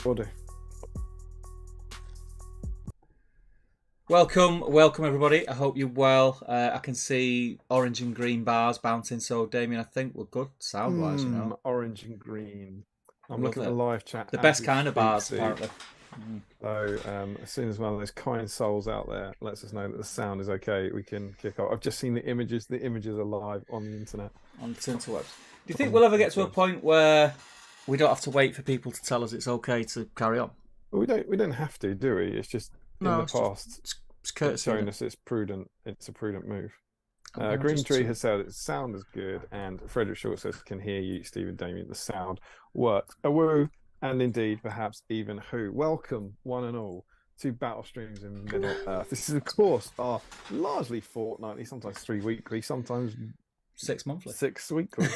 Will do. Welcome everybody. I hope you're well. I can see orange and green bars bouncing. So, Damien, I think we're good sound-wise. Orange and green. I'm Love looking at it. the live chat. The as best we kind of speak, bars, Steve. apparently. So, as soon as one of those kind souls out there lets us know that the sound is okay, we can kick off. I've just seen the images. The images are live on the internet. On the interwebs. Do you think we'll ever get to a point where we don't have to wait for people to tell us it's okay to carry on? Well, we don't have to, do we? It's just in the past. It's courtesy. Showing us it's prudent. It's a prudent move. Oh, Green Tree has said its sound is good, and Frederick Short says can hear you, Stephen Damien. The sound works. A woo, and indeed, perhaps even who. Welcome, one and all, to Battle Streams in Middle Earth. This is, of course, our largely fortnightly, sometimes 3 weekly, sometimes 6 monthly, 6 weekly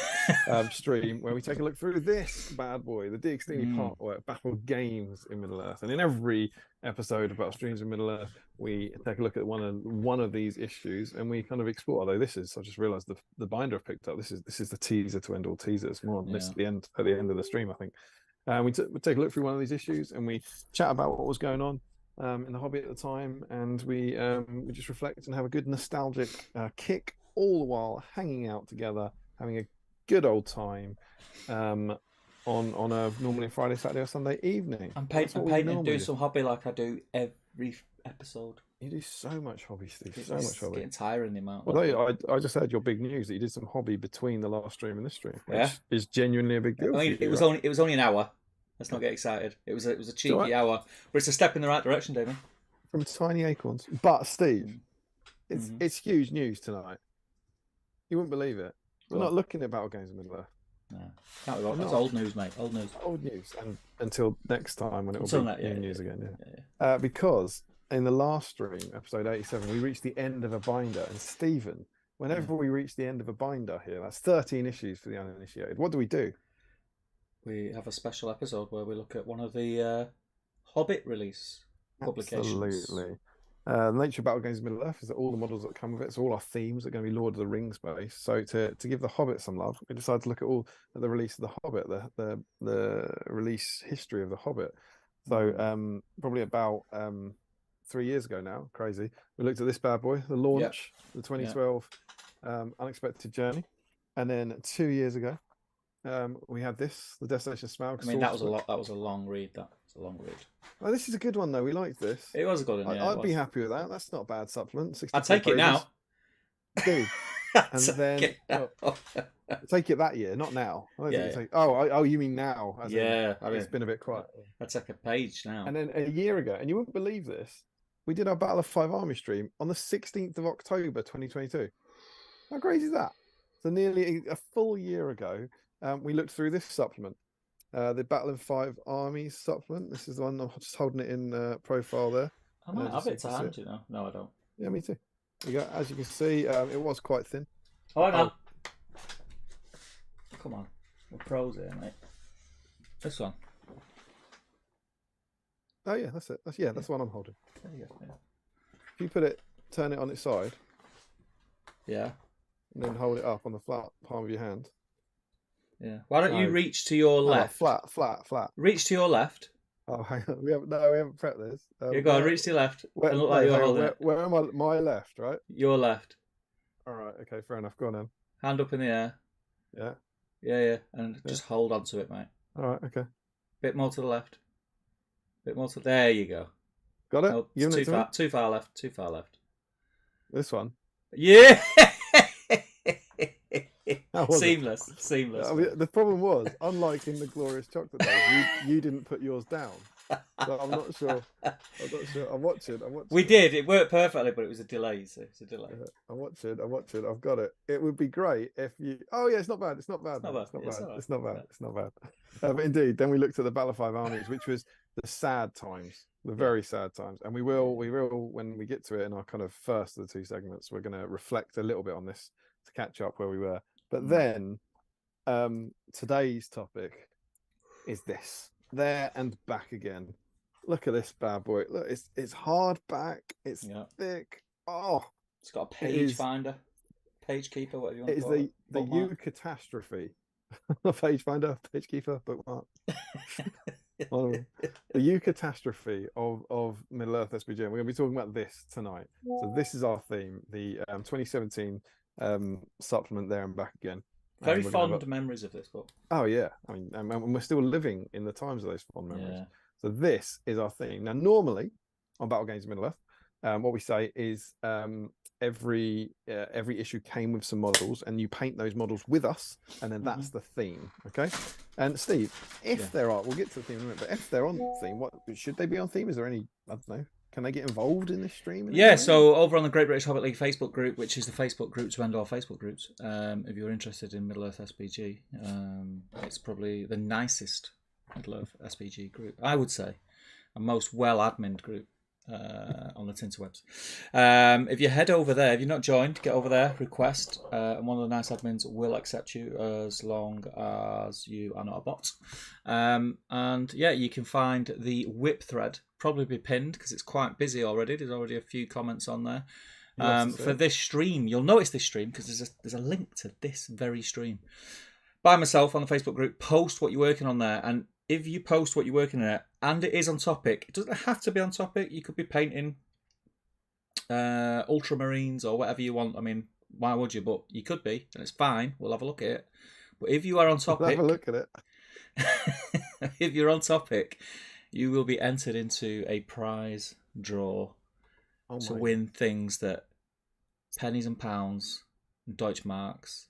stream where we take a look through this bad boy, the DXD Partwork Battle Games in Middle Earth. And in every episode of Battle Streams in Middle Earth, we take a look at one of these issues and we kind of explore. Although this is, I just realised the binder I've picked up. This is the teaser to end all teasers. More on this at the end of the stream, I think. We take a look through one of these issues and we chat about what was going on in the hobby at the time, and we just reflect and have a good nostalgic kick, all the while hanging out together, having a good old time on a normally Friday, Saturday, or Sunday evening. I'm painting and doing some hobby like I do every episode. You do so much hobby, Steve. It's so much hobby. Getting tiring the amount. Well, I just heard your big news that you did some hobby between the last stream and this stream, which is genuinely a big deal. I mean, it was only an hour. Let's not get excited. It was a cheeky hour, but it's a step in the right direction, Damien. From tiny acorns, but Steve, it's huge news tonight. You wouldn't believe it. We're not looking at Battle Games in Middle Earth. No, that's old news, mate. Old news. Old news, and until next time when it will be new news again. Yeah. Because in the last stream, episode 87, we reached the end of a binder, and Stephen, whenever we reach the end of a binder here, that's 13 issues for the uninitiated. What do? We have a special episode where we look at one of the Hobbit release publications. Absolutely. The nature of Battle Games Middle Earth is that all the models that come with it, so all our themes are going to be Lord of the Rings based. So to give the Hobbit some love, we decided to look at the release of the Hobbit, the release history of the Hobbit. So probably about 3 years ago now, crazy, we looked at this bad boy, the launch, the 2012 Unexpected Journey, and then 2 years ago we had this, the Destination Smaug. I mean, that was a long read. That's a long read. Oh, this is a good one though. We liked this. It was a good one. I'd be happy with that. That's not a bad supplement. I'd take it now. Dude. And then take it that year, not now. Oh, you mean now? I mean, it's been a bit quiet. I'd take a page now. And then a year ago, and you wouldn't believe this, we did our Battle of Five Army stream on the 16th of October 2022. How crazy is that? So nearly a full year ago, we looked through this supplement. The Battle of Five Armies supplement. This is the one I'm just holding it in profile there. I might have it to hand, you know. No, I don't. Yeah, me too. As you can see, it was quite thin. Oh, no. Come on. We're pros here, mate. This one. Oh, yeah, that's it. That's the one I'm holding. There you go. Yeah. If you turn it on its side. Yeah. And then hold it up on the flat palm of your hand. Yeah. Why don't you reach to your left? Flat. Reach to your left. Oh, hang on. We haven't prepped this. Go on, reach to your left. And look like you're holding it. Where am I? My left, right? Your left. All right. Okay. Fair enough. Go on then. Hand up in the air. Yeah. Yeah. And just hold on to it, mate. All right. Okay. Bit more to the left. There you go. Got it? No, too far left. This one? Yeah. Seamless. I mean, the problem was, unlike in the Glorious Chocolate Days, you didn't put yours down. So I'm not sure. I'm watching. We did. It worked perfectly, but it was a delay. So it's a delay. Yeah, I'm watching. I've got it. It would be great if you. Oh yeah, it's not bad. It's not bad. But indeed, then we looked at the Battle of Five Armies, which was the sad times, the very sad times, and we will when we get to it in our kind of first of the two segments, we're going to reflect a little bit on this to catch up where we were. But then today's topic is this. There and back again. Look at this bad boy. Look, it's hard back. It's thick. Oh, it's got a page finder, page keeper, whatever you want to call it. It is the catastrophe. Page finder, page keeper, bookmark. The eucatastrophe of Middle Earth SBG. And we're going to be talking about this tonight. So this is our theme, the 2017 supplement there and back again. Very We're fond memories of this book. Oh yeah, I mean, and we're still living in the times of those fond memories. Yeah. So this is our theme. Now, normally on Battle Games of Middle Earth, what we say is every issue came with some models, and you paint those models with us, and then that's the theme. Okay. And Steve, if there are, we'll get to the theme in a minute, but if they're on theme, what should they be on theme? Is there any? I don't know. Can they get involved in this stream? Yeah, so over on the Great British Hobbit League Facebook group, which is the Facebook group to end all Facebook groups, if you're interested in Middle Earth SBG, it's probably the nicest Middle Earth SBG group, I would say, and most well-admined group on the Tinterwebs. If you head over there, if you're not joined, get over there, request, and one of the nice admins will accept you as long as you are not a bot. And yeah, you can find the whip thread, probably be pinned because it's quite busy already. There's already a few comments on there. For this stream, you'll notice this stream because there's a link to this very stream. By myself on the Facebook group, post what you're working on there, and if you post what you're working on and it is on topic, it doesn't have to be on topic. You could be painting ultramarines or whatever you want. I mean, why would you? But you could be, and it's fine. We'll have a look at it. But if you are on topic, have a look at it. If you're on topic, you will be entered into a prize draw to win things that pennies and pounds, and Deutschmarks,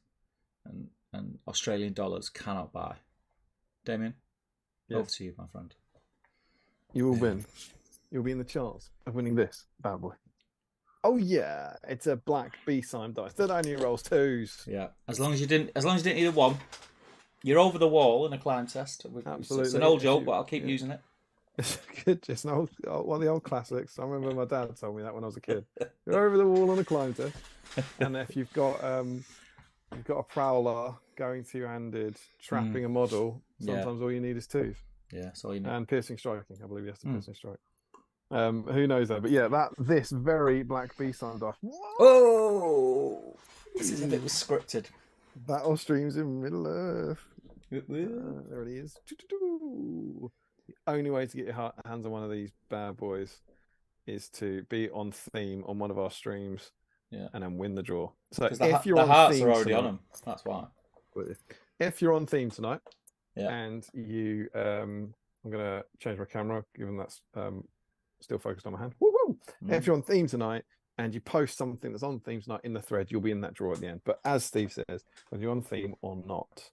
and Australian dollars cannot buy. Damien? Yes. Over to you, my friend. You will win. You'll be in the chance of winning this bad boy. Oh yeah, it's a black BSIME dice. That only rolls twos. Yeah, as long as you didn't either one, you're over the wall in a climb test. Absolutely, it's an old joke, but I'll keep using it. It's good. It's one of the old classics. I remember my dad told me that when I was a kid. You're over the wall on a climb test, and if you've got a prowler going two-handed, trapping a model, sometimes all you need is twos. Yeah, that's all you need. And piercing striking. I believe he has to piercing strike. Who knows though? But yeah, this very black BSIME dice. Oh, this is if it was scripted. Battle streams in Middle Earth. There it is. The only way to get your hands on one of these bad boys is to be on theme on one of our streams. Yeah, and then win the draw. So if you're on hearts theme are already tonight, on them. That's why. If you're on theme tonight, yeah, and you, I'm gonna change my camera, given that's still focused on my hand. Woo-woo! If you're on theme tonight and you post something that's on theme tonight in the thread, you'll be in that draw at the end. But as Steve says, whether you're on theme or not,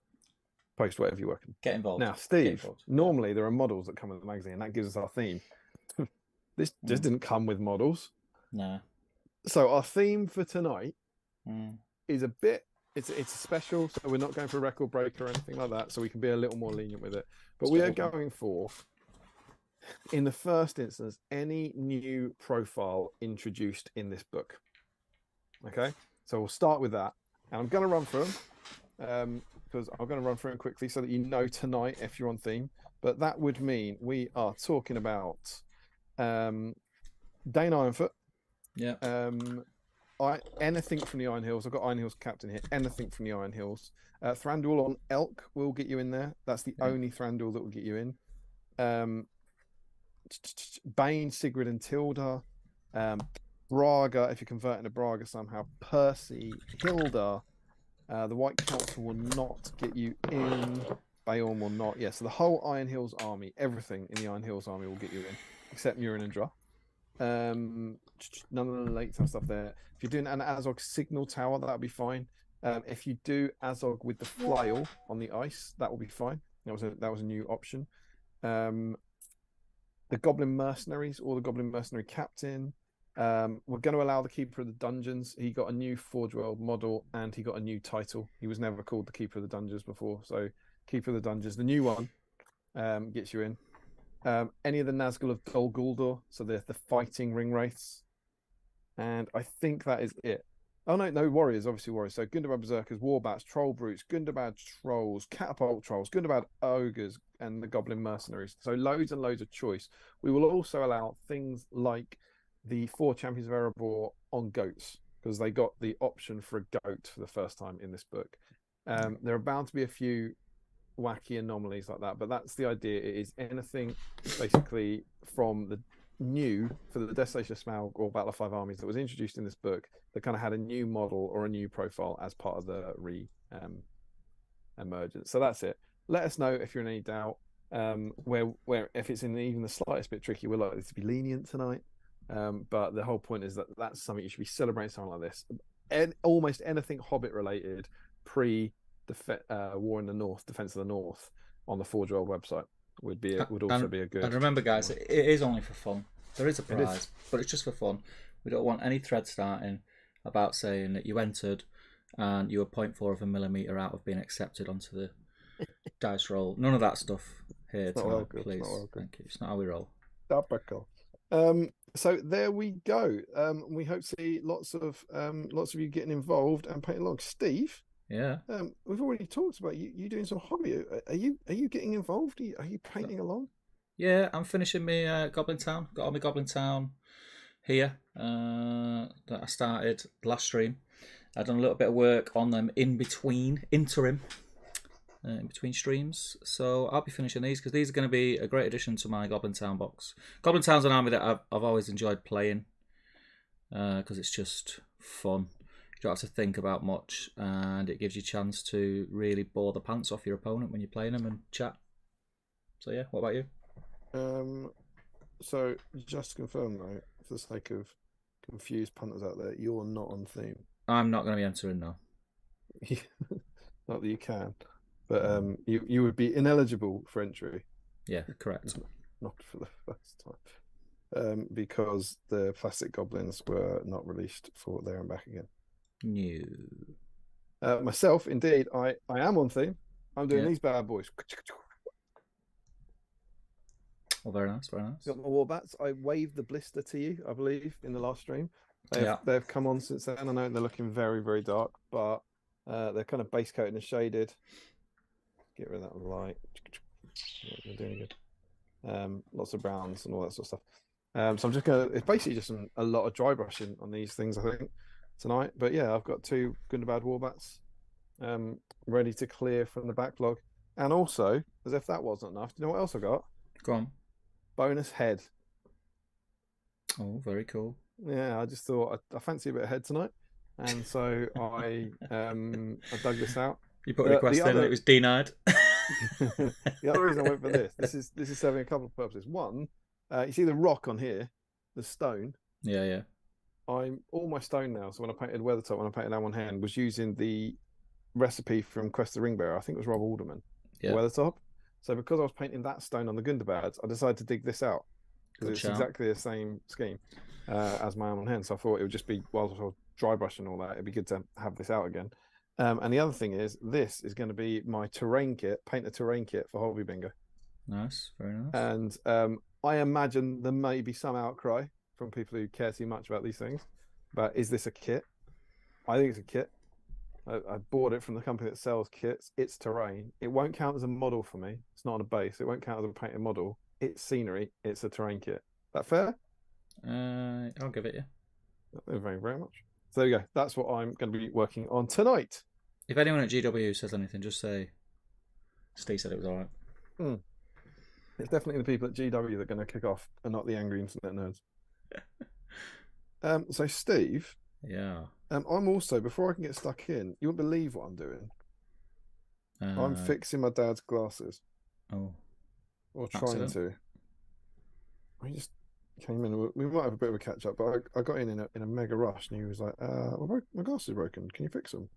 post whatever you're working. Get involved. Now, Steve, normally there are models that come with the magazine, and that gives us our theme. This just didn't come with models. No. So our theme for tonight is a bit, it's a special, so we're not going for a record breaker or anything like that, so we can be a little more lenient with it. But we are going for, in the first instance, any new profile introduced in this book. Okay, so we'll start with that. And I'm going to run through them, because I'm going to run through them quickly so that you know tonight if you're on theme. But that would mean we are talking about Dane Ironfoot. Yeah. Anything from the Iron Hills. I've got Iron Hills captain here. Anything from the Iron Hills. Thranduil on Elk will get you in there. That's the only Thranduil that will get you in. Bane, Sigrid, and Tilda. Braga, if you're converting to Braga somehow. Percy, Hilda. The White Council will not get you in. Beorn will not. Yeah, so the whole Iron Hills army, everything in the Iron Hills army will get you in, except Murin and Dra. None of the late stuff there. If you're doing an Azog signal tower, that'll be fine. If you do Azog with the flail on the ice, that will be fine. That was a new option. The Goblin Mercenaries or the Goblin Mercenary Captain. We're going to allow the Keeper of the Dungeons. He got a new Forge World model and he got a new title. He was never called the Keeper of the Dungeons before, so Keeper of the Dungeons, the new one, gets you in. Any of the Nazgul of Dol Guldur, so the fighting ring wraiths. And I think that is it. Oh no, warriors, obviously warriors. So Gundabad Berserkers, Warbats, Troll Brutes, Gundabad Trolls, Catapult Trolls, Gundabad Ogres, and the Goblin Mercenaries. So loads and loads of choice. We will also allow things like the 4 Champions of Erebor on goats, because they got the option for a goat for the first time in this book. There are bound to be a few wacky anomalies like that. But that's the idea. It is anything basically from the new for the Desolation of Smaug or Battle of Five Armies that was introduced in this book that kind of had a new model or a new profile as part of the emergence. So that's it. Let us know if you're in any doubt. Where if it's in even the slightest bit tricky, we're likely to be lenient tonight. But the whole point is that that's something you should be celebrating, something like this. And almost anything Hobbit related pre War in the North, Defense of the North on the Forge World website would also be a good. And remember, guys, it is only for fun. There is a prize, but it's just for fun. We don't want any thread starting about saying that you entered and you were 0.4 of a millimeter out of being accepted onto the dice roll. None of that stuff here tonight, please. Thank you. It's not how we roll. Topical. So there we go. We hope to see lots of you getting involved and painting along. Steve, yeah. We've already talked about you doing some hobby. Are you getting involved? Are you painting along? Yeah, I'm finishing my Goblin Town. Got on my Goblin Town here that I started last stream. I've done a little bit of work on them in between streams, so I'll be finishing these because these are going to be a great addition to my Goblin Town box. Goblin Town's an army that I've always enjoyed playing because it's just fun. You don't have to think about much, and it gives you a chance to really bore the pants off your opponent when you're playing them and chat. So yeah, what about you? So just to confirm though, for the sake of confused punters out there, you're not on theme. I'm not going to be entering now. Not that you can, but you would be ineligible for entry. Yeah, correct. Not for the first time, because the plastic goblins were not released for there and back again. No. Myself, indeed, I am on theme. I'm doing these bad boys. Oh, very nice, very nice. Got my warbats. I waved the blister to you, I believe, in the last stream. They've come on since then. I know they're looking very, very dark, but they're kind of base coated and shaded. Get rid of that light. Yeah, they're doing good. Lots of browns and all that sort of stuff. So I'm just gonna. It's basically just a lot of dry brushing on these things, I think, tonight. But yeah, I've got 2 Gundabad warbats ready to clear from the backlog, and also, as if that wasn't enough, do you know what else I got? Go on. Bonus head. Oh, very cool. Yeah, I just thought I fancy a bit of head tonight, and so I dug this out. You put a request in and it was denied. The other reason I went for this is serving a couple of purposes. One, you see the rock on here, the stone. Yeah. I'm all my stone now. So when I painted Weathertop, when I painted that one hand, was using the recipe from Quest of the Ringbearer. I think it was Rob Alderman. Yeah. Weathertop. So because I was painting that stone on the Gundabads, I decided to dig this out because it's exactly the same scheme as my own hand. So I thought it would just be, while I was dry brushing and all that, it'd be good to have this out again. And the other thing is, this is going to be my terrain kit, paint a terrain kit for Hobby Bingo. Nice, very nice. And I imagine there may be some outcry from people who care too much about these things. But is this a kit? I think it's a kit. I bought it from the company that sells kits. It's terrain. It won't count as a model for me. It's not on a base. It won't count as a painted model. It's scenery. It's a terrain kit. That fair? I'll give it you. Very, very much. So there you go. That's what I'm going to be working on tonight. If anyone at GW says anything, just say Steve said it was all right. It's definitely the people at GW that are going to kick off and not the angry internet nerds. So Steve, yeah, I'm also, before I can get stuck in, you won't believe what I'm doing. I'm fixing my dad's glasses. Oh, or trying to. I just came in. We might have a bit of a catch up, but I got in a mega rush, and he was like, well, "My glasses are broken. Can you fix them?"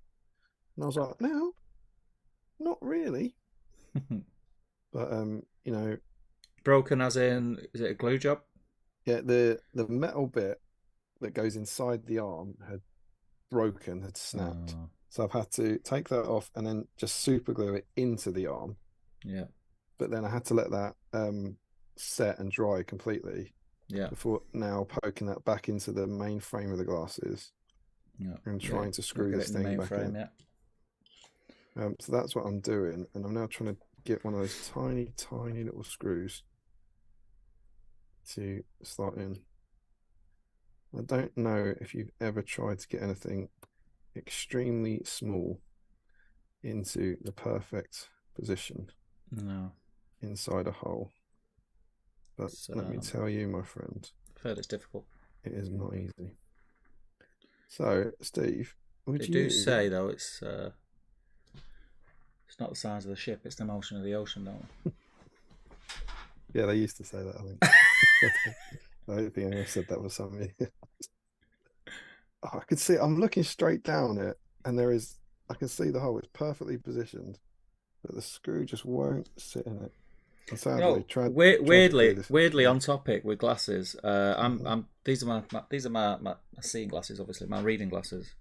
And I was like, "No, not really." But you know, broken as in, is it a glue job? Yeah, the metal bit that goes inside the arm had broken, had snapped. Oh. So I've had to take that off and then just super glue it into the arm. Yeah. But then I had to let that set and dry completely. Yeah. Before now poking that back into the main frame of the glasses. Yeah. And trying to screw this thing back in. Yeah. So that's what I'm doing, and I'm now trying to get one of those tiny, tiny little screws to slot in. I don't know if you've ever tried to get anything extremely small into the perfect positioned No. inside a hole. But let me tell you, my friend, I've heard it's difficult. it is not easy. So, Steve, They do say though it's not the size of the ship; it's the motion of the ocean, don't they? Yeah, they used to say that. I think. I don't think anyone said that was something. I could see. I'm looking straight down it, and I can see the hole. It's perfectly positioned, but the screw just won't sit in it. And sadly, weirdly on topic with glasses. These are my seeing glasses, obviously my reading glasses,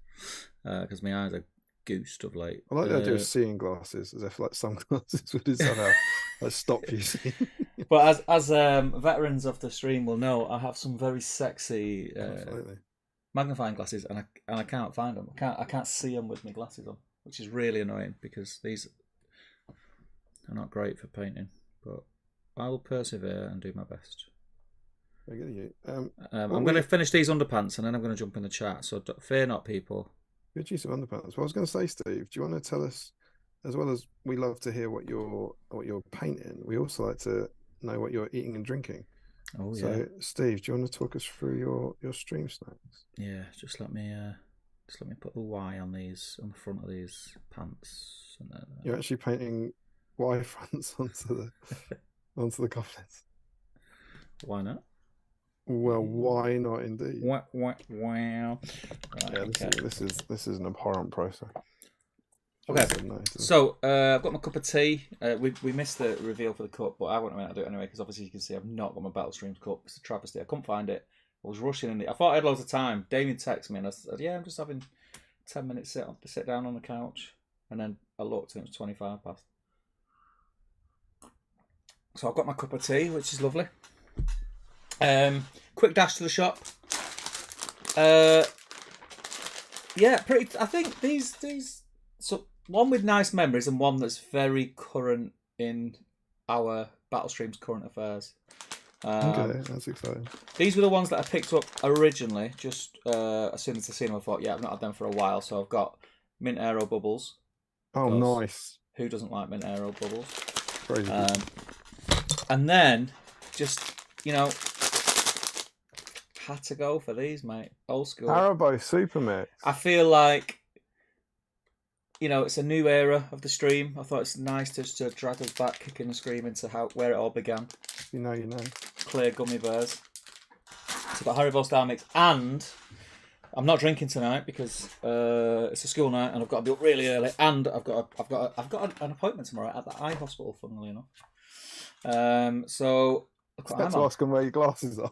because my eyes are goosed of late. I like the idea of seeing glasses, as if like sunglasses would somehow stop you seeing. But as veterans of the stream will know, I have some very sexy magnifying glasses, and I can't find them. I can't see them with my glasses on, which is really annoying because these are not great for painting. But I will persevere and do my best. Very good of you. I'm going to finish these underpants and then I'm going to jump in the chat. So fear not, people. Good use of underpants. Well, I was going to say, Steve, do you want to tell us, as well as we love to hear what you're painting, we also like to know what you're eating and drinking. Oh yeah. So, Steve, do you want to talk us through your stream snacks? Yeah, just let me put the Y on the front of these pants. And then, You're actually painting Y fronts onto the couplets. Why not? Well, why not indeed? Wow. Right, yeah, this is an abhorrent process. Okay, so I've got my cup of tea. We missed the reveal for the cup, but I went to do it anyway because obviously you can see I've not got my Battle Streams cup. It's a travesty. I couldn't find it. I was rushing in. I thought I had loads of time. Damien texted me and I said, "Yeah, I'm just having 10 minutes sit down on the couch." And then I looked and it was 25 past. So I've got my cup of tea, which is lovely. Quick dash to the shop. Yeah, pretty. I think these. So one with nice memories and one that's very current in our Battle Stream's current affairs. Okay, that's exciting. These were the ones that I picked up originally. Just as soon as I seen them, I thought, yeah, I've not had them for a while. So I've got Mint Aero Bubbles. Oh, nice. Who doesn't like Mint Aero Bubbles? Crazy. And then just had to go for these, mate. Old school. Haribo Super Mix. I feel like it's a new era of the stream. I thought it's nice just to drag us back, kicking and screaming to where it all began. You know. Clear gummy bears. So I've got Haribo Star Mix, and I'm not drinking tonight because it's a school night and I've got to be up really early, and I've got an appointment tomorrow at the eye hospital. Funnily enough. So expect to ask them where your glasses are.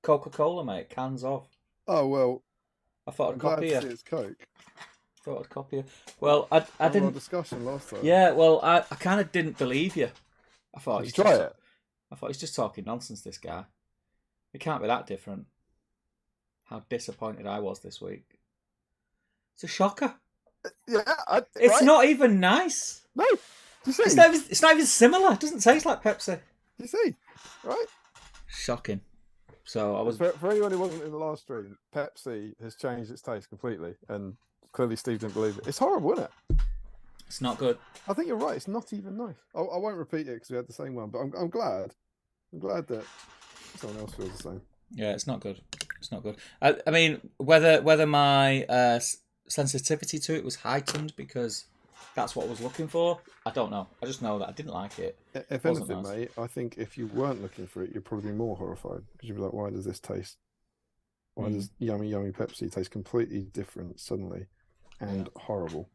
Coca-Cola, mate. Cans off. Oh well. I thought I'd copy you. It's Coke. Thought I'd copy you. Well, I didn't. Discussion last time. Yeah, well, I kind of didn't believe you. I thought he's try it. I thought he's just talking nonsense. This guy. It can't be that different. How disappointed I was this week. It's a shocker. Yeah, it's not even nice. No, you see? It's not even similar. It doesn't taste like Pepsi. You see, right? Shocking. So I was for anyone who wasn't in the last stream. Pepsi has changed its taste completely, and clearly Steve didn't believe it. It's horrible, isn't it? It's not good. I think you're right. It's not even nice. I won't repeat it because we had the same one, but I'm glad. I'm glad that someone else feels the same. Yeah, it's not good. It's not good. I mean, whether my sensitivity to it was heightened because that's what I was looking for, I don't know. I just know that I didn't like it. If anything, mate, I think if you weren't looking for it, you'd probably be more horrified because you'd be like, why does this taste? Why does yummy Pepsi taste completely different suddenly and horrible?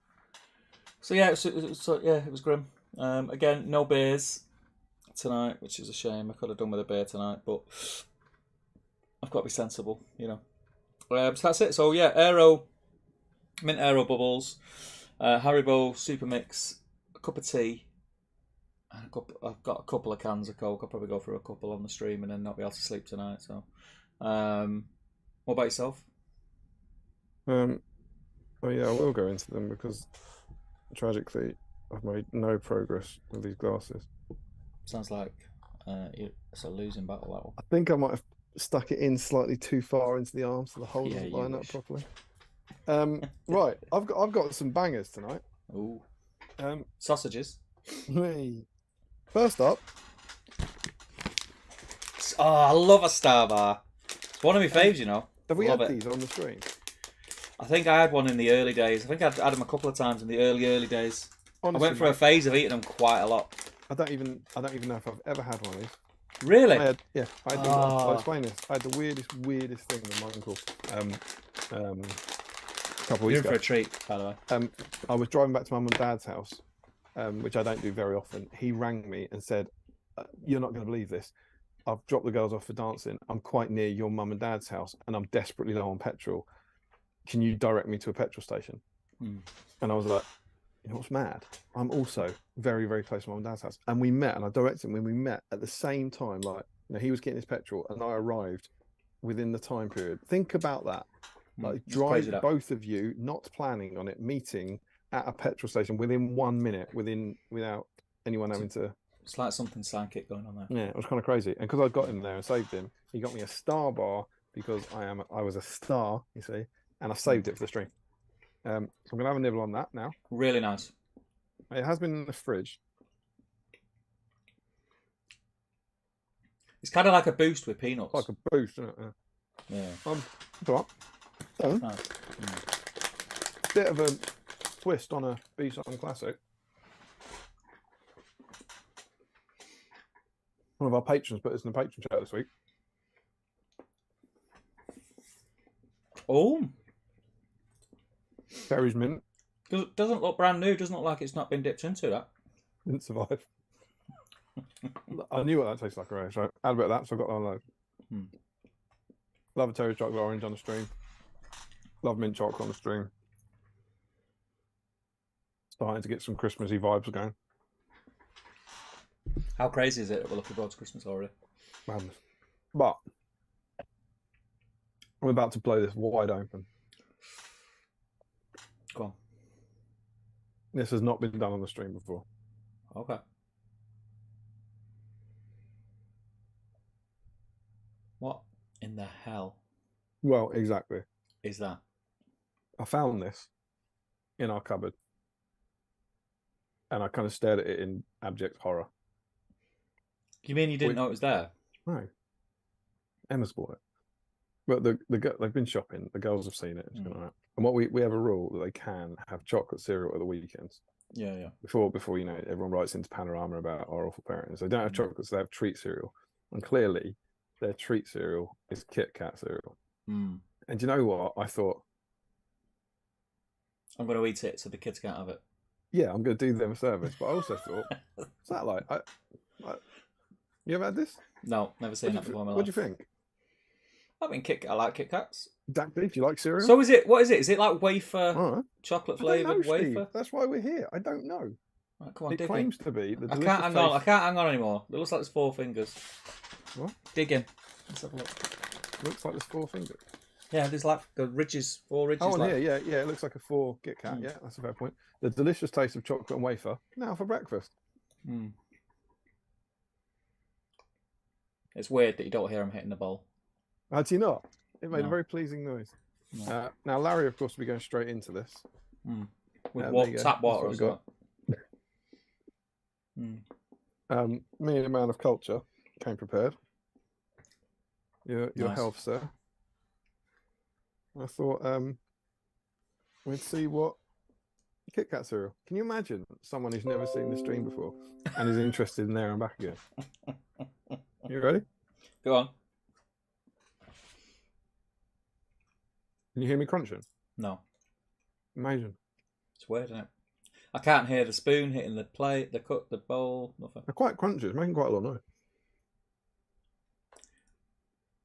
So yeah, it was grim. Again, no beers tonight, which is a shame. I could have done with a beer tonight, but I've got to be sensible, So that's it. So yeah, Mint Aero Bubbles, Haribo Super Mix, a cup of tea, and I've got a couple of cans of Coke. I'll probably go through a couple on the stream and then not be able to sleep tonight. So, what about yourself? Well, yeah, I will go into them because tragically I've made no progress with these glasses. Sounds like it's a losing battle, that one. I think I might have stuck it in slightly too far into the arm so the hole doesn't line up properly. Right, I've got some bangers tonight. Ooh. Sausages. First up, Oh, I love a Star Bar. It's one of my faves, you know. have we Love had it. these on the stream? I think I had one in the early days. I think I'd had them a couple of times in the early days. Honestly, I went through a phase of eating them quite a lot. I don't even know if I've ever had one of these. Really? I had I'll explain this. I had the weirdest thing with my uncle. A couple of You're weeks in for ago. a treat, by the way. I was driving back to mum and dad's house, which I don't do very often. He rang me and said, "You're not going to believe this. I've dropped the girls off for dancing. I'm quite near your mum and dad's house, and I'm desperately low on petrol. Can you direct me to a petrol station?" And I was like, "You know what's mad? I'm also very, very close to mum and dad's house." And we met, and I directed him when we met at the same time. Like, you know, he was getting his petrol, and I arrived within the time period. Think about that. Like, drive both of you, not planning on it, meeting at a petrol station within 1 minute, without anyone having to. It's like something psychic going on there. Yeah, it was kind of crazy. And because I got him there and saved him, he got me a Star Bar because I was a star, you see, and I saved it for the stream. So I'm gonna have a nibble on that now. Really nice. It has been in the fridge. It's kind of like a Boost with peanuts. Like a boost, isn't it? Yeah. It's all right. Nice. Bit of a twist on a BSIME classic. One of our patrons put this in the patron chat this week. Oh. Berries mint. Doesn't look brand new. Doesn't look like it's not been dipped into that. Didn't survive. I knew what that tastes like already, so add a bit of that, so I got that on load. Love a Terry chocolate orange on the stream. Love mint chocolate on the stream. Starting to get some Christmassy vibes again. How crazy is it that we're looking forward to Christmas already? Madness. But I'm about to blow this wide open. Go on. This has not been done on the stream before. Okay. What in the hell Well, exactly. is that? I found this in our cupboard and I kind of stared at it in abject horror. You mean you didn't know it was there? No. Emma's bought it. But they've been shopping. The girls have seen it. It's been all right. And what we have a rule that they can have chocolate cereal at the weekends. Yeah. Before you know, everyone writes into Panorama about our awful parents. They don't have chocolate, so they have treat cereal. And clearly, their treat cereal is Kit Kat cereal. And do you know what? I thought, I'm going to eat it so the kids can't have it. Yeah, I'm going to do them a service. But I also thought, what's that like? You ever had this? No, never seen that before in my life. What do you think? I mean, I like Kit Kats. Exactly. Do you like cereal? So what is it? Is it like wafer, right. chocolate flavoured wafer? Steve. That's why we're here. I don't know. Right, come on, it claims to be. I can't hang on. I can't hang on anymore. It looks like there's 4 fingers. What? Dig in. Let's have a look. Looks like there's 4 fingers. Yeah, there's like the ridges, 4 ridges. Oh, on here, yeah. It looks like a 4 Kit Kat. Yeah, that's a fair point. The delicious taste of chocolate and wafer. Now for breakfast. It's weird that you don't hear them hitting the bowl. Had he not? It made a very pleasing noise. No. Now, Larry, of course, will be going straight into this. With tap water as well. Me and a man of culture came prepared. Your Nice. health, sir. I thought we'd see what Kit Kat cereal. Can you imagine someone who's never seen the stream before and is interested in there and back again? You ready? Go on. Can you hear me crunching? No. Amazing. It's weird, isn't it? I can't hear the spoon hitting the plate, the cup, the bowl, nothing. They're quite crunchy. It's making quite a lot of noise.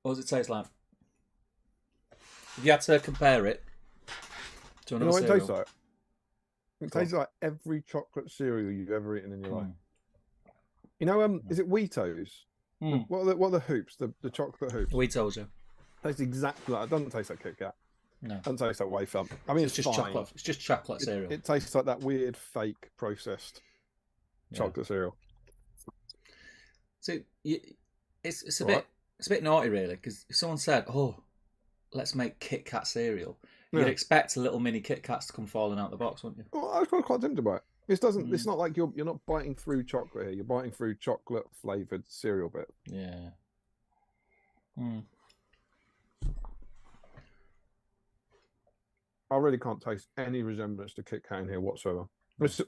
What does it taste like? If you had to compare it to another what it cereal. tastes like? It tastes like every chocolate cereal you've ever eaten in your life. You know, is it Wheatos? What are the hoops? The chocolate hoops? Wheatos, yeah. Tastes exactly like. It doesn't taste like Kit Kat. No. It doesn't taste like wafer. I mean, it's just fine. chocolate. It's just chocolate cereal. It tastes like that weird fake processed chocolate cereal. So it's a bit naughty, really, because if someone said, "Oh, let's make Kit Kat cereal," you'd expect a little mini Kit Kats to come falling out the box, wouldn't you? Well, I was quite tempted by it. This doesn't. It's not like you're not biting through chocolate here. You're biting through chocolate flavored cereal bit. Yeah. I really can't taste any resemblance to Kit Kat in here whatsoever. It's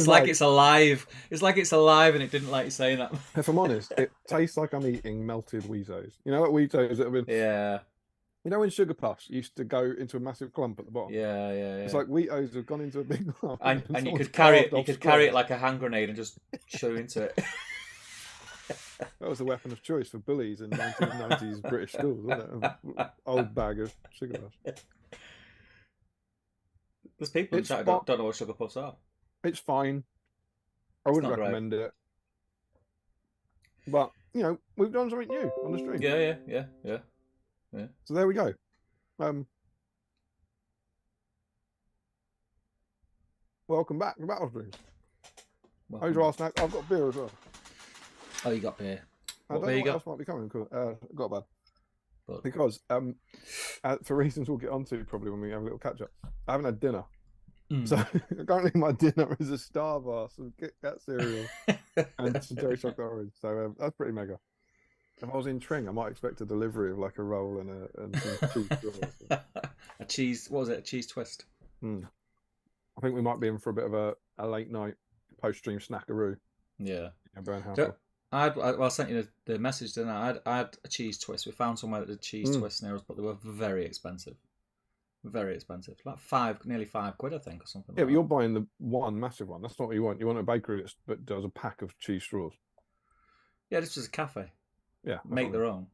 like it's alive. It's like it's alive, and it didn't like you saying that. If I'm honest, it tastes like I'm eating melted Weezos. You know what Weezos that have been? Yeah. You know when Sugar Puffs used to go into a massive clump at the bottom? Yeah. It's like Weetos have gone into a big lump. And you could carry it. You could carry it like a hand grenade and just chew into it. That was the weapon of choice for bullies in 1990s British schools, wasn't it? An old bag of Sugar Puffs. There's people in chat don't know what Sugar Puffs are. It's fine. I wouldn't recommend it. But, you know, we've done something new on the stream. Yeah. So there we go. Welcome back to Battle Stream. How's your snack? I've got beer as well. Oh, you got beer. I don't know what else might be coming. Got bad. But... Because, for reasons we'll get onto probably when we have a little catch up, I haven't had dinner. So currently my dinner is a Star Bar, some Kit Kat cereal, and some Dairy Chocolate Orange. So that's pretty mega. If I was in Tring, I might expect a delivery of like a roll and some cheese. A cheese, what was it? A cheese twist. I think we might be in for a bit of a late night post-stream snackaroo. Yeah. So, I sent you the message, didn't I? I had a cheese twist. We found somewhere that did cheese twists near us, but they were very expensive. Very expensive. Like nearly £5, I think, or something. Yeah, but you're buying the one massive one. That's not what you want. You want a bakery that does a pack of cheese straws. Yeah, this was a cafe. Yeah. Make their own.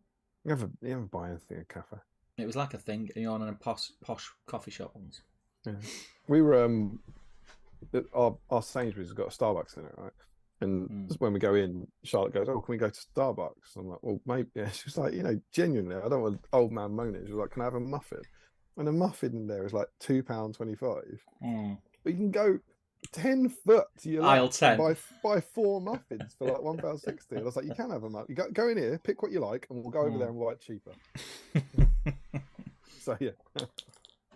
You never buy anything at a cafe. It was like a thing, you know, on a posh coffee shop once. Yeah. We were our Sainsbury's has got a Starbucks in it, right? And when we go in, Charlotte goes, "Oh, can we go to Starbucks?" I'm like, "Well, maybe." Yeah. She was like, "You know, genuinely, I don't want old man moaning." She was like, "Can I have a muffin?" And a muffin in there is like £2.25. But you can go 10 foot to your aisle left 10 buy 4 muffins for like £1.60. I was like, you can have a muffin. You go in here, pick what you like, and we'll go over there and buy it cheaper. So yeah,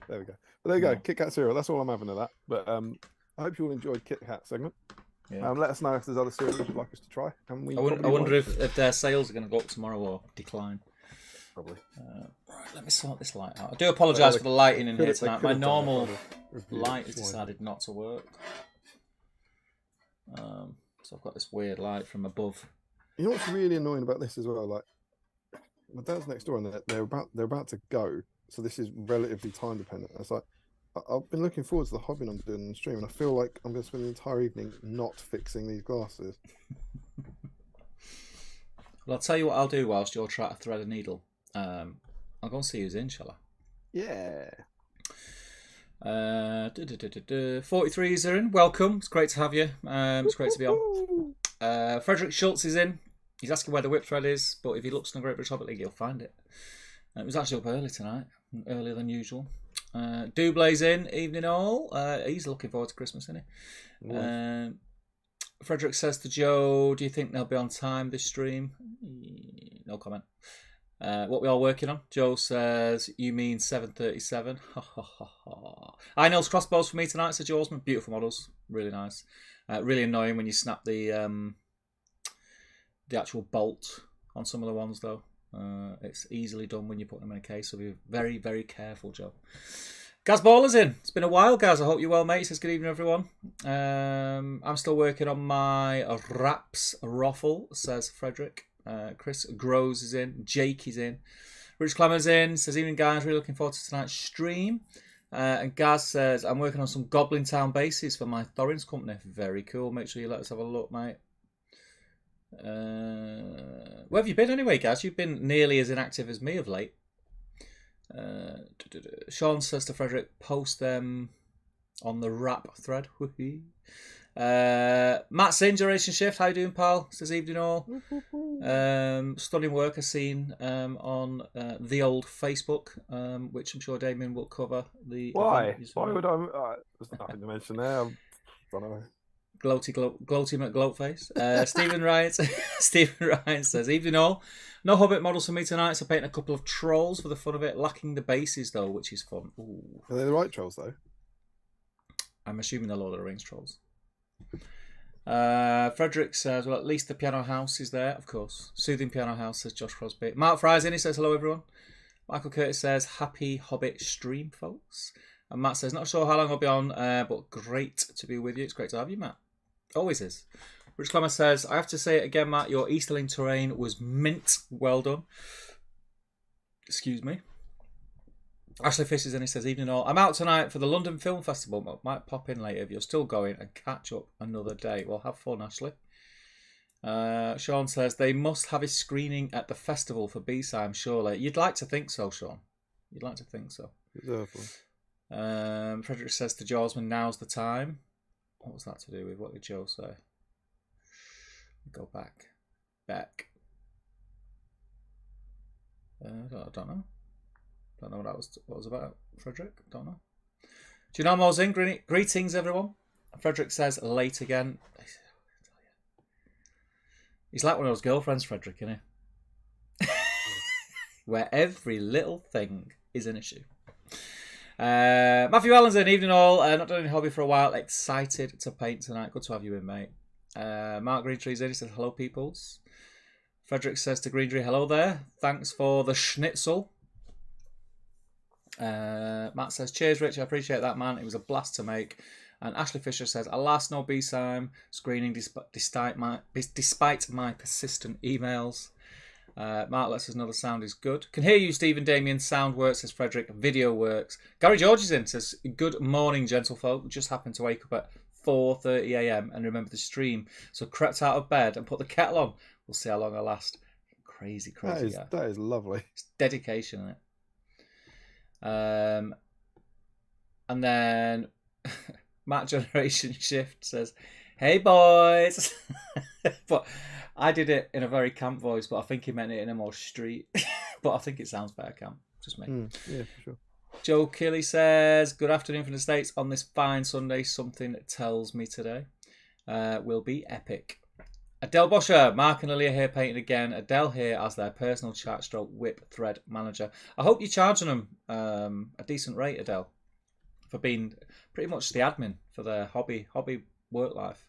there we go. But there you go, Kit Kat cereal. That's all I'm having of that. But I hope you all enjoyed Kit Kat segment. Yeah. Let us know if there's other cereals you'd like us to try. And I wonder if their sales are going to go up tomorrow or decline. Probably. Right, let me sort this light out. I do apologise for the lighting in here tonight. My normal light has decided not to work. So I've got this weird light from above. You know what's really annoying about this as well? Like, my dad's next door and they're about to go. So this is relatively time dependent. It's like I've been looking forward to the hobbing I'm doing on the stream, and I feel like I'm going to spend the entire evening not fixing these glasses. Well, I'll tell you what I'll do whilst you're trying to thread a needle. I'll go and see who's in, shall I? Yeah. 43s are in. Welcome. It's great to have you. It's great to be on. Frederick Schultz is in. He's asking where the whip thread is, but if he looks in the Great British Hobbit League, he'll find it. It was actually up early tonight, earlier than usual. Dublay's in. Evening all. He's looking forward to Christmas, isn't he? Nice. Frederick says to Joe, "Do you think they'll be on time this stream?" No comment. What we are working on? Joe says, "You mean 737?" I know crossbows for me tonight, said Joe Osman. Beautiful models, really nice. Really annoying when you snap the actual bolt on some of the ones though. It's easily done when you put them in a case, so be very, very careful, Joe. Gaz Baller's in. It's been a while, Gaz. I hope you're well, mate. He says, "Good evening, everyone." I'm still working on my wraps raffle, says Frederick. Chris Groves is in. Jake is in. Rich Clemens in. Says, "Evening, guys. Really looking forward to tonight's stream." And Gaz says, "I'm working on some Goblin Town bases for my Thorin's company." Very cool. Make sure you let us have a look, mate. Where have you been anyway, Gaz? You've been nearly as inactive as me of late. Sean says to Frederick, "Post them on the rap thread." Matt's in Duration Shift. How you doing, pal? Says, "Evening all." Stunning work I've seen on the old Facebook, which I'm sure Damien will cover. Why would I? There's nothing to mention there. I don't know. Gloaty McGloatface. Stephen Ryan says, evening all. No Hobbit models for me tonight, so painting a couple of trolls for the fun of it. Lacking the bases though, which is fun. Ooh. Are they the right trolls though? I'm assuming they're Lord of the Rings trolls. Frederick says, well, at least the piano house is there, of course. Soothing piano house, says Josh Crosby. Mark Fry's in, he says, hello everyone. Michael Curtis says, happy Hobbit stream, folks. And Matt says, not sure how long I'll be on, but great to be with you. It's great to have you, Matt. Always is. Rich Clemmer says, I have to say it again, Matt, your Easterling terrain was mint. Well done. Excuse me. Ashley Fish is in, he says, evening all. I'm out tonight for the London Film Festival, but might pop in later if you're still going and catch up another day. Well, have fun, Ashley. Sean says, they must have a screening at the festival for BSIME, surely. You'd like to think so, Sean. You'd like to think so. Exactly. Frederick says to Jawsman, now's the time. What was that to do with? What did Joe say? Go back. I don't know. Don't know what was about, Frederick. Don't know. Do you know Mozin? Greetings, everyone. Frederick says late again. He's like one of those girlfriends, Frederick, isn't he? Where every little thing is an issue. Matthew Allen's in, evening all. Not done any hobby for a while. Excited to paint tonight. Good to have you in, mate. Mark Greentree's in. He says, hello, peoples. Frederick says to Greentree, hello there. Thanks for the schnitzel. Matt says, cheers, Rich. I appreciate that, man. It was a blast to make. And Ashley Fisher says, alas, no BSIME screening despite my persistent emails. Mark lets us know the sound is good. Can hear you, Stephen Damien. Sound works, says Frederick. Video works. Gary George is in, says, good morning, gentlefolk. Just happened to wake up at 4:30 a.m. and remember the stream. So crept out of bed and put the kettle on. We'll see how long I last. Crazy guy. That is lovely. It's dedication, isn't it? And then Matt Generation Shift says, hey boys. But I did it in a very camp voice, but I think he meant it in a more street. But I think it sounds better camp. Just me. Yeah, for sure. Joe Kelly says, good afternoon from the States on this fine Sunday. Something tells me today will be epic. Adele Boscher, Mark and Lily are here painting again. Adele here as their personal chat stroke whip thread manager. I hope you're charging them a decent rate, Adele, for being pretty much the admin for their hobby work life.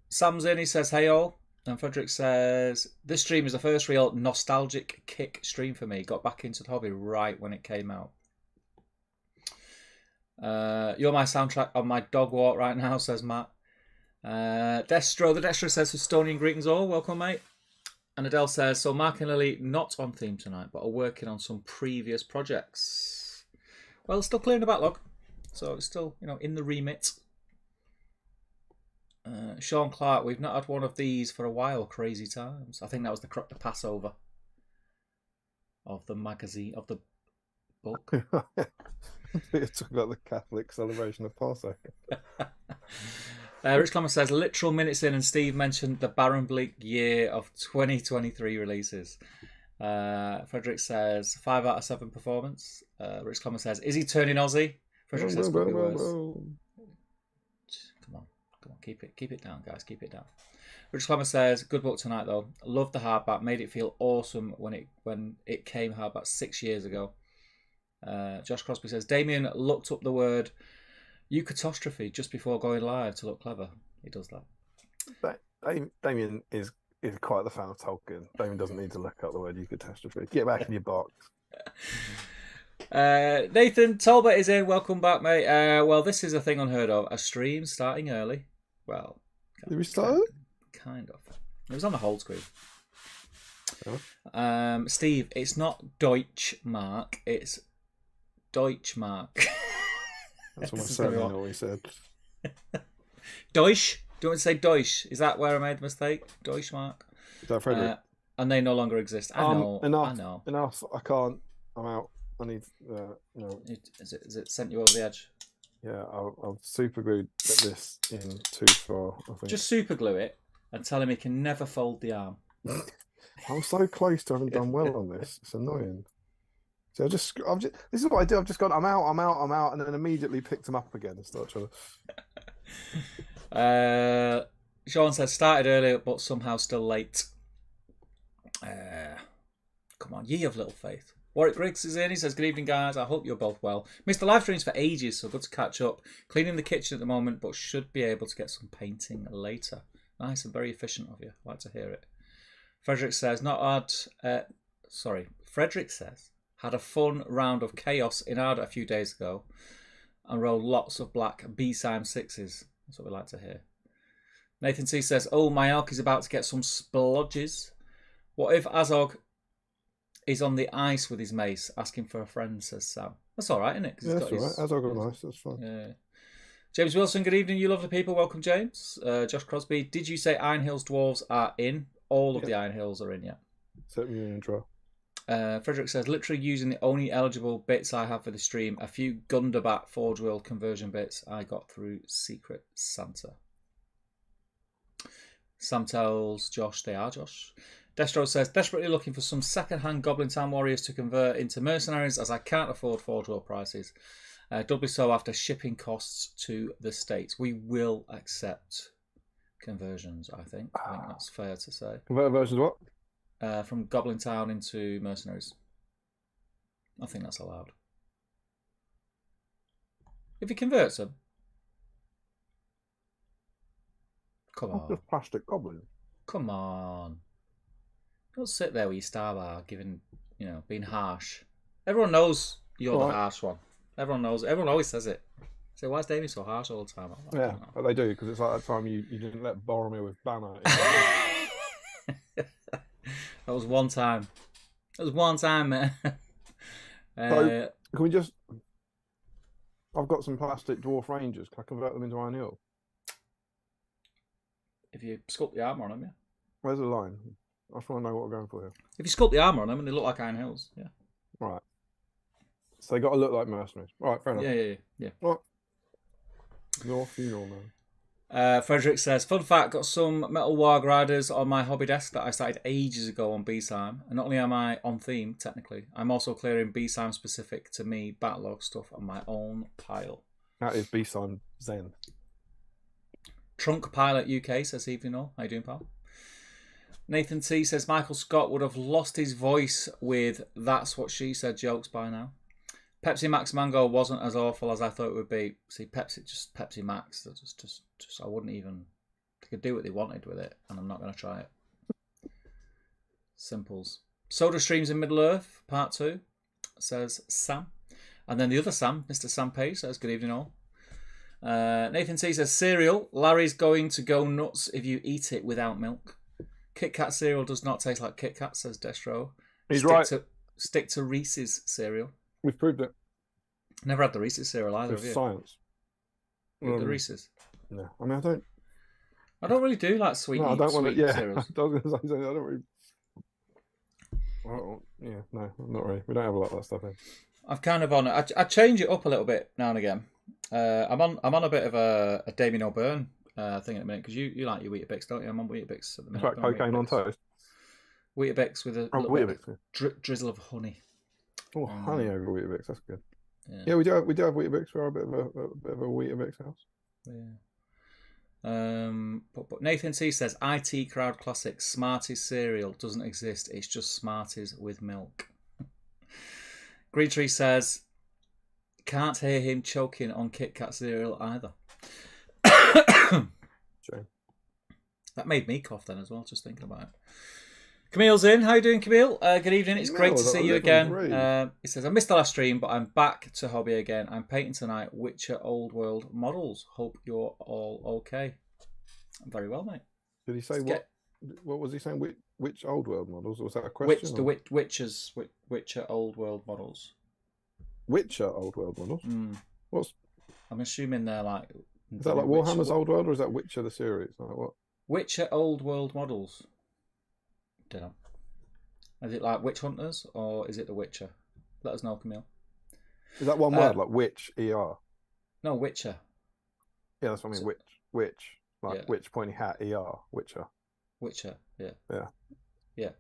Sam's in, he says, hey all. And Frederick says, this stream is the first real nostalgic kick stream for me. Got back into the hobby right when it came out. You're my soundtrack on my dog walk right now, says Matt. The Destro says, Estonian greetings all. Welcome, mate. And Adele says, so Mark and Lily not on theme tonight, but are working on some previous projects. Well, still clearing the backlog. So it's still, in the remit. Sean Clark, we've not had one of these for a while. Crazy times. I think that was the Passover of the magazine, of the book. You're talking about the Catholic celebration of Passover. Rich Clemmer says, literal minutes in, and Steve mentioned the barren bleak year of 2023 releases. Frederick says, 5 out of 7 performance. Rich Clemmer says, is he turning Aussie? Frederick says, could be worse. Come on, keep it down, guys, keep it down. Rich Clemmer says, good book tonight though. Loved the hardback, made it feel awesome when it came hardback 6 years ago. Josh Crosby says, Damien looked up the word eucatastrophe just before going live to look clever. He does that. Damien is quite the fan of Tolkien. Damien doesn't need to look up the word eucatastrophe. Get back in your box. Nathan Talbot is in. Welcome back, mate. Well, this is a thing unheard of. A stream starting early. Well, did we start? Kind of. It was on the hold screen. Oh. Steve, it's not Deutschmark. It's Deutschmark. That's what my son always said. Deutsch? Do you want to say Deutsch? Is that where I made the mistake? Deutschmark? Is that Frederick? And they no longer exist. I know. Enough. I can't. I'm out. I need. No. Is it sent you over the edge? Yeah, I'll super glue this in too far. I think. Just super glue it and tell him he can never fold the arm. I'm so close to having done well on this. It's annoying. So I've just. This is what I do. I've just gone. I'm out, and then immediately picked them up again and start trying to. Sean says, started earlier, but somehow still late. Come on, ye of little faith. Warwick Griggs is in. He says, good evening, guys. I hope you're both well. Missed the live streams for ages, so good to catch up. Cleaning the kitchen at the moment, but should be able to get some painting later. Nice and very efficient of you. I'd like to hear it. Frederick says, Frederick says, had a fun round of chaos in Arda a few days ago and rolled lots of black BSIME 6s. That's what we like to hear. Nathan C says, oh, my Elk is about to get some splodges. What if Azog is on the ice with his mace asking for a friend, says Sam. That's all right, isn't it? Yeah, that's all right. Azog on ice, that's fine. Yeah. James Wilson, good evening, you lovely people. Welcome, James. Josh Crosby, did you say Iron Hills Dwarves are in? All of the Iron Hills are in, yeah. Set me in a draw. Frederick says, literally using the only eligible bits I have for the stream, a few Gunderbat Forge World conversion bits I got through Secret Santa. Sam tells Josh, they are Josh. Destro says, desperately looking for some second-hand Goblin Town Warriors to convert into mercenaries as I can't afford Forge World prices. Doubly so after shipping costs to the States. We will accept conversions, I think. I think that's fair to say. Convert versions what? From Goblin Town into mercenaries. I think that's allowed. If he converts them. Come on. Just plastic goblin. Come on. Don't sit there with your star bar giving, being harsh. Everyone knows you're the harsh one. Everyone knows. Everyone always says it. So why is Davey so harsh all the time? Yeah, but they do, because it's like that time you didn't let Boromir with Banner. That was one time. That was one time, man. So, can we just... I've got some plastic Dwarf Rangers. Can I convert them into Iron Hill? If you sculpt the armour on them, yeah. Where's the line? I just want to know what we're going for here. If you sculpt the armour on them and they look like Iron Hills, yeah. Right. So they got to look like mercenaries. All right, fair enough. Yeah. All right. Your funeral, man. Frederick says, fun fact, got some Metal Warg Riders on my hobby desk that I started ages ago on BSIME. And not only am I on theme, technically, I'm also clearing BSIME specific to me backlog stuff on my own pile. That is BSIME Zen. Trunk Pilot UK says, evening all. How you doing, pal? Nathan T says, Michael Scott would have lost his voice with That's What She Said jokes by now. Pepsi Max Mango wasn't as awful as I thought it would be. See, Pepsi Max. Just I wouldn't even. They could do what they wanted with it, and I'm not going to try it. Simples. Soda Streams in Middle Earth, Part 2, says Sam. And then the other Sam, Mr. Sam Page, says, good evening all. Nathan T says, cereal. Larry's going to go nuts if you eat it without milk. Kit Kat cereal does not taste like Kit Kat, says Destro. He's right. Stick to Reese's cereal. We've proved it. Never had the Reese's cereal either. It's science. The Reese's. No, I mean I don't really do like sweet. No, I don't want to. Yeah, cereals. I don't really. Oh, yeah, no, not really. We don't have a lot of that stuff in. I've kind of on. I change it up a little bit now and again. I'm on a bit of a Damien O'Byrne thing at the minute because you like your Weetabix, don't you? I'm on Weetabix at the minute. It's like cocaine on toast. Weetabix with a Weetabix, drizzle of honey. Oh, honey over Weetabix. That's good. Yeah, we do have Weetabix. We're a bit of a Weetabix house. Yeah. But Nathan C says IT Crowd Classic Smarties cereal doesn't exist. It's just Smarties with milk. Green Tree says can't hear him choking on Kit Kat cereal either. Shame. That made me cough then as well. Just thinking about it. Camille's in. How you doing, Camille? Good evening. It's great to see you again. He says, I missed the last stream, but I'm back to hobby again. I'm painting tonight Witcher Old World models. Hope you're all okay. I'm very well, mate. Did he say what was he saying? Which Old World models? Was that a question? Witcher Old World models. Witcher Old World models? What's... I'm assuming they're like... Is that like Warhammer's Old World, or is that Witcher the series? Like what? Witcher Old World models. Don't know. Is it like Witch Hunters or is it The Witcher? Let us know, Camille. Is that one word, like witch, ER? No, Witcher. Yeah, that's what I mean. Witch. Like witch, pointy hat, ER. Witcher. Witcher, yeah. Yeah. Yeah.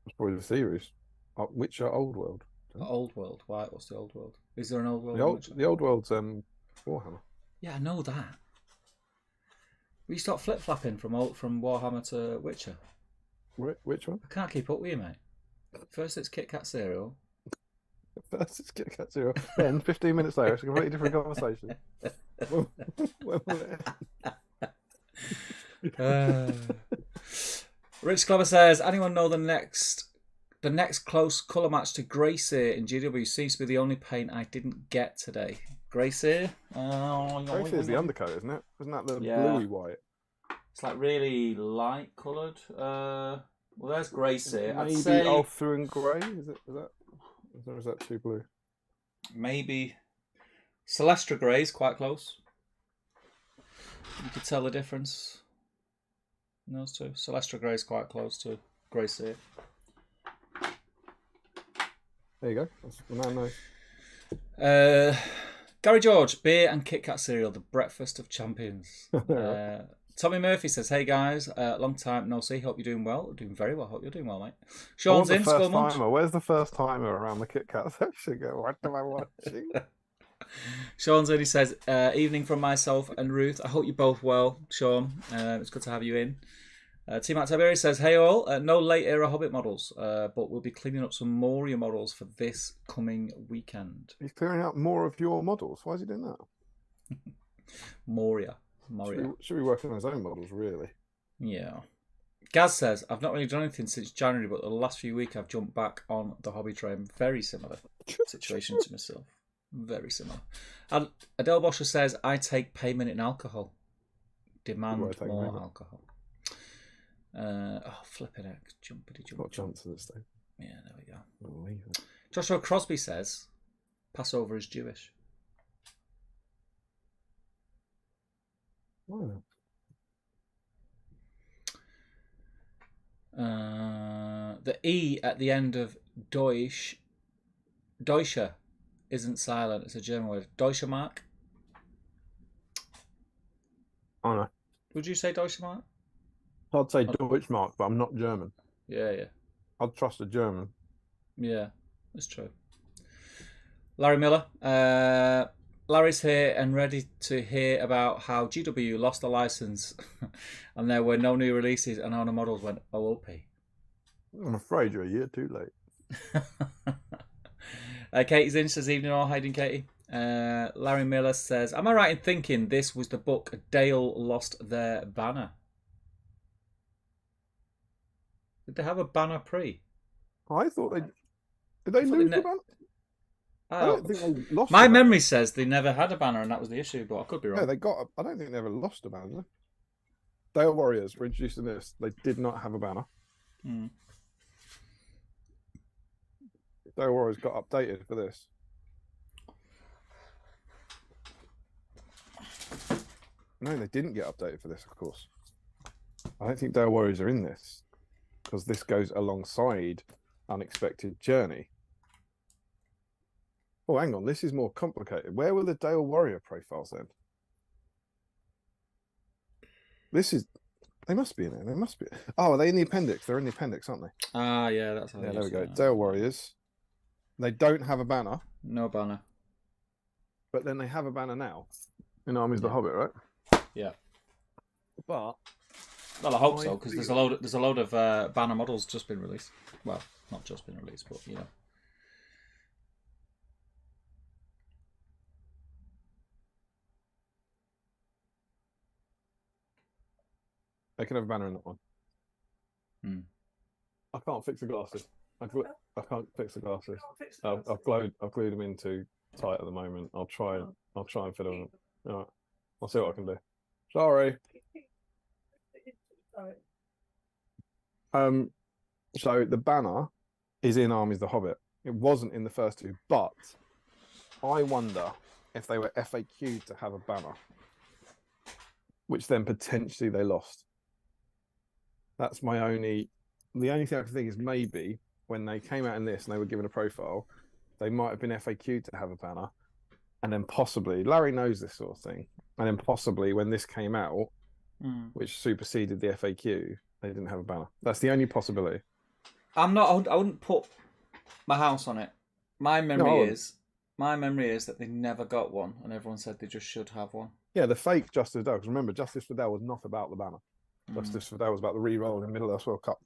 It's probably the series. Witcher Old World. Old World. Why? What's the Old World? Is there an Old World? The Old World's Warhammer. Yeah, I know that. you stop flip flapping from Warhammer to Witcher? Which one? I can't keep up with you, mate. First it's Kit Kat cereal. First it's Kit Kat cereal. Then 15 minutes later, it's a completely different conversation. When will it end? Rich Clever says, anyone know the next close colour match to Greyseer in GW seems to be the only paint I didn't get today. Greyseer? Greyseer is the undercoat, isn't it? Isn't that the bluey white? It's like really light coloured. Well, there's Greyseer. Maybe I'd say Ulthur and Grey? Is that too blue? Maybe Celestra Grey is quite close. You could tell the difference in those two. Celestra Grey is quite close to Greyseer. There you go. That's the man knows. Gary George, beer and Kit Kat cereal, the breakfast of champions. Tommy Murphy says, hey guys, long time no see. Hope you're doing well. Doing very well. Hope you're doing well, mate. Sean's in. Where's the first timer around the Kit Kat section? What am I watching? Sean's in. He says, evening from myself and Ruth. I hope you're both well, Sean. It's good to have you in. T-Mac Tiberi says, hey all, no late era Hobbit models, but we'll be cleaning up some Moria models for this coming weekend. He's clearing out more of your models. Why is he doing that? Moria. Should be working on his own models, really. Yeah. Gaz says, I've not really done anything since January, but the last few weeks I've jumped back on the hobby train. Very similar situation to myself. Very similar. And Adele Boscher says, I take payment in alcohol. Demand more alcohol. Flipping heck. Jumpity jump. Got jump to this thing. Yeah, there we go. Joshua Crosby says, Passover is Jewish. Wow. The E at the end of Deutsche isn't silent. It's a German word. Deutsche Mark. Oh no. Would you say Deutsche Mark? I'd say Deutschmark, but I'm not German. Yeah. I'd trust a German. Yeah, that's true. Larry Miller. Larry's here and ready to hear about how GW lost the license and there were no new releases and owner models went OOP. I'm afraid you're a year too late. Katie's in, says evening all, hiding Katie. Larry Miller says, am I right in thinking this was the book Dale lost their banner? Did they have a banner pre? I thought they... Did they lose the banner? I don't think they lost. My memory says they never had a banner, and that was the issue. But I could be wrong. No, they got. I don't think they ever lost a banner. Dale Warriors were introduced in this. They did not have a banner. Dale Warriors got updated for this. No, they didn't get updated for this. Of course, I don't think Dale Warriors are in this because this goes alongside Unexpected Journey. Oh, hang on. This is more complicated. Where were the Dale Warrior profiles then? This is... They must be in there. They must be... Oh, are they in the appendix? They're in the appendix, aren't they? Ah, yeah, that's how. Yeah, there we go. Dale Warriors. They don't have a banner. No banner. But then they have a banner now. In Armies of the Hobbit, right? Yeah. But... Well, I hope so, because there's a load of banner models just been released. Well, not just been released, but, you know. They can have a banner in that one. I can't fix the glasses. I can't fix the glasses. I've glued them in too tight at the moment. I'll try and fit them. All right. I'll see what I can do. Sorry. So the banner is in Armies of the Hobbit. It wasn't in the first two, but I wonder if they were FAQ'd to have a banner, which then potentially they lost. That's the only thing I can think is maybe when they came out in this and they were given a profile, they might have been FAQ'd to have a banner, and then possibly Larry knows this sort of thing, and then possibly when this came out, which superseded the FAQ, they didn't have a banner. That's the only possibility. I wouldn't put my house on it. My memory is that they never got one, and everyone said they just should have one. Yeah, the fake Justice Fidel. Because remember, Justice Fidel was not about the banner. Justice Fidel was about the re-roll in Middle Earth World Cup.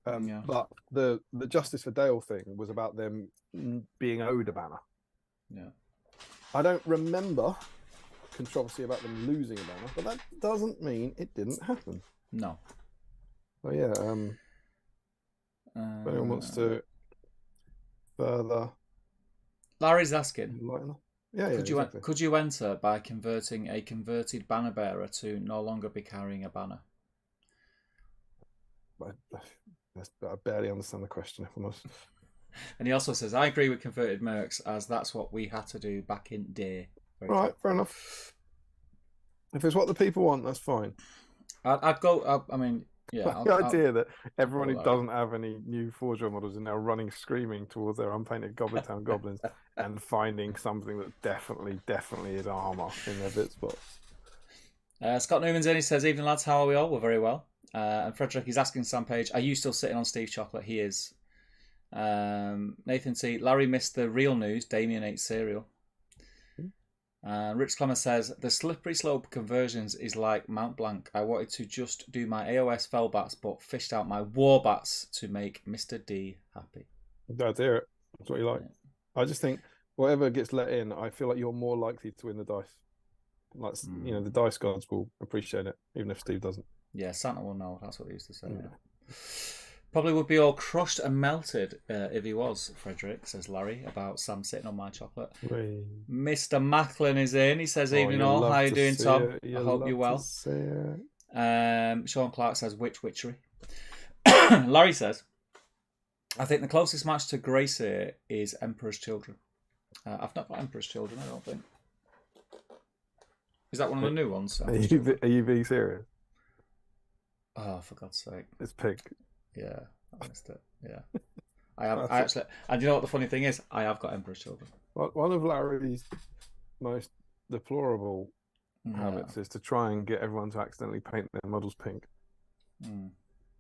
But the Justice Fidel thing was about them being owed a banner. Yeah. I don't remember controversy about them losing a banner, but that doesn't mean it didn't happen. No. So yeah, if anyone wants to further, Larry's asking, could you enter by converting a converted banner bearer to no longer be carrying a banner? I barely understand the question, if I'm honest. And he also says, I agree with converted mercs, as that's what we had to do back in day. Right, fair enough. If it's what the people want, that's fine. I'd go. I mean, yeah. The idea that everyone who doesn't have any new Forge World models is now running screaming towards their unpainted Goblin Town goblins and finding something that definitely is armor in their bit spots. Scott Newman's in. He says, "Evening lads, how are we all? We're very well." And Frederick is asking Sam Page, "Are you still sitting on Steve Chocolate?" He is. Nathan C. Larry missed the real news. Damien ate cereal. Rich Clemmer says, the slippery slope conversions is like Mount Blanc. I wanted to just do my AOS Felbats, but fished out my Warbats to make Mr. D happy. That's it. That's what you like. Yeah. I just think whatever gets let in, I feel like you're more likely to win the dice. Like, the dice gods will appreciate it, even if Steve doesn't. Yeah, Santa will know. That's what he used to say. Yeah. Probably would be all crushed and melted if he was, Frederick, says Larry, about Sam sitting on my chocolate. Wait. Mr. Macklin is in. He says, evening all. How you doing, Tom? I hope you're well. Sean Clark says, witchery. Larry says, I think the closest match to Grace here is Emperor's Children. I've not got Emperor's Children, I don't think. Is that one of the new ones? Are you being serious? Oh, for God's sake. It's pink. Yeah, I missed it. Yeah. I actually, and you know what the funny thing is? I have got Emperor's Children. One of Larry's most deplorable habits is to try and get everyone to accidentally paint their models pink.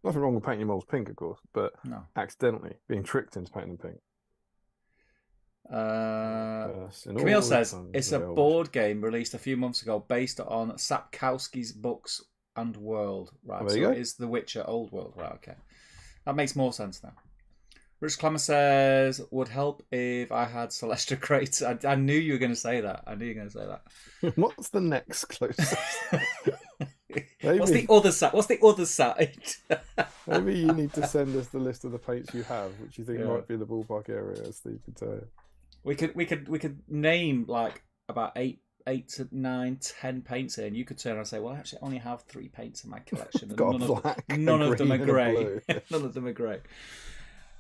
Nothing wrong with painting your models pink, of course, but accidentally being tricked into painting them pink. Camille says it's a board game released a few months ago based on Sapkowski's books and world. Right, so it is The Witcher Old World. Right, okay. That makes more sense now. Rich Clemmer says, would help if I had Celestia crates. I knew you were going to say that. What's the next closest? What's the other side? Maybe you need to send us the list of the paints you have, which you think might be the ballpark area, as Steve could tell you. We could name like about 8 to 9, 10 paints here, and you could turn around and say, well, I actually only have 3 paints in my collection. And none of them are grey. None of them are grey.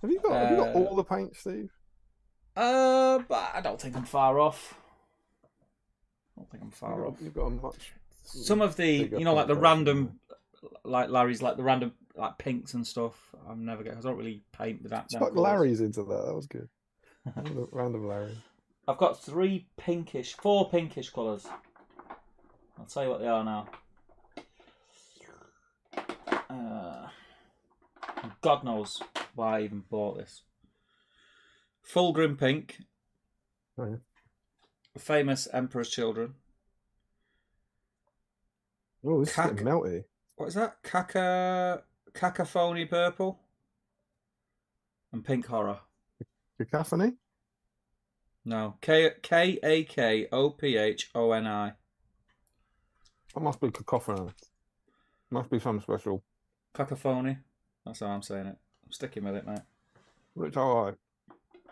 Have you got all the paints, Steve? But I don't think I'm far off. You've got a much. Some of the, like the random, like Larry's, like the random, like pinks and stuff. I don't really paint with that. Like Larry's into that. That was good. Random Larry. I've got 4 pinkish colours. I'll tell you what they are now. God knows why I even bought this. Fulgrim pink. Oh, yeah. Famous Emperor's Children. Oh, this is getting melty. What is that? Cacophony purple. And pink horror. Cacophony? No. Kakophoni. That must be cacophony. Must be some special. Cacophony. That's how I'm saying it. I'm sticking with it, mate. Rich, all right.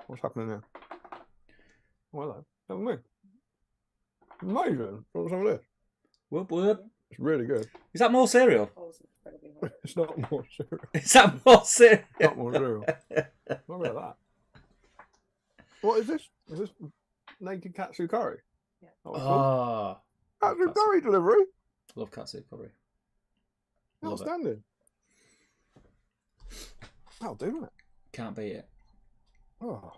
What's happening there? Well, hello. Tell me. Amazing. What's some of this? Whoop whoop. It's really good. Is that more cereal? It's not more cereal. Is that more cereal? Not more cereal. Look at that. What is this? Is this naked katsu curry? Yeah. Oh. Katsu curry delivery? Love katsu curry. Outstanding. That'll do it. Can't beat it. Oh.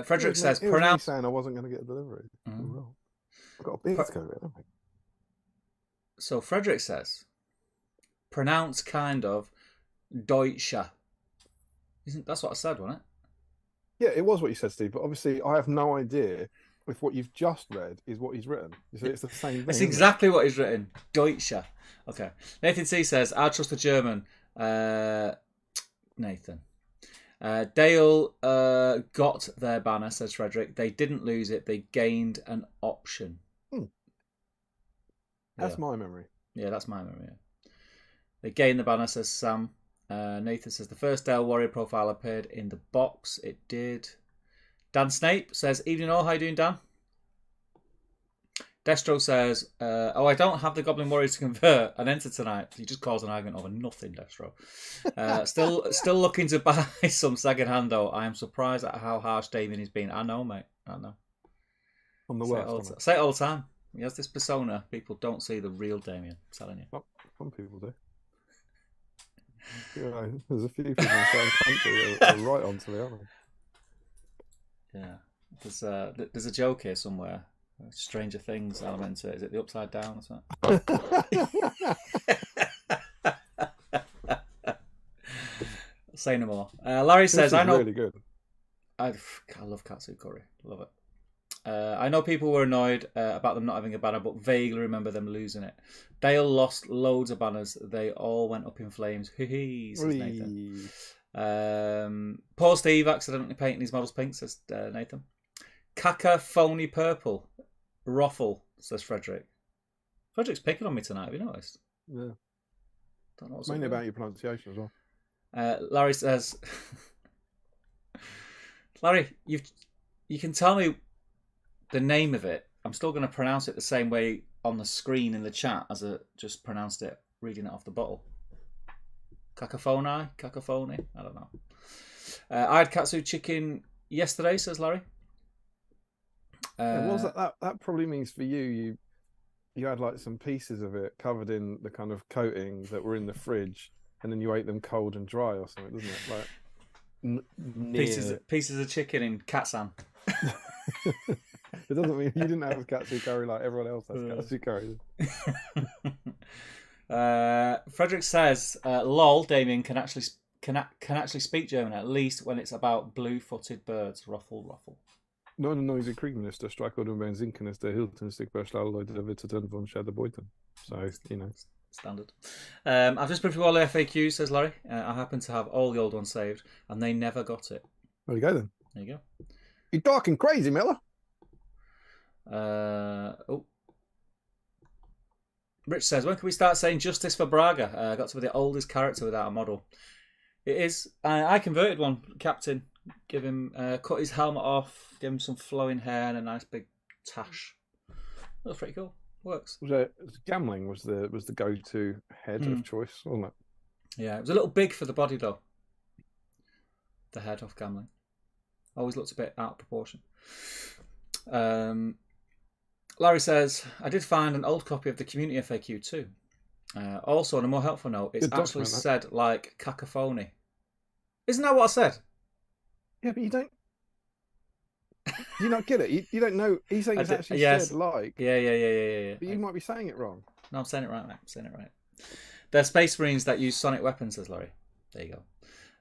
Frederick says, pronounce. Saying I wasn't going to get a delivery. I've got a beard to go with, haven't I? So Frederick says, pronounce kind of Deutsche. That's what I said, wasn't it? Yeah, it was what you said, Steve. But obviously, I have no idea if what you've just read is what he's written. So it's the same thing. That's isn't exactly what he's written. Deutsche. Okay. Nathan C says, I trust the German. Nathan. Dale got their banner, says Frederick. They didn't lose it. They gained an option. That's my memory. Yeah, that's my memory. Yeah. They gained the banner, says Sam. Nathan says, the first Dale Warrior profile appeared in the box. It did. Dan Snape says, evening all. How you doing, Dan? Destro says, I don't have the Goblin Warriors to convert and enter tonight. You just caused an argument over nothing, Destro. Still looking to buy some second hand, though. I am surprised at how harsh Damien has been. I know, mate. I know. I'm the worst. Say it all the time. He has this persona. People don't see the real Damien. I'm telling you. Well, some people do. Yeah, there's a few people in the same country that are right onto the other. Yeah. There's a joke here somewhere. Stranger Things element to it. Is it the Upside Down or something? Say no more. Larry says, I know. Really good. I love katsu curry. Love it. I know people were annoyed about them not having a banner, but vaguely remember them losing it. Dale lost loads of banners. They all went up in flames. Hee says Nathan. Poor Steve accidentally painting his models pink, says Nathan. Kaka phony purple. Ruffle, says Frederick. Frederick's picking on me tonight, have you noticed? Yeah. Don't know what's mainly about your pronunciation as well. Larry says, Larry, you can tell me the name of it. I'm still going to pronounce it the same way on the screen in the chat as I just pronounced it, reading it off the bottle. Cacophony? I don't know. I had katsu chicken yesterday, says Larry. What was that? That probably means for you had like some pieces of it covered in the kind of coating that were in the fridge, and then you ate them cold and dry or something, doesn't it? Like pieces of chicken in katsan. It doesn't mean you didn't have katsu curry like everyone else has katsu curry. Frederick says, "Lol, Damien can actually speak German, at least when it's about blue-footed birds." Ruffle. 99 Kriegminister streichelt und beim Sinken ist der Hilton stickbar Leute der Witze von Schäderbeuten. So, you know. Standard. I've just been through all the FAQs, says Larry. I happen to have all the old ones saved, and they never got it. There you go, then. There you go. You're talking crazy, Miller. Rich says, when can we start saying justice for Braga? Got to be the oldest character without a model. It is. I converted one, Captain. Give him, cut his helmet off, give him some flowing hair and a nice big tash. That was pretty cool. Works. Gamling was the go-to head of choice, wasn't it? Yeah, it was a little big for the body though. The head of Gamling always looked a bit out of proportion. Larry says, I did find an old copy of the community FAQ too. Also, on a more helpful note, it's actually said like cacophony. Isn't that what I said? Yeah, but you don't. You not get it. You don't know. He's saying it's actually said like. Yeah. But you might be saying it wrong. No, I'm saying it right, mate. I'm saying it right. They're Space Marines that use sonic weapons, says Larry. There you go.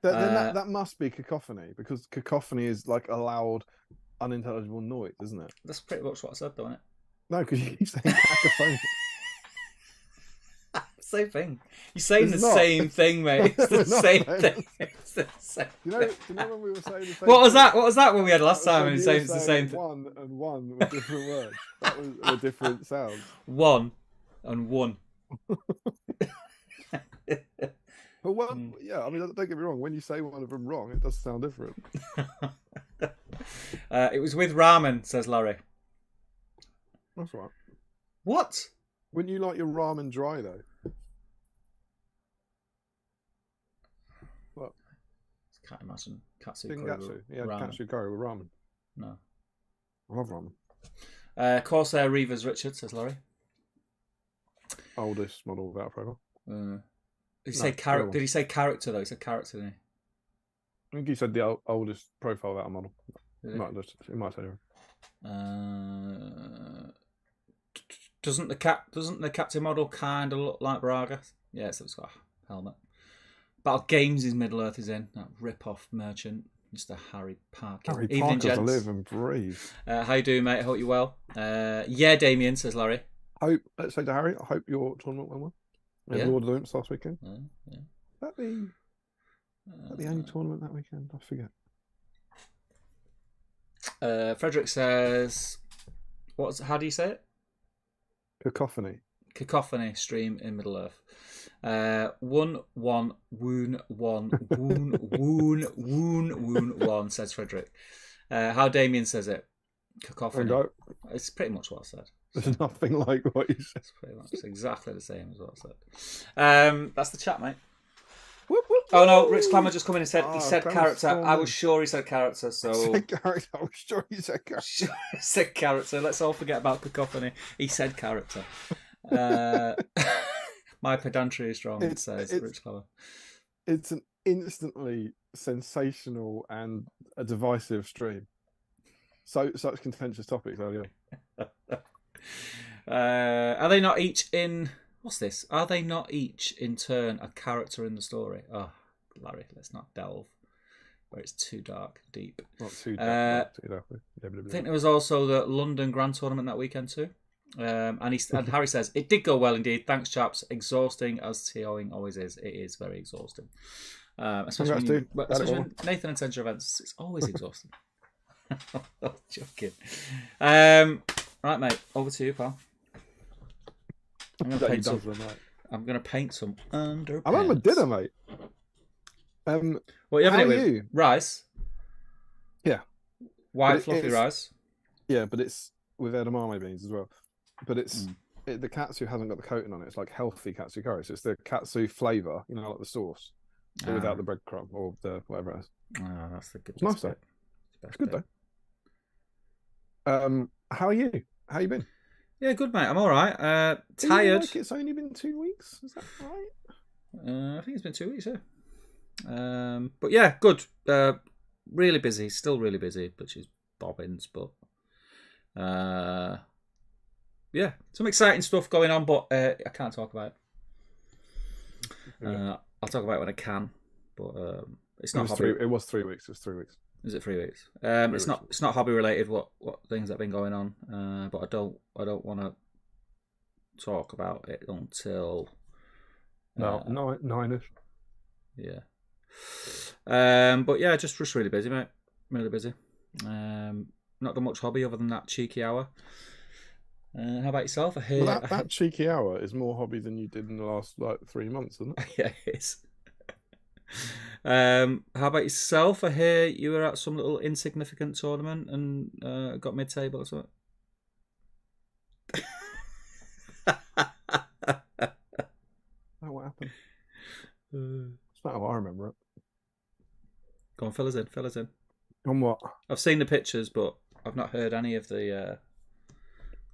Then that must be cacophony, because cacophony is like a loud, unintelligible noise, isn't it? That's pretty much what I said, though, isn't it? No, because you keep saying cacophony. Same thing. You're saying the same thing, mate. It's the same thing. It's the same. Do you know when we were saying the same What was that? What was that when we had last time? And saying it's the same thing. One and one were different words. That was a different sound. One and one. But one, yeah, I mean, don't get me wrong. When you say one of them wrong, it does sound different. It was with ramen, says Larry. That's right. What? Wouldn't you like your ramen dry though? What? Can't imagine katsu curry. Yeah, ramen. Katsu curry with ramen. No. I love ramen. Corsair Reavers Richard, says Larry. Oldest model without a profile. Did he say character? Did he say character though? He said character, didn't he? I think he said the oldest profile without a model. It might say Doesn't the captain model kind of look like Braga? Yeah, so it's got a helmet. Battle Games' Middle Earth is in. That rip-off merchant. Mr. Harry Parker. Harry Evening, Parker's gents. live and breathe. How you doing, mate? I hope you're well. Yeah, Damien, says Larry. Let's say to Harry, I hope your tournament went well. Yeah. Lord of the Imps last weekend. Yeah. Is that the only tournament that weekend? I forget. Frederick says, how do you say it? Cacophony. Cacophony stream in Middle Earth. 1 1 woon 1 woon woon woon woon 1 says Frederick. How Damien says it. Cacophony. It's pretty much what I said. There's nothing like what you said. It's pretty much exactly the same as what I said. That's the chat, mate. Whoop, whoop, Oh no, Rich Clammer just come in and said he said Clammer's character. storming. I was sure he said character, so I was sure he said character. He said character. Let's all forget about cacophony. He said character. My pedantry is strong, says Rich Clammer. It's an instantly sensational and a divisive stream. Such contentious topics early on. Are they not each in... What's this? Are they not each in turn a character in the story? Oh, Larry, let's not delve where it's too dark, deep. Not too dark. I think there was also the London Grand Tournament that weekend too. And Harry says, it did go well indeed. Thanks, chaps. Exhausting as TOing always is. It is very exhausting. Especially when Nathan attends your events. It's always exhausting. Joking. Right, mate. Over to you, pal. I'm going to paint some underpants. I remember dinner, mate. What are you having it with? You? Rice? Yeah. White fluffy rice? Yeah, but it's with edamame beans as well. But it's the katsu hasn't got the coating on it. It's like healthy katsu curry. So it's the katsu flavour, like the sauce, but without the breadcrumb or the whatever it is. Oh, that's the good. It's nice though. It's good though. How are you? How you been? Yeah, good, mate. I'm all right. Tired. Like it's only been 2 weeks. Is that right? I think it's been 2 weeks. Yeah. But yeah, good. Really busy. Still really busy, which is bobbins. But yeah, some exciting stuff going on. But I can't talk about it. I'll talk about it when I can. But it's not. It was 3 weeks. It was 3 weeks. Is it 3 weeks? It's not hobby related. What things have been going on? But I don't want to talk about it until nine-ish. Yeah. But yeah, just really busy, mate. Really busy. Not done much hobby other than that cheeky hour. How about yourself? That cheeky hour is more hobby than you did in the last 3 months, isn't it? Yeah, it is. How about yourself? I hear you were at some little insignificant tournament and got mid-table or something. What happened? It's not how I remember it. Go on, fill us in. On what? I've seen the pictures, but I've not heard any of the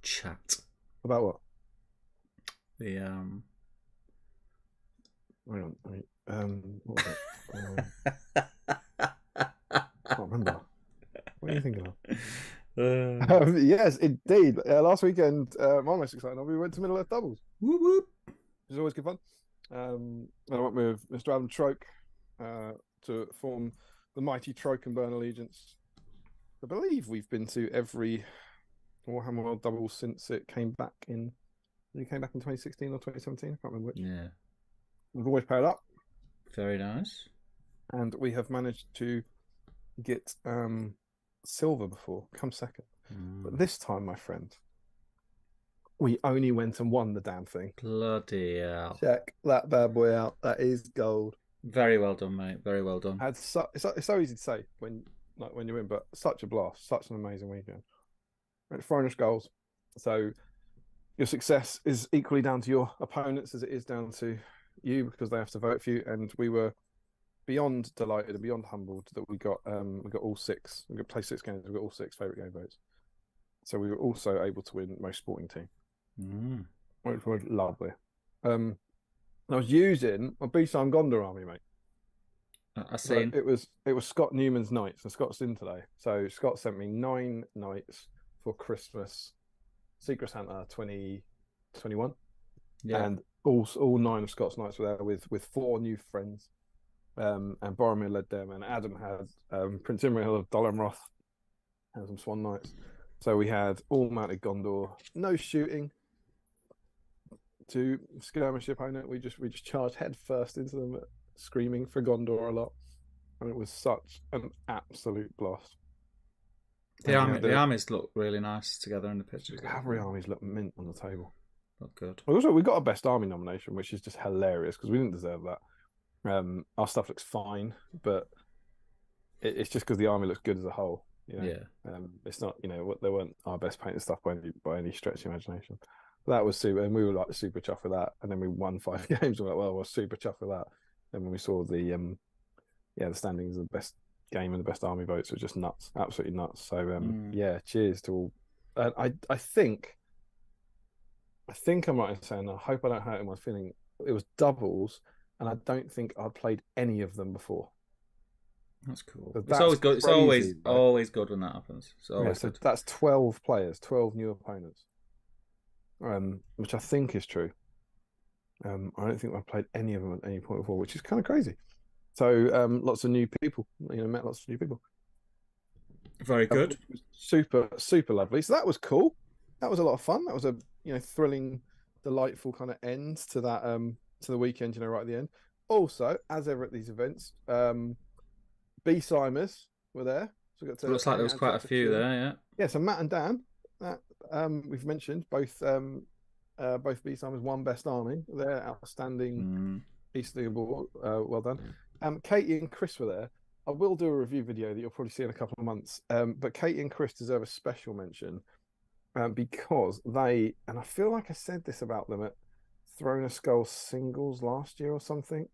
chat. About what? The Hang on. What was it? I can't remember. What are you thinking of? Yes, indeed. Last weekend, my most exciting, we went to Middle Earth doubles. Whoop whoop. Which is always good fun. I went with Mr. Adam Troke to form the mighty Troke and Burn Allegiance. I believe we've been to every Warhammer World double since it came back in. It came back in 2016 or 2017. I can't remember which. Yeah. We've always paired up. Very nice. And we have managed to get silver before, come second. But this time, my friend, we only went and won the damn thing. Bloody hell. Check that bad boy out. That is gold. Very well done, mate. Very well done. It's so easy to say when you win, but such a blast, such an amazing weekend. It's 400 goals. So your success is equally down to your opponents as it is down to you, because they have to vote for you. And we were beyond delighted and beyond humbled that we got all 6. We got play 6 games. We got all 6 favourite game votes. So we were also able to win most sporting team. Which was lovely. I was using my BSIME Gondor army, mate. I see. It was Scott Newman's Knights, and Scott's in today. So Scott sent me 9 Knights for Christmas, Secret Santa 2021. Yeah. And all 9 of Scott's Knights were there with 4 new friends. and Boromir led them, and Adam had Prince Imrahil of Dol Amroth and some Swan Knights. So we had all mounted Gondor, no shooting to skirmish the opponent. We just charged head first into them, screaming for Gondor a lot, and it was such an absolute blast. The armies look really nice together in the pictures. The cavalry armies look mint on the table. Look good. Also, we got a best army nomination, which is just hilarious because we didn't deserve that. Our stuff looks fine, but it's just because the army looks good as a whole. You know? Yeah. It's not, they weren't our best painted stuff by any stretch of the imagination. That was super, and we were like super chuffed with that. And then we won 5 games. We're like, well, we're super chuffed with that. And when we saw the standings of the best game and the best army votes, it was just nuts, absolutely nuts. So yeah, cheers to all. I think I'm right in saying, I hope I don't hurt my feeling. It was doubles, and I don't think I'd played any of them before. That's cool. It's always good. Crazy, it's always good when that happens. So that's 12 players, 12 new opponents, which I think is true. I don't think I've played any of them at any point before, which is kind of crazy. So lots of new people, met lots of new people. Very good. Super, super lovely. So that was cool. That was a lot of fun. That was a thrilling, delightful kind of end to that to the weekend. Right at the end. Also, as ever at these events, BSIMEs were there. So we got to looks like there was quite a few there. Yeah. Yeah. So Matt and Dan, we've mentioned both BSIMEs won best army. They're outstanding piece of the award. Well done. Katie and Chris were there. I will do a review video that you'll probably see in a couple of months. But Katie and Chris deserve a special mention because they, and I feel like I said this about them at Throne of Skulls singles last year or something,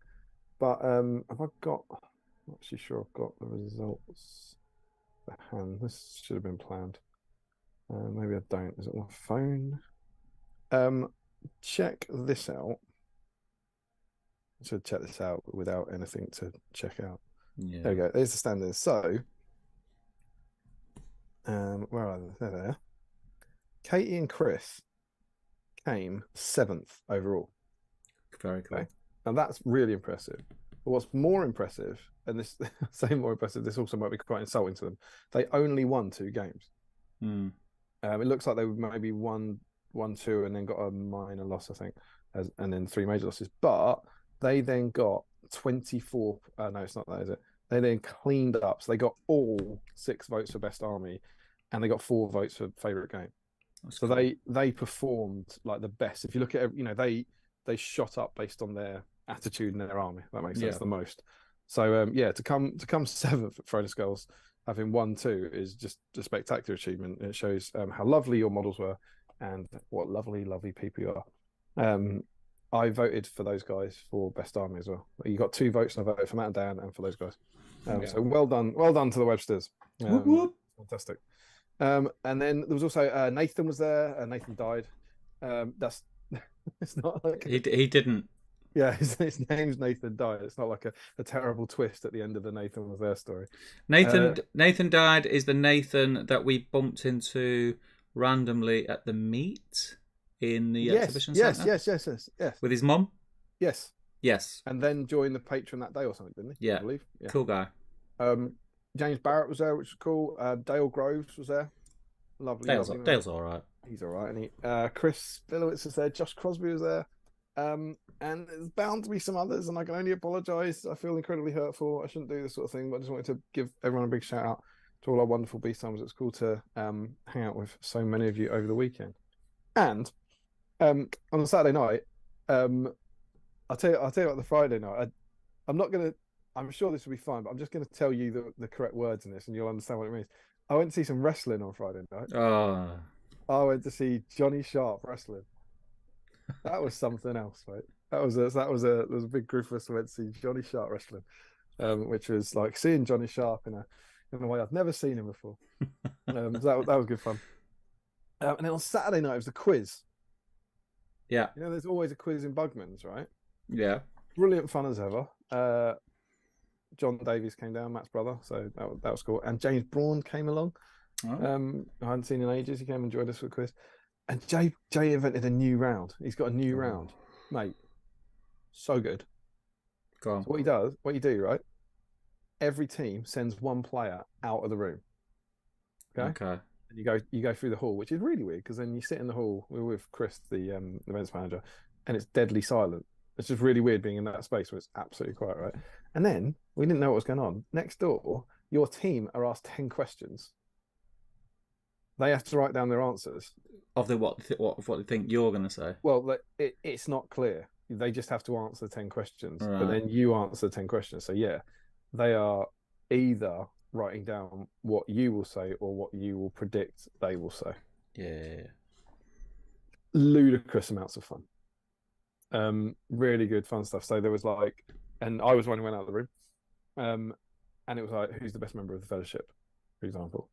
but have I got, I'm not actually sure I've got the results to hand. This should have been planned. Maybe I don't. Is it on my phone? Check this out. I should check this out without anything to check out. Yeah. There we go. There's the standings. So, where are they? They're there. Katie and Chris came 7th overall. Very cool. Okay. Now that's really impressive. But what's more impressive, and this say more impressive, this also might be quite insulting to them. They only won 2 games. It looks like they maybe won 2 and then got a minor loss, I think, and then 3 major losses. But they then got 24. No, it's not that, is it? They then cleaned up. So they got all 6 votes for best army, and they got 4 votes for favorite game. That's so cool. They performed like the best. If you look at they shot up based on their attitude and their army. That makes sense the most. So to come 7th at Throne of Skulls, having won 2 is just a spectacular achievement. It shows how lovely your models were and what lovely people you are. I voted for those guys for best army as well. You got 2 votes, and I voted for Matt and Dan and for those guys. So well done to the Websters. Fantastic. And then there was also Nathan was there. Nathan died. That's it's not like he didn't. Yeah, his name's Nathan died. It's not like a terrible twist at the end of the Nathan was there story. Nathan died is the Nathan that we bumped into randomly at the meet in the exhibition centre. Yes. With his mum? Yes. Yes. And then joined the patron that day or something, didn't he? Yeah. I believe. Yeah. Cool guy. James Barrett was there, which was cool. Dale Groves was there. Lovely. Dale's all right. He's all right. And Chris Filowitz was there. Josh Crosby was there. And there's bound to be some others, and I can only apologise. I feel incredibly hurtful. I shouldn't do this sort of thing, but I just wanted to give everyone a big shout out to all our wonderful B-Simes. It's cool to hang out with so many of you over the weekend. And on the Saturday night, I'll tell you about the Friday night. I'm sure this will be fun, but I'm just going to tell you the correct words in this, and you'll understand what it means. I went to see some wrestling on Friday night. Oh. I went to see Johnny Sharp wrestling. That was something else, mate. There was a big group of us who went to see Johnny Sharp wrestling, which was like seeing Johnny Sharp in a way I've never seen him before. So that was good fun. And then on Saturday night it was the quiz. Yeah. There's always a quiz in Bugman's, right? Yeah. Brilliant fun as ever. John Davies came down, Matt's brother, so that was cool. And James Braun came along. Oh. I hadn't seen in ages. He came and joined us for the quiz. And Jay invented a new round. He's got a new round, mate. So good. Go on. So what you do, right? Every team sends one player out of the room. Okay. Okay. And you go through the hall, which is really weird because then you sit in the hall. We're with Chris, the events manager, and it's deadly silent. It's just really weird being in that space where it's absolutely quiet, right? And then we didn't know what was going on. Next door, your team are asked 10 questions. They have to write down their answers. Of the what they think you're going to say. Well, it's not clear. They just have to answer 10 questions, Right. but then you answer 10 questions. So yeah, they are either writing down what you will say or what you will predict they will say. Yeah. Ludicrous amounts of fun. Really good fun stuff. So there was and I was one who went out of the room. And it was like, who's the best member of the Fellowship, for example.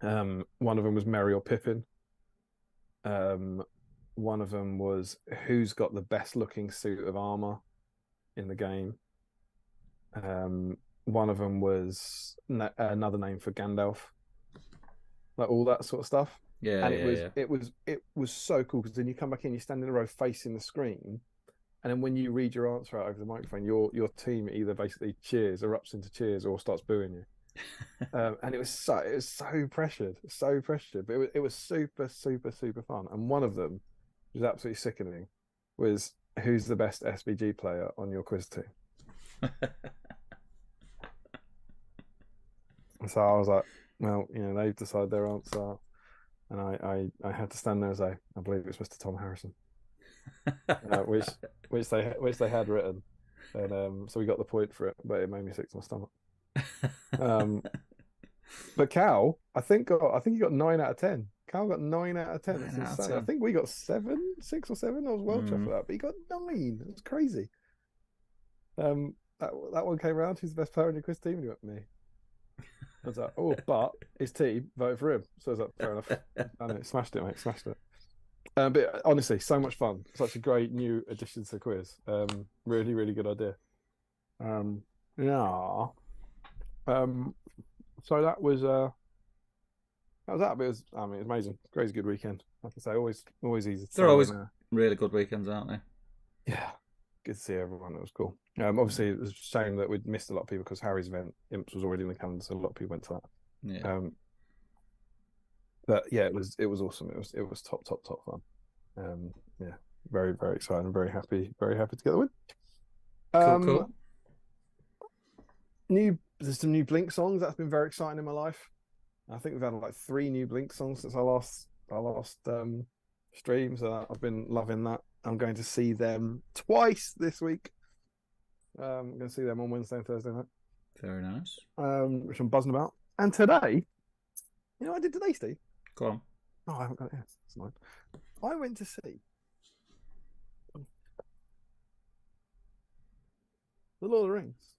One of them was Merry or Pippin. One of them was who's got the best looking suit of armor in the game. One of them was another name for Gandalf, like all that sort of stuff. Yeah, and it was so cool because then you come back in, you stand in a row facing the screen, and then when you read your answer out over the microphone, your team either basically erupts into cheers, or starts booing you. And it was so pressured, but it was super fun. And one of them was absolutely sickening. Was who's the best SBG player on your quiz team? So I was like, well, they've decided their answer, and I had to stand there and say, I believe it's Mr. Tom Harrison, which they had written, and so we got the point for it, but it made me sick to my stomach. But Cal, I think he got 9 out of 10. Cal got 9 out of 10. It's insane. I think we got 6 or 7. I was well chuffed with that, but he got 9. It was crazy. That one came around. Who's the best player on your quiz team? And he went, me. I was like, oh, but his team voted for him. So I was like, fair enough. I know, smashed it, mate. Smashed it. But honestly, so much fun. Such a great new addition to the quiz. Really, really good idea. Yeah. So that was that. But it was amazing. Crazy good weekend. Like I say, always easy. They're always really good weekends, aren't they? Yeah. Good to see everyone. It was cool. Obviously, it was a shame that we'd missed a lot of people because Harry's event, Imps, was already in the calendar, so a lot of people went to that. Yeah. But yeah, it was awesome. It was top fun. Yeah, very, very exciting. Very happy to get the win. Cool. There's some new Blink songs. That's been very exciting in my life. I think we've had like 3 new Blink songs since our last stream, so I've been loving that. I'm going to see them twice this week. I'm going to see them on Wednesday and Thursday night. Very nice. Which I'm buzzing about. And today, you know what I did today, Steve? Go on. Oh, I haven't got it yet. It's fine. I went to see The Lord of the Rings.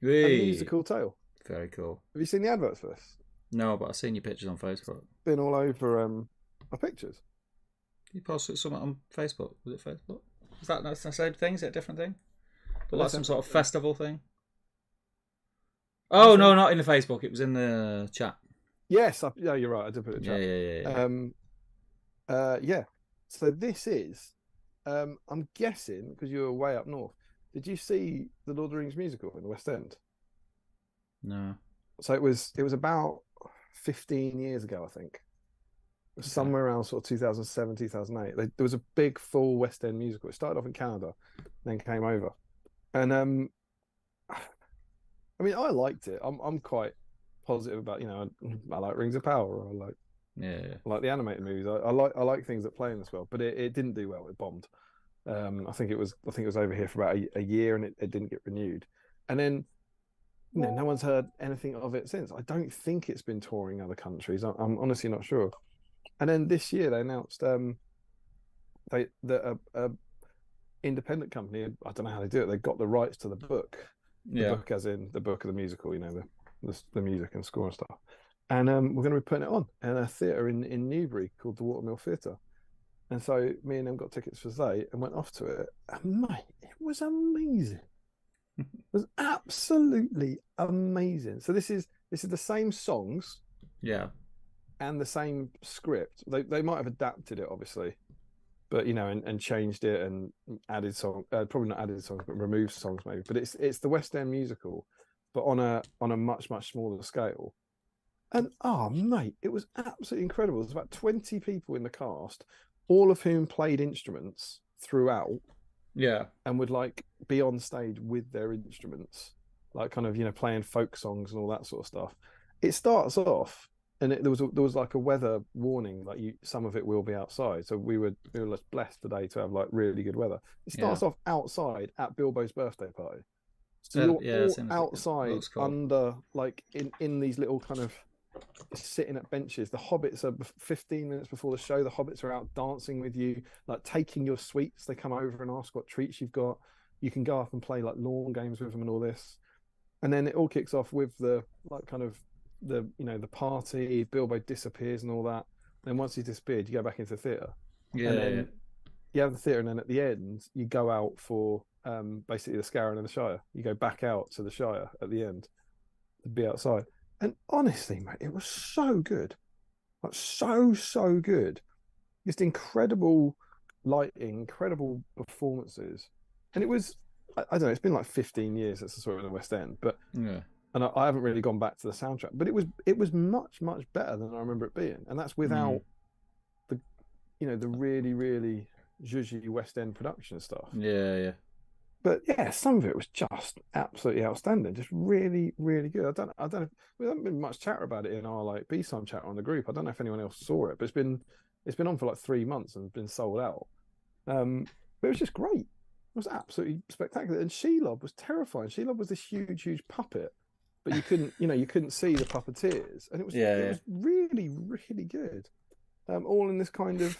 A musical tale. Very cool. Have you seen the adverts for this? No, but I've seen your pictures on Facebook. Been all over my pictures. You posted something on Facebook. Was it Facebook? Is that the same thing? Is it a different thing? But like some sort of festival thing? Oh, no, not in the Facebook. It was in the chat. Yes, yeah, you're right. I did put it in the chat. Yeah. So this is, I'm guessing, because you were way up north, did you see the Lord of the Rings musical in the West End? No. So it was about 15 years ago, I think. It was somewhere around sort of 2007, 2008. There was a big full West End musical. It started off in Canada, then came over. And I liked it. I'm quite positive about, I like Rings of Power. I like the animated movies. I like things that play in this world, but it didn't do well. It bombed. I think it was over here for about a year, and it didn't get renewed. And then no one's heard anything of it since. I don't think it's been touring other countries. I'm honestly not sure. And then this year they announced that a independent company, I don't know how they do it, they got the rights to the book. The book as in the book of the musical, the music and score and stuff. And we're going to be putting it on in a theatre in Newbury called the Watermill Theatre. And so me and them got tickets for today and went off to it. And mate, it was amazing. It was absolutely amazing. So this is the same songs, and the same script. They might have adapted it, obviously, but and changed it and added songs, probably not added songs, but removed songs maybe. But it's the West End musical, but on a much smaller scale. And mate, it was absolutely incredible. There's about 20 people in the cast, all of whom played instruments throughout. Yeah. And would like be on stage with their instruments, like kind of playing folk songs and all that sort of stuff. It starts off, and there was like a weather warning, like some of it will be outside. So we were blessed today to have like really good weather. It starts off outside at Bilbo's birthday party. So you're all outside under like in these little kind of sitting at benches. The hobbits are 15 minutes before the show. The hobbits are out dancing with you, like taking your sweets. They come over and ask what treats you've got. You can go up and play like lawn games with them and all this. And then it all kicks off with the like kind of the party. Bilbo disappears and all that. And once he's disappeared, you go back into the theatre. Yeah. And then you have the theatre, and then at the end you go out for basically the Scarron and the Shire. You go back out to the Shire at the end to be outside. And honestly, mate, it was so good. Like so good. Just incredible lighting, incredible performances. And it was, I don't know, it's been like 15 years since I saw it in the West End, but and I haven't really gone back to the soundtrack, but it was much better than I remember it being. And that's without the really zhuzhy West End production stuff. Yeah. But yeah, some of it was just absolutely outstanding, just really good. I don't know. We haven't been much chatter about it in our like BSIME chat on the group. I don't know if anyone else saw it, but it's been on for like 3 months and been sold out. But it was just great. It was absolutely spectacular. And Shelob was terrifying. Shelob was this huge puppet, but you couldn't see the puppeteers, and it was really good. All in this kind of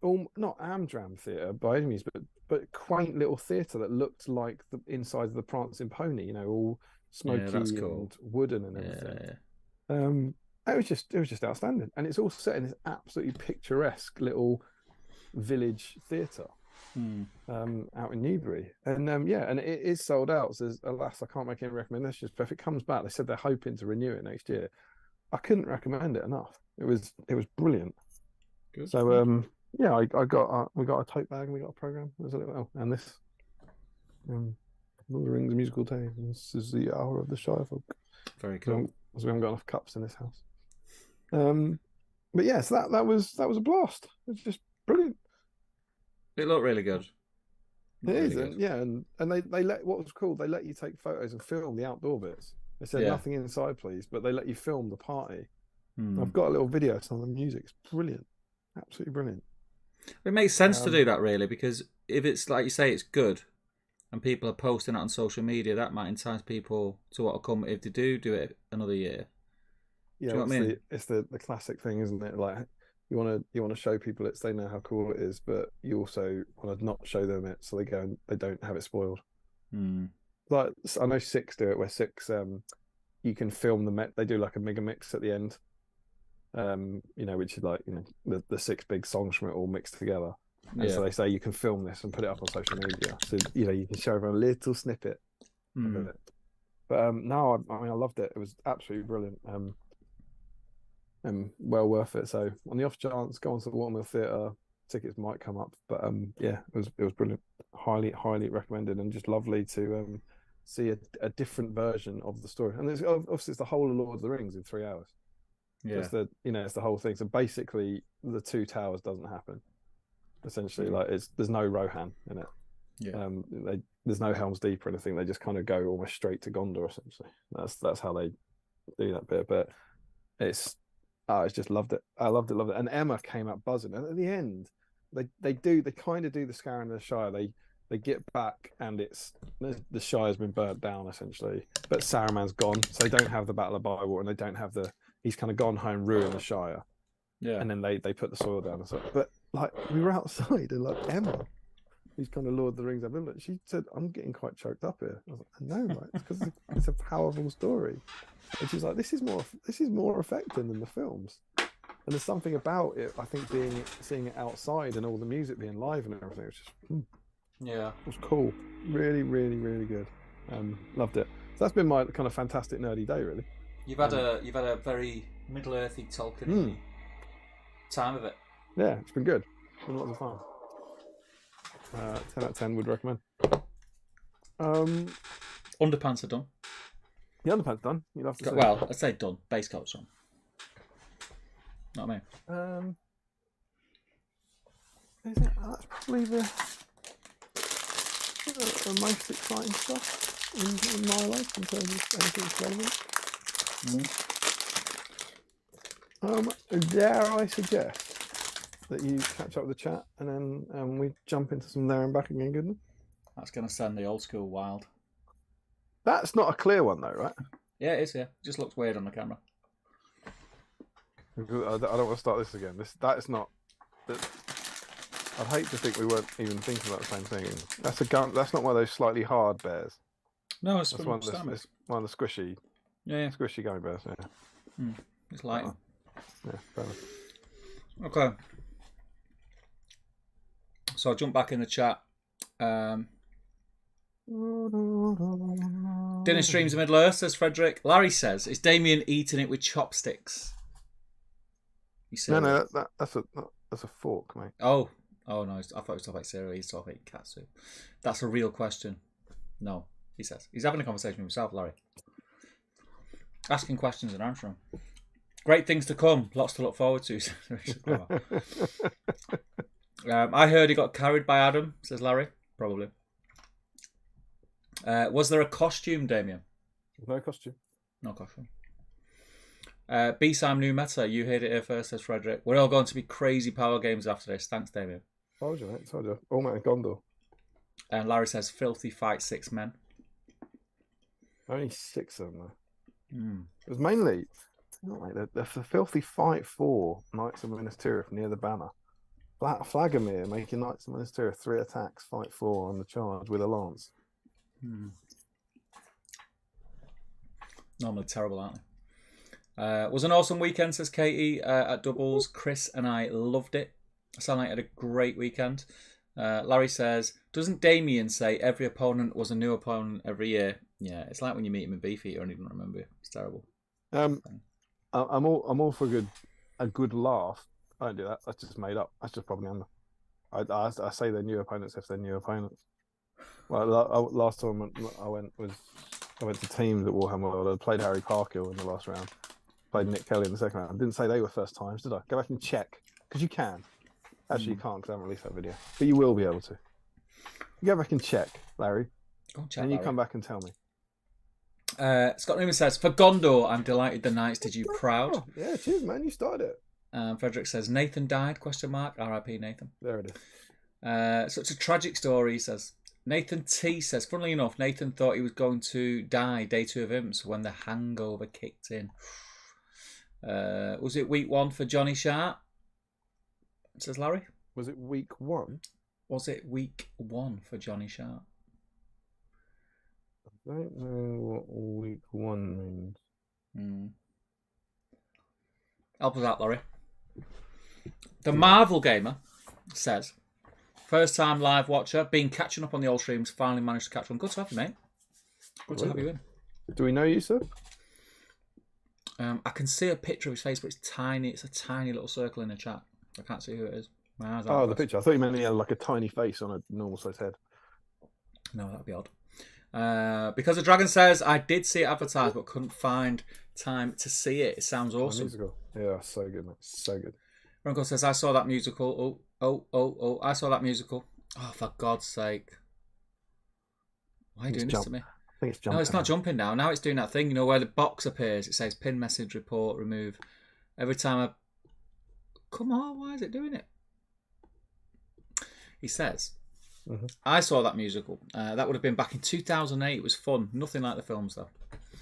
all not Amdram theatre by any means, but quaint little theatre that looked like the inside of the Prancing Pony, all smoky and wooden and everything. It was just outstanding, and it's all set in this absolutely picturesque little village theatre out in Newbury, and and it is sold out. So alas, I can't make any recommendations. But if it comes back, they said they're hoping to renew it next year. I couldn't recommend it enough. It was brilliant. Good. So we got a tote bag and we got a program. There's a little and this Lord of the Rings musical day. This is the hour of the Shire folk. Very cool. Because we haven't got enough cups in this house. But yes, that was a blast. It's just brilliant. It looked really good. It is, and they let what was cool. They let you take photos and film the outdoor bits. They said nothing inside, please, but they let you film the party. I've got a little video of some of the music. It's brilliant, absolutely brilliant. It makes sense to do that, really, because if it's like you say, it's good, and people are posting it on social media, that might entice people to want to come if they do it another year. Yeah, do you know what I mean? It's the classic thing, isn't it? Like you want to show people it so they know how cool it is, but you also want to not show them it so they go and they don't have it spoiled. Like I know Six do it, where Six you can film they do like a mega mix at the end. Which is like the 6 big songs from it all mixed together, and so they say you can film this and put it up on social media, so you can show everyone a little snippet of it. But no, I loved it. It was absolutely brilliant, and well worth it. So on the off chance, go on to the Watermill Theatre. Tickets might come up, but it was brilliant. Highly recommended, and just lovely to see a different version of the story. And obviously it's the whole of Lord of the Rings in 3 hours. Yeah, it's the whole thing. So basically, the 2 towers doesn't happen. Essentially, like there's no Rohan in it. Yeah, there's no Helm's Deep or anything. They just kind of go almost straight to Gondor. Essentially, that's how they do that bit. But I just loved it. I loved it. And Emma came up buzzing. And at the end, they kind of do the Scarron of the Shire. They get back and the Shire's been burnt down essentially, but Saruman's gone, so they don't have the Battle of Bywater, and they don't have he's kind of gone home, ruined the Shire. Yeah. And then they put the soil down and stuff. But like we were outside and like Emma, who's kind of Lord of the Rings, she said, "I'm getting quite choked up here." I was like, "No, right? It's because it's a powerful story." And she's like, "This is more affecting than the films." And there's something about it, I think, seeing it outside and all the music being live and everything. It was just it was cool. Really good. Loved it. So that's been my kind of fantastic nerdy day, really. You've had a very Middle Earthy Tolkien time of it. Yeah, it's been good. It's been lots of fun. 10 out of 10 would recommend. Underpants are done. The underpants done. You'd have to say. Well, I'd say done. Base coat's on. Not me. That's probably the most exciting stuff in my life in terms of anything relevant. Dare I suggest that you catch up with the chat and then we jump into some there and back again, goodness? That's going to send the old school wild. That's not a clear one though, right? Yeah, it is. Yeah, it just looks weird on the camera. I don't want to start this again. That is not. I'd hate to think we weren't even thinking about the same thing. That's a gun. That's not one of those slightly hard bears. No, it's That's from it's one of the squishy. Yeah, squishy gummy bears. Yeah. It's light. Yeah, fair enough. Okay. So I'll jump back in the chat. Dinner streams in Middle Earth, says Frederick. Larry says, is Damien eating it with chopsticks? No, that's a fork, mate. Oh no, I thought he was talking about cereal. He's talking about cat soup. That's a real question. No, he says. He's having a conversation with himself, Larry. Asking questions and answering. Great things to come. Lots to look forward to. I heard he got carried by Adam, says Larry. Probably. Was there a costume, Damien? No costume. No costume. BSIME new meta. You heard it here first, says Frederick. We're all going to be crazy power games after this. Thanks, Damien. Told you, mate. Told you. All mate, Gondor. And Larry says, filthy fight 6 men. Only 6 of them, though. It was mainly, the filthy fight 4 Knights of Minas Tirith near the banner. Flagomir making Knights of Minas Tirith 3 attacks, fight 4 on the charge with a lance. Normally terrible, aren't they? Was an awesome weekend, says Katie, at doubles. Chris and I loved it. I sound like I had a great weekend. Larry says, doesn't Damien say every opponent was a new opponent every year? Yeah, it's like when you meet him in Beefeater and he doesn't remember you. It's terrible. I'm all for a good laugh. I don't do that. That's just made up. That's just propaganda. I say they're new opponents if they're new opponents. Well, last time I went to teams at Warhammer World. I played Harry Parkill in the last round. Played Nick Kelly in the second round. I didn't say they were first times, did I? Go back and check because you can. Actually, you can't because I haven't released that video, but you will be able to. You go back and check, Larry, check, and you Larry. come back and tell me. Scott Newman says, for Gondor, I'm delighted the Knights did you proud. Oh, yeah, cheers, man. You started it. Frederick says, Nathan died, ? R.I.P. Nathan. There it is. Such a tragic story, he says. Nathan T says, funnily enough, Nathan thought he was going to die day 2 of Imps when the hangover kicked in. Was it week 1 for Johnny Sharp? Says Larry. Was it week 1? Was it week 1 for Johnny Sharp? I don't know what week 1 means. Help us out, Larry. The Marvel Gamer says, first time live watcher, been catching up on the old streams, finally managed to catch one. Good to have you, mate. Good to have you in. Do we know you, sir? I can see a picture of his face, but it's tiny. It's a tiny little circle in the chat. I can't see who it is. My eyes the picture. I thought you meant he had like a tiny face on a normal sized head. No, that'd be odd. Because the Dragon says, I did see it advertised, but couldn't find time to see it. It sounds awesome. Musical. Yeah, so good, mate. So good. Ronco says, I saw that musical. Oh, I saw that musical. Oh, for God's sake. Why are you doing this to me? I think it's jumping. No, it's not jumping now. Now it's doing that thing, where the box appears. It says pin message, report, remove. Every time Come on, why is it doing it? He says, I saw that musical. That would have been back in 2008. It was fun. Nothing like the films, though.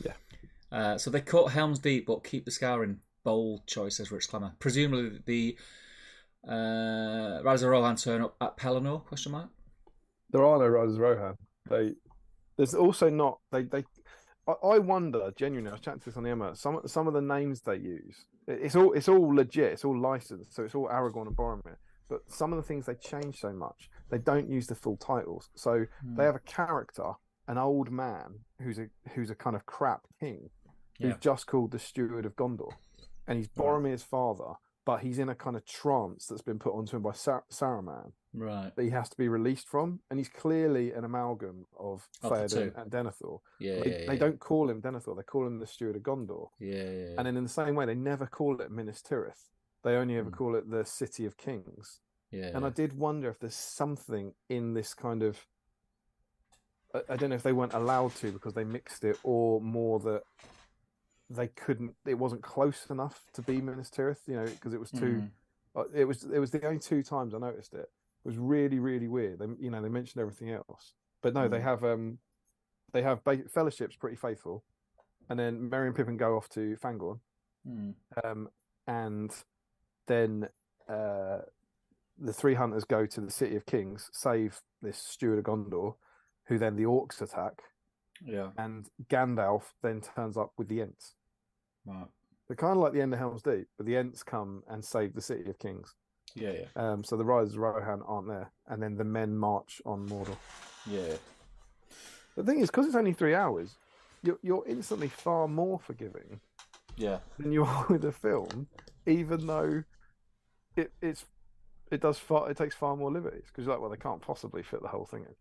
Yeah. So they cut Helm's Deep, but keep the scar in. Bold choice, says Rich Clemmer. Presumably the Rise of Rohan turn up at Pelennor, ? There are no Rise of Rohan. There's also not... I wonder, genuinely, I was chatting to this on the Emma, some of the names they use, it's all legit, it's all licensed, so it's all Aragorn and Boromir. But some of the things they change so much, they don't use the full titles. So they have a character, an old man who's a kind of crap king, who's just called the Steward of Gondor, and he's Boromir's father, but he's in a kind of trance that's been put onto him by Saruman. Right. That he has to be released from, and he's clearly an amalgam of Theoden and Denethor. They don't call him Denethor; they call him the Steward of Gondor. Yeah. And then in the same way, they never call it Minas Tirith. They only ever call it the City of Kings. Yeah. And I did wonder if there's something in this kind of. I don't know if they weren't allowed to because they mixed it, or more that they couldn't. It wasn't close enough to be Minas Tirith, because it was too. It was the only 2 times I noticed it. It was really, really weird. They mentioned everything else, but no, they have Fellowship's pretty faithful, and then Merry and Pippin go off to Fangorn, and then the 3 hunters go to the City of Kings, save this Steward of Gondor, who then the orcs attack, and Gandalf then turns up with the Ents. Right. They're kind of like the end of Helm's Deep, but the Ents come and save the City of Kings. So the Riders of Rohan aren't there, and then the men march on Mordor. The thing is, because it's only 3 hours, you're instantly far more forgiving than you are with a film, even though it takes far more liberties, because you're like, well, they can't possibly fit the whole thing in.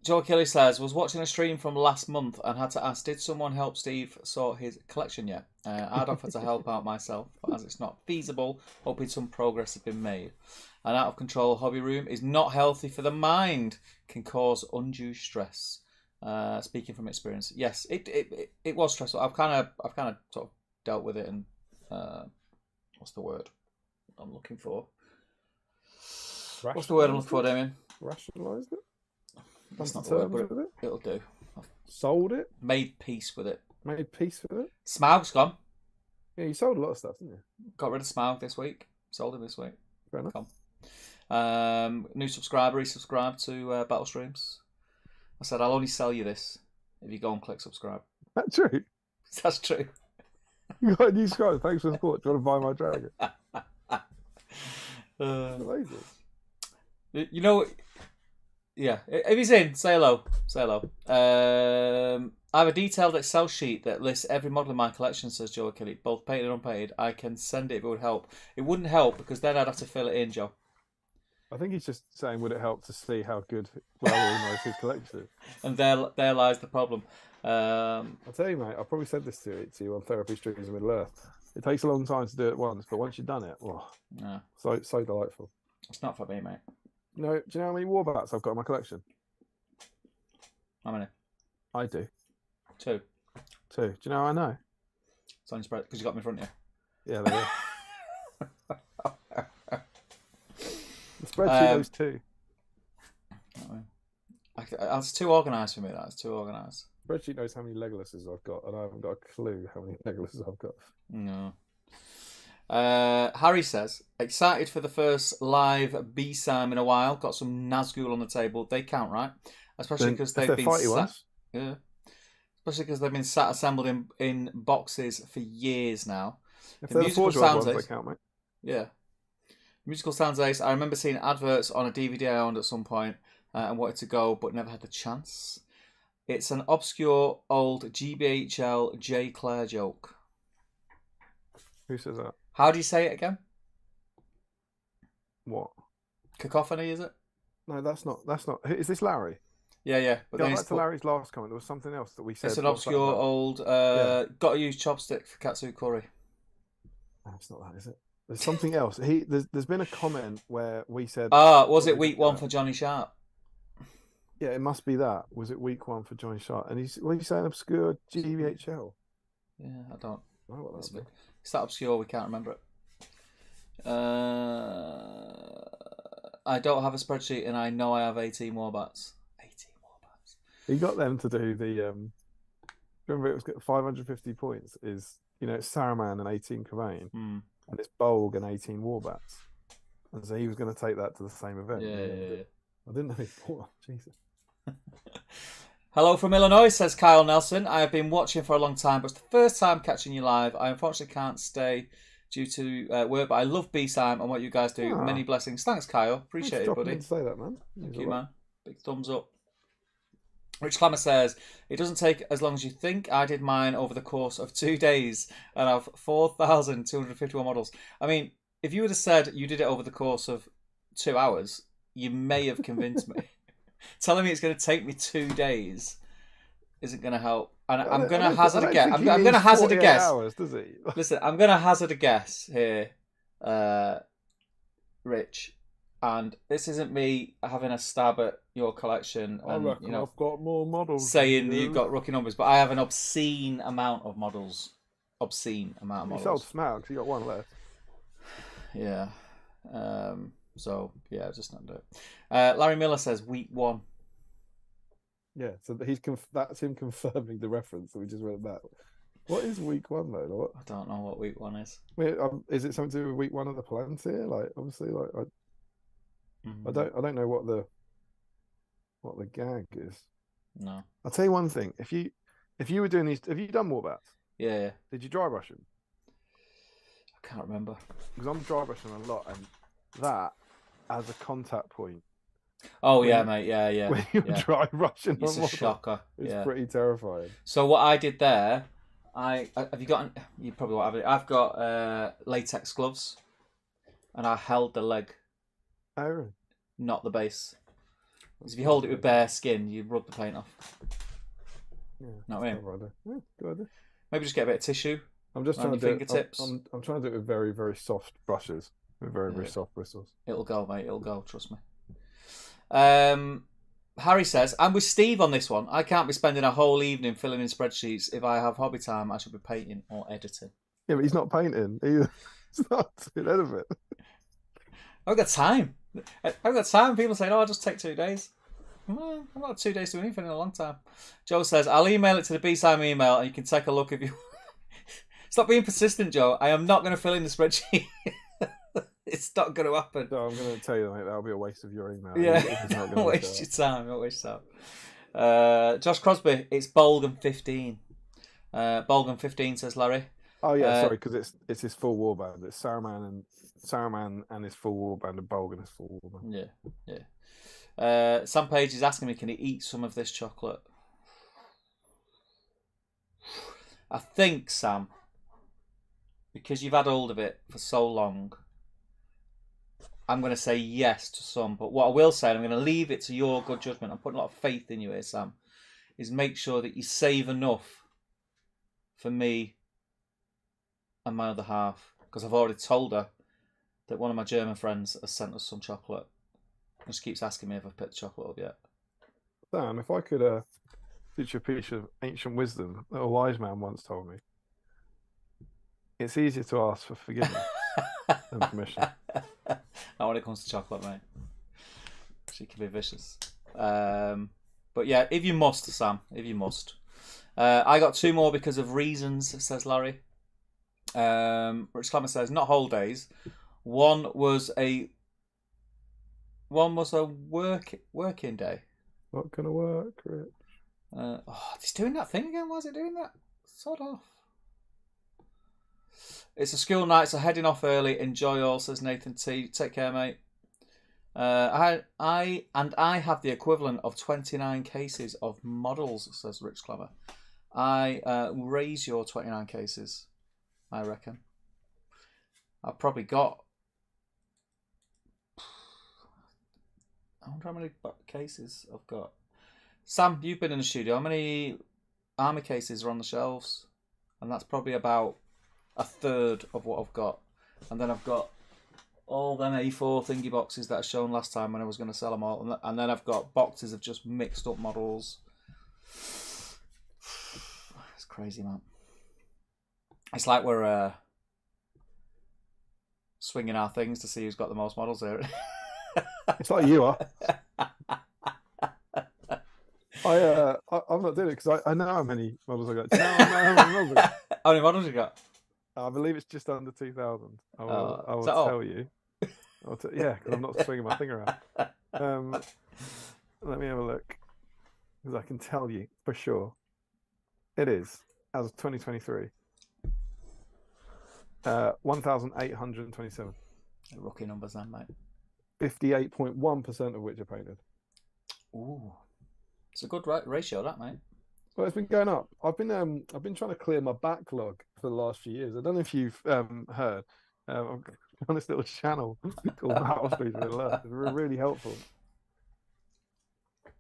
Joe Kelly says, was watching a stream from last month and had to ask, did someone help Steve sort his collection yet? I'd offer to help out myself, but as it's not feasible, hoping some progress has been made. An out of control hobby room is not healthy for the mind, can cause undue stress. Speaking from experience, yes, it was stressful. I've kind of sort of dealt with it, and what's the word I'm looking for? What's the word I'm looking for, Damien? Rationalised it? That's not the word, but it'll do. Sold it? Made peace with it. Made peace with it? Smaug's gone. Yeah, you sold a lot of stuff, didn't you? Got rid of Smaug this week. Sold him this week. Fair enough. New subscriber, he subscribed to Battle Streams. I said, I'll only sell you this if you go and click subscribe. That's true. That's true. You got a new subscriber. Thanks for the support. Do you want to buy my dragon? Amazing. You know, yeah. If he's in, say hello. Say hello. I have a detailed Excel sheet that lists every model in my collection, says Joe Kelly, both painted and unpainted. I can send it if it would help. It wouldn't help because then I'd have to fill it in, Joe. I think he's just saying, would it help to see how good organized his collection is? And there lies the problem. I'll tell you, mate, I probably said this to you on Therapy Streams in Middle Earth. It takes a long time to do it once, but once you've done it, so delightful. It's not for me, mate. Do you know how many Warbats I've got in my collection? How many? I do. 2. Do you know how I know? It's on your spread because you got them in front of you. Yeah, there are. The spreadsheet knows 2. That's too organised for me. That's too organised. Spreadsheet knows how many Legolas's I've got, and I haven't got a clue how many Legolas's I've got. No. Harry says, excited for the first live BSIME in a while. Got some Nazgul on the table. They count, right? Especially because they've been yeah. Especially because they've been sat assembled in boxes for years now. If they're the Forge ones, they count, mate. Yeah. Musical sounds ace. I remember seeing adverts on a DVD I owned at some point and wanted to go, but never had the chance. It's an obscure old GBHL J. Clare joke. Who says that? How do you say it again? What? Cacophony, is it? No, that's not. Is this Larry? Yeah. But go back to Larry's last comment. There was something else that we said. It's an obscure old. Got to use chopstick for katsu curry. No, it's not that, is it? There's something else. There's been a comment where we said. Was it week 1 for Johnny Sharp? Yeah, it must be that. Was it week 1 for Johnny Sharp? And what are you saying? Obscure GBHL? Yeah, I don't. What it's that obscure we can't remember it. I don't have a spreadsheet, and I know I have 18 Warbats. 18 Warbats. He got them to do the. Remember, it was 550 points. It's Saruman and 18 Kavain, and it's Bolg and 18 Warbats, and so he was going to take that to the same event. Yeah. I didn't know he bought. Jesus. Hello from Illinois, says Kyle Nelson. I have been watching for a long time, but it's the first time catching you live. I unfortunately can't stay due to work, but I love BSIME and what you guys do. Many blessings. Thanks, Kyle. Appreciate it, buddy. Say that, man. Thank you, man. Big thumbs up. Rich Clammer says, it doesn't take as long as you think. I did mine over the course of 2 days and have 4,251 models. I mean, if you would have said you did it over the course of 2 hours, you may have convinced me. Telling me it's going to take me 2 days isn't going to help. And I'm going to hazard a guess. I'm going to hazard a guess. Hours, does he? Listen, I'm going to hazard a guess here, Rich. And this isn't me having a stab at your collection and, I reckon I've got more models. Saying that you've got rookie numbers, but I have an obscene amount of models. Obscene amount of models. You sold Smaug because you got one left. Yeah. So, yeah, just not do it. Larry Miller says week 1. Yeah, so that's him confirming the reference that we just read back. What is week 1 though? What? I don't know what week 1 is. Wait, is it something to do with week 1 of the Palantir? Like, obviously, like I don't know what the gag is. No. I'll tell you one thing. If you were doing these, have you done Warbats? Yeah. Did you dry brush them? I can't remember. Because I'm dry brushing a lot, and that as a contact point. Oh yeah, mate. Yeah. When you're dry brushing, it's a shocker. It's pretty terrifying. So what I did there, have you got? You probably won't have it. I've got latex gloves, and I held the leg. Oh, really? Not the base. Because if you hold it with bare skin, you rub the paint off. Yeah, not me. Yeah, good idea. Maybe just get a bit of tissue. I'm just trying to do fingertips. I'm trying to do it with very, very soft brushes, with very, very soft bristles. It'll go, mate. It'll go. Trust me. Harry says, I'm with Steve on this one. I can't be spending a whole evening filling in spreadsheets. If I have hobby time, I should be painting or editing. Yeah, but he's not painting. He's not doing any of it. I've got time. I've got time. People say, I'll just take 2 days. Well, I've not 2 days to do anything in a long time. Joe says, I'll email it to the BSIME email and you can take a look if you... Stop being persistent, Joe. I am not going to fill in the spreadsheet. It's not going to happen. No, I'm going to tell you, mate, that'll be a waste of your email. Yeah, don't waste your time. Don't waste your time. Josh Crosby, it's Bolgan 15. Bolgan 15, says Larry. Oh, yeah, sorry, because it's his full warband. It's Saruman and his full warband, and Bolgan is full warband. Yeah. Sam Page is asking me, can he eat some of this chocolate? I think, Sam, because you've had hold of it for so long, I'm going to say yes to some. But what I will say, and I'm going to leave it to your good judgment, I'm putting a lot of faith in you here, Sam, is make sure that you save enough for me and my other half. Because I've already told her that one of my German friends has sent us some chocolate. And she keeps asking me if I've picked the chocolate up yet. Sam, if I could teach you a piece of ancient wisdom that a wise man once told me. It's easier to ask for forgiveness than permission. Not when it comes to chocolate, mate. She can be vicious. But yeah, if you must, Sam, if you must. I got 2 more because of reasons, says Larry. Rich Clemmer says, not whole days. One was a working day. Not gonna work, Rich. It's doing that thing again. Why is it doing that? Sod off. It's a school night, so heading off early. Enjoy all, says Nathan T. Take care, mate. I have the equivalent of 29 cases of models, says Rich Clever. I raise your 29 cases, I reckon. I've probably got... I wonder how many cases I've got. Sam, you've been in the studio. How many army cases are on the shelves? And that's probably about a third of what I've got. And then I've got all them A4 thingy boxes that I shown last time when I was going to sell them all. And then I've got boxes of just mixed up models. It's crazy, man. It's like we're swinging our things to see who's got the most models here. It's like you are. I'm not doing it because I know how many models I got. Do you know how many models I got? How many models you got? I believe it's just under 2,000. I will tell tell you. Yeah, because I'm not swinging my finger out. Let me have a look, because I can tell you for sure. It is, as of 2023, 1,827. Rookie numbers, then, mate. 58.1% of which are painted. Ooh. It's a good ratio, that, mate. Well, it's been going up. I've been trying to clear my backlog for the last few years. I don't know if you've heard. I'm on this little channel called Battle Streets Middle Earth. It's really helpful.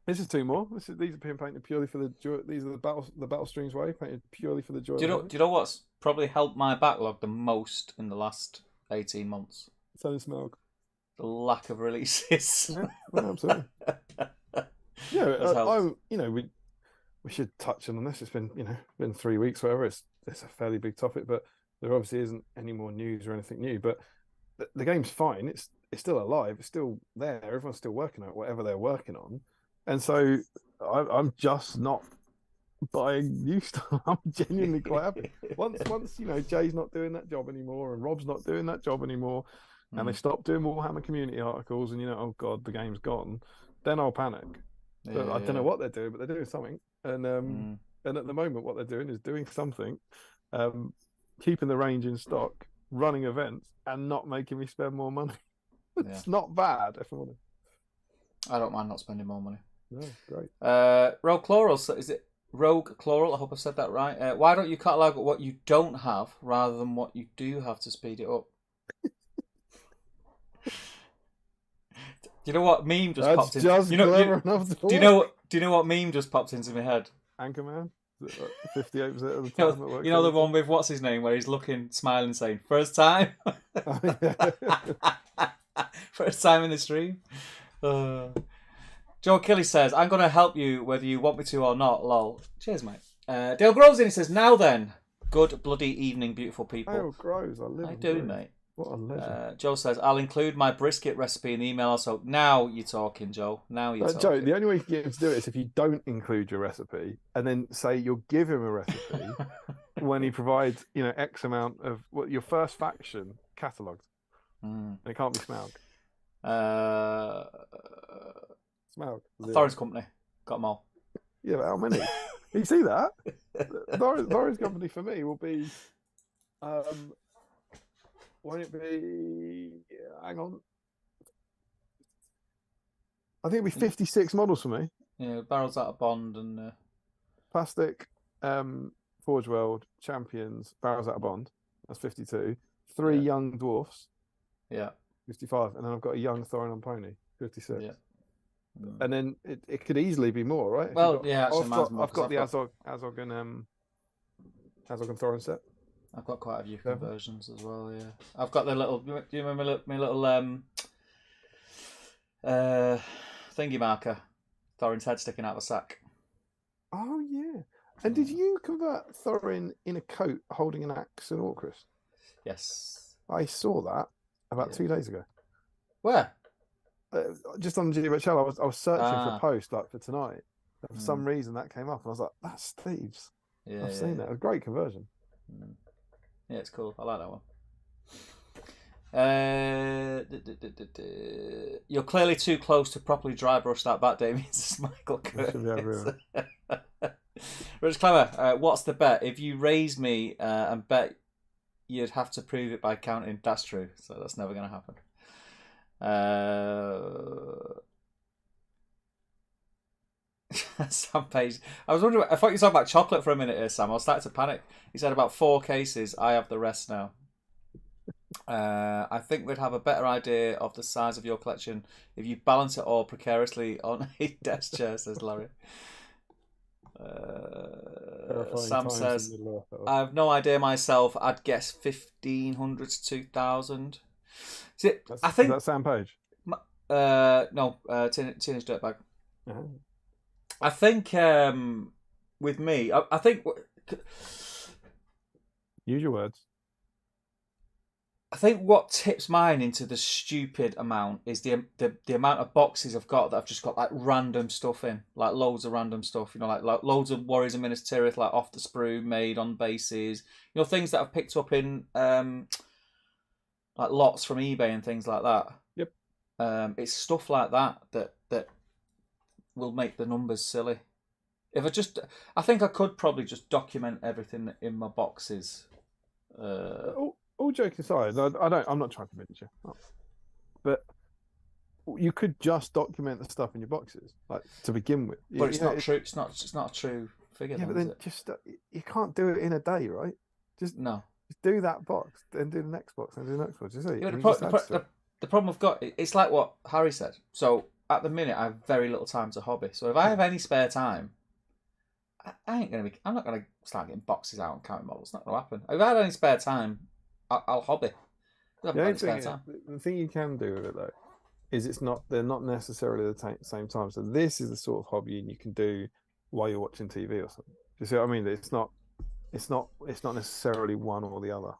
This is two more. These are being painted purely for the joy. These are the battle streams way painted purely for the joy. Do you know what's probably helped my backlog the most in the last 18 months? Selling Smelg. The lack of releases. Yeah, well, absolutely. Yeah, we should touch on this. It's been 3 weeks, whatever. It's a fairly big topic, but there obviously isn't any more news or anything new. But the game's fine. It's still alive. It's still there. Everyone's still working on it, whatever they're working on. And so I'm just not buying new stuff. I'm genuinely quite happy. Once Jay's not doing that job anymore and Rob's not doing that job anymore, and they stop doing Warhammer community articles, and oh god, the game's gone, then I'll panic. But I don't know what they're doing, but they're doing something. And and at the moment, what they're doing is doing something, keeping the range in stock, running events, and not making me spend more money. It's not bad, if I'm honest. I don't mind not spending more money. No, great. Rogue Chloral, is it Rogue Chloral? I hope I said that right. Why don't you catalog what you don't have rather than what you do have to speed it up? Do you know what meme just popped in? Do you know what meme just popped into my head? Anchorman, 58% of the time. You know the one with what's his name, where he's looking, smiling, saying "First time." Oh, yeah. First time in the stream. Joe Kelly says, "I'm going to help you whether you want me to or not." Lol. Cheers, mate. Dale Groves in. He says, "Now then, good bloody evening, beautiful people." Dale Groves, I live. How you doing, mate? What a legend. Joe says, "I'll include my brisket recipe in the email." So now you're talking, Joe. Now you're talking. Joe, the only way you can get him to do it is if you don't include your recipe and then say you'll give him a recipe when he provides, X amount of your first faction catalogued. And it can't be Smaug. Smaug. Thorin's Company. Got them all. Yeah, but how many? You see that? Thorin's Company for me will be. Won't it be? Hang on. I think it'll be 56 models for me. Yeah, Barrels Out of Bond and Plastic, Forge World, Champions, Barrels Out of Bond. That's 52. 3 young dwarfs. Yeah. 55. And then I've got a young Thorin on Pony. 56. Yeah. And then it could easily be more, right? Well, I've got the Azog and Thorin set. I've got quite a few conversions as well. Yeah, I've got the little. Do you remember my little thingy marker? Thorin's head sticking out of a sack. Oh yeah! And did you convert Thorin in a coat holding an axe and Orchrist? Yes, I saw that about 2 days ago. Where? Just on the GW channel, I was searching for a post for tonight. And for some reason that came up, and I was like, "That's Steve's." Yeah, I've seen that. It was a great conversion. Yeah, it's cool. I like that one. You're clearly too close to properly dry brush that back, Damien. This is Michael Curtis. Rich Clever, what's the bet? If you raise me and bet, you'd have to prove it by counting. That's true. So that's never going to happen. Sam Page. I was wondering. I thought you were talking about chocolate for a minute here, Sam. I was starting to panic. He said about 4 cases. I have the rest now. I think we'd have a better idea of the size of your collection if you balance it all precariously on a desk chair, says Larry. Sam says, I have no idea myself. I'd guess 1,500 to 2,000. Is that Sam Page? No, Teenage Dirtbag. I think with me, I think. Use your words. I think what tips mine into the stupid amount is the amount of boxes I've got that I've just got like random stuff in, like loads of random stuff. Like loads of Warriors of Minas Tirith, like off the sprue, made on bases. Things that I've picked up in like lots from eBay and things like that. Yep. It's stuff like that will make the numbers silly. I think I could probably just document everything in my boxes. All joking aside, I'm not trying to convince you, but you could just document the stuff in your boxes, like to begin with. But it's not true. It's not a true figure. Yeah, then, but then is it? just you can't do it in a day, right? Just No. do that box, then do the next box, then do the next box. You see? Yeah, And the, you just the problem I've got, it's like what Harry said. So at the minute, I have very little time to hobby. So if I have any spare time, I'm not gonna start getting boxes out and counting models. It's not gonna happen. If I had any spare time, I'll hobby. I haven't got any spare time. The thing you can do with it though is they're not necessarily the same time. So this is the sort of hobby you can do while you're watching TV or something. Do you see what I mean? It's not necessarily one or the other.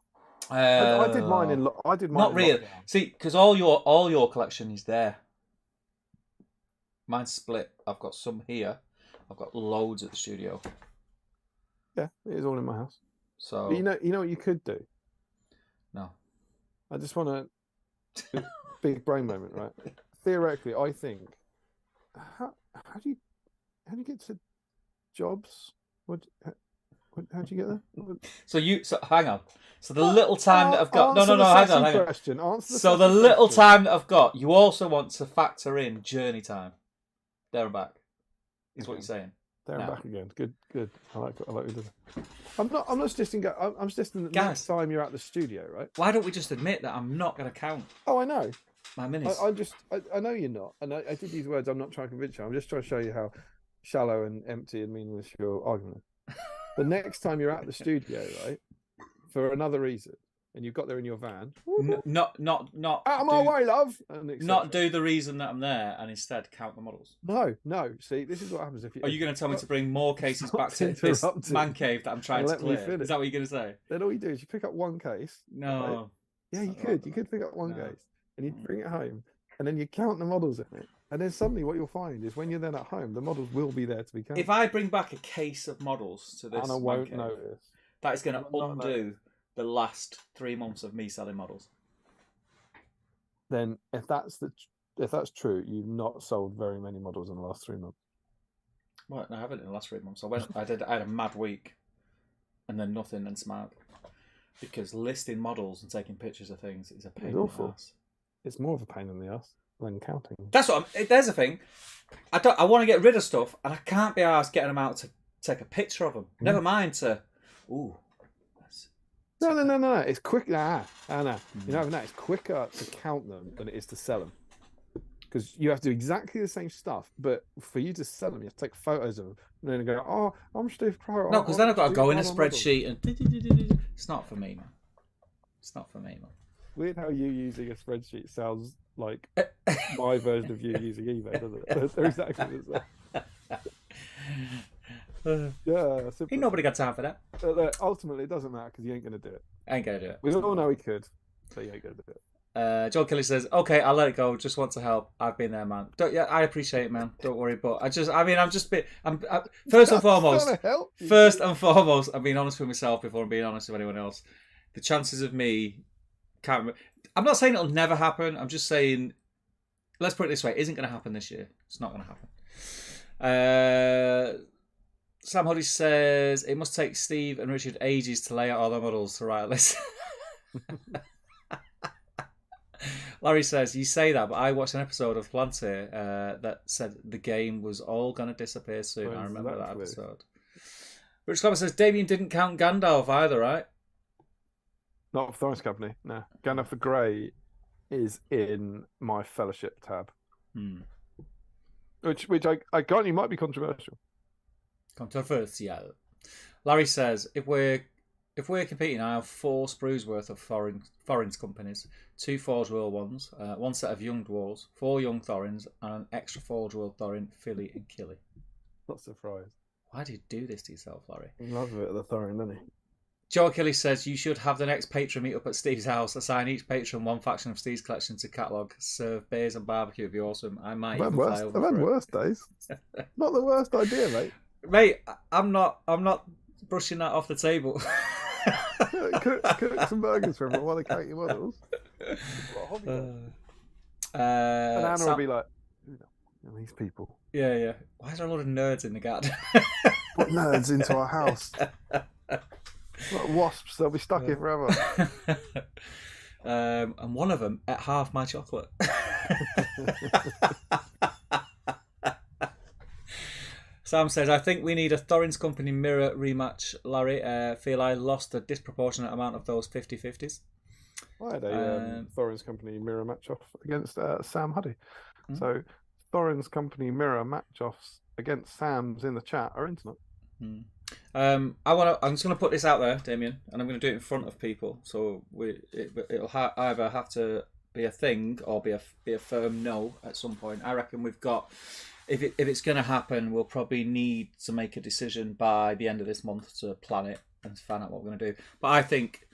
I did mine in. I did mine. Not real. See, because all your collection is there. Mine's split. I've got some here. I've got loads at the studio. Yeah, it is all in my house. So but you know what you could do. No. I just want a big brain moment, right? Theoretically, I think. How do you get to jobs? How do you get there? So hang on. So the little time that I've got. No, hang on. Question. So the little time that I've got, you also want to factor in journey time. There and back. Is what you're saying. There and back again. Good. I like what you did. I'm not suggesting I'm suggesting that next time you're at the studio, right? Why don't we just admit that I'm not going to count? Oh, I know. My minutes. I know you're not, and I did use words. I'm not trying to convince you. I'm just trying to show you how shallow and empty and meaningless your argument is. The next time you're at the studio, right, for another reason, and you've got there in your van, not out of my way, love. Not do the reason that I'm there, and instead count the models. No. See, this is what happens if you. Are you going to tell me to bring more cases back to this man cave that I'm trying to clear? Is that what you're going to say? Then all you do is you pick up one case. No. Right? Yeah, you could. You could pick up one case, and you bring it home, and then you count the models in it. And then suddenly what you'll find is when you're then at home, the models will be there to be counted. If I bring back a case of models to this, and I won't notice. That is going to undo the last 3 months of me selling models. Then if that's true, you've not sold very many models in the last 3 months. Well, no, I haven't in the last 3 months. I had a mad week, and then nothing, and smart. Because listing models and taking pictures of things is a pain in the ass. It's more of a pain in the ass than counting. That's what there's a thing. I want to get rid of stuff, and I can't be asked getting them out to take a picture of them. Never mind to. Ooh. No. It's quick. No. You know, it's quicker to count them than it is to sell them. Because you have to do exactly the same stuff, but for you to sell them, you have to take photos of them and then go, "Oh, I'm Steve Pro." No, because then I've got to go in a spreadsheet and. It's not for me, man. It's not for me, man. Weird how you using a spreadsheet sounds like my version of you using eBay, doesn't it? They're exactly the same. Yeah, ain't nobody got time for that. Ultimately, it doesn't matter because you ain't going to do it. I ain't going to do it. We all know he could, but you ain't going to do it. John Kelly says, "Okay, I'll let it go. Just want to help. I've been there, man. I appreciate it, man. Don't worry. But first and foremost, I'm being honest with myself before I'm being honest with anyone else. The chances of me I'm not saying it'll never happen. I'm just saying, let's put it this way: it isn't going to happen this year. It's not going to happen." Sam Hoddy says, "It must take Steve and Richard ages to lay out all the models to write a list." Larry says, "You say that, but I watched an episode of Plantier that said the game was all going to disappear soon." I remember that episode. Rich Clemmer says, "Damien didn't count Gandalf either, right?" Not for Thorns Company, no. Gandalf the Grey is in my Fellowship tab. Which I grant you might be controversial. Controversial. Larry says, if we're competing, I have 4 sprues worth of foreign companies, 2 Forge World ones, 1 set of young dwarves, 4 young Thorins, and an extra Forge World Thorin, Philly and Killy. Not surprised. Why do you do this to yourself, Larry? He loves a bit of the Thorin, doesn't he? Joe Kelly says, "You should have the next patron meet up at Steve's house. Assign each patron 1 faction of Steve's collection to catalogue. Serve beers and barbecue. It'd be awesome. I might I've had worse days. Not the worst idea, mate. Mate, I'm not brushing that off the table. Cook some burgers for everyone while they count your models. And Anna will be like, these people. Yeah. Why is there a lot of nerds in the garden? Put nerds into our house. Like wasps, they'll be stuck here forever. And one of them ate half my chocolate. Sam says, I think we need a Thorin's Company mirror rematch, Larry. Feel I lost a disproportionate amount of those 50-50s. I had a Thorin's Company mirror match off against Sam Huddy. Mm. So Thorin's Company mirror match offs against Sam's in the chat are internet. Mm. I'm just going to put this out there, Damien, and I'm going to do it in front of people. So it'll either have to be a thing or be a firm no at some point. I reckon we've got. If it's going to happen, we'll probably need to make a decision by the end of this month to plan it and find out what we're going to do. But I think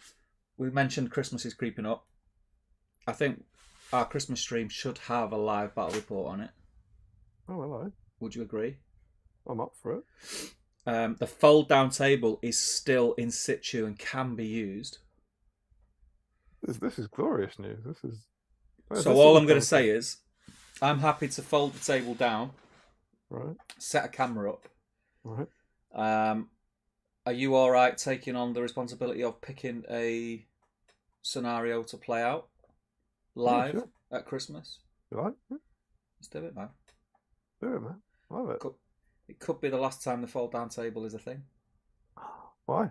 we mentioned Christmas is creeping up. I think our Christmas stream should have a live battle report on it. Oh, hello. Would you agree? I'm up for it. The fold down table is still in situ and can be used. This is glorious news. So all I'm going to say is, I'm happy to fold the table down. Right. Set a camera up. Right. Are you all right taking on the responsibility of picking a scenario to play out live at Christmas? You like? Yeah. Let's do it, man. Do it, man. Love it. It could be the last time the fold down table is a thing. Why?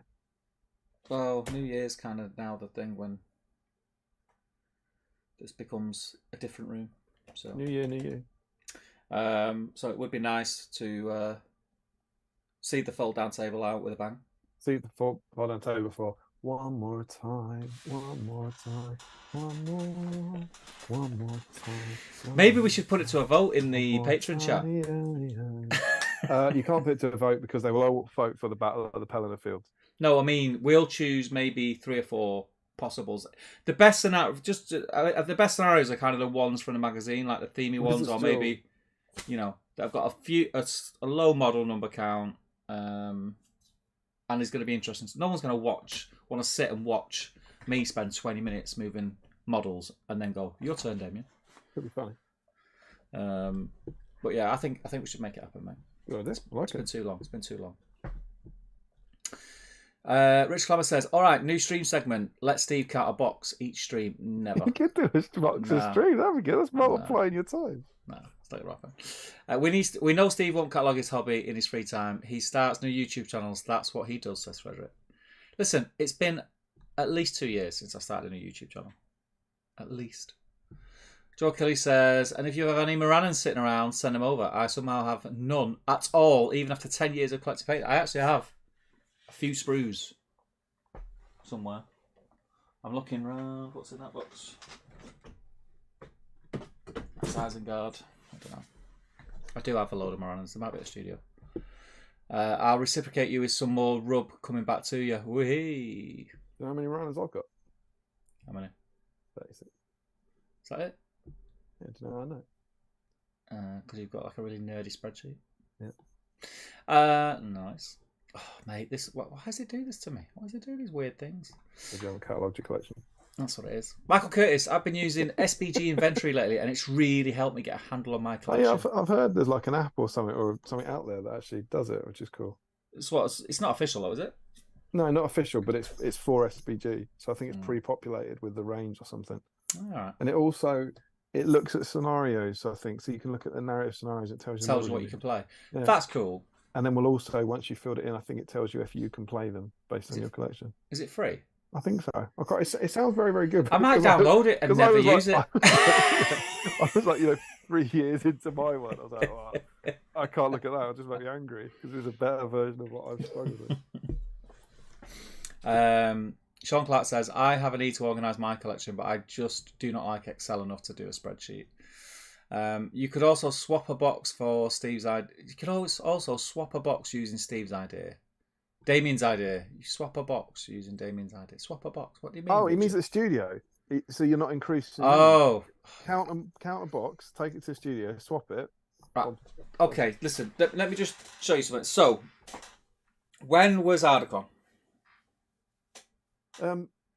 Well, New Year's kind of now the thing when this becomes a different room. So New Year, New You. So it would be nice to see the fold down table out with a bang. See the fold down table for one more time, one more time, one more time. Maybe we should put it to a vote in the Patreon chat. You can't put it to a vote because they will all vote for the Battle of the Pelennor Fields. No, I mean we'll choose maybe 3 or 4 possibles. The best scenario, the best scenarios are kind of the ones from the magazine, like the themey ones, or maybe they've got a low model number count, and it's going to be interesting. So no one's going to want to sit and watch me spend 20 minutes moving models and then go, your turn, Damien. Could be funny. But yeah, I think we should make it happen, mate. It's been too long. It's been too long. Rich Clammer says, all right, new stream segment. Let Steve count a box each stream. Never. You could do a box of stream. That'd be good. That's multiplying your time. No, it's not right. We know Steve won't catalog his hobby in his free time. He starts new YouTube channels. That's what he does, says Frederick. Listen, it's been at least 2 years since I started a new YouTube channel. At least. Joe Kelly says, and if you have any Moranans sitting around, send them over. I somehow have none at all, even after 10 years of collecting paint. I actually have a few sprues somewhere. I'm looking around. What's in that box? Isengard. I don't know. I do have a load of Moranans. They might be at the studio. I'll reciprocate you with some more rub coming back to you. Whee! Do you know how many runners I've got? How many? 36. Is that it? Yeah, do you know how I know? Because you've got like a really nerdy spreadsheet. Yeah. Nice. Oh, mate, why does it do this to me? Why does it do these weird things? Did you have a catalogue your collection? That's what it is. Michael Curtis, I've been using SBG inventory lately, and it's really helped me get a handle on my collection. Oh, yeah, I've heard there's like an app or something out there that actually does it, which is cool. It's not official though, is it? No, not official, but it's for SBG, so I think it's pre-populated with the range or something. All right. And it looks at scenarios, so I think so you can look at the narrative scenarios. It tells you what you can play. Yeah. That's cool. And then we'll also, once you filled it in, I think it tells you if you can play them based on your collection. Is it free? I think so. It sounds very, very good. I might download it and never use it. I was like, 3 years into my one. I was like, oh, I can't look at that. It'll just make me angry because there's a better version of what I've struggled with. Sean Clark says, I have a need to organise my collection, but I just do not like Excel enough to do a spreadsheet. You could also swap a box for Steve's idea. You could also swap a box using Steve's idea. Damien's idea. You swap a box using Damien's idea. Swap a box. What do you mean? Oh, he means at the studio. So you're not increasing. Oh. Count a box, take it to the studio, swap it. Right. Okay, listen. Let me just show you something. So, when was Ardacon?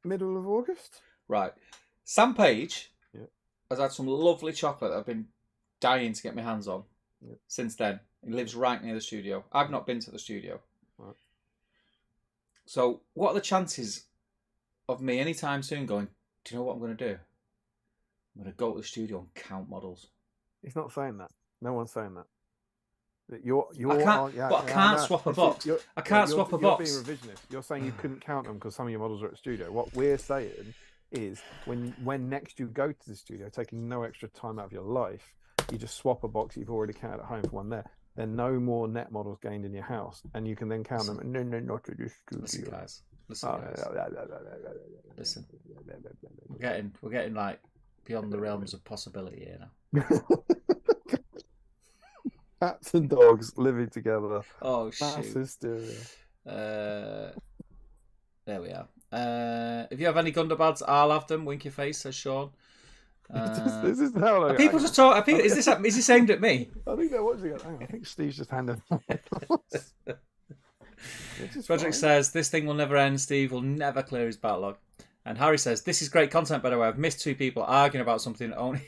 Middle of August. Right. Sam Page has had some lovely chocolate that I've been dying to get my hands on since then. He lives right near the studio. I've not been to the studio. Right. So, what are the chances of me anytime soon going, do you know what I'm going to do? I'm going to go to the studio and count models. He's not saying that. No one's saying that. I can't swap a box. I can't swap a box. You're being revisionist. You're saying you couldn't count them because some of your models are at the studio. What we're saying is when next you go to the studio, taking no extra time out of your life, you just swap a box you've already counted at home for one there. Then no more net models gained in your house, and you can then count them. No, not to the studio. Listen, guys. Listen. We're getting like beyond the realms of possibility here now. Cats and dogs living together. Oh shit! Mass hysteria. There we are. If you have any Gundabad's, I'll have them. Wink your face, says Sean. This is how like, people just talk. Is this aimed at me? I think they're watching it. Hang on, I think Steve's just handed. Frederick says this thing will never end. Steve will never clear his backlog. And Harry says this is great content. By the way, I've missed two people arguing about something only.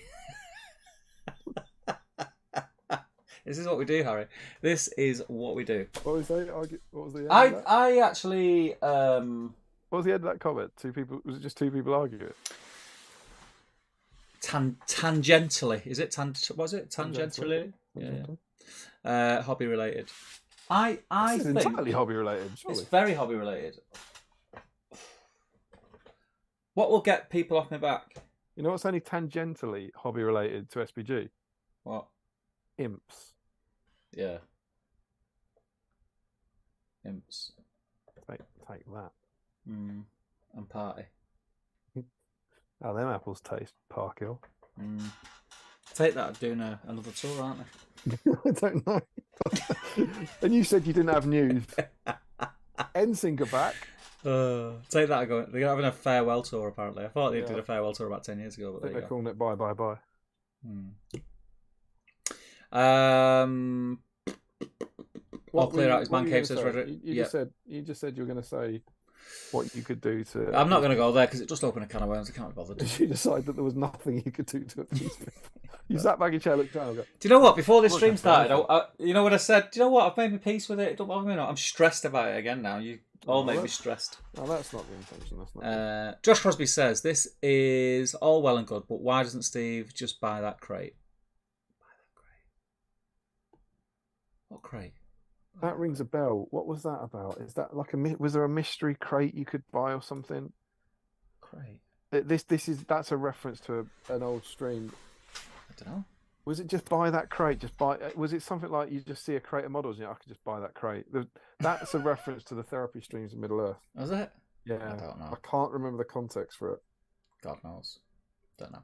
This is what we do, Harry. This is what we do. What was the end? I actually. What was the end of that comment? Two people. Was it just two people arguing? Tangentially, is it? Was it tangentially? Yeah. Hobby related. I think entirely hobby related. Surely. It's very hobby related. What will get people off my back? You know what's only tangentially hobby related to SBG? What? Imps. Yeah. Imps. Take that. And party. How them apples taste, Parkhill. Take that doing another tour, aren't they? I don't know. And you said you didn't have news. NSYNC are back. Take that. They're having a farewell tour, apparently. I thought they did a farewell tour about 10 years ago. But I think they're calling it bye, bye, bye. I'll clear out his man cave, says Frederick. You just said you were going to say what you could do to. I'm not going to go there because it just opened a can of worms. I can't be bothered. Did you decide that there was nothing you could do to appease me? You sat back in your chair, looked down, and go. Do you know what? Before this stream started, you know what I said? Do you know what? I've made my peace with it. It don't bother me. I'm stressed about it again now. You all made me stressed. No, that's not the intention. That's not. Josh Crosby says this is all well and good, but why doesn't Steve just buy that crate? What crate? That rings a bell. What was that about? Is that like was there a mystery crate you could buy or something? Crate. That's a reference to an old stream. I don't know. Was it just buy that crate? Just buy. Was it something like you just see a crate of models? I could just buy that crate. That's a reference to the therapy streams in Middle Earth. Was it? Yeah. I don't know. I can't remember the context for it. God knows. Don't know.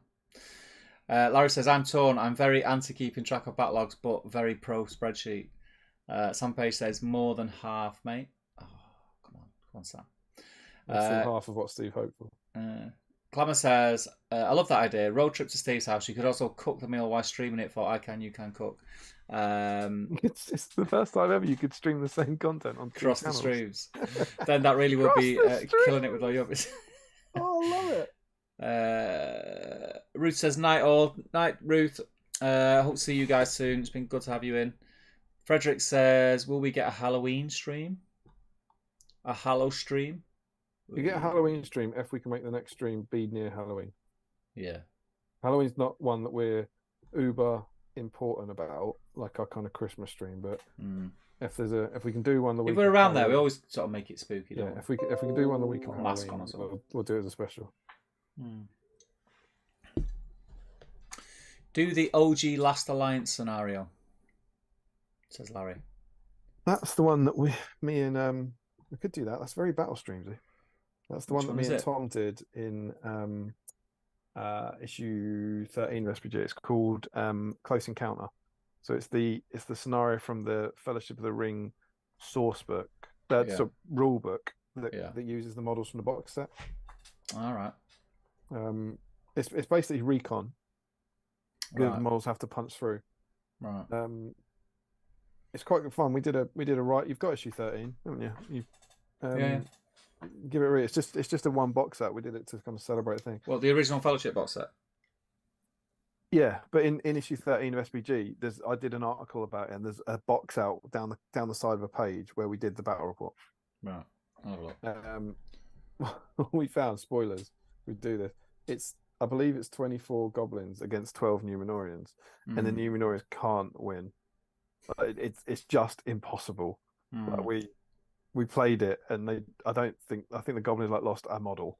Larry says I'm torn. I'm very anti keeping track of backlogs, but very pro spreadsheet. Sam Page says more than half, mate. Oh, come on, Sam. That's half of what Steve hoped for. Clamor says, I love that idea. Road trip to Steve's house. You could also cook the meal while streaming it for I Can, You Can Cook. It's the first time ever you could stream the same content on cross the streams. Then that really would be killing it with all your. Oh, I love it. Ruth says, night all. Night, Ruth. Hope to see you guys soon. It's been good to have you in. Frederick says, will we get a Halloween stream? A Hallow stream? You get a Halloween stream if we can make the next stream be near Halloween. Yeah. Halloween's not one that we're uber important about, like our kind of Christmas stream, but if we can do one the week. If we're around there, we always sort of make it spooky. Yeah, if we can do one the week of mask Halloween, on we'll do it as a special. Do the OG Last Alliance scenario, says Larry. That's the one that we could do that. That's very battle streamsy. That's the one that me and Tom did in issue 13 of SBG. It's called Close Encounter. So it's the scenario from the Fellowship of the Ring source book, that's a rule book that uses the models from the box set. All right. It's basically recon. Good models have to punch through. Right. It's quite good fun. We did a right. You've got issue 13, haven't you? Give it a read. It's just a one box set. We did it to kind of celebrate the thing. Well, the original Fellowship box set. Yeah, but in issue 13 of SBG, I did an article about it, and there's a box out down the side of a page where we did the battle report. Right. I'll have a look. We found spoilers. We do this. I believe it's 24 goblins against 12 Numenorians, and the Numenorians can't win. It's just impossible. Like we played it, and I think the goblins like lost a model,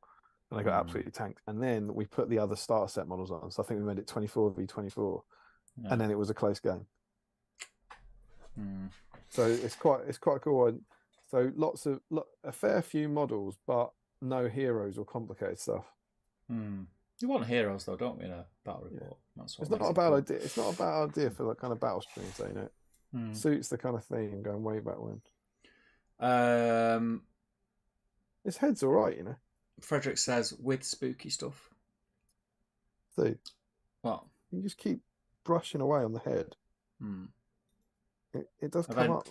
and they got absolutely tanked. And then we put the other starter set models on, so I think we made it 24v24, and then it was a close game. So it's quite cool. So a fair few models, but no heroes or complicated stuff. You want heroes though, don't we? In a battle report. That's what it's not a bad idea. It's not a bad idea for that kind of battle stream, so suits the kind of theme going way back when. His head's all right, Frederick says with spooky stuff. See, what? You just keep brushing away on the head. It does come up.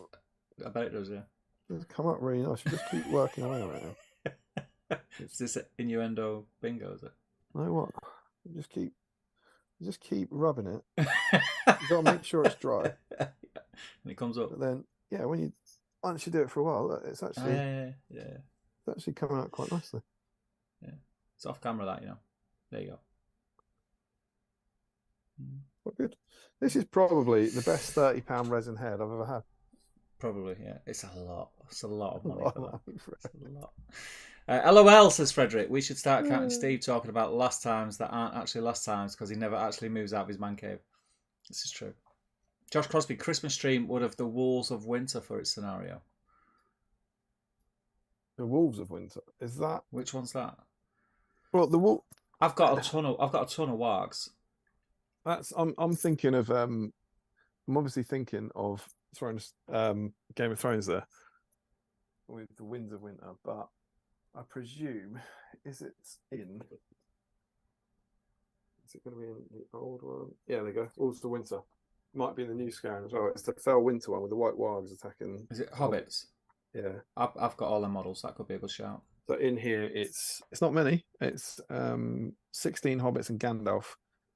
I bet it does, yeah. It does come up really nice. You just keep working away on it. Is this innuendo bingo? Is it? You know what? You just keep rubbing it. You got to make sure it's dry. And it comes up. But then, once you do it for a while, it's actually it's actually coming out quite nicely. Yeah, it's off camera that There you go. Quite good. This is probably the best £30 resin head I've ever had. Probably, yeah. It's a lot. It's a lot of money for that. It's a lot. LOL, says Frederick. We should start counting Steve talking about last times that aren't actually last times because he never actually moves out of his man cave. This is true. Josh Crosby, Christmas stream would have the Wolves of Winter for its scenario. The Wolves of Winter, is that? Which one's that? Well, I've got a ton of wargs. I'm thinking of I'm obviously thinking of Thrones, Game of Thrones there with the Winds of Winter, but I presume is it going to be in the old one? Yeah, there you go. Wolves of Winter might be in the new Skyrim as well. It's the Fell Winter one with the white wargs attacking. Is it Hobbits? Yeah, I've got all the models. That could be a good shout. So in here, it's not many. It's 16 hobbits and Gandalf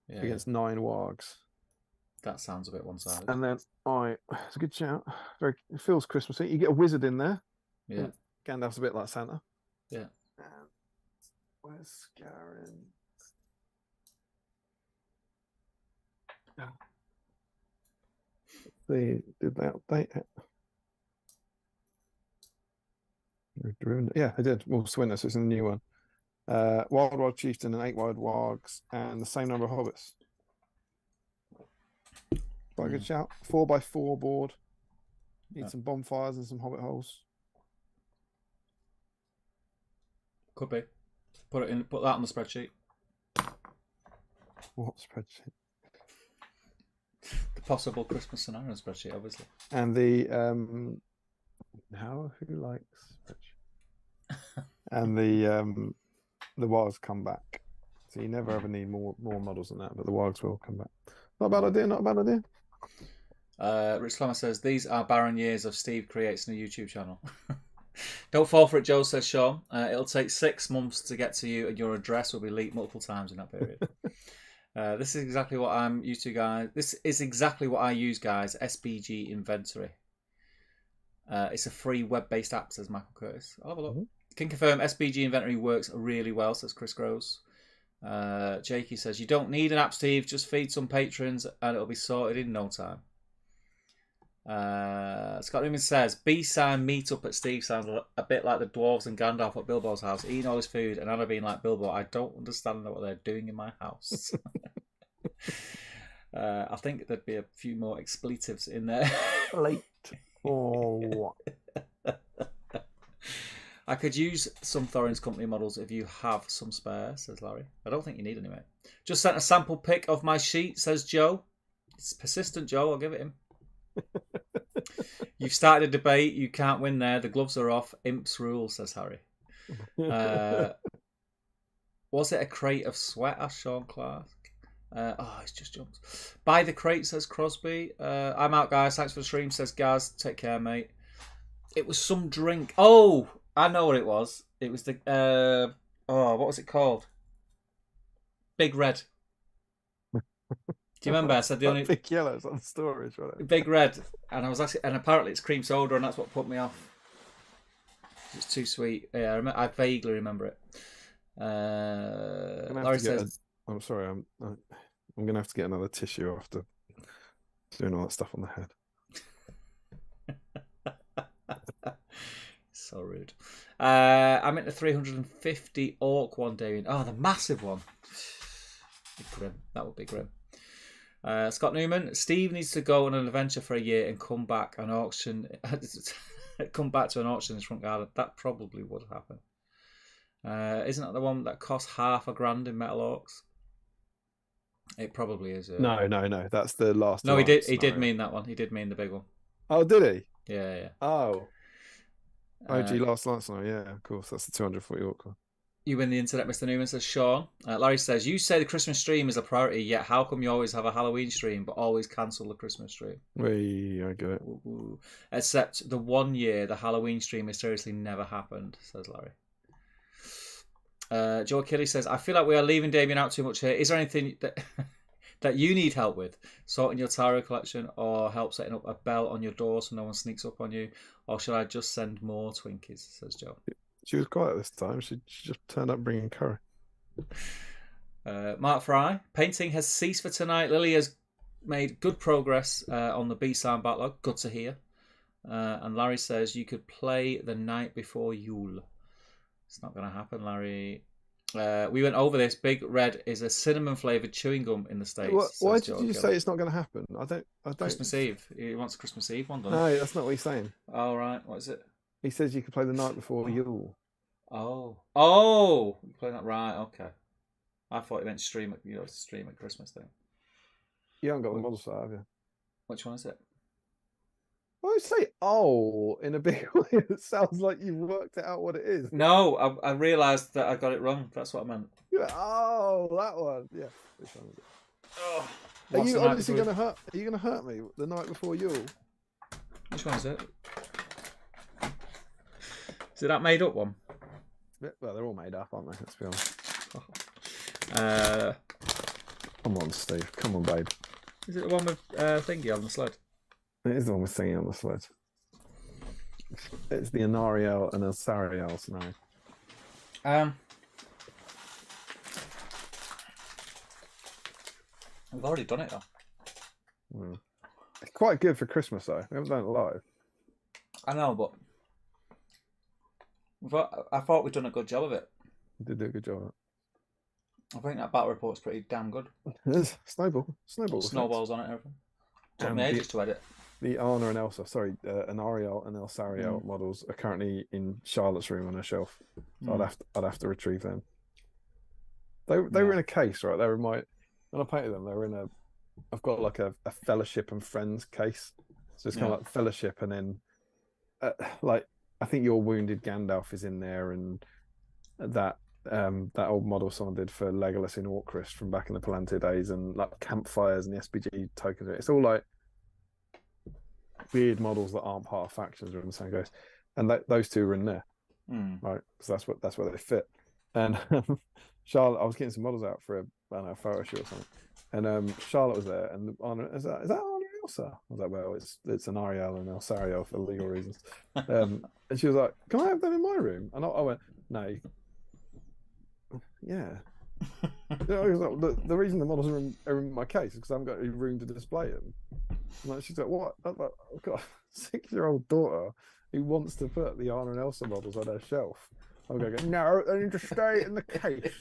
against 9 wargs. That sounds a bit one-sided. And then it's a good shout. It feels Christmassy. You get a wizard in there. Yeah. Gandalf's a bit like Santa. Yeah. And where's Scarin? Did they update it? Yeah, I did. Well, Swinner, so it's in the new one. Wild Chieftain and 8 wild wargs and the same number of hobbits. Quite a good shout. 4x4 board. Need some bonfires and some hobbit holes. Could be. Put that on the spreadsheet. What spreadsheet? The possible Christmas scenario spreadsheet, obviously. And the who likes spreadsheet? And the wargs come back. So you never ever need more models than that, but the wargs will come back. Not a bad idea, not a bad idea. Rich Clemmer says, these are barren years of Steve creates a new YouTube channel. Don't fall for it, Joe, says Sean. It'll take 6 months to get to you and your address will be leaked multiple times in that period. This is exactly what I'm used to, guys. This is exactly what I use, guys. SBG Inventory. It's a free web-based app, says Michael Curtis. I'll have a look. Can confirm SBG Inventory works really well, says Chris Groves. Jakey says, you don't need an app, Steve. Just feed some patrons and it'll be sorted in no time. Scott Newman says, BSIME meetup at Steve sounds a bit like the dwarves and Gandalf at Bilbo's house, eating all his food and Anna being like, Bilbo, I don't understand what they're doing in my house. I think there'd be a few more expletives in there. Late. Oh. I could use some Thorin's company models if you have some spare, says Larry. I don't think you need any, mate. Just sent a sample pic of my sheet, says Joe. It's persistent, Joe. I'll give it him. You've started a debate. You can't win there. The gloves are off. Imps rule, says Harry. Was it a crate of sweat, asked Sean Clark. It's just jumped. Buy the crate, says Crosby. I'm out, guys. Thanks for the stream, says Gaz. Take care, mate. It was some drink. Oh, I know what it was. It was the what was it called? Big Red. Do you remember? I said the only Big Yellow is on storage, right? Big Red, and I was actually, and apparently it's cream soda, and that's what put me off. It's too sweet. Yeah, I vaguely remember it. Larry says I'm sorry. I'm gonna have to get another tissue after doing all that stuff on the head. So rude. I'm into 350 orc one, Damien. Oh, the massive one. Be grim. That would be grim. Scott Newman. Steve needs to go on an adventure for a year and come back an auction. Come back to an auction in his front garden. That probably would happen. Isn't that the one that costs $500,000 in Metal Orcs? It probably is. No. That's the last. No, he did. He did mean that one. He did mean the big one. Oh, did he? Yeah. Oh. OG last night. Yeah, of course. That's the 240 orc one. You win the internet, Mr. Newman, says Sean. Larry says, you say the Christmas stream is a priority, yet how come you always have a Halloween stream but always cancel the Christmas stream? I get it. Ooh. Except the 1 year the Halloween stream mysteriously never happened, says Larry. Joe Kelly says, I feel like we are leaving Damien out too much here. Is there anything that you need help with? Sorting your tarot collection or help setting up a bell on your door so no one sneaks up on you? Or should I just send more Twinkies, says Joe. She was quiet this time. She just turned up bringing curry. Mark Fry. Painting has ceased for tonight. Lily has made good progress on the BSIME backlog. Good to hear. And Larry says you could play the night before Yule. It's not going to happen, Larry. We went over this. Big Red is a cinnamon flavoured chewing gum in the States. Why did you say it's not going to happen? I don't. Christmas Eve. He wants a Christmas Eve one, doesn't he? No, that's not what he's saying. Oh, right. What is it? He says you could play the night before Yule. Oh! You play that right? Okay. I thought you meant stream at Christmas thing. You haven't got the model set, have you? Which one is it? Why say in a big way? It sounds like you've worked it out what it is. No, I realised that I got it wrong. That's what I meant. Yeah, that one. Yeah. Which one is it? Oh, are you honestly going to hurt? Are you going to hurt me the night before Yule? Which one is it? Is it that made up one? Well, they're all made up, aren't they? Let's be honest. Come on, Steve. Come on, babe. Is it the one with Thingy on the sled? It is the one with Thingy on the sled. It's the Anariel and Elsariel scenario. We've already done it though. It's quite good for Christmas though. We haven't done it live. I know, but I thought we'd done a good job of it. You did do a good job of it. I think that battle report's pretty damn good. There's snowballs on it and everything. Took me ages to edit. The Anna and Elsa, Anariel and Elsariel models are currently in Charlotte's room on her shelf. So I'd have to retrieve them. They were in a case, right? They were when I painted them, they were in I've got like a fellowship and friends case. So it's kind of like fellowship, and then like I think your wounded Gandalf is in there, and that old model someone did for Legolas in Orcris from back in the Palantir days, and like campfires and the SBG tokens. It's all like weird models that aren't part of factions or in the same goes, and those two are in there, right? Because that's where they fit. And Charlotte, I was getting some models out for a photo shoot or something, and Charlotte was there, and is that Anna and Elsa? I was like, well, it's an Ariel and Elsariel for legal reasons. And she was like, can I have them in my room? And I went, no. Yeah. The reason the models are in my case is because I haven't got any room to display them. And she's like, what? I'm like, I've got a 6-year-old daughter who wants to put the Anna and Elsa models on her shelf. I'm going to go, no, they need to stay in the case,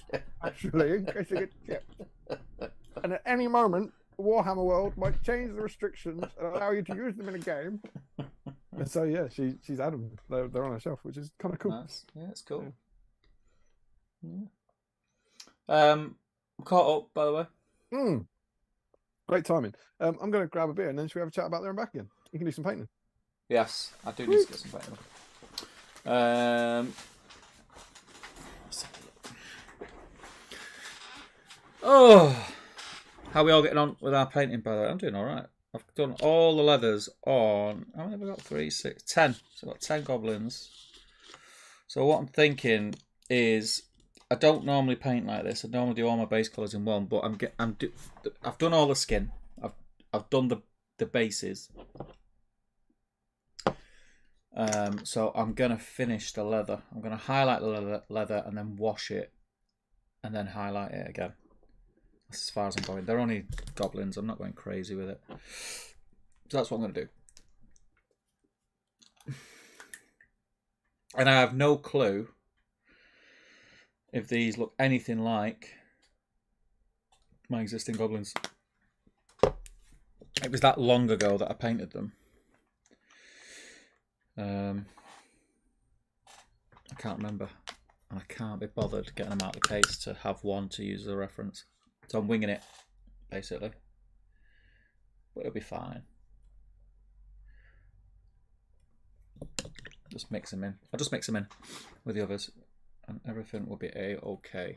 actually, in case they get chipped. And at any moment, Warhammer World might change the restrictions and allow you to use them in a game. And so, yeah, she's had them. They're on her shelf, which is kind of cool. Nice. Yeah, it's cool. Yeah. Caught up, by the way. Great timing. I'm going to grab a beer, and then should we have a chat about there and back again? You can do some painting. Yes, I do need to get some painting. Oh, how are we all getting on with our painting, by the way? I'm doing all right. I've done all the leathers on. How many have we got? 3, 6, 10. So I've got 10 goblins. So what I'm thinking is, I don't normally paint like this. I normally do all my base colours in one, but I've done all the skin. I've done the bases. So I'm gonna finish the leather. I'm gonna highlight the leather and then wash it, and then highlight it again. That's as far as I'm going. They're only goblins. I'm not going crazy with it. So that's what I'm going to do. And I have no clue if these look anything like my existing goblins. It was that long ago that I painted them. I can't remember. And I can't be bothered getting them out of the case to have one to use as a reference. So I'm winging it, basically. But it'll be fine. Just mix them in. I'll just mix them in with the others. And everything will be A-okay.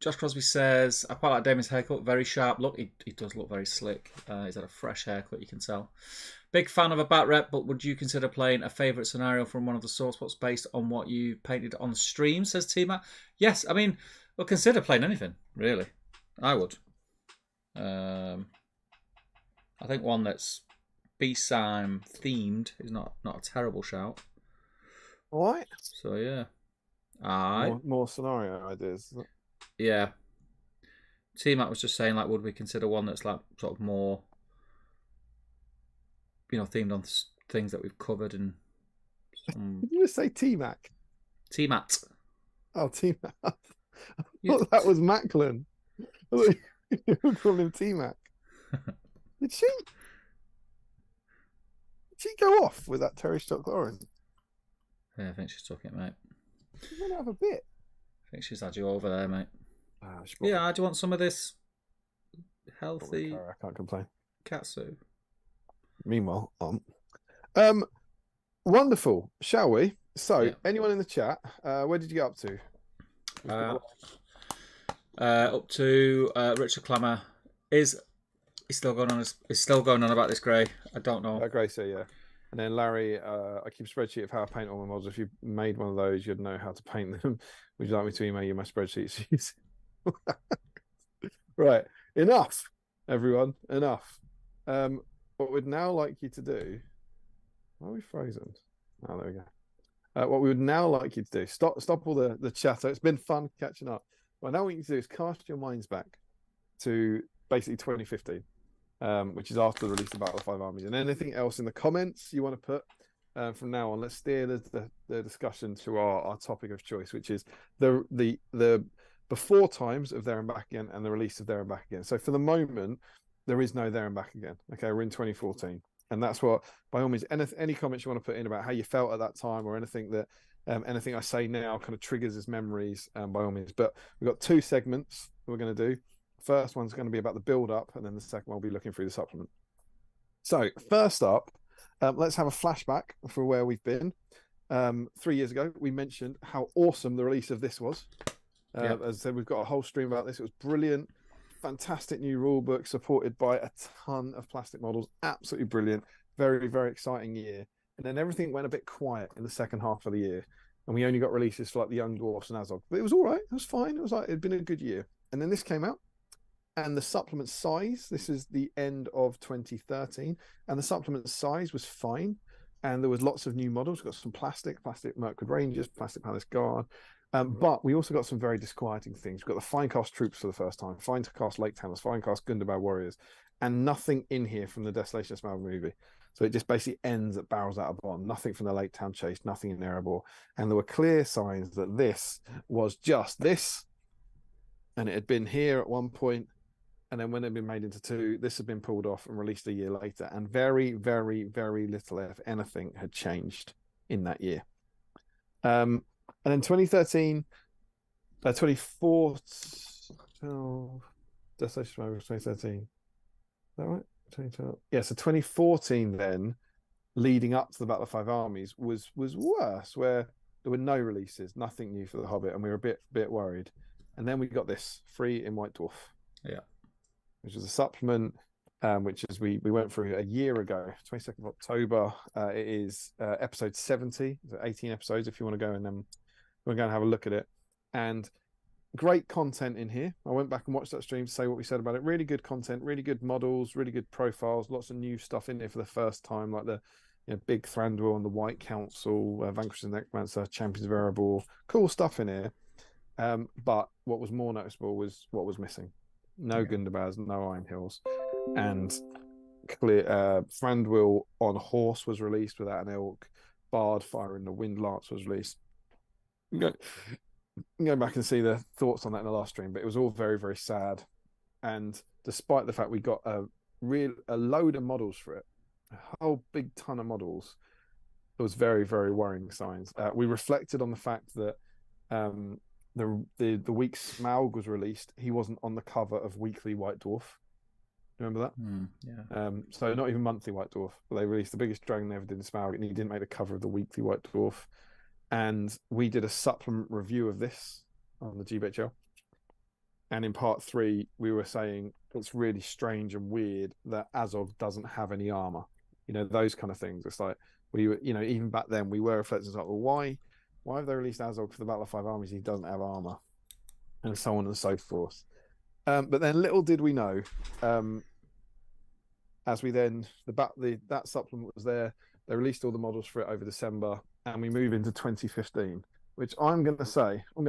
Josh Crosby says, I quite like Damon's haircut. Very sharp look. He does look very slick. He's had a fresh haircut, you can tell. Big fan of a bat rep, but would you consider playing a favourite scenario from one of the source spots based on what you painted on the stream, says T-Mac? Yes, I mean, we'll consider playing anything, really. I would. I think one that's BSIME themed is not a terrible shout. All right. So, yeah. More scenario ideas. Yeah. T-Mac was just saying, like, would we consider one that's, like, sort of more, you know, themed on things that we've covered and... Did you just say T-Mac? T-Mac. Oh, T-Mac. I thought that was Macklin. I thought you were calling him T-Mac. Did she go off with that Terry Stock orange? Yeah, I think she's took it, mate. She's going to have a bit. I think she's had you over there, mate. Do you want some of this healthy I can't complain. katsu? Meanwhile, wonderful. Shall we? So, anyone in the chat, where did you get up to? Up to Richard Clammer. Is still going on? Is still going on about this grey? I don't know. Grey, so yeah. And then Larry, I keep a spreadsheet of how I paint all my models. If you made one of those, you'd know how to paint them. Would you like me to email you my spreadsheets? Right, enough, everyone, enough. What we'd now like you to do... Why are we frozen? Oh, there we go. What we would now like you to do, stop all the chatter. It's been fun catching up. What now what you to do is cast your minds back to basically 2015. Which is after the release of Battle of Five Armies, and anything else in the comments you want to put from now on. Let's steer the discussion to our topic of choice, which is the before times of There and Back Again and the release of There and Back Again. So for the moment, there is no There and Back Again. Okay, we're in 2014, and that's what, by all means, any comments you want to put in about how you felt at that time or anything that anything I say now kind of triggers as memories, by all means. But we've got two segments we're going to do. First one's going to be about the build-up, and then the second one will be looking through the supplement. So first up, let's have a flashback for where we've been. 3 years ago, we mentioned how awesome the release of this was. As I said, we've got a whole stream about this. It was brilliant, fantastic new rule book supported by a ton of plastic models. Absolutely brilliant. Very, very exciting year. And then everything went a bit quiet in the second half of the year, and we only got releases for like the Young Dwarfs and Azog. But it was all right. It was fine. It was like it'd been a good year. And then this came out. And the supplement size, this is the end of 2013, and the supplement size was fine. And there was lots of new models. We got some plastic Mirkwood Rangers, plastic Palace Guard. But we also got some very disquieting things. We've got the Finecast Troops for the first time, Finecast Lake Tanners, Finecast Gundabad Warriors, and nothing in here from the Desolation of Smaug movie. So it just basically ends at Barrels Out of Bond. Nothing from the Lake Town Chase, nothing in Erebor. And there were clear signs that this was just this. And it had been here at one point. And then when it had been made into two, this had been pulled off and released a year later. And very, very, very little, if anything, had changed in that year. And then 2013, 2014, Desolation of 2013. Is that right? 2012. Yeah, so 2014 then, leading up to the Battle of Five Armies, was worse, where there were no releases, nothing new for the Hobbit, and we were a bit worried. And then we got this, Free in White Dwarf. Yeah. Which was a supplement, which is we went through a year ago, 22nd of October. It is episode 70, so 18 episodes if you want to go and have a look at it. And great content in here. I went back and watched that stream to say what we said about it. Really good content, really good models, really good profiles, lots of new stuff in here for the first time, like the big Thranduil and the White Council, Vanquishing the Necromancer, Champions of Erebor. Cool stuff in here. But what was more noticeable was what was missing. No Gundabaz, no Iron Hills, and Thranduil on horse was released without an ilk. Bard Fire in the Wind Lance was released. Go back and see the thoughts on that in the last stream, but it was all very, very sad. And despite the fact we got a load of models for it, a whole big ton of models, there was very, very worrying signs. We reflected on the fact that the week Smaug was released, he wasn't on the cover of Weekly White Dwarf. Remember that? Yeah. So not even monthly White Dwarf, but they released the biggest dragon they ever did in Smaug, and he didn't make the cover of the Weekly White Dwarf. And we did a supplement review of this on the GBHL. And in part 3, we were saying it's really strange and weird that Azog doesn't have any armor. You know, those kind of things. It's like we were, you know, even back then we were reflecting like, well, why have they released Azog for the Battle of Five Armies? He doesn't have armor, and so on and so forth. But then little did we know, as we then that supplement was there. They released all the models for it over December, and we move into 2015, which I'm going to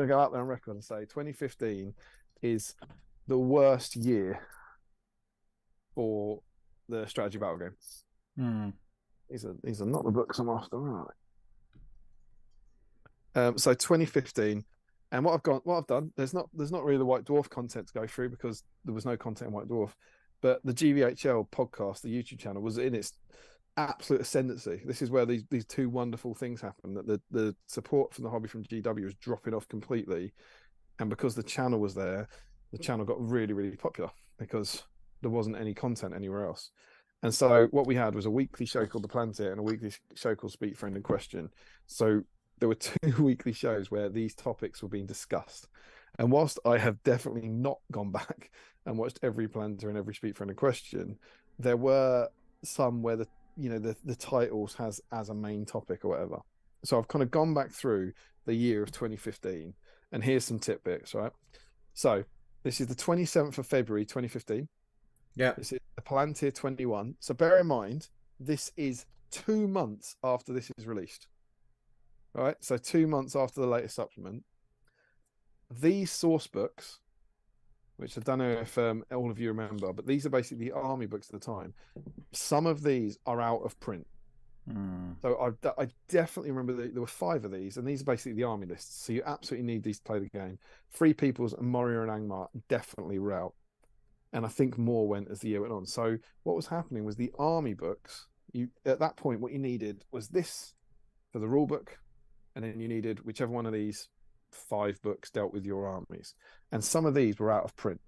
go out there on record and say 2015 is the worst year for the strategy battle game. These are not the books I'm after, are they? So 2015, and what I've done, there's not really the White Dwarf content to go through because there was no content in White Dwarf, but the GVHL podcast, the YouTube channel, was in its absolute ascendancy. This is where these two wonderful things happen, that the support from the hobby from GW was dropping off completely, and because the channel was there, the channel got really, really popular because there wasn't any content anywhere else. And so what we had was a weekly show called The Plantier and a weekly show called Speak Friend and Question. So there were 2 weekly shows where these topics were being discussed. And whilst I have definitely not gone back and watched every Plantier and every Speak Friend and Question, there were some where the titles has as a main topic or whatever. So I've kind of gone back through the year of 2015, and here's some tidbits, right? So this is the 27th of February 2015. Yeah. This is the Palantir 21. So bear in mind, this is 2 months after this is released. All right, so 2 months after the latest supplement. These source books, which I don't know if all of you remember, but these are basically the army books at the time. Some of these are out of print. So I definitely remember there were 5 of these, and these are basically the army lists. So you absolutely need these to play the game. Free Peoples and Moria and Angmar definitely were out. And I think more went as the year went on. So what was happening was the army books, at that point, what you needed was this for the rule book, and then you needed whichever one of these 5 books dealt with your armies. And some of these were out of print.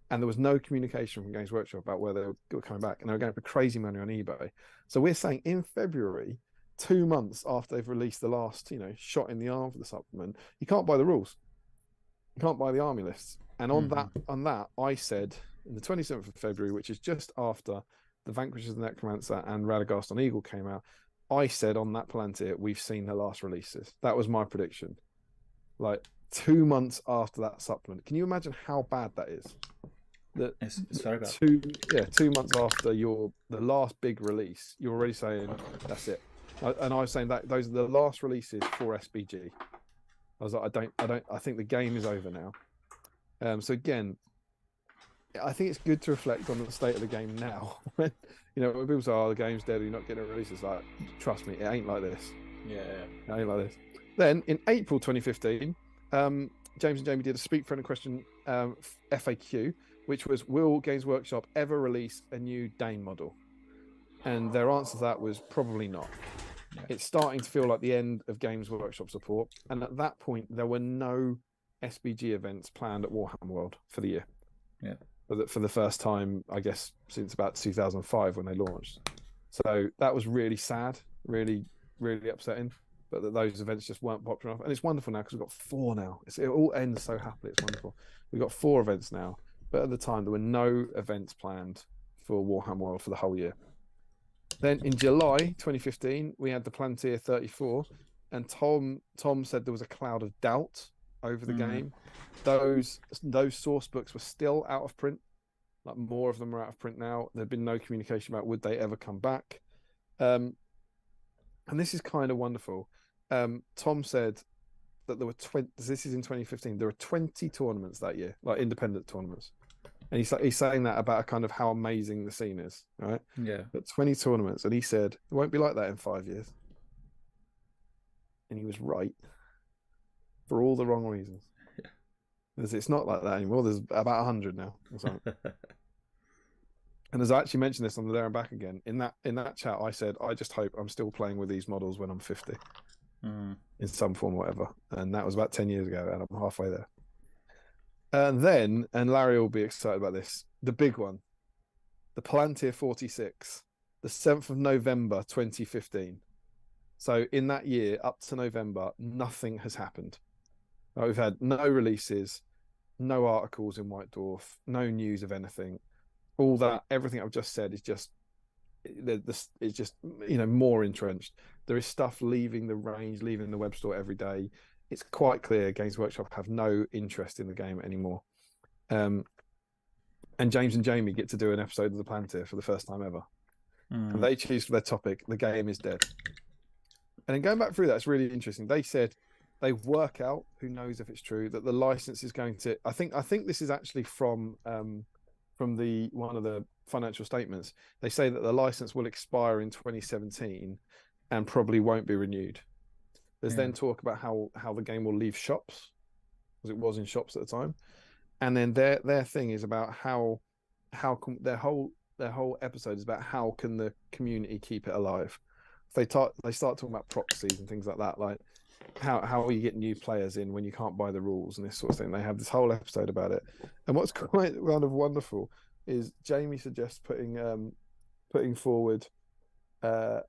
And there was no communication from Games Workshop about where they were coming back. And they were going for crazy money on eBay. So we're saying in February, 2 months after they've released the last, shot in the arm for the supplement, you can't buy the rules. You can't buy the army lists. And on that, I said in the 27th of February, which is just after the Vanquishers of the Necromancer and Radagast on Eagle came out, I said on that Palantir, we've seen the last releases. That was my prediction. Like 2 months after that supplement. Can you imagine how bad that is? It's very bad. 2 months after the last big release, you're already saying that's it. And I was saying that those are the last releases for SBG. I was like, I think the game is over now. So again, I think it's good to reflect on the state of the game now. when people say, "Oh, the game's dead, you're not getting a release," it's like, trust me, it ain't like this. Yeah. It ain't like this. Then in April 2015, James and Jamie did a Speak Friend and Question FAQ, which was, will Games Workshop ever release a new Dane model? And their answer to that was probably not. Yeah. It's starting to feel like the end of Games Workshop support. And at that point, there were no SBG events planned at Warhammer World for the year. Yeah. For the first time, I guess, since about 2005 when they launched. So that was really sad, really, really upsetting. But that those events just weren't popular enough. And it's wonderful now because we've got 4 now. It all ends so happily. It's wonderful. We've got 4 events now. But at the time, there were no events planned for Warhammer World for the whole year. Then in July 2015, we had the Palantir 34. And Tom said there was a cloud of doubt over the game. Those source books were still out of print. Like, more of them are out of print now. There'd been no communication about would they ever come back. And this is kind of wonderful. Tom said that there were 20. This is in 2015. There were 20 tournaments that year, like independent tournaments, and he's saying that about kind of how amazing the scene is, right? Yeah. But 20 tournaments, and he said it won't be like that in 5 years, and he was right for all the wrong reasons. Yeah. Because it's not like that anymore. There's about 100 now or something. And as I actually mentioned this on the There and Back again, in that chat, I said, I just hope I'm still playing with these models when I'm 50 in some form or whatever. And that was about 10 years ago, and I'm halfway there. And Larry will be excited about this, the big one, the Palantir 46, the 7th of November, 2015. So in that year, up to November, nothing has happened. We've had no releases, no articles in White Dwarf, no news of anything. All that, everything I've just said is just, it's just, more entrenched. There is stuff leaving the range, leaving the web store every day. It's quite clear Games Workshop have no interest in the game anymore. And James and Jamie get to do an episode of the Palantir for the first time ever. And they choose for their topic, the game is dead. And then going back through that, it's really interesting. They said they work out, who knows if it's true, that the license is going to, I think this is actually from the one of the financial statements. They say that the license will expire in 2017 and probably won't be renewed. There's then talk about how the game will leave shops, because it was in shops at the time. And then their thing is about how can their whole episode is about how can the community keep it alive. They start talking about proxies and things like that, like how you get new players in when you can't buy the rules and this sort of thing. They have this whole episode about it. And what's quite kind of wonderful is Jamie suggests putting forward a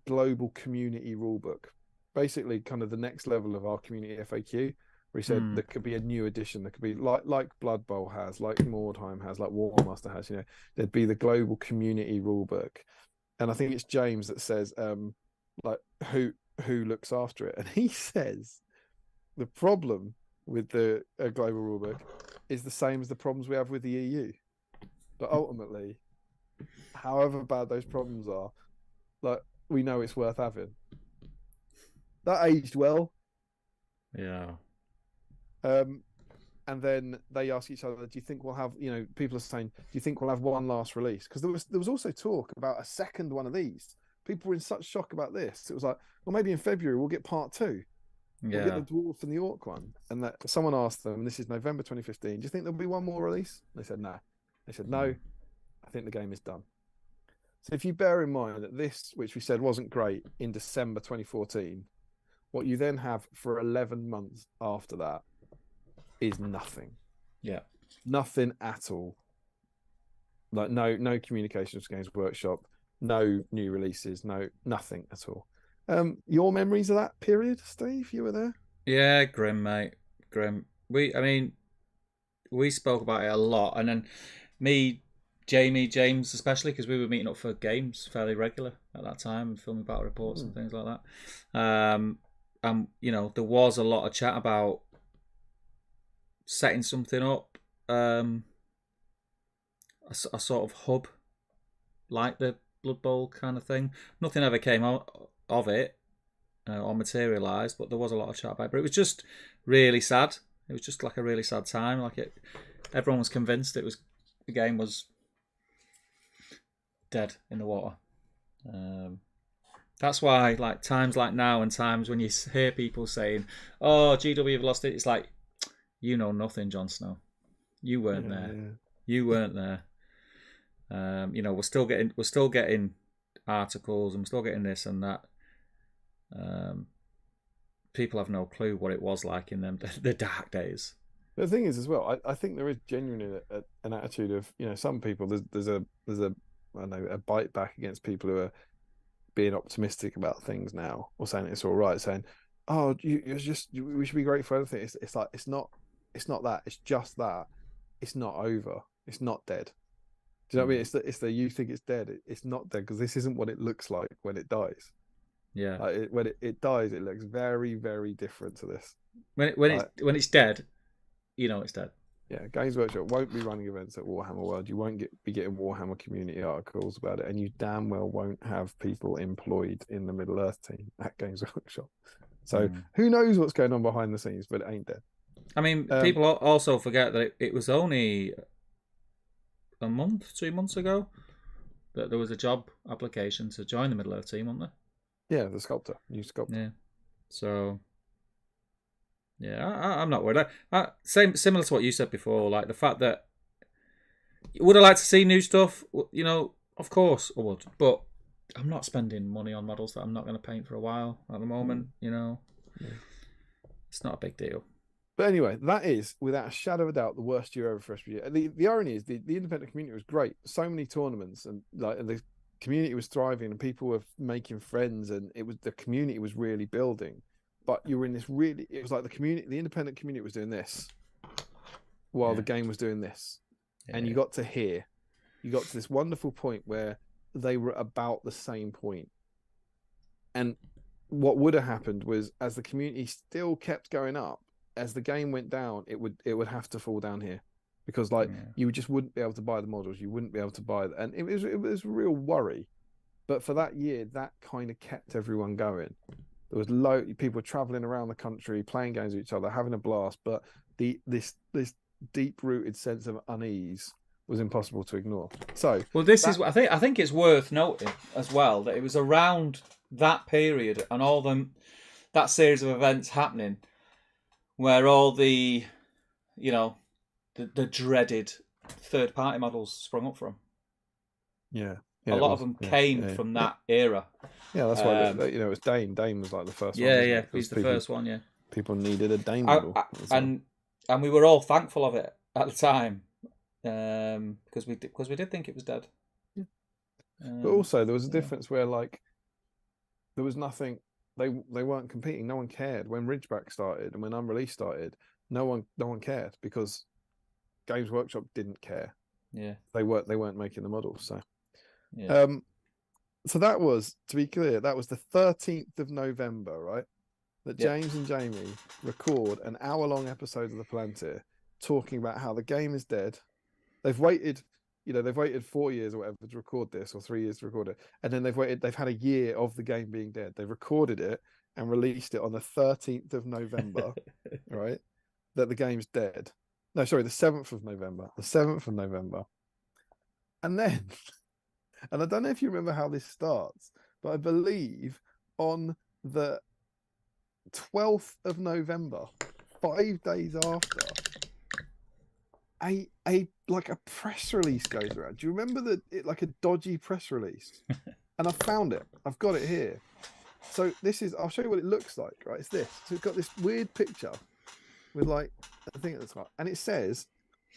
global community rule book, basically kind of the next level of our community FAQ, where he said there could be a new edition. There could be like Blood Bowl has, like Mordheim has, like Warmaster has. There'd be the global community rule book. And I think it's James that says, like, who looks after it? And he says the problem with the global rulebook is the same as the problems we have with the EU. But ultimately, however bad those problems are, like, we know it's worth having. That aged well. Yeah. And then they ask each other, do you think we'll have, people are saying, do you think we'll have one last release? Because there was also talk about a second one of these. People were in such shock about this. It was like, well, maybe in February we'll get part 2. We'll get the Dwarf and the Orc one. And that someone asked them, and this is November 2015, do you think there'll be one more release? They said no. They said no. I think the game is done. So if you bear in mind that this, which we said wasn't great in December 2014, what you then have for 11 months after that is nothing. Yeah. Nothing at all. Like no communications with Games Workshop, no new releases, nothing at all. Your memories of that period, Steve? You were there? Yeah, grim, mate. Grim. We spoke about it a lot, and then me, Jamie, James especially, because we were meeting up for games fairly regular at that time and filming battle reports and things like that. There was a lot of chat about setting something up, a sort of hub like the Blood Bowl kind of thing. Nothing ever came out of it or materialised, but there was a lot of chat about it. But it was just really sad. It was just like a really sad time. Everyone was convinced the game was dead in the water. That's why, like, times like now and times when you hear people saying, "Oh, GW have lost it," it's like, you know nothing, Jon Snow. You weren't there. Yeah. You weren't there. We're still getting articles and we're still getting this and that. People have no clue what it was like in the dark days. The thing is, as well, I think there is genuinely an attitude of, some people. There's a bite back against people who are being optimistic about things now, or saying it's all right, saying, "Oh, we should be grateful for everything." It's like it's not that. It's just that it's not over. It's not dead. Do you know what I mean? It's the you think it's dead. It's not dead, because this isn't what it looks like when it dies. Yeah. Like when it dies, it looks very, very different to this. When it's dead, it's dead. Yeah, Games Workshop won't be running events at Warhammer World. You won't be getting Warhammer community articles about it, and you damn well won't have people employed in the Middle Earth team at Games Workshop. So who knows what's going on behind the scenes, but it ain't dead. I mean, people also forget that it was only a month, 2 months ago that there was a job application to join the Middle Earth team, wasn't there? Yeah, the sculptor, new sculptor. Yeah. So, yeah, I'm not worried. Similar to what you said before, like the fact that would I like to see new stuff? You know, of course I would, but I'm not spending money on models that I'm not going to paint for a while at the moment. You know, it's not a big deal. But anyway, that is without a shadow of a doubt the worst year ever for SBG. The irony is the independent community was great, so many tournaments, and like the community was thriving, and people were making friends, and the community was really building. But you were in this it was like the independent community was doing this, while the game was doing this, and you got to this wonderful point where they were about the same point. And what would have happened was, as the community still kept going up, as the game went down, it would have to fall down here, because you just wouldn't be able to buy the models, you wouldn't be able to buy and it was a real worry. But for that year, that kind of kept everyone going. There was people traveling around the country, playing games with each other, having a blast. But this deep-rooted sense of unease was impossible to ignore. So, well, I think it's worth noting as well that it was around that period and that series of events happening where all the dreaded third-party models sprung up from. Yeah, a lot of them came from that era. Yeah, that's why it was Dane. Dane was like the first one. Yeah, he's the first one. Yeah, people needed a Dane model, and we were all thankful of it at the time, because we did think it was dead. Yeah. But also there was a difference where there was nothing. They weren't competing. No one cared when Ridgeback started and when Unreleased started. No one cared because Games Workshop didn't care. Yeah, they weren't making the models. So, yeah. So that was, to be clear, that was the 13th of November, right? That James and Jamie record an hour-long episode of the Palantir talking about how the game is dead. They've waited 4 years or whatever to record this, or 3 years to record it, and then they've had a year of the game being dead. They've recorded it and released it on the 13th of November, right? That the game's dead. No, sorry, the 7th of November. The 7th of November. And then, and I don't know if you remember how this starts, but I believe on the 12th of November, 5 days after, a press release goes around. Do you remember a dodgy press release? And I found it. I've got it here. So I'll show you what it looks like, right? It's this. So it's got this weird picture with a thing at the top. And it says,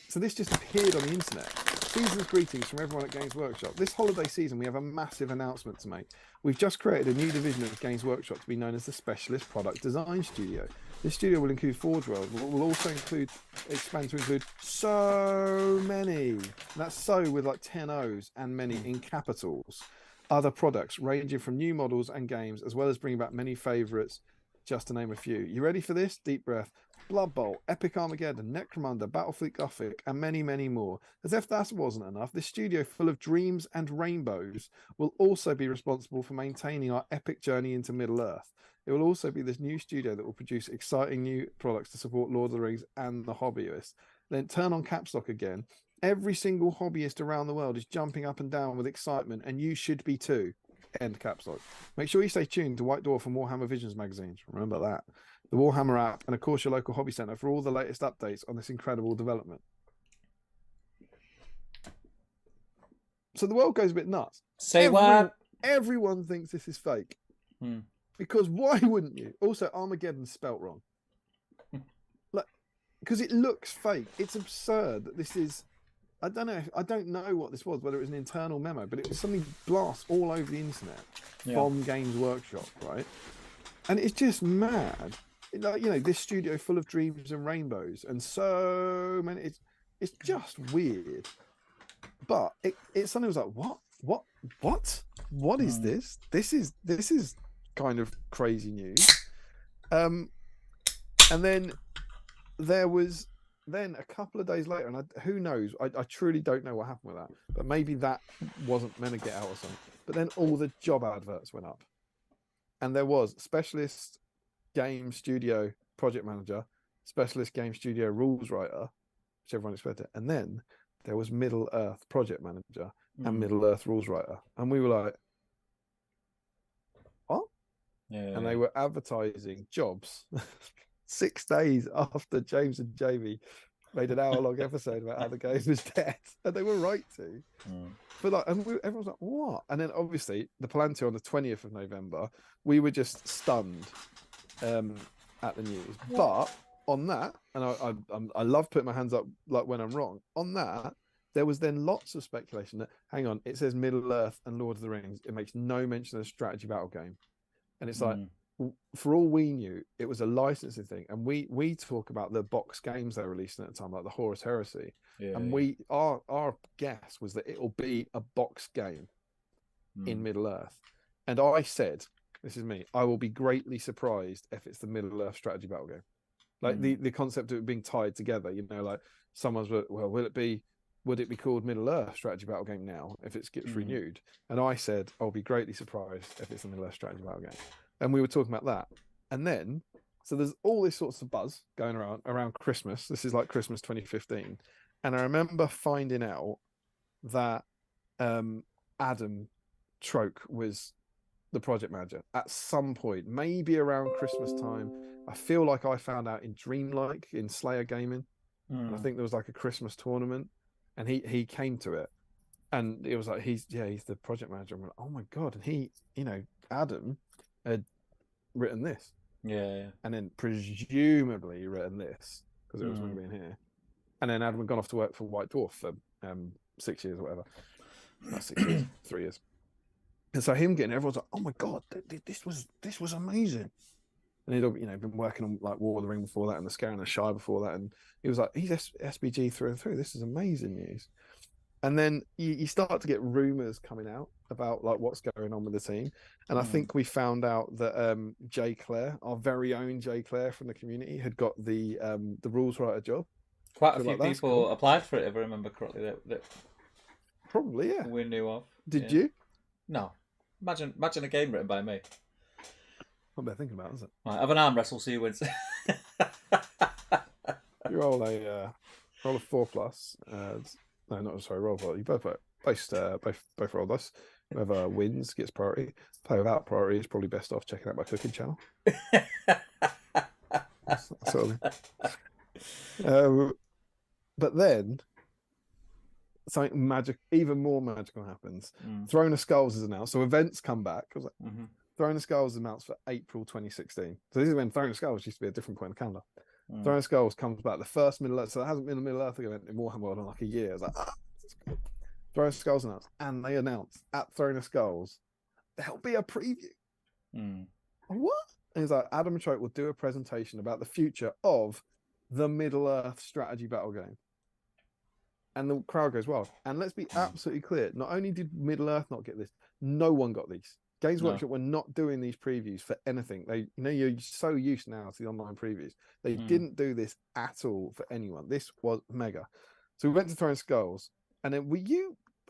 so this just appeared on the internet. Season's greetings from everyone at Games Workshop. This holiday season, we have a massive announcement to make. We've just created a new division of Games Workshop to be known as the Specialist Product Design Studio. This studio will include Forge World, but will also expand to include so many. And that's so with 10 O's and many in capitals. Other products ranging from new models and games, as well as bringing back many favourites, just to name a few. You ready for this? Deep breath. Blood Bowl, Epic Armageddon, Necromunda, Battlefleet Gothic, and many, many more. As if that wasn't enough, this studio full of dreams and rainbows will also be responsible for maintaining our epic journey into Middle-earth. It will also be this new studio that will produce exciting new products to support Lord of the Rings and the hobbyists. Then turn on Caps Lock again. Every single hobbyist around the world is jumping up and down with excitement, and you should be too. End Caps Lock. Make sure you stay tuned to White Dwarf and Warhammer Visions magazines. Remember that. The Warhammer app, and of course your local hobby centre for all the latest updates on this incredible development. So the world goes a bit nuts. What? Everyone thinks this is fake. Because why wouldn't you? Also, Armageddon's spelt wrong. Because it looks fake. It's absurd that this is... I don't know what this was, whether it was an internal memo, but it was something blast all over the internet from Games Workshop, right? And it's just mad. This studio full of dreams and rainbows and so many. It's just weird. But it suddenly was like, what is this? This is kind of crazy news. And then there was a couple of days later, and who knows? I truly don't know what happened with that. But maybe that wasn't meant to get out or something. But then all the job adverts went up, and there was specialist game studio project manager, specialist game studio rules writer, which everyone expected, and then there was Middle Earth project manager and Middle Earth rules writer, and we were like, what? And they were advertising jobs 6 days after James and Jamie made an hour-long episode about how the game was dead, and they were right to. But like, and everyone was like, "What?" And then obviously the Palantir on the 20th of November, we were just stunned at the news. But on that, and I love putting my hands up like when I'm wrong. On that, there was then lots of speculation that, hang on, it says Middle Earth and Lord of the Rings. It makes no mention of a strategy battle game, and it's like, for all we knew, it was a licensing thing. And we talk about the box games they were releasing at the time, like the Horus Heresy. And our guess was that it'll be a box game in Middle Earth. And I said, this is me, I will be greatly surprised if it's the Middle Earth strategy battle game. Like the concept of it being tied together, you know, like someone's, well, would it be called Middle Earth strategy battle game now if it gets renewed? And I said, I'll be greatly surprised if it's the Middle Earth strategy battle game. And we were talking about that. And then, so there's all this sorts of buzz going around Christmas. This is like Christmas 2015. And I remember finding out that Adam Troke was the project manager at some point, maybe around Christmas time. I feel like I found out in Dreamlike in Slayer Gaming. And I think there was like a Christmas tournament, and he came to it. And it was like, he's the project manager. I'm like, oh my God. And he, you know, Adam had written this, and then presumably written this because it was going to be in here, and then Adam had gone off to work for White Dwarf for 6 years or whatever, not 6 years, 3 years. And so him getting, everyone's like, oh my God, this was amazing. And he'd, you know, been working on like War of the Ring before that and the Scare and the Shy before that, and he was like, he's SBG through and through. This is amazing news. And then you start to get rumors coming out about like what's going on with the team. And I think we found out that Jay Clare, our very own Jay Clare from the community, had got the rules writer job. Quite a few people applied for it, if I remember correctly. That probably, yeah. We knew of. Did you? No. Imagine a game written by me. What am I thinking about, is it? Right, have an arm wrestle, see who wins. You roll a 4+. No, not sorry. Roll. You both roll dice. Whoever wins gets priority. Play without priority is probably best off checking out my cooking channel. That's sort of but then something magic, even more magical happens. Throne of Skulls is announced. So events come back. I was like, Throne of Skulls is announced for April 2016. So this is when Throne of Skulls used to be a different point in the calendar. Throne of Skulls comes back, the first Middle Earth. So there hasn't been a Middle Earth event in Warhammer World in like a year. I was like, that's cool. Throne of Skulls announced, and they announced at Throne of Skulls there'll be a preview. What? And it's like, Adam Troke will do a presentation about the future of the Middle Earth strategy battle game. And the crowd goes wild. And let's be absolutely clear, not only did Middle Earth not get this, no one got these. Games Workshop were not doing these previews for anything. They, you know, you're so used now to the online previews. They didn't do this at all for anyone. This was mega. So we went to Throne Skulls, and then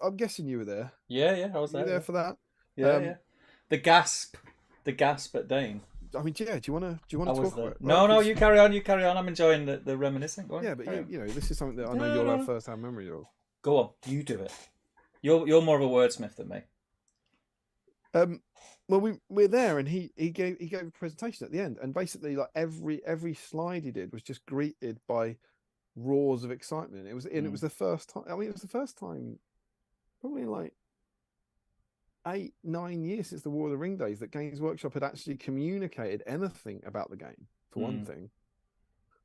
I'm guessing you were there. Yeah, I was there. You were there for that? Yeah. The gasp at Dane. I mean, yeah. Do you want to talk about it? No, you carry on. I'm enjoying the reminiscing. Go on. Yeah, but you know, this is something that I know you'll have first-hand memory of. Go on, you do it. You're more of a wordsmith than me. Well, we're there, and he gave a presentation at the end, and basically, like every slide he did was just greeted by roars of excitement. It was the first time. I mean, it was the first time, probably in like 8-9 years since the War of the Ring days, that Games Workshop had actually communicated anything about the game. For one thing,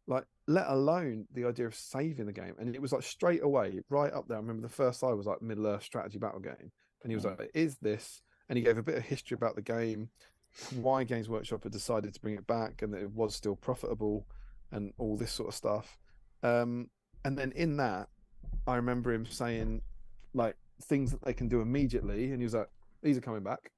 like let alone the idea of saving the game, and it was like straight away right up there. I remember the first slide was like Middle Earth strategy battle game, and he was like, "Is this?" And he gave a bit of history about the game, why Games Workshop had decided to bring it back, and that it was still profitable, and all this sort of stuff. And then in that, I remember him saying like things that they can do immediately, and he was like, "These are coming back."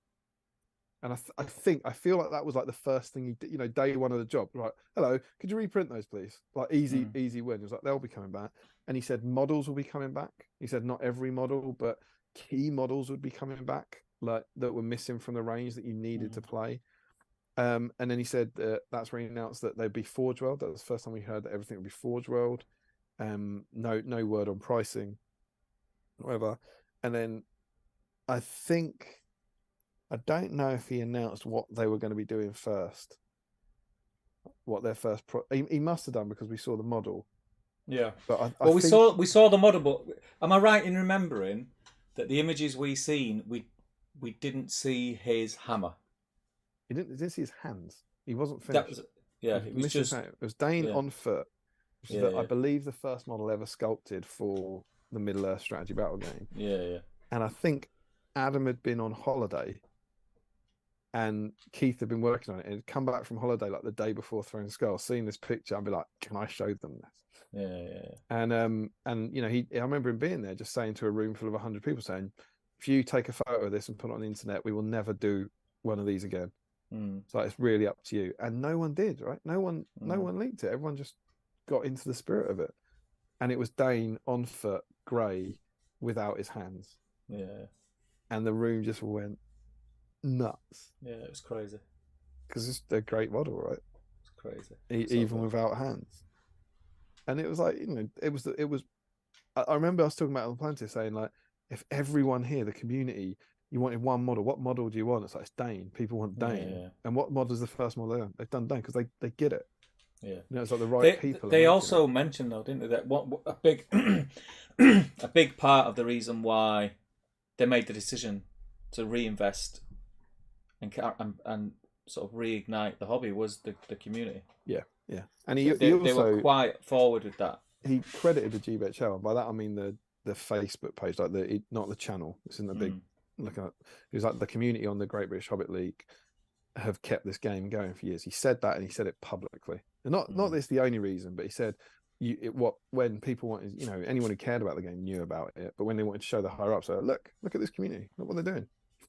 And I feel like that was like the first thing he did, you know, day one of the job. Like, hello, could you reprint those, please? Like easy win. He was like, they'll be coming back. And he said models will be coming back. He said not every model, but key models would be coming back, like that were missing from the range that you needed to play. And then he said that's when he announced that they'd be Forge World. That was the first time we heard that everything would be Forge World. No word on pricing, whatever. And then I don't know if he announced what they were going to be doing first. What their first he must have done, because we saw the model. Yeah, but well, we saw the model. But am I right in remembering that the images we seen, we didn't see his hammer? You didn't see his hands. He wasn't finished. It was just. It was Dane on foot, which is I believe the first model ever sculpted for the Middle Earth strategy battle game. Yeah. And I think Adam had been on holiday, and Keith had been working on it, and he'd come back from holiday like the day before Throne Skull, seeing this picture, I'd be like, "Can I show them this?" Yeah. And I remember him being there, just saying to a room full of 100 people, saying, "If you take a photo of this and put it on the internet, we will never do one of these again." So it's really up to you. And no one did, right? No one leaked it. Everyone just got into the spirit of it. And it was Dane on foot, grey, without his hands. Yeah. And the room just went nuts. Yeah, it was crazy. Because it's a great model, right? It's crazy. Even without hands. And it was like, it was. I remember I was talking about on the planet saying, like, if everyone here, the community, you wanted one model, what model do you want? It's like, it's Dane. People want Dane. Yeah. And what model is the first model they've done? Dane, because they get it. Yeah, it's like the right people. They also mentioned, though, didn't they, that what a big a big part of the reason why they made the decision to reinvest and sort of reignite the hobby was the community. Yeah. And they were quite forward with that. He credited the GBHL, and by that I mean the Facebook page, like not the channel. It's in the big. Looking at, it was like the community on the Great British Hobbit League have kept this game going for years. He said that, and he said it publicly. And not this the only reason, but he said when people wanted, anyone who cared about the game knew about it, but when they wanted to show the higher ups, so look at this community, look what they're doing.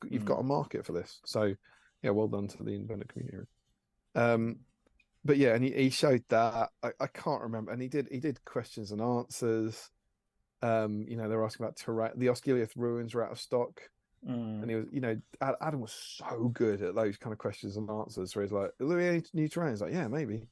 You've got a market for this. So yeah, well done to the independent community. But yeah, and he showed that. I can't remember, and he did questions and answers. They were asking about terrain. The Osgiliath ruins were out of stock. And he was, Adam was so good at those kind of questions and answers. So he's like, "Are there any new terrain?" He's like, "Yeah, maybe."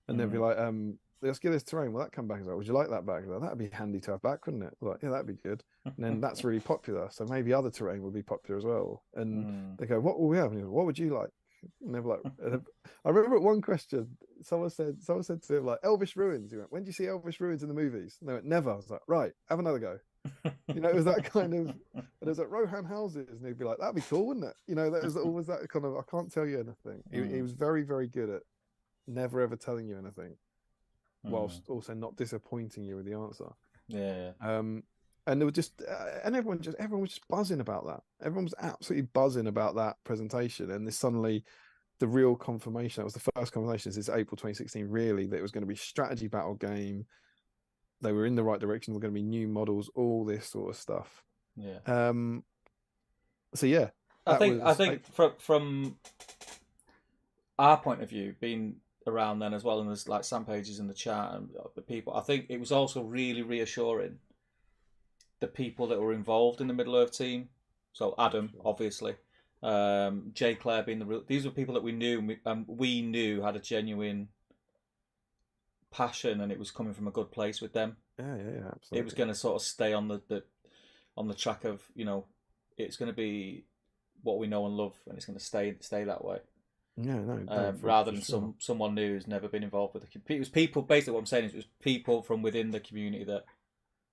And they'd be like, "The Osgiliath terrain, will that come back?" He's like, "Would you like that back?" Like, that'd be handy to have back, wouldn't it? Like, yeah, that'd be good. And then that's really popular, so maybe other terrain would be popular as well. And they go, "What will we have?" And he goes, "What would you like?" And they're like, I remember at one question, someone said to him, like, "Elvish ruins." He went, "When do you see Elvish ruins in the movies?" And they went, "Never." I was like, "Right, have another go." It was that kind of, and it was like Rohan houses, and he'd be like, "That'd be cool, wouldn't it?" That was always that kind of, I can't tell you anything. He was very, very good at never ever telling you anything, whilst also not disappointing you with the answer. Yeah. And they were just, and everyone was just buzzing about that. Everyone was absolutely buzzing about that presentation, and this suddenly, the real confirmation. That was the first confirmation since April 2016, really, that it was going to be a strategy battle game. They were in the right direction. There were going to be new models, all this sort of stuff. Yeah. So yeah, I think from our point of view, being around then as well, and there's like Sam pages in the chat and the people, I think it was also really reassuring the people that were involved in the Middle Earth team. So Adam, obviously, Jay Clare being the real. These were people that we knew, and we knew had a genuine passion, and it was coming from a good place with them. Yeah, absolutely. It was going to sort of stay on the track of, it's going to be what we know and love, and it's going to stay that way. Yeah, no. Rather than someone new who's never been involved with it was people. Basically, what I'm saying is, it was people from within the community that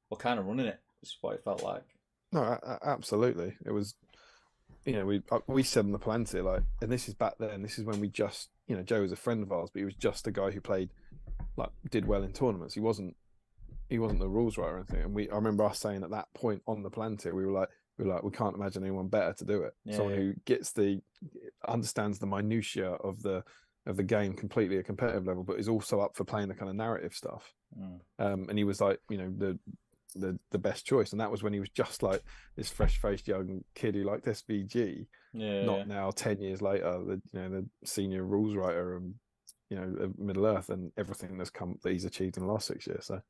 were kind of running it. Is what it felt like. No, absolutely. It was. We said on the Planter, like, and this is back then. This is when we just, Joe was a friend of ours, but he was just a guy who played, like, did well in tournaments. He wasn't the rules writer or anything. And I remember us saying at that point on the Planter, we were like, we can't imagine anyone better to do it. Someone who understands the minutiae of the game completely at competitive level, but is also up for playing the kind of narrative stuff. And he was like, the best choice. And that was when he was just like this fresh-faced young kid who liked SBG. Not now 10 years later, the senior rules writer and Middle Earth and everything that he's achieved in the last 6 years. So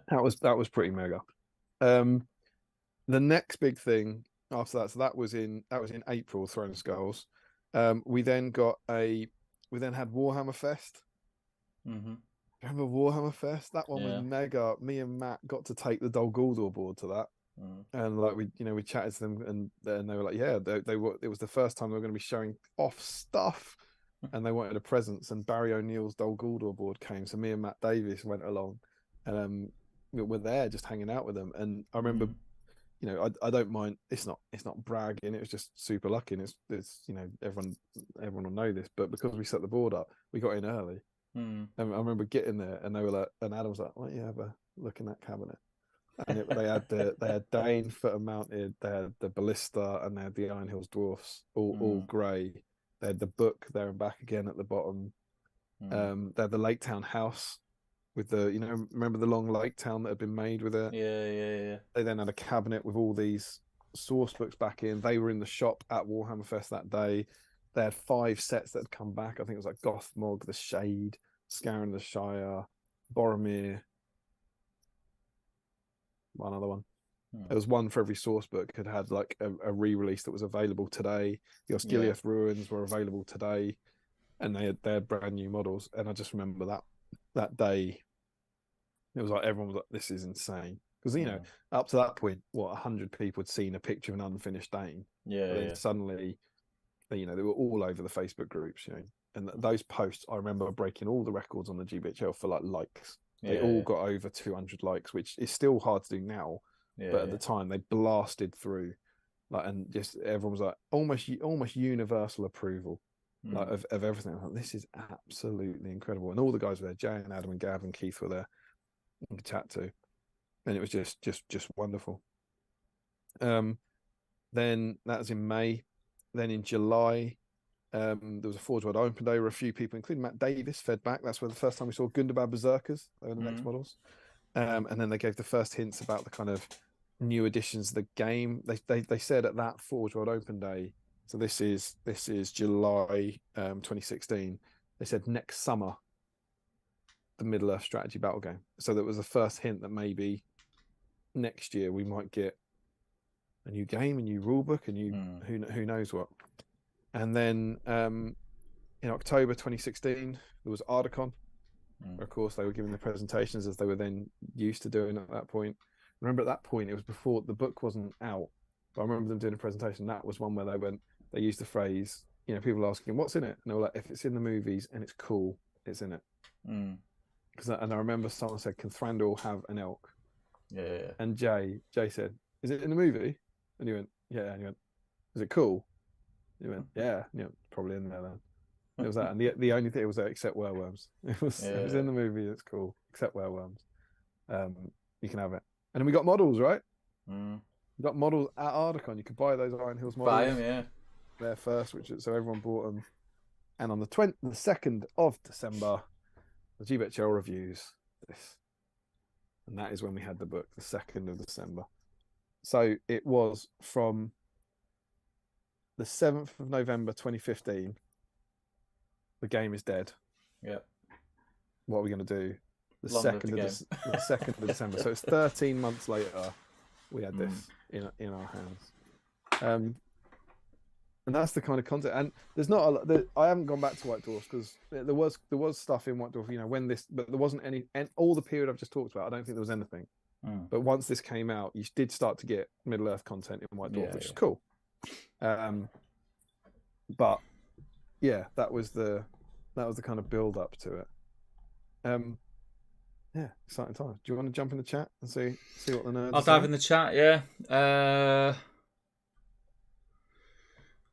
that was pretty mega. The next big thing after that, so that was in April, Throne of Skulls. We then had Warhammer Fest. Mm-hmm. Remember Warhammer Fest? That one was Yeah. mega. Me and Matt got to take the Dol Guldur board to that. And like we chatted to them, and they were like, yeah, they were. It was the first time they were going to be showing off stuff, and they wanted a presence. And Barry O'Neill's Dol Guldur board came, so me and Matt Davis went along, and we were there just hanging out with them. And I remember, I don't mind. It's not bragging. It was just super lucky, and it's everyone will know this, but because we set the board up, we got in early. And I remember getting there, and they were like, and Adam was like, "Why don't you have a look in that cabinet?" And they had Dane footer mounted, they had the Ballista, and they had the Iron Hills Dwarfs, all grey. They had the book there and back again at the bottom. They had the Lake Town house with the, remember the long Lake Town that had been made with it? Yeah. They then had a cabinet with all these source books back in. They were in the shop at Warhammer Fest that day. They had 5 sets that had come back. I think it was like Gothmog, The Shade, Scaran the Shire, Boromir. One other one. There was one for every source book. Had like a re-release that was available today. The Osgiliath Ruins were available today, and they had brand new models. And I just remember that day, it was like everyone was like, "This is insane," because up to that point, 100 people had seen a picture of an unfinished Dane. But then suddenly, they were all over the Facebook groups, and those posts, I remember breaking all the records on the GBHL for like likes. They all got over 200 likes, which is still hard to do now. But at the time, they blasted through, like, and just everyone was like almost universal approval, like of everything. Like, this is absolutely incredible, and all the guys were there. Jay and Adam and Gav and Keith were there, and could chat to, and it was just wonderful. Then that was in May. Then in July, there was a Forge World Open Day where a few people, including Matt Davis, fed back. That's where the first time we saw Gundabad Berserkers. They were the next models. And then they gave the first hints about the kind of new additions to the game. They said at that Forge World Open Day, so this is July 2016, they said next summer, the Middle Earth strategy battle game. So that was the first hint that maybe next year we might get a new game, a new rulebook, a new who knows what. And then in October 2016, there was Ardacon. Of course, they were giving the presentations as they were then used to doing at that point. Remember, at that point, it was before the book wasn't out. But I remember them doing a presentation. That was one where they used the phrase, people asking, what's in it? And they were like, if it's in the movies and it's cool, it's in it. And I remember someone said, can Thranduil have an elk? Yeah. And Jay said, is it in the movie? And he went, yeah. And he went, is it cool? He went, yeah, probably in there then. It was that, and the only thing it was there except werewolves. It was in the movie. It's cool, except werewolves. You can have it, and then we got models, right? We got models at Ardacon. You could buy those Iron Hills models. Buy them, there first, so everyone bought them. And on the 2nd of December, the GBHL reviews this, and that is when we had the book, the 2nd of December. So it was from the 7th of November 2015. The game is dead. Yeah. What are we going to do? The 2nd of December. So it's 13 months later. We had this in our hands. And that's the kind of content. And there's not a lot. I haven't gone back to White Dwarfs because there was stuff in White Dwarf. But there wasn't any. And all the period I've just talked about, I don't think there was anything. But once this came out, you did start to get Middle Earth content in White Dwarf, which is cool. But yeah, that was the kind of build up to it. Yeah, exciting times. Do you want to jump in the chat and see what the nerds? I'll dive in the chat. Yeah.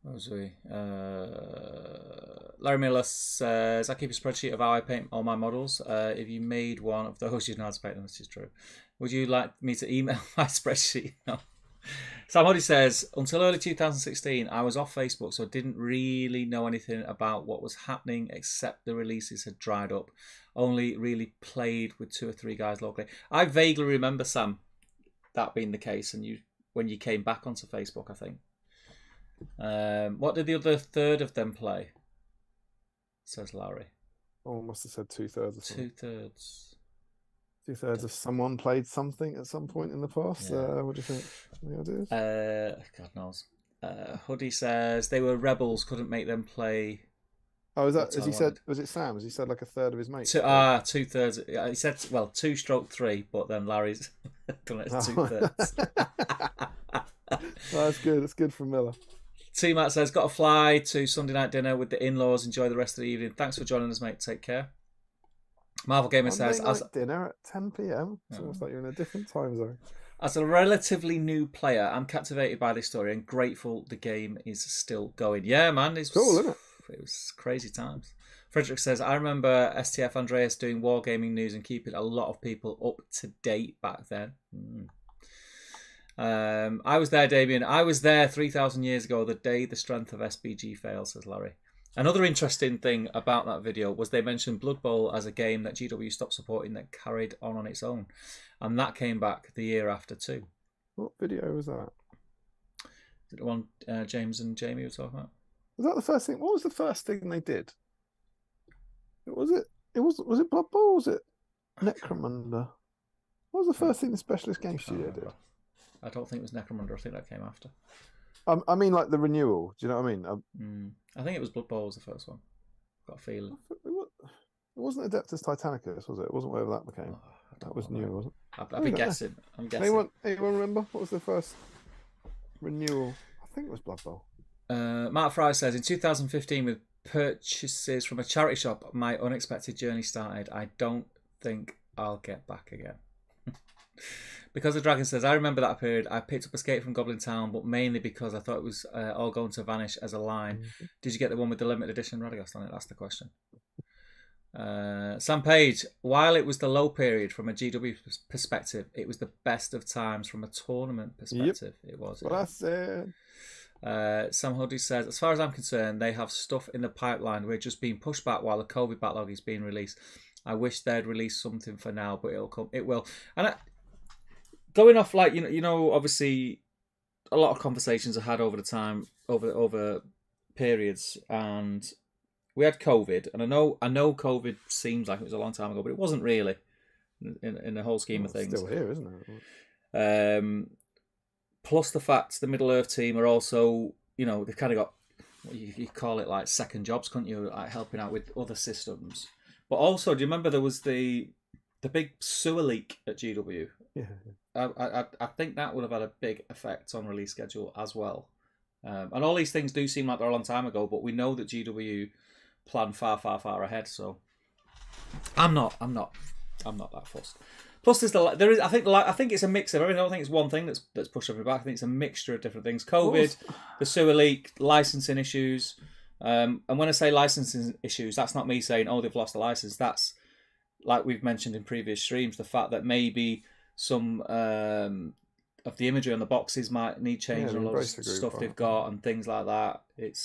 What was we? Larry Miller says, I keep a spreadsheet of how I paint all my models. If you made one of those, you'd know how to paint them. This is true. Would you like me to email my spreadsheet? No. Sam Hoddy says, until early 2016, I was off Facebook, so I didn't really know anything about what was happening except the releases had dried up. Only really played with 2 or 3 guys locally. I vaguely remember, Sam, that being the case, and when you came back onto Facebook, I think. What did the other third of them play? Says Larry. Oh, must have said 2/3 or something. 2/3. 2/3 of someone played something at some point in the past. Yeah. What do you think? Any ideas? God knows. Hoodie says they were rebels, couldn't make them play. Oh, is that what as I he said? wanted. Was it Sam? As he said, like a third of his mates. 2/3. He said, well, 2/3, but then Larry's done it as 2/3. That's good. That's good from Miller. T-Matt says, got to fly to Sunday night dinner with the in-laws. Enjoy the rest of the evening. Thanks for joining us, mate. Take care. Marvel Gamer says, Monday night dinner at 10 p.m. It's almost like you're in a different time zone. As a relatively new player, I'm captivated by this story and grateful the game is still going. Yeah, man. It's cool, isn't it? It was crazy times. Frederick says, I remember STF Andreas doing wargaming news and keeping a lot of people up to date back then. I was there, Damien. I was there 3,000 years ago, the day the strength of SBG failed, says Larry. Another interesting thing about that video was they mentioned Blood Bowl as a game that GW stopped supporting that carried on its own. And that came back the year after too. What video was that? Is it the one James and Jamie were talking about? Was that the first thing? What was the first thing they did? Was it Blood Bowl or was it Necromunda? What was the first thing the Specialist Game Studio did? I don't think it was Necromunda. I think that came after. I mean, like the renewal. Do you know what I mean? I think it was Blood Bowl was the first one. Got a feeling. It wasn't Adeptus Titanicus, was it? It wasn't whatever that became. That was new, wasn't it? I've been guessing. I'm guessing. Anyone remember? What was the first renewal? I think it was Blood Bowl. Mark Fry says, in 2015, with purchases from a charity shop, my unexpected journey started. I don't think I'll get back again. Because the Dragon says, I remember that period. I picked up Escape from Goblin Town, but mainly because I thought it was all going to vanish as a line. Did you get the one with the limited edition Radagast on it? That's the question. Sam Page, while it was the low period from a GW perspective, it was the best of times from a tournament perspective. Yep. It was. Well, that's it. Sam Huddy says, as far as I'm concerned, they have stuff in the pipeline. We're just being pushed back while the COVID backlog is being released. I wish they'd release something for now, but it'll come. It will. And going off, like you know, obviously, a lot of conversations are had over the time, over periods, and we had COVID, and I know COVID seems like it was a long time ago, but it wasn't really in the whole scheme of things. It's still here, isn't it? Plus the fact the Middle Earth team are also, they've kind of got, you call it like second jobs, couldn't you? Like helping out with other systems. But also, do you remember there was the big sewer leak at GW? Yeah. I think that would have had a big effect on release schedule as well. And all these things do seem like they're a long time ago, but we know that GW plan far, far, far ahead. So I'm not that fussed. Plus, I think it's a mix of everything. I don't think it's one thing that's pushed everybody back. I think it's a mixture of different things. COVID, the sewer leak, licensing issues. And when I say licensing issues, that's not me saying, oh, they've lost the license. That's, like we've mentioned in previous streams, the fact that maybe some of the imagery on the boxes might need changing, a lot of stuff they've got and things like that. It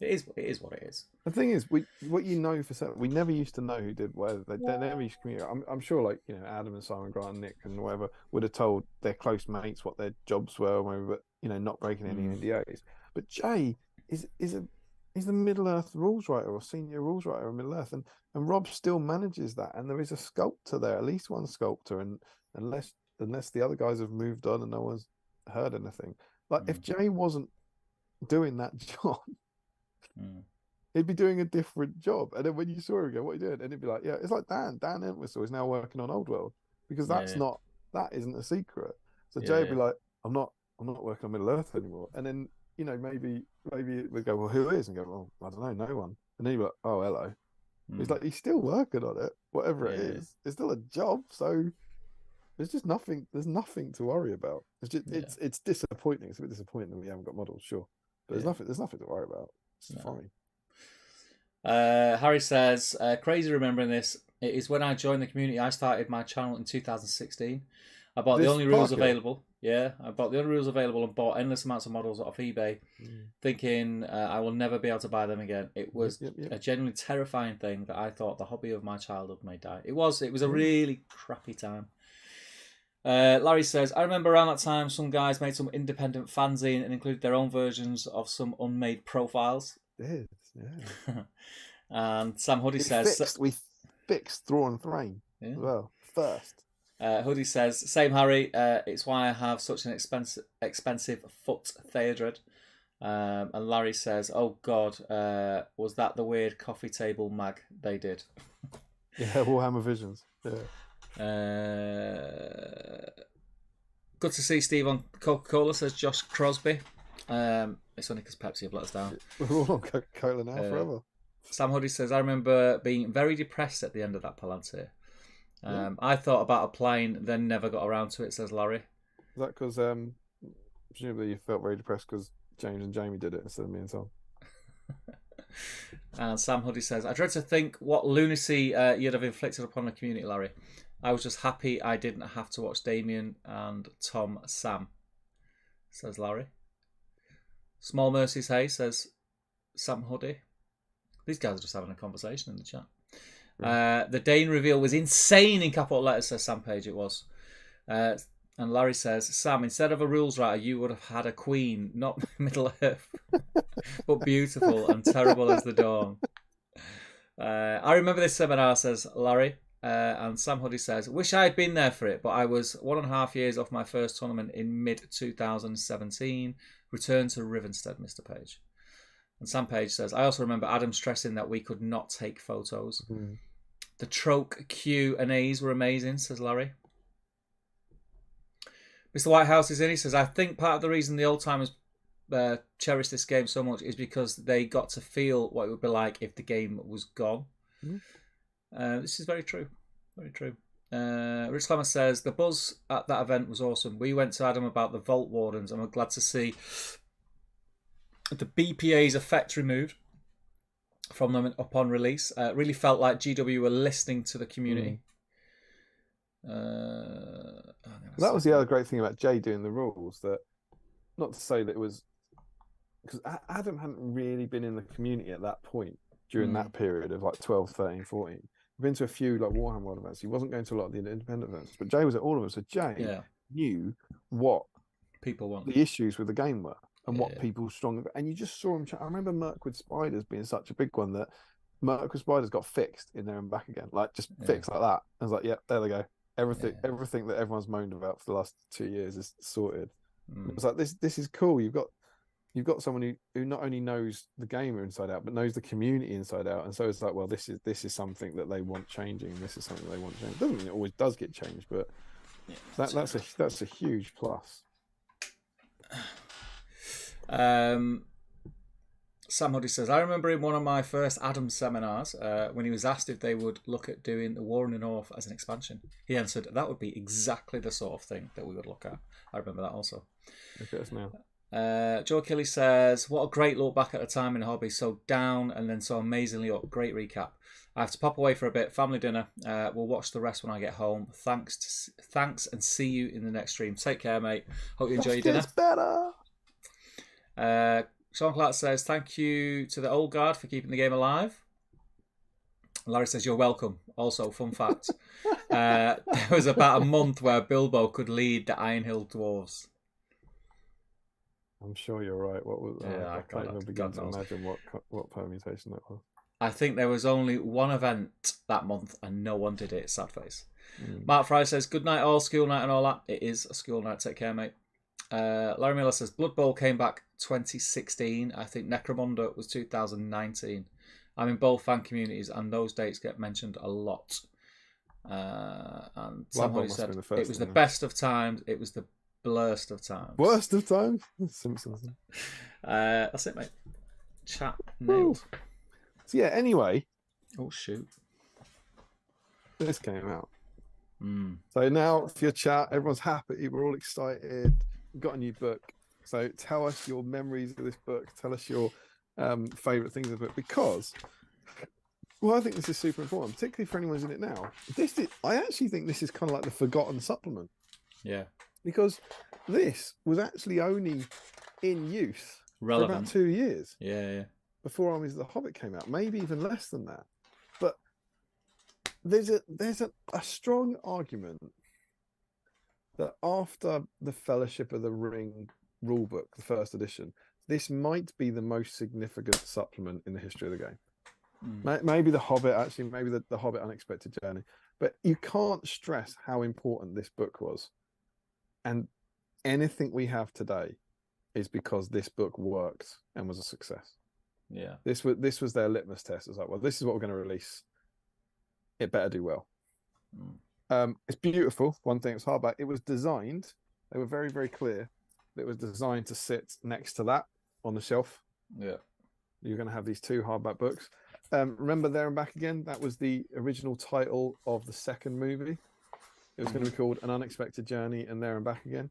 is what it is. The thing is, what you know for certain, we never usver used to know who did whatever. They never used to communicate. I'm sure, like Adam and Simon Grant and Nick and whatever would have told their close mates what their jobs were, or whatever, but not breaking any NDAs. But Jay is the Middle Earth rules writer or senior rules writer in Middle Earth, and Rob still manages that. And there is a sculptor there, at least one sculptor, and unless the other guys have moved on and no one's heard anything, like if Jay wasn't doing that job. He'd be doing a different job, and then when you saw him go, "What are you doing?" and he'd be like, "Yeah, it's like Dan Entwistle is now working on Old World because that isn't a secret." So Jay'd be like, "I'm not working on Middle Earth anymore," and then maybe we'd go, "Well, who is?" and go, "Well, I don't know, no one." And then he'd be like, "Oh, hello." He's like, "He's still working on it, whatever it is. It's still a job, so there's just nothing. There's nothing to worry about. It's just it's disappointing. It's a bit disappointing that we haven't got models, sure, but there's nothing to worry about. It's fine." Harry says, crazy remembering this. It is when I joined the community. I started my channel in 2016. I bought the only rules available. Yeah, I bought the only rules available and bought endless amounts of models off eBay, thinking I will never be able to buy them again. It was a genuinely terrifying thing that I thought the hobby of my childhood may die. It was a really crappy time. Larry says, I remember around that time some guys made some independent fanzine and included their own versions of some unmade profiles. It is, yeah. And Sam Hoodie says... We fixed Thrawn Thrain as well, first. Hoodie says, same Harry, it's why I have such an expensive foot Theodred. And Larry says, "Oh God, was that the weird coffee table mag they did?" Yeah, Warhammer Visions. Yeah. Good to see Steve on Coca-Cola, says Josh Crosby. It's only because Pepsi have let us down. We're all on Coca-Cola now forever. Sam Huddy says, I remember being very depressed at the end of that Palantir. I thought about applying, then never got around to it, says Larry. Is that because presumably you felt very depressed because James and Jamie did it instead of me and Tom? And Sam Huddy says, I dread to think what lunacy you'd have inflicted upon the community, Larry. I was just happy I didn't have to watch Damien and Tom Sam, says Larry. Small Mercies Hay, says Sam Huddy. These guys are just having a conversation in the chat. The Dane reveal was insane in capital letters, says Sam Page. It was. And Larry says, Sam, instead of a rules writer, you would have had a queen, not Middle Earth, but beautiful and terrible as the dawn. I remember this seminar, says Larry. And Sam Huddy says, wish I had been there for it, but I was 1.5 years off my first tournament in mid-2017. Returned to Rivenstead, Mr. Page. And Sam Page says, I also remember Adam stressing that we could not take photos. The Troke Q&As were amazing, says Larry. Mr. Whitehouse is in. He says, I think part of the reason the old-timers cherish this game so much is because they got to feel what it would be like if the game was gone. This is very true. Very true. Rich Clemmer says, the buzz at that event was awesome. We went to Adam about the Vault Wardens and we're glad to see the BPA's effect removed from them upon release. Really felt like GW were listening to the community. That was the other great thing about Jay doing the rules, that not to say that it was because Adam hadn't really been in the community at that point during that period of like 12, 13, 14. He'd been to a few like Warhammer World events. He wasn't going to a lot of the independent events, but Jay was at all of them. So Jay knew what people want, the issues with the game were, and what people strong. And you just saw him. I remember Merc with Spiders being such a big one that Merc with Spiders got fixed in there and back again, like just fixed like that. I was like, yeah, there they go. Everything that everyone's moaned about for the last 2 years is sorted. It was like this is cool. You've got someone who not only knows the game inside out, but knows the community inside out. And so it's like, well, this is something that they want changing. This is something they want changing. Doesn't mean it always does get changed, but that's a huge plus. Sam Huddy says, I remember in one of my first Adam seminars, when he was asked if they would look at doing the War in the North as an expansion, he answered, that would be exactly the sort of thing that we would look at. I remember that also. Look at us now. Joe Kelly says, what a great look back at a time in the hobby. So down and then so amazingly up. Great recap. I have to pop away for a bit. Family dinner. We'll watch the rest when I get home. Thanks and see you in the next stream. Take care, mate. Hope you enjoy your dinner. Better. Sean Clark says, thank you to the old guard for keeping the game alive. Larry says, you're welcome. Also, fun fact, there was about a month where Bilbo could lead the Iron Hill Dwarves. I'm sure you're right. What was? I can't even begin to imagine what permutation that was. I think there was only one event that month and no one did it. Sad face. Mark Fry says, good night all, school night and all that. It is a school night. Take care, mate. Larry Miller says, Blood Bowl came back 2016. I think Necromunda was 2019. I'm in both fan communities and those dates get mentioned a lot. And somebody said it was the best of times. It was the blurst of times. Worst of times? Simpsons. That's it, mate. Chat nailed. So yeah, anyway. Oh, shoot. This came out. So now for your chat, everyone's happy. We're all excited. We've got a new book. So tell us your memories of this book. Tell us your favourite things of the book. Because, well, I think this is super important, particularly for anyone who's in it now. I actually think this is kind of like the forgotten supplement. Yeah. Because this was actually only in use for about 2 years. Yeah. Before Armies of the Hobbit came out, maybe even less than that. But there's a strong argument that after the Fellowship of the Ring rulebook, the first edition, this might be the most significant supplement in the history of the game. Maybe the Hobbit, actually, maybe the Hobbit Unexpected Journey. But you can't stress how important this book was. And anything we have today is because this book worked and was a success. Yeah. This was their litmus test. It's like, well, this is what we're going to release. It better do well. It's beautiful. One thing it's hardback. It was designed. They were very, very clear. It was designed to sit next to that on the shelf. Yeah. You're going to have these two hardback books. Remember There and Back Again? That was the original title of the second movie. It was going to be called An Unexpected Journey and There and Back Again.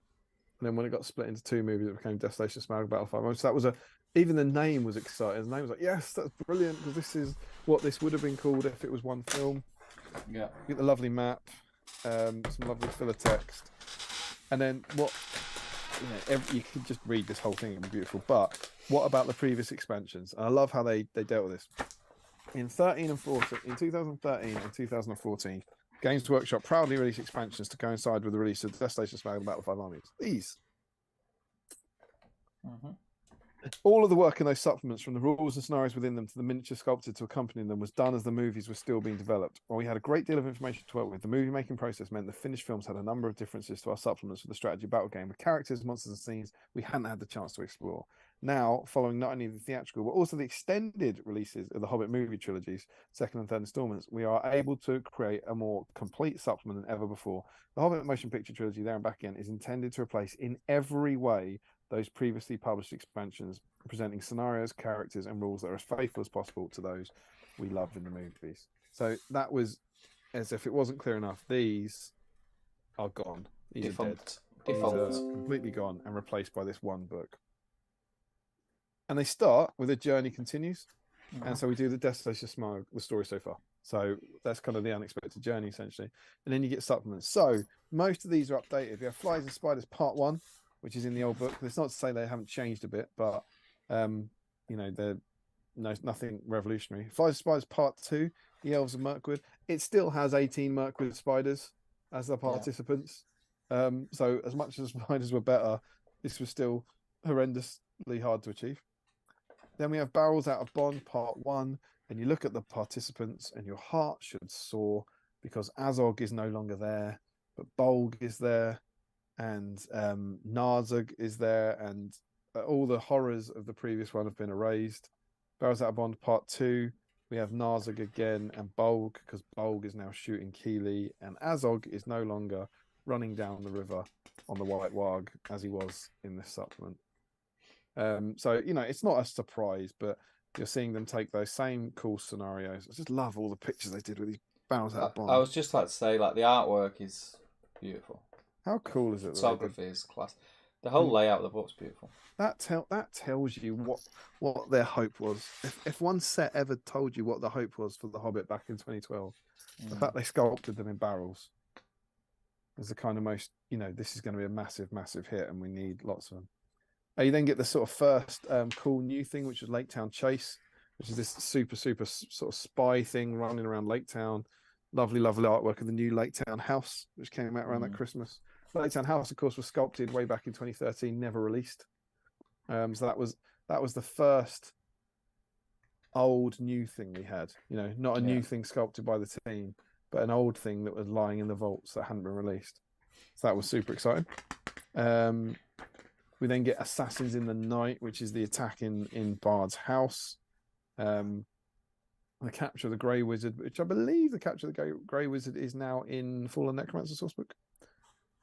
And then when it got split into two movies, it became Destination Smaug, Battle of 5 Armies. So that was even the name was exciting. The name was like, yes, that's brilliant, because this is what this would have been called if it was one film. Yeah. You get the lovely map, some lovely filler text. And then you could just read this whole thing, it'd be beautiful. But what about the previous expansions? And I love how they dealt with this. In 2013 and 2014, Games Workshop proudly released expansions to coincide with the release of Destination Smaug and Battle of 5 Armies. These. All of the work in those supplements, from the rules and scenarios within them to the miniature sculpted to accompany them, was done as the movies were still being developed. While we had a great deal of information to work with, the movie making process meant the finished films had a number of differences to our supplements for the strategy battle game, with characters, monsters, and scenes we hadn't had the chance to explore. Now, following not only the theatrical but also the extended releases of the Hobbit movie trilogies, second and third installments, we are able to create a more complete supplement than ever before. The Hobbit motion picture trilogy, There and Back Again, is intended to replace in every way those previously published expansions, presenting scenarios, characters, and rules that are as faithful as possible to those we love in the movies. So that was, as if it wasn't clear enough, these are gone. These are dead. These are completely gone and replaced by this one book. And they start with A Journey Continues. And so we do the Destination Smaug, the story so far. So that's kind of the unexpected journey, essentially. And then you get supplements. So most of these are updated. We have Flies and Spiders Part 1, which is in the old book. It's not to say they haven't changed a bit, but they're nothing revolutionary. Flies and Spiders Part 2, The Elves of Mirkwood. It still has 18 Mirkwood spiders as the participants. So as much as spiders were better, this was still horrendously hard to achieve. Then we have Barrels Out of Bond Part 1, and you look at the participants and your heart should soar, because Azog is no longer there, but Bolg is there, and Narzug is there, and all the horrors of the previous one have been erased. Barrels Out of Bond Part 2, we have Narzug again and Bolg, because Bolg is now shooting Keeley, and Azog is no longer running down the river on the White Warg as he was in this supplement. So it's not a surprise, but you're seeing them take those same cool scenarios. I just love all the pictures they did with these Barrels Out of Bond. I was just about to say, like, the artwork is beautiful. How cool is it? Photography is class. The whole layout of the book's beautiful. That tells you what their hope was. If one set ever told you what the hope was for The Hobbit back in 2012, the fact they sculpted them in barrels is the kind of most, this is going to be a massive, massive hit, and we need lots of them. You then get the sort of first cool new thing, which is Lake Town Chase, which is this super, super sort of spy thing running around Lake Town. Lovely, lovely artwork of the new Lake Town house, which came out around that Christmas. Lake Town house, of course, was sculpted way back in 2013, never released. So that was the first old new thing we had. Not a new thing sculpted by the team, but an old thing that was lying in the vaults that hadn't been released. So that was super exciting. We then get Assassins in the Night, which is the attack in Bard's house. The Capture of the Grey Wizard, which I believe the Capture of the Grey Wizard is now in Fallen Necromancer sourcebook.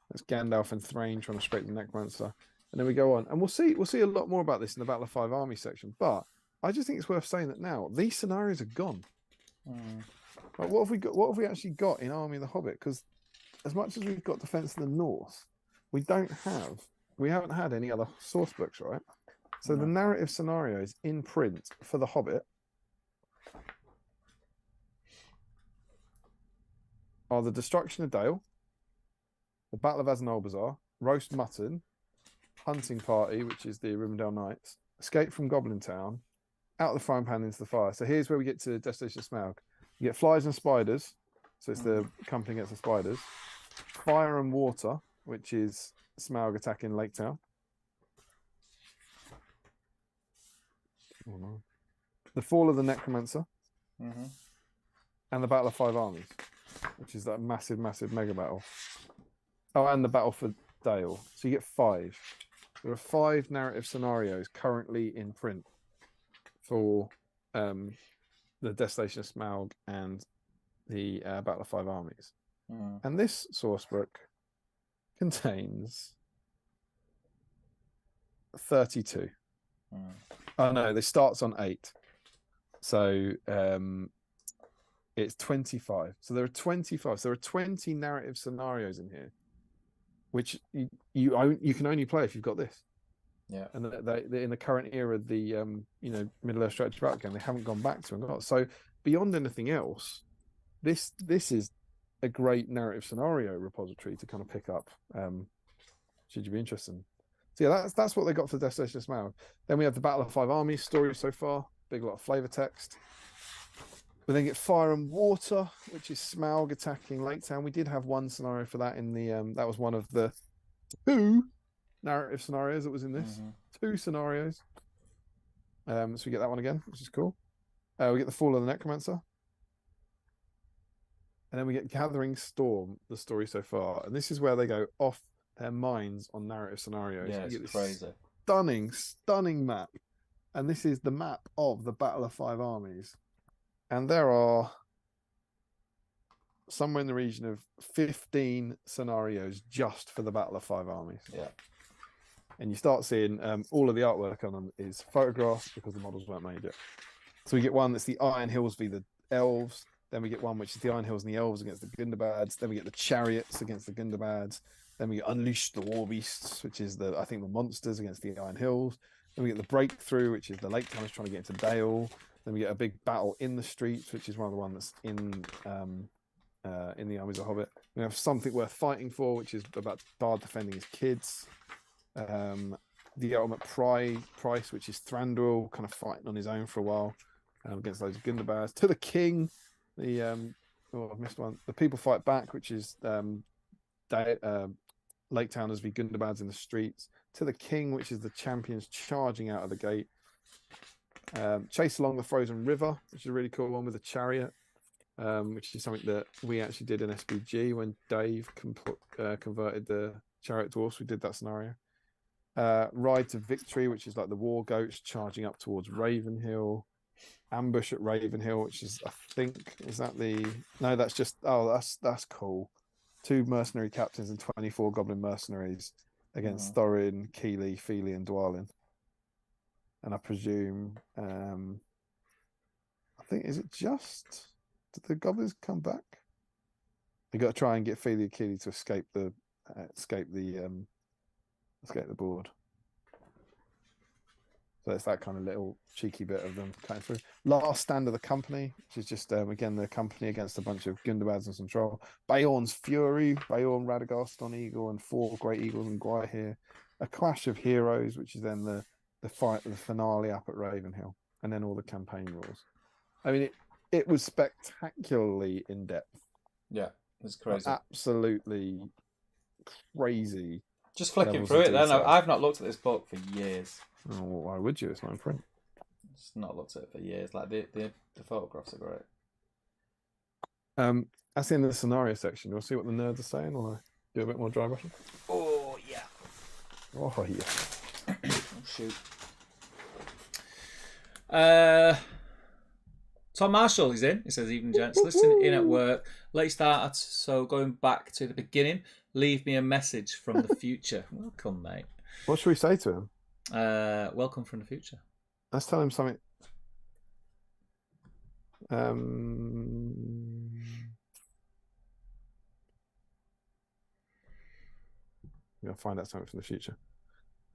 That's Gandalf and Thrain trying to scrape the Necromancer. And then we go on. And we'll see a lot more about this in the Battle of 5 Army section. But I just think it's worth saying that now. These scenarios are gone. Like, what have we actually got in Army of the Hobbit? Because as much as we've got Defense of the North, we haven't had any other source books, right? So the narrative scenarios in print for The Hobbit are the Destruction of Dale, the Battle of Azanulbazar, Roast Mutton, Hunting Party, which is the Rivendell Knights, Escape from Goblin Town, Out of the Frying Pan into the Fire. So here's where we get to Destination Smaug. You get Flies and Spiders, so it's the company against the spiders. Fire and Water, which is Smaug attacking Lake Town. The Fall of the Necromancer. And the Battle of 5 Armies, which is that massive, massive mega battle. Oh, and the Battle for Dale. So you get 5. There are 5 narrative scenarios currently in print for the Desolation of Smaug and the Battle of Five Armies. And this source book contains 32. Oh no, this starts on 8. So it's 25. So there are 25. So there are 20 narrative scenarios in here, which you can only play if you've got this. Yeah. And they in the current era, the Middle Earth strategy battle game, they haven't gone back to and got. So beyond anything else, this is a great narrative scenario repository to kind of pick up. Should you be interested? So yeah, that's what they got for the Desolation of Smaug. Then we have the Battle of Five Armies story so far. Big lot of flavor text. We then get Fire and Water, which is Smaug attacking Lake Town. We did have one scenario for that in the that was one of the 2 narrative scenarios that was in this. 2 scenarios. So we get that one again, which is cool. We get the Fall of the Necromancer. And then we get Gathering Storm, the story so far. And this is where they go off their minds on narrative scenarios. Yeah, it's crazy. Stunning map. And this is the map of the Battle of Five Armies. And there are somewhere in the region of 15 scenarios just for the Battle of Five Armies. Yeah. And you start seeing all of the artwork on them is photographs because the models weren't made yet. So we get one that's the Iron Hills v the Elves. Then we get one which is the Iron Hills and the Elves against the Gundabads. Then we get the Chariots against the Gundabads. Then we get Unleash the War Beasts, which is the monsters against the Iron Hills. Then we get the Breakthrough, which is the Lake Towners trying to get into Dale. Then we get a big battle in the streets, which is one of the ones that's in the Armies of Hobbit. We have Something Worth Fighting For, which is about Bard defending his kids. The Ultimate Price, which is Thranduil kind of fighting on his own for a while against those Gundabads. To the King, I've missed one. The People Fight Back, which is Lake Towners v Gundabads in the streets. To the King, which is the champions charging out of the gate. Chase Along the Frozen River, which is a really cool one with a chariot, which is something that we actually did in SBG when Dave converted the chariot dwarfs. We did that scenario. Ride to Victory, which is like the war goats charging up towards Ravenhill. Ambush at Ravenhill, which is, I think, is that the... No, that's just... Oh, that's cool. 2 mercenary captains and 24 goblin mercenaries against Thorin, Keeley, Feely, and Dwalin. And I presume... I think, is it just... Did the goblins come back? They got to try and get Feely and Keeley to escape the board. So it's that kind of little cheeky bit of them cutting through. Last Stand of the Company, which is just, again, the company against a bunch of Gundabads and some troll. Beorn's Fury, Beorn, Radagast on Eagle, and 4 Great Eagles and Gwaihir. A Clash of Heroes, which is then the fight, the finale up at Ravenhill. And then all the campaign rules. I mean, it was spectacularly in-depth. Yeah, it's crazy. Absolutely crazy. Just flicking through it then. I've not looked at this book for years. Oh, well, why would you? It's not in print. Just not looked at it for years. Like the photographs are great. That's the end of the scenario section. We'll see what the nerds are saying, or do a bit more dry brushing. Oh yeah. Oh yeah. Oh shoot. Tom Marshall is in. He says, "Evening, gents. Listening in at work. Late start. So going back to the beginning. Leave me a message from the future." Welcome, mate. What should we say to him? Welcome from the future. Let's tell him something. We'll find out something from the future.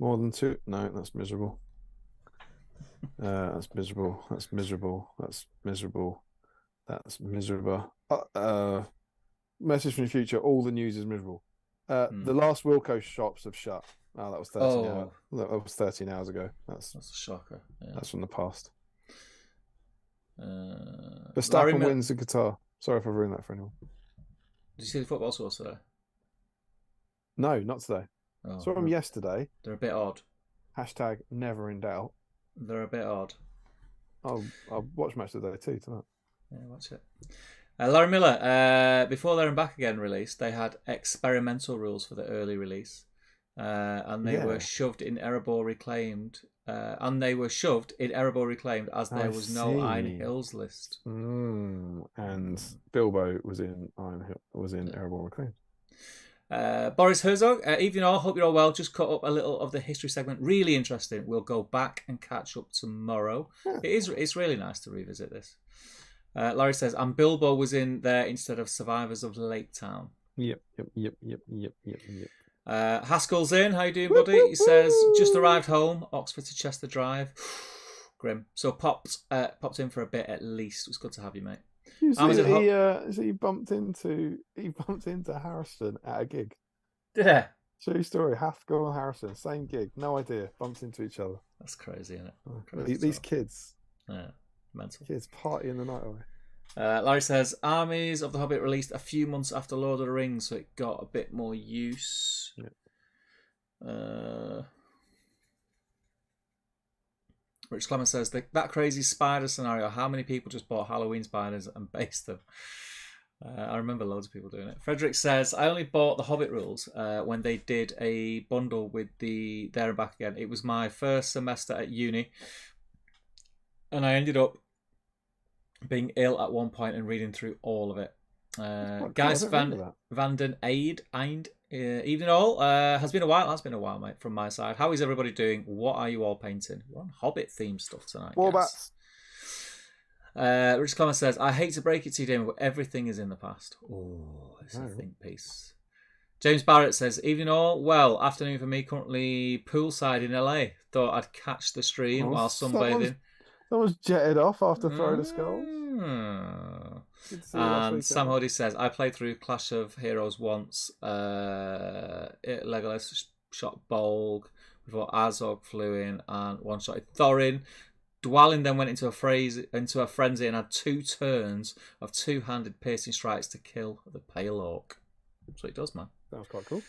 More than 2? No, that's miserable. That's miserable. That's miserable. That's miserable. That's miserable. Message from the future. All the news is miserable. The last Wilco shops have shut. Oh, that was 13 hours. That was 13 hours ago. That's a shocker. Yeah. That's from the past. Verstappen wins the guitar. Sorry if I ruined that for anyone. Did you see the football scores today? No, not today. Saw them yesterday. They're a bit odd. Hashtag never in doubt. They're a bit odd. I'll watch match today too tonight. Yeah, watch it. Larry Miller, before There and Back Again released, they had experimental rules for the early release. and they were shoved in Erebor Reclaimed. And they were shoved in Erebor Reclaimed as there was no Iron Hills list. And Bilbo was in Erebor Reclaimed. Boris Herzog, evening all, hope you're all well. Just cut up a little of the history segment. Really interesting. We'll go back and catch up tomorrow. Yeah. It's really nice to revisit this. Larry says, and Bilbo was in there instead of Survivors of Lake Town. Yep. Haskell's in. How you doing, buddy? He says, just arrived home, Oxford to Chester Drive. Grim. So popped in for a bit at least. It was good to have you, mate. You see he bumped into Harrison at a gig. Yeah. True story. Haskell and Harrison, same gig. No idea. Bumped into each other. That's crazy, isn't it? Crazy these kids. Yeah. Mental. Kids partying the night away. Larry says, Armies of the Hobbit released a few months after Lord of the Rings, so it got a bit more use. Yeah. Rich Clement says, that crazy spider scenario, how many people just bought Halloween spiders and based them? I remember loads of people doing it. Frederick says, I only bought the Hobbit rules when they did a bundle with the There and Back Again. It was my first semester at uni, and I ended up being ill at one point and reading through all of it. Guys Van den Eind, evening all. Has been a while, mate, from my side. How is everybody doing? What are you all painting? We're on Hobbit themed stuff tonight. Warbats. Rich Clement says, I hate to break it to you, Damon, but everything is in the past. Oh, it's a think piece. James Barrett says, evening all. Well, afternoon for me, currently poolside in LA. Thought I'd catch the stream while sunbathing. Someone's jetted off after throwing a skull. And Sam Hoddy says, I played through Clash of Heroes once. Legolas shot Bolg before Azog flew in and one-shotted Thorin. Dwalin then went into a frenzy and had 2 turns of 2-handed piercing strikes to kill the Pale Orc. That's what he does, man. Sounds quite cool.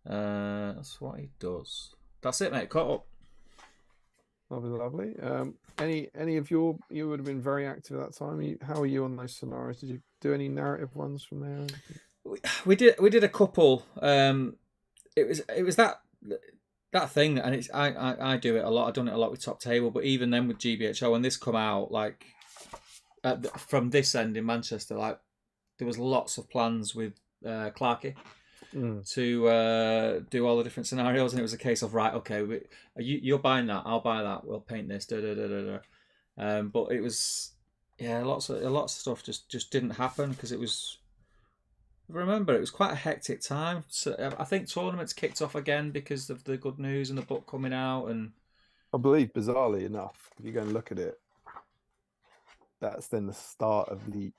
That's what he does. That's it, mate. Caught up. Lovely. Any of you would have been very active at that time. How are you on those scenarios? Did you do any narrative ones from there? We did a couple. It was that thing, and it's I do it a lot. I've done it a lot with Top Table, but even then with GBHO, when this come out, like from this end in Manchester, like there was lots of plans with Clarkey. To do all the different scenarios, and it was a case of right, okay, you're buying that, I'll buy that, we'll paint this, but it was lots of stuff just didn't happen because it was. Remember, it was quite a hectic time. So I think tournaments kicked off again because of the good news and the book coming out, and I believe bizarrely enough, if you go and look at it, that's then the start of the.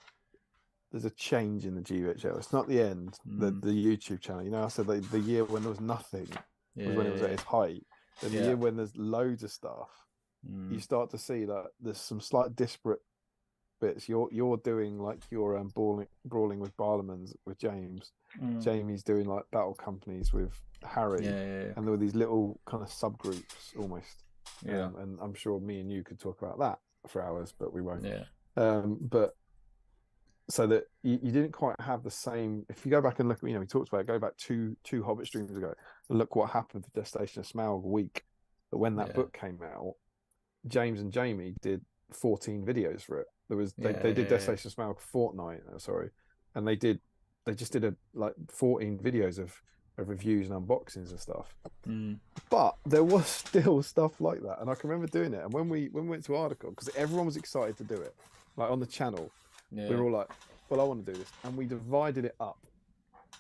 There's a change in the GBHO. It's not the end. The YouTube channel. You know, I said the year when there was nothing was when it was at its height. Then the year when there's loads of stuff, you start to see that there's some slight disparate bits. You're doing like your brawling with Barlamans with James. Jamie's doing like battle companies with Harry, and there were these little kind of subgroups almost. And I'm sure me and you could talk about that for hours, but we won't. But. So that you didn't quite have the same. If you go back and look, we talked about it, go back two Hobbit streams ago. And look what happened for Destination of Smaug week. But when that book came out, James and Jamie did 14 videos for it. There was they did Destination of Smaug fortnight. And they just did 14 videos of reviews and unboxings and stuff. But there was still stuff like that, and I can remember doing it. And when we went to Article, because everyone was excited to do it, like on the channel. We were all like, well, I want to do this. And we divided it up.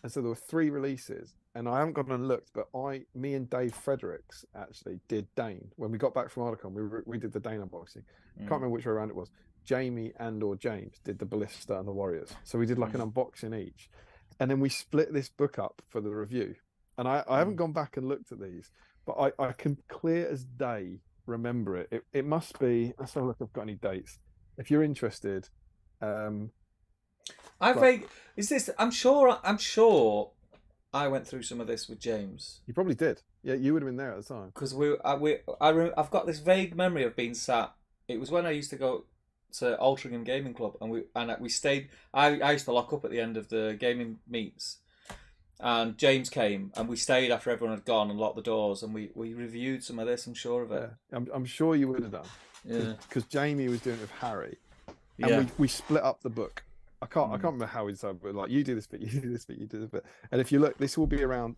And so there were 3 releases. And I haven't gone and looked, but me and Dave Fredericks actually did Dane. When we got back from Articon, we did the Dane unboxing. Can't remember which way around it was. Jamie or James did the Ballista and the Warriors. So we did like an unboxing each. And then we split this book up for the review. And I haven't gone back and looked at these, but I can clear as day remember it. It must be, let's have a look if I've got any dates. If you're interested... I'm sure I went through some of this with James. You probably did. Yeah, you would have been there at the time. Because I've got this vague memory of being sat. It was when I used to go to Altrincham Gaming Club, and we stayed. I used to lock up at the end of the gaming meets, And James came, and we stayed after everyone had gone and locked the doors, and we reviewed some of this. I'm sure of it. Yeah, I'm sure you would have done. Yeah, Because Jamie was doing it with Harry, and yeah. we split up the book. I can't remember how we decided, but like you do this bit, you do this bit, you do this bit. And if you look, this will be around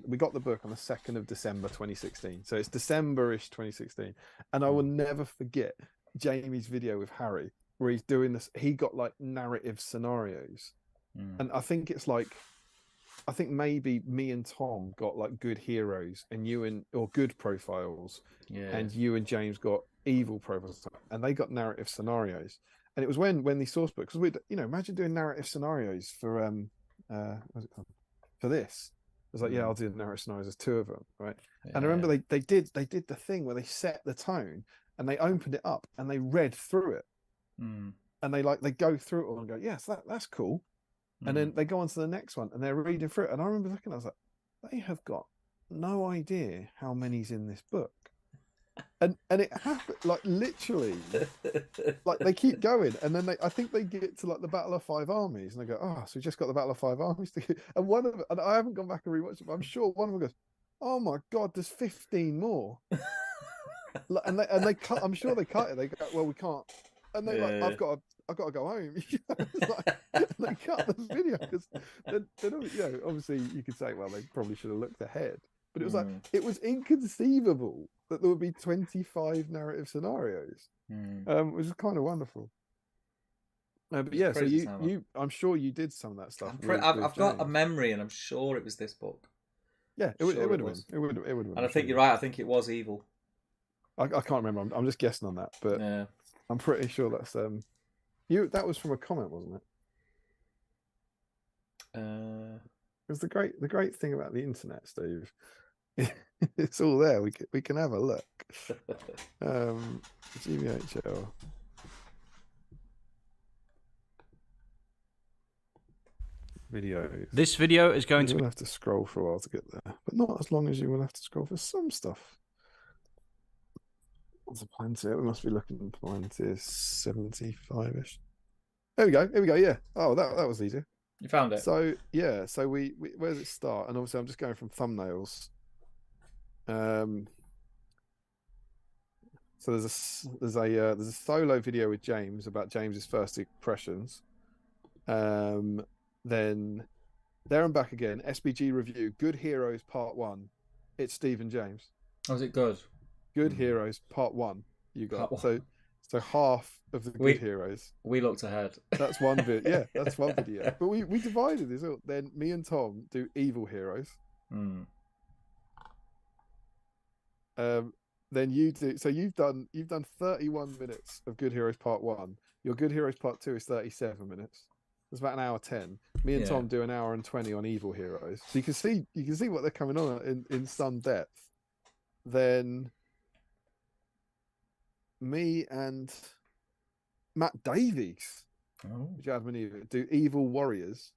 we got the book on the 2nd of December 2016. So it's December-ish 2016. And I will never forget Jamie's video with Harry where he's doing this. He got like narrative scenarios. And I think it's like, I think maybe me and Tom got like good heroes and or good profiles. Yeah. And you and James got evil profiles, and they got narrative scenarios. And it was when the source book, because we'd, imagine doing narrative scenarios for what's it called, for this. It was like, yeah, I'll do the narrative scenarios. There's 2 of them, right? Yeah. And I remember they did the thing where they set the tone and they opened it up and they read through it, and they go through it all and go, yes, that's cool. And then they go on to the next one and they're reading through it. And I remember looking, I was like, they have got no idea how many's in this book. And it happened, like literally, like they keep going, and then I think they get to like the Battle of Five Armies, and they go, oh, so we just got the Battle of Five Armies. And one of them, and I haven't gone back and rewatched it, but I'm sure one of them goes, oh my god, there's 15 more. and they cut. I'm sure they cut it. They go, well, we can't. And they like, I've got to go home. They cut the video because they don't, obviously you could say, well, they probably should have looked ahead. But it was like, it was inconceivable that there would be 25 narrative scenarios, which is kind of wonderful. But yeah, so I'm sure you did some of that stuff. I've got a memory, and I'm sure it was this book. Yeah, it would have been. It would have been. And I think you're right. I think it was evil. I can't remember. I'm just guessing on that, but yeah. I'm pretty sure that's that was from a comment, wasn't it? Because the great thing about the internet, Steve, it's all there. We can have a look. GBHL videos. This video is going to have to scroll for a while to get there, but not as long as you will have to scroll for some stuff. There's plenty. We must be looking plenty 75-ish. There we go. Yeah. Oh, that was easy. You found it. So yeah. So we where does it start? And obviously, I'm just going from thumbnails. So there's a solo video with James about James's first impressions. Then there and back again. SBG review. Good Heroes Part 1. It's Steve and James. Oh, is it good? Good Heroes Part 1. You got so half of the Good Heroes. We looked ahead. That's one bit. Yeah, that's one video. But we divided this. Then me and Tom do Evil Heroes. Then you do. So you've done 31 minutes of Good Heroes Part 1. Your Good Heroes Part 2 is 37 minutes. It's about an hour 10. Me and Tom do an hour and 20 on Evil Heroes. So you can see what they're coming on in some depth. Then me and Matt Davies, do Evil Warriors.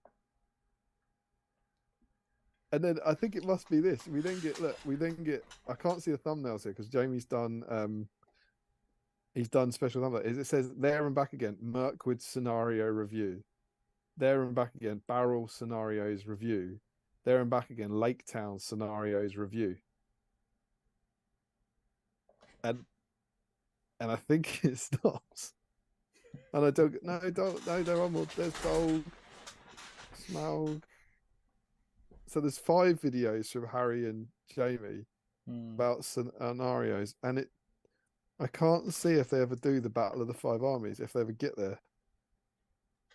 And then I think it must be this. We then get I can't see the thumbnails here because Jamie's done he's done special thumbnails. It says there and back again, Mirkwood scenario review. There and back again, Barrel scenarios review. There and back again, Lake Town scenarios review. And I think it stops. And I don't. There are more. There's Dog, Smaug. So there's 5 videos from Harry and Jamie about scenarios, and I can't see if they ever do the Battle of the Five Armies, if they ever get there.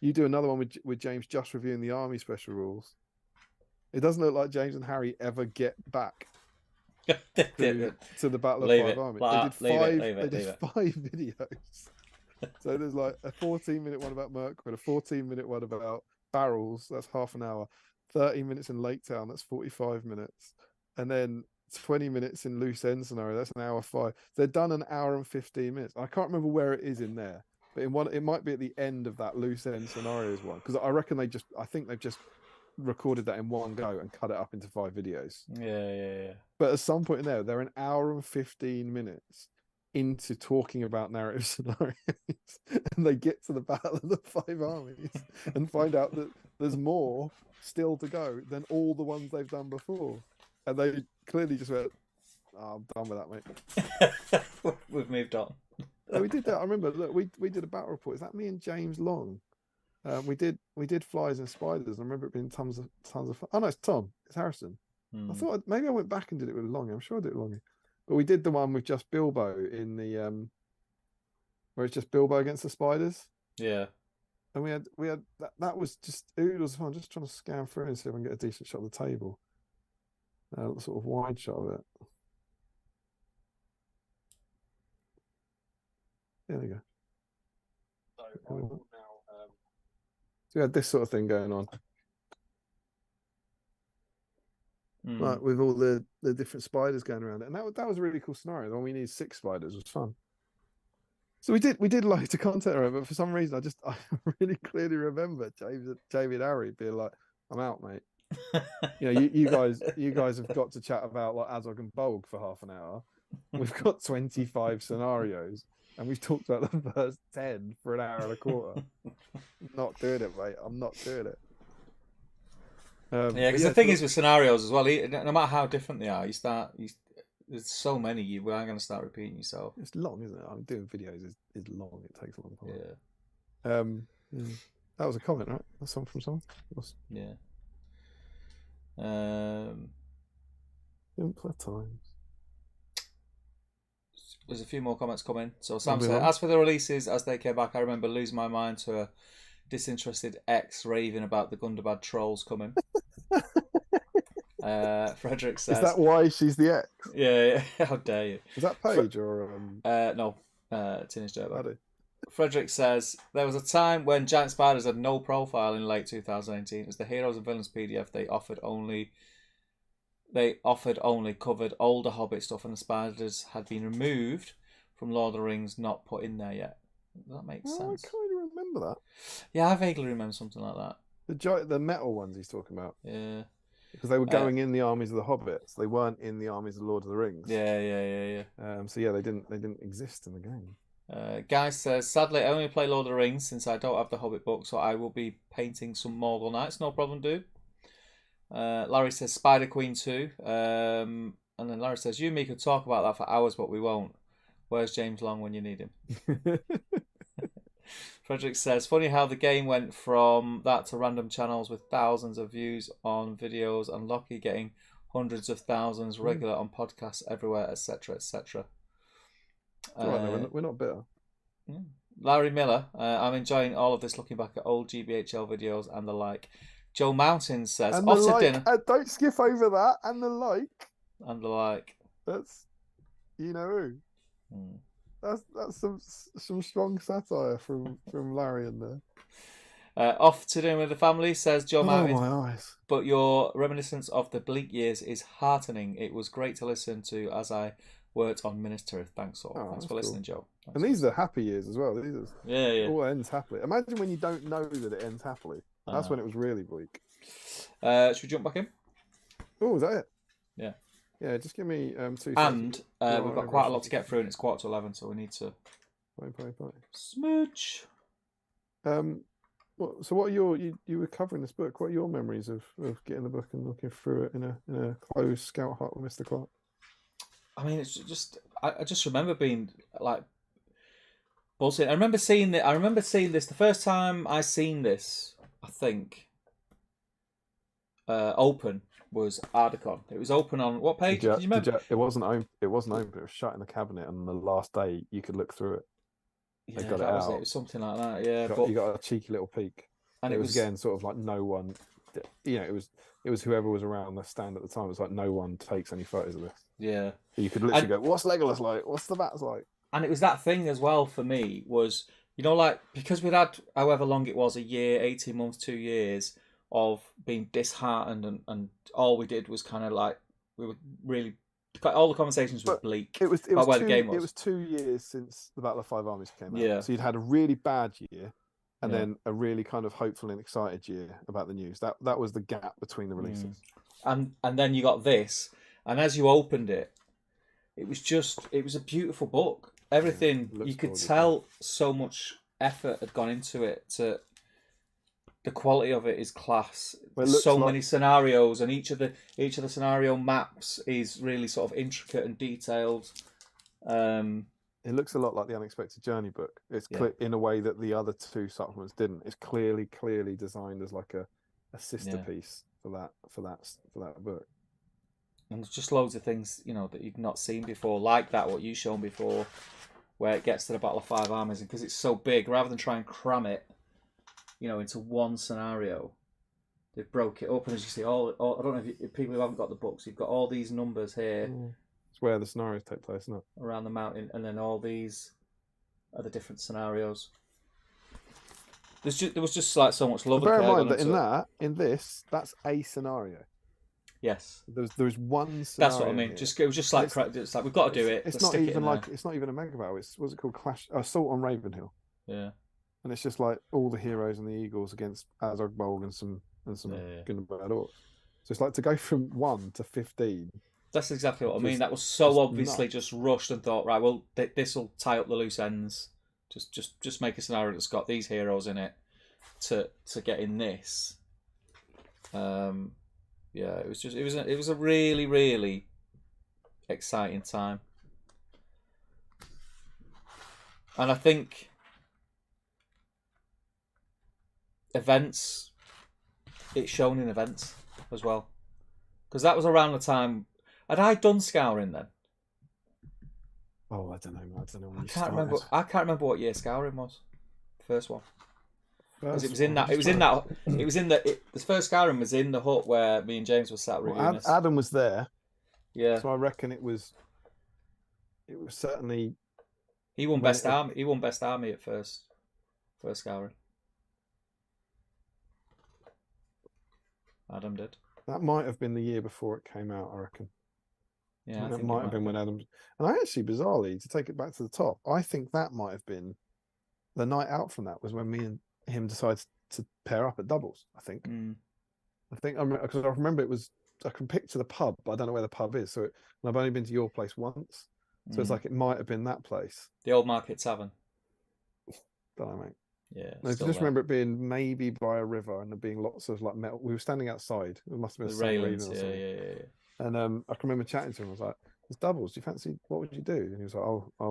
You do another one with James just reviewing the army special rules. It doesn't look like James and Harry ever get back to the Battle of Five Armies. They did 5 videos. So there's like a 14-minute one about Mirkwood, a 14-minute one about barrels, that's half an hour, 30 minutes in Lake Town, that's 45 minutes, and then 20 minutes in Loose End Scenario, that's an hour 5. They've done an hour and 15 minutes. I can't remember where it is in there, but in one, it might be at the end of that Loose End Scenarios one, because I reckon I think they've just recorded that in one go and cut it up into 5 videos. Yeah. But at some point in there, they're an hour and 15 minutes into talking about narrative scenarios, and they get to the Battle of the Five Armies and find out that there's more still to go than all the ones they've done before. And they clearly just went, oh, I'm done with that, mate. We've moved on. Yeah, we did that. I remember. Look, we did a battle report. Is that me and James Long? We did flies and spiders. I remember it being tons of fun. Oh no, it's Tom. It's Harrison. I thought maybe I went back and did it with Longy. I'm sure I did it with Longy. But we did the one with just Bilbo in the where it's just Bilbo against the spiders. Yeah. And we had that was just oodles of fun. Just trying to scan through and see if I can get a decent shot of the table. Sort of wide shot of it. There we go. So I will now. So we had this sort of thing going on, like with all the different spiders going around it, and that was a really cool scenario. The one we needed 6 spiders was fun. So we did loads of content around, but for some reason I really clearly remember Jamie and Harry being like, "I'm out, mate." You know, you guys have got to chat about like Azog and Bolg for half an hour. We've got 25 scenarios, and we've talked about the first 10 for an hour and a quarter. I'm not doing it, mate. I'm not doing it. Because the thing is with scenarios as well, no matter how different they are, there's so many, you are going to start repeating yourself. It's long, isn't it? I'm doing videos is long. It takes a long time. Yeah. That was a comment, right? That's something from someone. Yeah. Simpler times. There's a few more comments coming. So Sam said, as for the releases as they came back, I remember losing my mind to a disinterested ex raving about the Gundabad trolls coming. Frederick says, "Is that why she's the ex?" Yeah. How dare you? Is that Paige or no, Teenage Dirtbag. Frederick says, there was a time when Giant Spiders had no profile in late 2018. It was the Heroes and Villains PDF. They offered only covered older Hobbit stuff, and the spiders had been removed from Lord of the Rings, not put in there yet. Does that make sense? I kind of remember that. Yeah, I vaguely remember something like that. The metal ones he's talking about. Yeah. Because they were going in the armies of the Hobbits. They weren't in the armies of Lord of the Rings. Yeah. So yeah, they didn't exist in the game. Guy says, sadly, I only play Lord of the Rings since I don't have the Hobbit book, so I will be painting some Morgul Knights. No problem, dude. Larry says Spider Queen 2. And then Larry says, you and me could talk about that for hours, but we won't. Where's James Long when you need him? Frederick says, funny how the game went from that to random channels with thousands of views on videos and Lockie getting hundreds of thousands regular on podcasts everywhere, etc., etc. We're not bitter. Larry Miller, I'm enjoying all of this looking back at old GBHL videos and the like. Joe Mountains says, and off to dinner. Don't skip over that. And the like. And the like. That's, you know who. That's some strong satire from Larry in there. Off to dinner with the family, says Joe Mountains. Oh, my eyes. But your reminiscence of the Bleak Years is heartening. It was great to listen to as I worked on Minister. Thanks all. Thanks for listening, Joe. And these are happy years as well. These are all ends happily. Imagine when you don't know that it ends happily. That's when it was really bleak. Should we jump back in? Oh, is that it? Yeah. Yeah, just give me 2 seconds. And we've got quite a lot to get through, and it's 11:15, so we need to smooch. So what are you were covering this book? What are your memories of getting the book and looking through it in a closed scout hut with Mr. Clark? I mean, it's just I just remember being like bullshit. I remember seeing this the first time I seen this. I think open was Ardacon. It was open on what page? Did you remember? It wasn't open. It wasn't open. It was shut in the cabinet, and the last day you could look through it. Yeah, got it out. It was something like that. Yeah, you got a cheeky little peek, and it was again sort of like no one. You know, it was whoever was around the stand at the time. It was like no one takes any photos of this. Yeah, you could literally go, "What's Legolas like? What's the bats like?" And it was that thing as well for me was, you know, like because we'd had however long it was, a year, 18 months, 2 years of being disheartened, and all we did was kind of like we were really all the conversations were bleak. It was about where the game was. It was 2 years since the Battle of Five Armies came out. Yeah. So you'd had a really bad year, and then a really kind of hopeful and excited year about the news. That was the gap between the releases. And then you got this, and as you opened it, it was a beautiful book. Everything you could tell so much effort had gone into it the quality of it is class. Well, There's so many scenarios, and each of the scenario maps is really sort of intricate and detailed. It looks a lot like the Unexpected Journey book. It's in a way that the other two supplements didn't. It's clearly designed as like a sister piece for that book. And there's just loads of things, you know, that you've not seen before, like that, what you've shown before, where it gets to the Battle of Five Armies, and because it's so big, rather than try and cram it, you know, into one scenario, they've broke it up, and as you see, all I don't know if people who haven't got the books, you've got all these numbers here. It's where the scenarios take place, isn't it? Around the mountain, and then all these are the different scenarios. There was just like so much love. Bear in mind that in this, that's a scenario. Yes. There's one scenario. That's what I mean. It was just like it's like we've got to do it. It's not even it's not even a mega battle. What's it called? Assault on Ravenhill. Yeah. And it's just like all the heroes and the Eagles against Azog-Bolg and some Gundabad Orcs. So it's like to go from 1 to 15. That's exactly what I mean. That was so obviously just rushed and thought, right, well, this will tie up the loose ends. Just make a scenario that's got these heroes in it to get in this. Yeah, it was a really, really exciting time. And I think events, it's shown in events as well, because that was around the time. Had I done Scouring then? Oh, I don't know. I can't remember what year Scouring was. The first one. Because it was in the first Scouring was in the hut where me and James were sat reviewing this. Adam was there. Yeah. So I reckon it was certainly. He won best army. He won best army at first Scouring. Adam did. That might have been the year before it came out, I reckon. Yeah, that might have been when Adam. And I actually, bizarrely, to take it back to the top, I think that might have been the night out from that was when me and him decided to pair up at doubles. I think. I think because I remember it was. I can picture the pub, but I don't know where the pub is. So I've only been to your place once, so it's like it might have been that place. The Old Market Tavern. Don't know, mate. Yeah. I just remember it being maybe by a river and there being lots of like metal. We were standing outside. It must have been the railings. Yeah. And I can remember chatting to him. I was like, "There's doubles. Do you fancy? What would you do?" And he was like, "Oh, I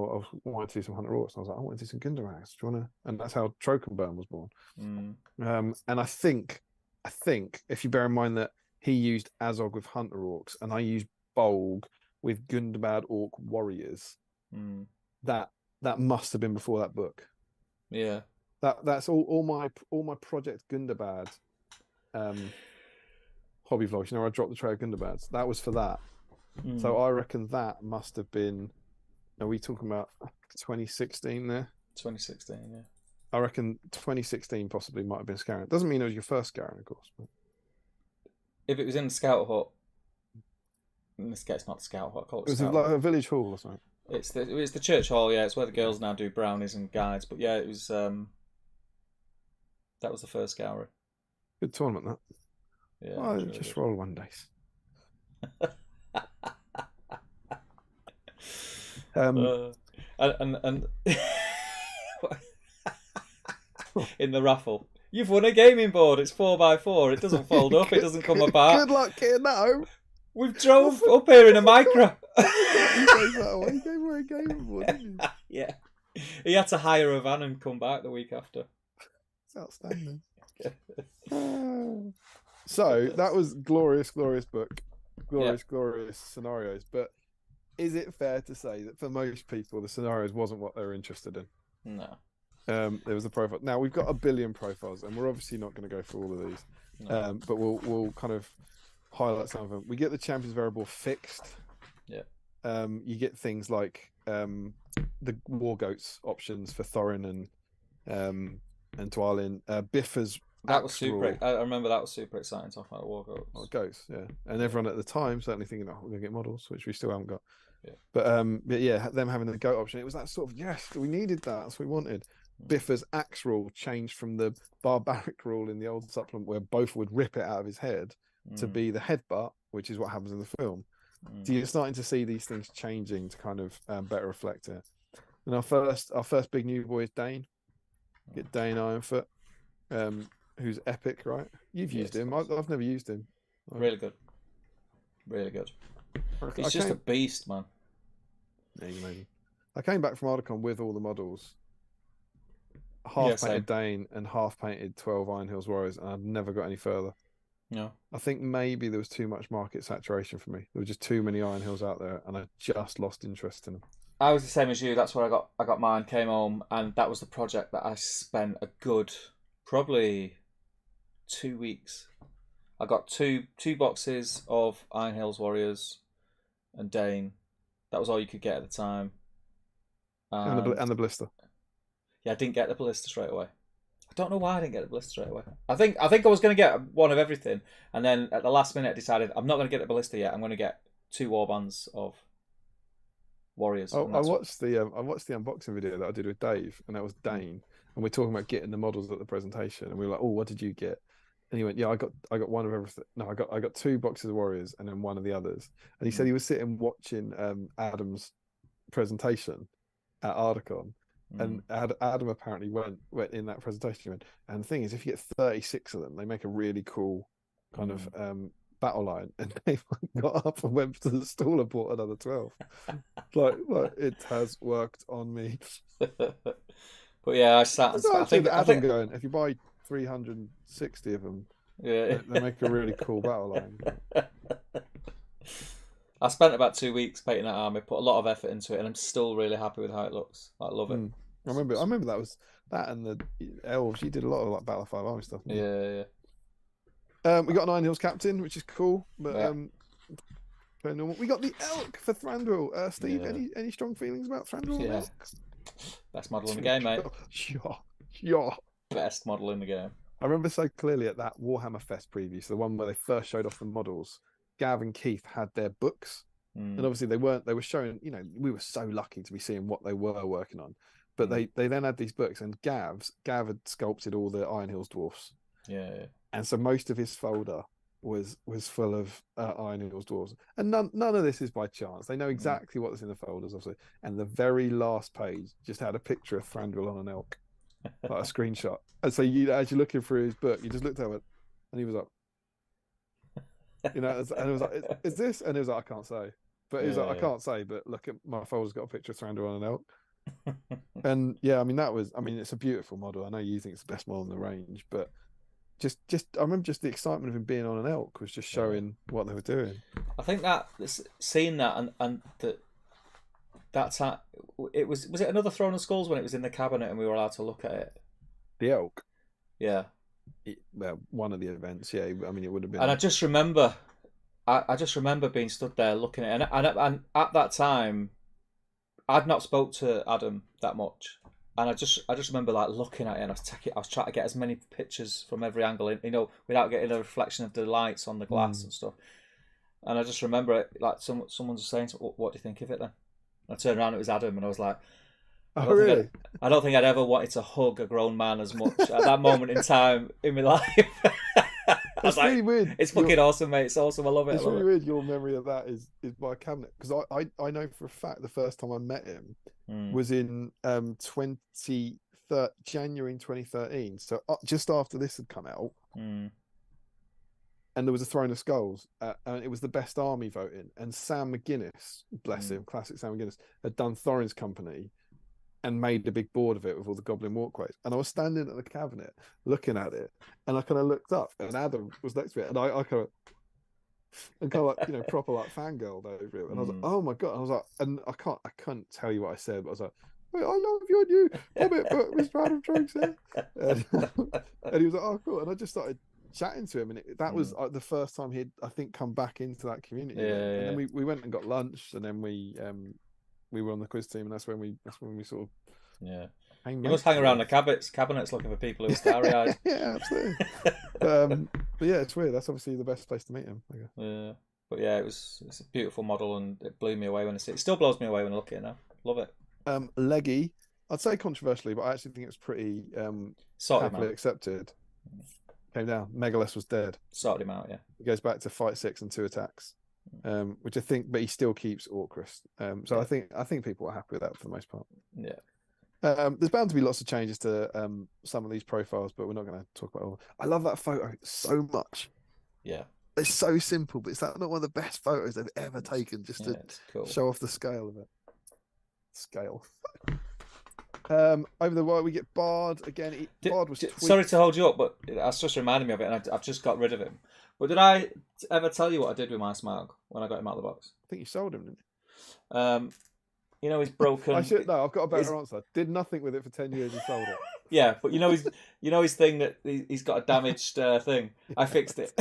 wanted to do some Hunter Orcs." And I was like, "I want to do some Gundarags. Do you want to?" And that's how Trokenburn was born. And I think if you bear in mind that he used Azog with Hunter Orcs and I used Bolg with Gundabad Orc Warriors, that must have been before that book. Yeah. That's all my Project Gundabad hobby vlogs. You know, I dropped the Trail of Gundabads. That was for that. So I reckon that must have been. Are we talking about 2016 there? 2016, yeah. I reckon 2016 possibly might have been Scouring. Doesn't mean it was your first Scouring, of course. But... If it was in the Scout Hut, in this case, not the Scout Hut. Call it was like a village hall or something. It's the church hall, yeah. It's where the girls now do brownies and guides. But yeah, it was. That was the first Scouring. Good tournament, that. Yeah. Oh, really just good. Roll one dice. And in the raffle, you've won a gaming board. It's 4x4. It doesn't fold up. It doesn't come apart. Good luck getting that home. We've drove up here in a micro. He gave away a gaming board, didn't you? Yeah. He had to hire a van and come back the week after. It's outstanding. So that was glorious book, glorious scenarios. But is it fair to say that for most people, the scenarios wasn't what they were interested in? No. There was a profile. Now we've got 1 billion profiles, and we're obviously not going to go through all of these. No. But we'll kind of highlight some of them. We get the champions variable fixed. Yeah. You get things like the War Goats options for Thorin and Dwalin. Biffa's. That was super. I remember that was super exciting talking about War Goats. Oh, Goats, yeah. And everyone at the time certainly thinking, "Oh, we're gonna get models," which we still haven't got. Yeah. But yeah, them having the goat option, it was that sort of yes, we needed that. That's what we wanted. Biffa's axe rule changed from the barbaric rule in the old supplement where both would rip it out of his head to be the headbutt, which is what happens in the film. So you're starting to see these things changing to kind of better reflect it. And our first big new boy is Dane. Get Dane Ironfoot, who's epic, right? You've used him. I've never used him. Really good. Really good. He's just a beast, man. Yeah, amazing. I came back from Ardacon with all the models, half painted Dane and half painted 12 Iron Hills Warriors, and I've never got any further. No. I think maybe there was too much market saturation for me. There were just too many Iron Hills out there, and I just lost interest in them. I was the same as you. That's where I got mine. Came home, and that was the project that I spent a good probably 2 weeks. I got two boxes of Iron Hills Warriors and Dane. That was all you could get at the time. And the blister. Yeah, I didn't get the blister straight away. I don't know why I didn't get the blister straight away. I think I was going to get one of everything, and then at the last minute I decided I'm not going to get the blister yet. I'm going to get 2 warbands of Warriors. Oh, I watched the unboxing video that I did with Dave, and that was Dane, and we're talking about getting the models at the presentation, and we were like, "Oh, what did you get?" And he went, "Yeah, I got one of everything. No, I got 2 boxes of Warriors and then one of the others." And he said he was sitting watching Adam's presentation at Ardacon, and Adam apparently went in that presentation. And the thing is, if you get 36 of them, they make a really cool kind of battle line. And they got up and went to the stall and bought another 12. like it has worked on me. But yeah, I think Adam going, if you buy 360 of them, they make a really cool battle line. I spent about 2 weeks painting that army, put a lot of effort into it, and I'm still really happy with how it looks. I love it. I remember that was that and the elves. You did a lot of like Battle 5 Army stuff. Yeah. We got an Iron Hills captain, which is cool, but we got the elk for Thranduil. Steve, any strong feelings about Thranduil? Yeah. Best model in the game, mate. Yeah. Best model in the game. I remember so clearly at that Warhammer Fest preview, so the one where they first showed off the models. Gav and Keith had their books, and obviously they were showing, we were so lucky to be seeing what they were working on, but they then had these books, and Gav had sculpted all the Iron Hills dwarfs, and so most of his folder was full of Iron Hills dwarfs, and none of this is by chance. They know exactly what's in the folders, obviously, and the very last page just had a picture of Thranduil on an elk, like a screenshot, and so as you're looking through his book, you just looked at it, and he was like, and it was like, is this? And he was like, I can't say. But he was like, I can't say, but look at my folder's got a picture of Thranduil on an elk. And it's a beautiful model. I know you think it's the best model in the range, but just I remember just the excitement of him being on an elk was just showing what they were doing. I think that seeing that and that's how it was it another Throne of Skulls when it was in the cabinet and we were allowed to look at it? The elk. Yeah. Well, one of the events, yeah. I mean, it would have been. And I just remember being stood there looking at it, and at that time, I'd not spoke to Adam that much, and I just remember like looking at it, and I was trying to get as many pictures from every angle, without getting a reflection of the lights on the glass and stuff. And I just remember it like someone was saying, "What do you think of it?" Then I turned around, it was Adam, and I was like, I don't think I'd ever wanted to hug a grown man as much at that moment in time in my life. I was really weird. It's fucking awesome, mate. It's awesome. I love it. It's really weird. Your memory of that is my cabinet, because I know for a fact the first time I met him was in January 2013. So just after this had come out, and there was a Throne of Skulls, and it was the best army voting. And Sam McGuinness, bless him, classic Sam McGuinness, had done Thorin's Company and made a big board of it with all the goblin walkways. And I was standing at the cabinet looking at it, and I kind of looked up, and Adam was next to it, and I kind of like, proper like fangirled over it. And I was like, oh my God. I was like, and I can't tell you what I said, but I was like, wait, I love you and you. Hobbit, but Mr. Adam Trunks here. And he was like, oh, cool. And I just started chatting to him, and that was the first time he'd, I think, come back into that community. And then we went and got lunch, and then we were on the quiz team, and that's when we sort of you must hang around the cabinets looking for people who are starry-eyed. Yeah, absolutely. But yeah, it's weird. That's obviously the best place to meet him, I guess. Yeah, but yeah, it's a beautiful model, and it blew me away when I see it. It still blows me away when I look at it now. Love it. Leggy, I'd say controversially, but I actually think it's pretty happily accepted. Came down. Megalith was dead. Sorted him out. Yeah. He goes back to fight 6 and 2 attacks. Which I think, but he still keeps Orchrist. So I think people are happy with that for the most part. Yeah. There's bound to be lots of changes to some of these profiles, but we're not going to talk about all. I love that photo so much. Yeah. It's so simple, but it's not one of the best photos they've ever taken, just to cool. show off the scale of it. Scale. Over the wire, we get Bard again. Bard was sorry to hold you up, but that's just reminded me of it, and I've just got rid of him. But did I ever tell you what I did with my Smaug when I got him out of the box? I think you sold him, didn't you? You know, he's broken. I should no. I've got a better answer. Did nothing with it for 10 years and sold it. Yeah, but you know his thing that he's got a damaged thing. I fixed it.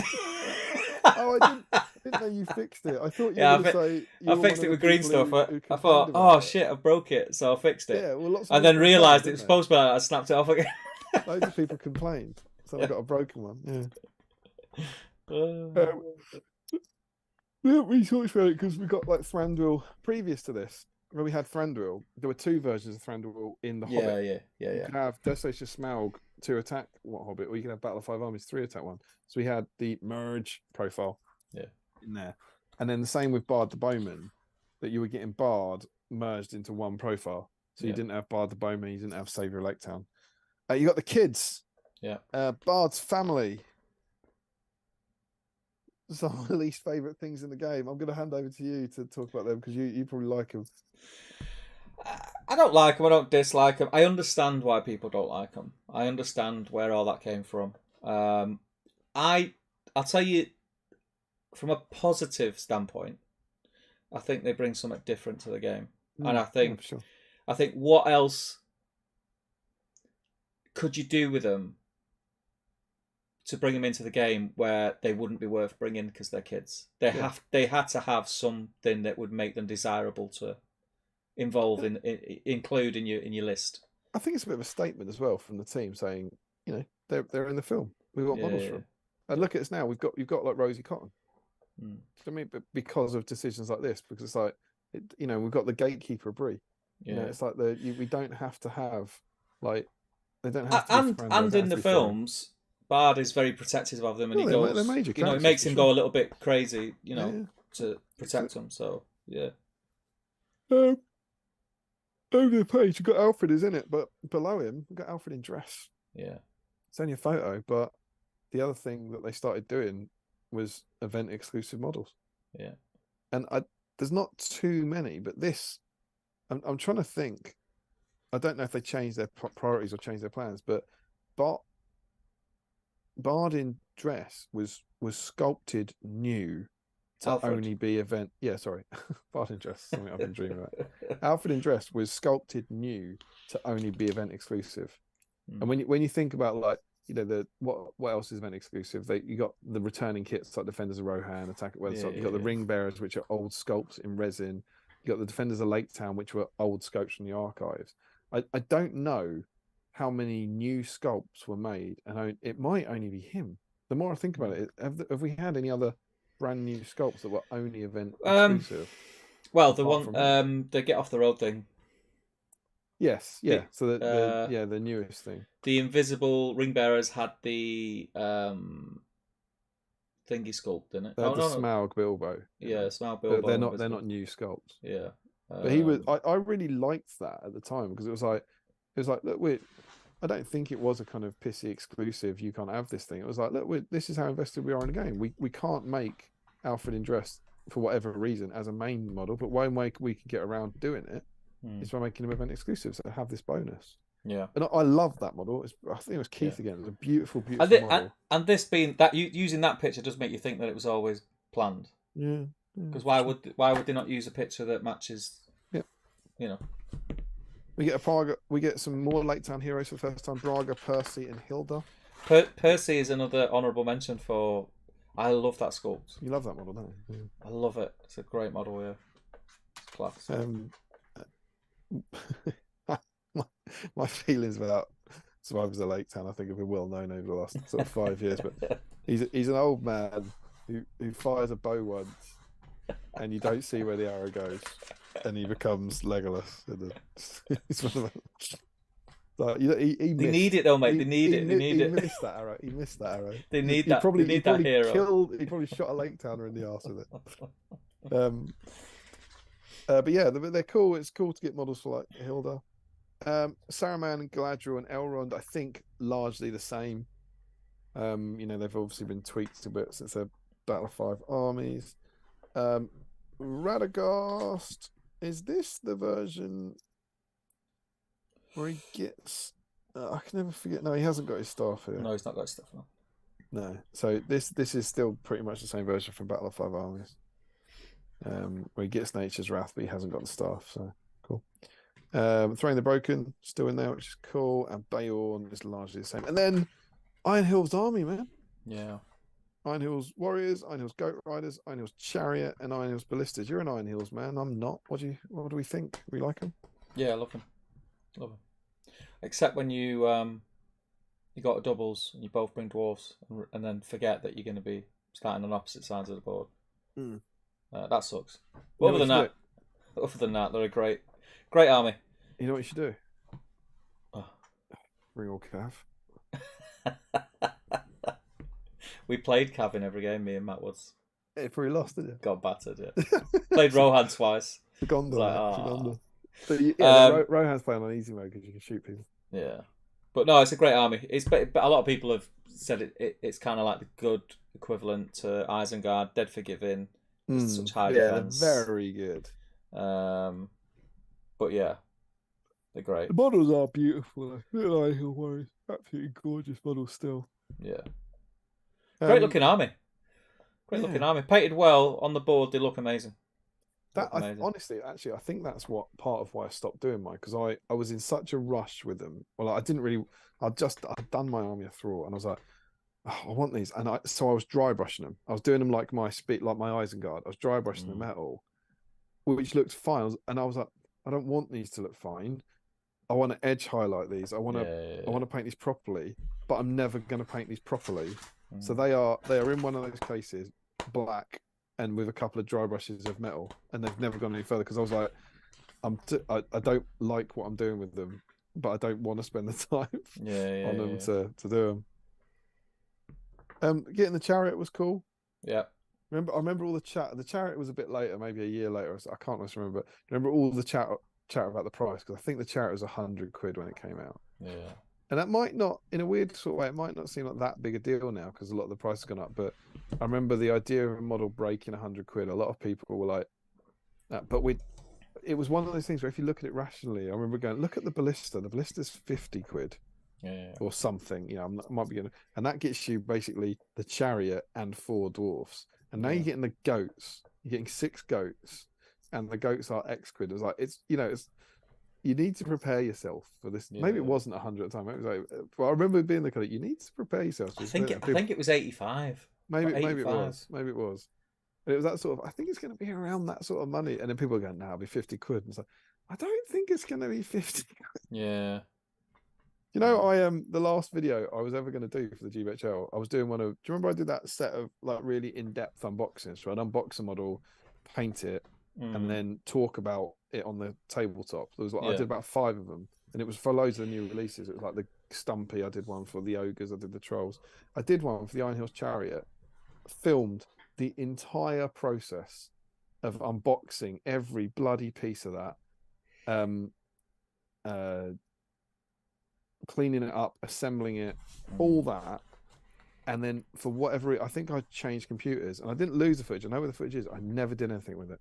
Oh, I didn't know you fixed it. I thought you were going to say I fixed it with green stuff. I thought, oh shit, I broke it, so I fixed it. Yeah, well, lots of and then realised it was supposed to be like, I snapped it off again. Loads of people complained. So I got a broken one. Yeah. We talked about it because we got like Thranduil previous to this. When we had Thranduil, there were two versions of Thranduil in the Hobbit. Yeah. You could have Desolation Smaug 2 attack one Hobbit, or you can have Battle of Five Armies 3 attack one. So we had the merge profile in there. And then the same with Bard the Bowman, that you were getting Bard merged into one profile. So you didn't have Bard the Bowman, you didn't have Saviour of Lake Town. You got the kids. Yeah. Bard's family. Some of the least favourite things in the game. I'm going to hand over to you to talk about them because you probably like them. I don't like them. I don't dislike them. I understand why people don't like them. I understand where all that came from. I'll tell you, from a positive standpoint, I think they bring something different to the game, and I think, I think what else could you do with them to bring them into the game where they wouldn't be worth bringing because they're kids? They had to have something that would make them desirable to involve include in your list. I think it's a bit of a statement as well from the team saying, you know, they're in the film. We want models from them. And look at us now. You've got like Rosie Cotton. I mean, but because of decisions like this, because it's like, we've got the gatekeeper of Bree. You know, it's like we don't have to have like they don't have to. And in the films, Bard is very protective of them, and he goes, it makes him go a little bit crazy, to protect them. So over the page, you've got Alfred is in it, but below him, we've got Alfred in dress. Yeah, it's only a photo, but the other thing that they started doing was event exclusive models. Yeah, and there's not too many, but this, I'm trying to think. I don't know if they changed their priorities or changed their plans, but Bard in dress was sculpted new to Alfred. only be event. Yeah, sorry, Bard in dress. Something I've been dreaming about. Alfred in dress was sculpted new to only be event exclusive. And when you think about like what else is event exclusive? You got the returning kits like Defenders of Rohan, Attack at Weatherstone. You got the Ring Bearers, which are old sculpts in resin. You got the Defenders of Lake Town, which were old sculpts from the archives. I don't know how many new sculpts were made, and it might only be him. The more I think about it, have we had any other brand new sculpts that were only event exclusive? Well, the one the Get Off the Road thing. Yes, yeah. So the newest thing. The invisible Ring Bearers had the thingy sculpt, didn't it? They had the Smaug Bilbo. Yeah, Smaug Bilbo. But they're not new sculpts. Yeah. But he was. I really liked that at the time because it was like look, I don't think it was a kind of pissy exclusive. You can't have this thing. It was like, look, this is how invested we are in the game. We can't make Alfred in dress for whatever reason as a main model, but one way we can get around doing it is by making them event exclusive. So have this bonus. Yeah, and I love that model. I think it was Keith again. It was a beautiful model. And this being that using that picture does make you think that it was always planned. Yeah. Because why would they not use a picture that matches? Yeah. We get we get some more Lake Town heroes for the first time. Braga, Percy, and Hilda. Percy is another honourable mention for. I love that sculpt. You love that model, don't you? Yeah. I love it. It's a great model. Yeah, it's class. My feelings about Survivors of Lake Town, I think, have been well known over the last sort of 5 years. But he's an old man who fires a bow once, and you don't see where the arrow goes, and he becomes Legolas. They need it though, mate. They need it. He missed that arrow. He missed that arrow. They need that. They need that hero. He probably shot a Lake Towner in the arse with it. But yeah, they're cool. It's cool to get models for like Hilda. Saruman, Galadriel, and Elrond, I think largely the same. They've obviously been tweaked a bit since they're Battle of Five Armies. Radagast, is this the version where he gets? I can never forget. No, he hasn't got his staff here. No, he's not got his stuff. No. So this is still pretty much the same version from Battle of Five Armies. Where he gets Nature's Wrath, but he hasn't got the staff. So cool. Throwing the Broken, still in there, which is cool. And Beorn is largely the same. And then Iron Hill's army, man. Yeah. Iron Hills Warriors, Iron Hills Goat Riders, Iron Hills Chariot, and Iron Hills Ballistas. You're an Iron Hills man. I'm not. What do we think? We like them? Yeah, I love them. Love them. Except when you got doubles and you both bring dwarves and then forget that you're going to be starting on opposite sides of the board. That sucks. But other than that, they're a great army. You know what you should do? Bring all Cav. We played Cav in every game, me and Matt Woods. Yeah, you probably lost, didn't you? Got battered, yeah. Played Rohan twice. The Gondor. Like, But Rohan's playing on easy mode because you can shoot people. Yeah. But no, it's a great army. But a lot of people have said it's kind of like the good equivalent to Isengard, Dead Forgiving. Such high defense. They're very good. But yeah, they're great. The models are beautiful. Little Hill Warriors, absolutely gorgeous models still. Yeah. Great looking army. Looking army. Painted well on the board, they look amazing. Honestly, actually, I think that's what part of why I stopped doing mine, because I was in such a rush with them. Well, I'd done my army of thrall, and I was like, oh, I want these, and so I was dry brushing them. I was doing them like my Isengard. I was dry brushing the metal, which looked fine, and I was like, I don't want these to look fine. I want to edge highlight these. I want to paint these properly, but I'm never going to paint these properly. So they are in one of those cases, black and with a couple of dry brushes of metal, and they've never gone any further because I was like, I don't like what I'm doing with them, but I don't want to spend the time on them to do them. Getting the chariot was cool. Yeah. I remember all the chat. The chariot was a bit later, maybe a year later. I can't remember. But remember all the chat about the price, because I think the chariot was £100 when it came out. Yeah. And that might not, in a weird sort of way, it might not seem like that big a deal now because a lot of the price has gone up. But I remember the idea of a model breaking £100. A lot of people were like, but it was one of those things where if you look at it rationally, I remember going, look at the ballista. The ballista's £50 or something. Might be going, and that gets you basically the chariot and 4 dwarfs. And now you're getting the goats. You're getting 6 goats, and the goats are X quid. It's like it's you need to prepare yourself for this. Maybe it wasn't 100 at the time. It was like, well, I remember being the kind of, you need to prepare yourself. I think it was 85. Maybe it was. Maybe it was. And it was that sort of, I think it's going to be around that sort of money. And then people are going, it'll be £50. And it's like, I don't think it's going to be 50 quid. Yeah. The last video I was ever going to do for the GBHL, I was doing do you remember I did that set of like really in-depth unboxings? So I'd unbox a model, paint it, and then talk about it on the tabletop. There was I did about 5 of them, and it was for loads of the new releases. It was like the Stumpy, I did one for the Ogres, I did the Trolls, I did one for the Iron Hills Chariot, filmed the entire process of unboxing every bloody piece of that, cleaning it up, assembling it, all that. And then for whatever, I think I changed computers, and I didn't lose the footage. I know where the footage is. I never did anything with it.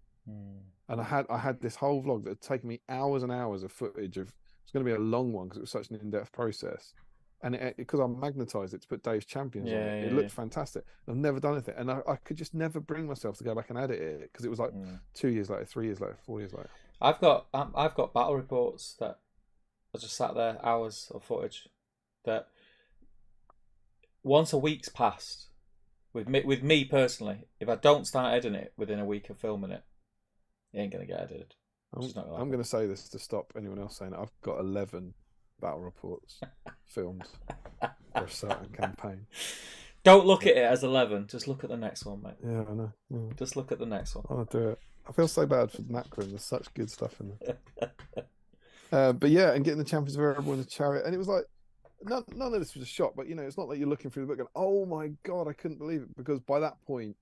And I had this whole vlog that had taken me hours and hours of footage of. It's going to be a long one because it was such an in-depth process, and because I magnetized it to put Dave's Champions on it, it looked fantastic. I've never done anything, and I could just never bring myself to go back and edit it because it was like 2 years later, 3 years later, 4 years later. I've got battle reports that I just sat there, hours of footage that once a week's passed with me personally, if I don't start editing it within a week of filming it, it ain't going to get edited. I'm going to say this to stop anyone else saying it. I've got 11 battle reports filmed for a certain campaign. Don't look at it as 11. Just look at the next one, mate. Yeah, I know. Yeah. Just look at the next one. I'll do it. I feel so bad for Macron. There's such good stuff in there. But yeah, and getting the Champions Variable in the Chariot. And it was like, none of this was a shock, but it's not like you're looking through the book going, oh my God, I couldn't believe it. Because by that point,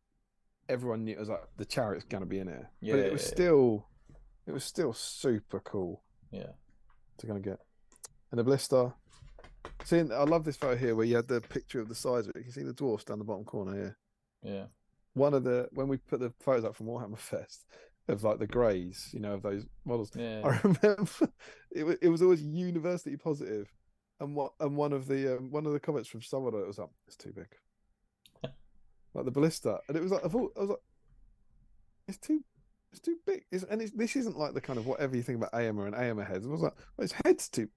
everyone knew it was like, the Chariot's going to be in here. Yeah, but it was still super cool. Yeah. to kind of get. And the blister. See, I love this photo here where you had the picture of the size of it. You can see the dwarfs down the bottom corner here. Yeah. When we put the photos up from Warhammer Fest of like the greys, of those models. Yeah. I remember it was always universally positive, and one of the comments from someone was like, "It's too big," like the ballista, and it was like I was like, "It's too big," this isn't like the kind of whatever you think about AMA and AMA heads. I was like, "Well, its head's too."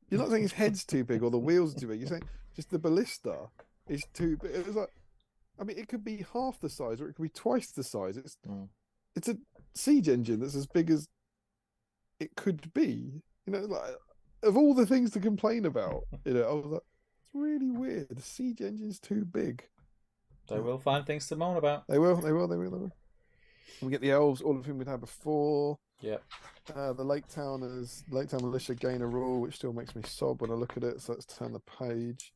You're not saying his head's too big or the wheels are too big. You're saying just the ballista is too big. It was like, I mean, it could be half the size or it could be twice the size. It's a siege engine that's as big as it could be. Like of all the things to complain about, I was like, it's really weird. The siege engine's too big. They will find things to moan about. They will. We get the elves, all of whom we'd had before. Yeah. The Lake Town militia gain a rule, which still makes me sob when I look at it. So let's turn the page.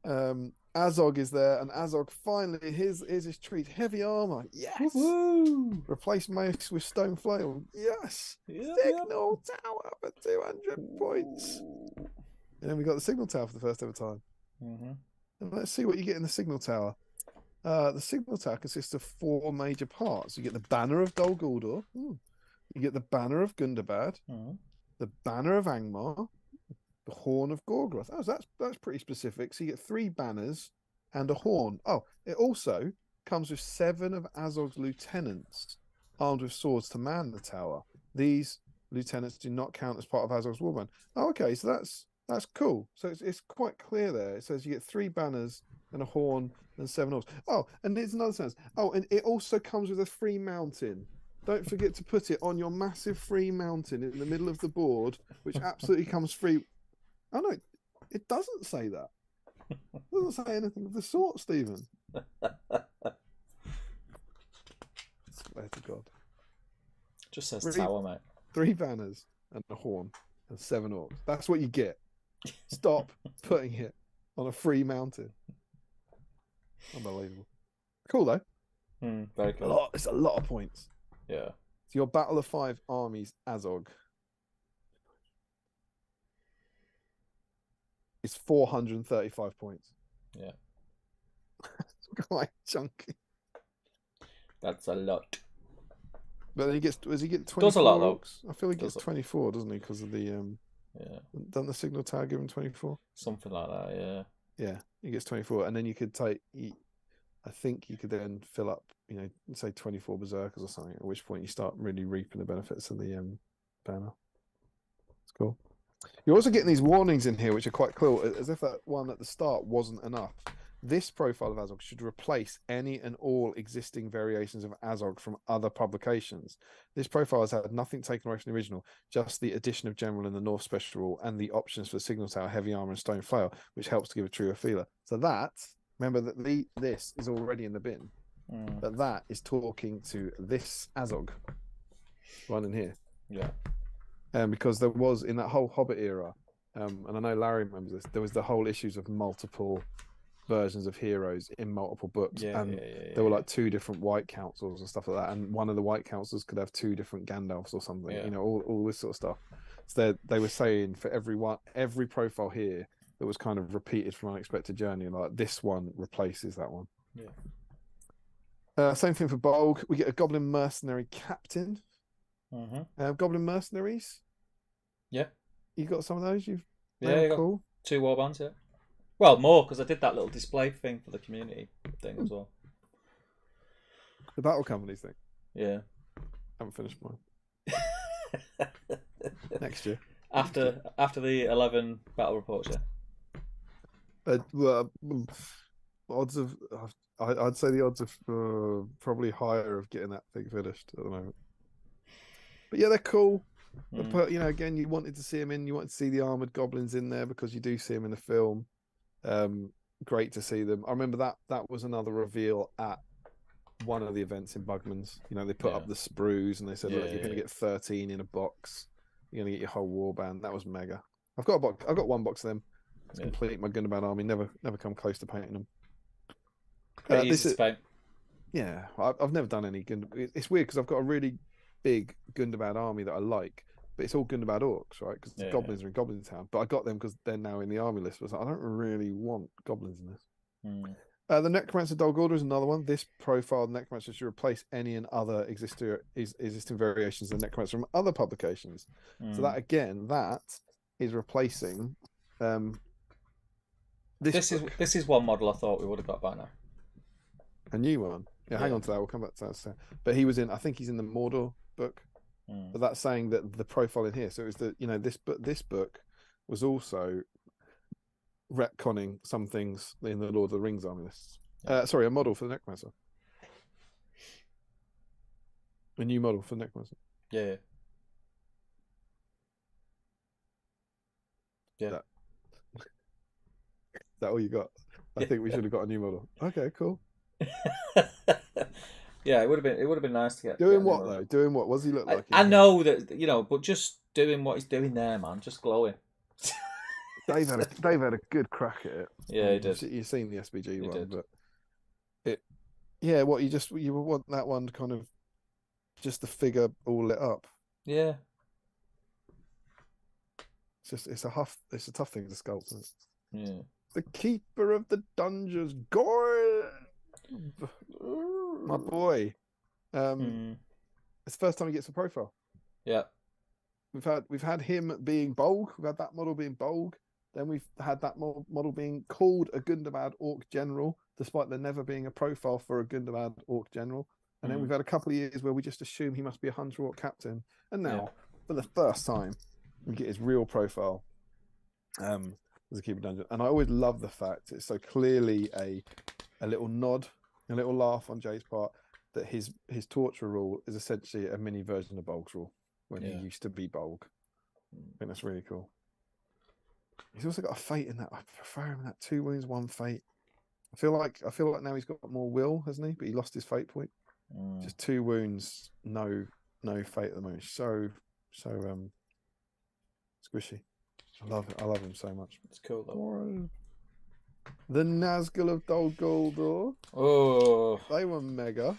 Azog is there, and Azog finally here's his treat: heavy armor. Yes. Woo-hoo! Replace mace with stone flail. Yes. Yep, Signal tower for 200 points. And then we got the signal tower for the first ever time. Mm-hmm. And let's see what you get in the signal tower. The signal tower consists of 4 major parts. You get the banner of Dol Guldur. You get the banner of Gundabad, the banner of Angmar, the horn of Gorgoroth. Oh, that's pretty specific. So you get 3 banners and a horn. Oh, it also comes with 7 of Azog's lieutenants armed with swords to man the tower. These lieutenants do not count as part of Azog's warband. Oh, okay, so that's cool. So it's quite clear there. It says you get 3 banners and a horn and 7 orbs. Oh, and there's another sense. Oh, and it also comes with a free mountain. Don't forget to put it on your massive free mountain in the middle of the board, which absolutely comes free. Oh no, it doesn't say that. It doesn't say anything of the sort, Stephen. Swear to God. Just says tower, mate. 3 banners and a horn and 7 orcs. That's what you get. Stop putting it on a free mountain. Unbelievable. Cool though. Very cool. It's a lot of points. Yeah. So your Battle of 5 Armies Azog is 435 points. Yeah. It's quite chunky. That's a lot. But then does he get 24? Does a lot though. I feel he gets 24, doesn't he? Because of the yeah. Doesn't the signal tower give him 24? Something like that, yeah. Yeah, he gets 24, and then you could take. I think you could then fill up, say 24 berserkers or something. At which point you start really reaping the benefits of the banner. It's cool. You're also getting these warnings in here, which are quite cool, as if that one at the start wasn't enough. This profile of Azog should replace any and all existing variations of Azog from other publications. This profile has had nothing taken away from the original, just the addition of General and the North Special Rule and the options for Signal Tower, Heavy Armor, and Stone Flail, which helps to give a truer feeler. So that, remember that this is already in the bin, but that is talking to this Azog, one in here. Yeah. Because there was, in that whole Hobbit era, and I know Larry remembers this, there was the whole issues of multiple versions of heroes in multiple books, and there were like 2 different White Councils and stuff like that, and one of the White Councils could have 2 different Gandalfs or something, all this sort of stuff. So they were saying for every profile here that was kind of repeated from Unexpected Journey, like this one replaces that one. Same thing for Bolg. We get a Goblin Mercenary Captain. Goblin Mercenaries. Yeah. You got some of those? You cool. 2 warbands, yeah. Well, more, because I did that little display thing for the community thing as well. The Battle Companies thing? Yeah. Haven't finished mine. Next year. After the 11 battle reports, yeah. Well, odds of... I'd say the odds are probably higher of getting that thing finished at the moment. But yeah, they're cool. But, again, you wanted to see them in. You wanted to see the armored goblins in there because you do see them in the film. Great to see them. I remember that was another reveal at one of the events in Bugman's. They put up the sprues and they said, look, you're going to get 13 in a box. You're going to get your whole warband. That was mega. I've got one box of them. It's complete my Gundabad army. Never come close to painting them. Easy to paint. Yeah, I've never done any Gundabad. It's weird because I've got a really big Gundabad army that I like, but it's all Gundabad orcs, right? Because Yeah. goblins are in Goblin Town. But I got them because they're now in the army list. I was like, I don't really want goblins in this. The Necromancer Dol Guldur is another one. This profile Necromancer should replace any and other existing variations of Necromancer from other publications. So that again, that is replacing this is one model I thought we would have got by now. A new one. Yeah, hang on to that. We'll come back to that. But he was in. I think he's in the Mordor book. But that's saying that the profile in here. So it was this book was also retconning some things in the Lord of the Rings army lists. Sorry, a model for the Necromancer. A new model for the Necromancer. Yeah. Is that all you got? I think we should have got a new model. Okay, cool. Yeah, it would have been nice to get. Doing what though? Doing what? What does he look like? I know that but just doing what he's doing there, man, just glowing. Dave had a good crack at it. Yeah, he did. You've seen the SBG one, did. But you want that one kind of just the figure all lit up. Yeah. It's a tough thing to sculpt, isn't it? Yeah. The Keeper of the Dungeons, Gorb, my boy. It's the first time he gets a profile. Yeah. We've had him being Bolg. We've had that model being Bolg. Then we've had that model being called a Gundabad Orc General, despite there never being a profile for a Gundabad Orc General. And then we've had a couple of years where we just assume he must be a Hunter Orc Captain. And now, for the first time, we get his real profile as a Keeper Dungeon. And I always love the fact it's so clearly a little nod, a little laugh on Jay's part, that his torture rule is essentially a mini version of Bolg's rule when he used to be Bolg. I think that's really cool. He's also got a fate in that. I prefer him in that 2 wounds, 1 fate. I feel like now he's got more will, hasn't he? But he lost his fate point. Just 2 wounds, no fate at the moment. So squishy. I love it. I love him so much. It's cool though. The Nazgul of Dol Guldur. Oh, they were mega.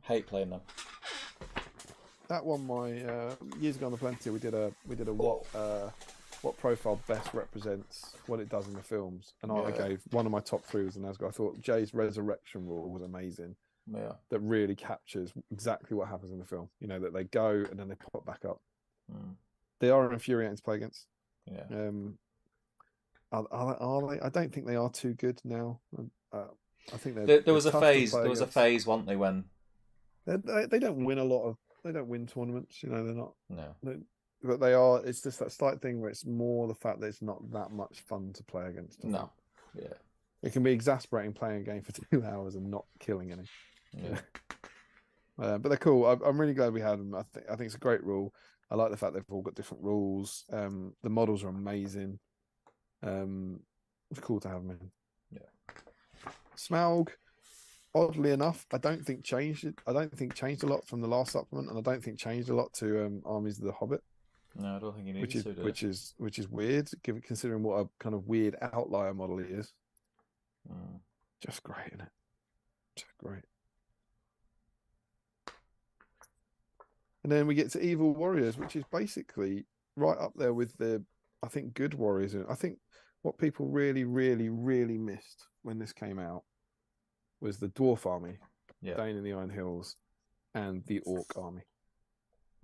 Hate playing them. That one, years ago on the Plenty, we did a what profile best represents what it does in the films, and I gave one of my top 3 was the Nazgul. I thought Jay's resurrection rule was amazing. Yeah, that really captures exactly what happens in the film. You know, that they go and then they pop back up. They are infuriating to play against. Yeah. Are they? I don't think they are too good now. I think there was a phase. There was a phase, wasn't they, when they don't win a lot of. They don't win tournaments. You know, they're not. No. But they are. It's just that slight thing where it's more the fact that it's not that much fun to play against. No. Yeah. It can be exasperating playing a game for 2 hours and not killing any. Yeah. But they're cool. I'm really glad we had them. I think it's a great rule. I like the fact they've all got different rules. The models are amazing. It's cool to have them in. Yeah. Smaug, oddly enough, I don't think changed a lot from the last supplement, and I don't think changed a lot to Armies of the Hobbit. No, I don't think he needs to. Which is weird, considering what a kind of weird outlier model he is. Just great, isn't it? Just great. And then we get to Evil Warriors, which is basically right up there with I think, Good Warriors. I think what people really, really, really missed when this came out was the Dwarf Army, Dane in the Iron Hills, and the Orc Army.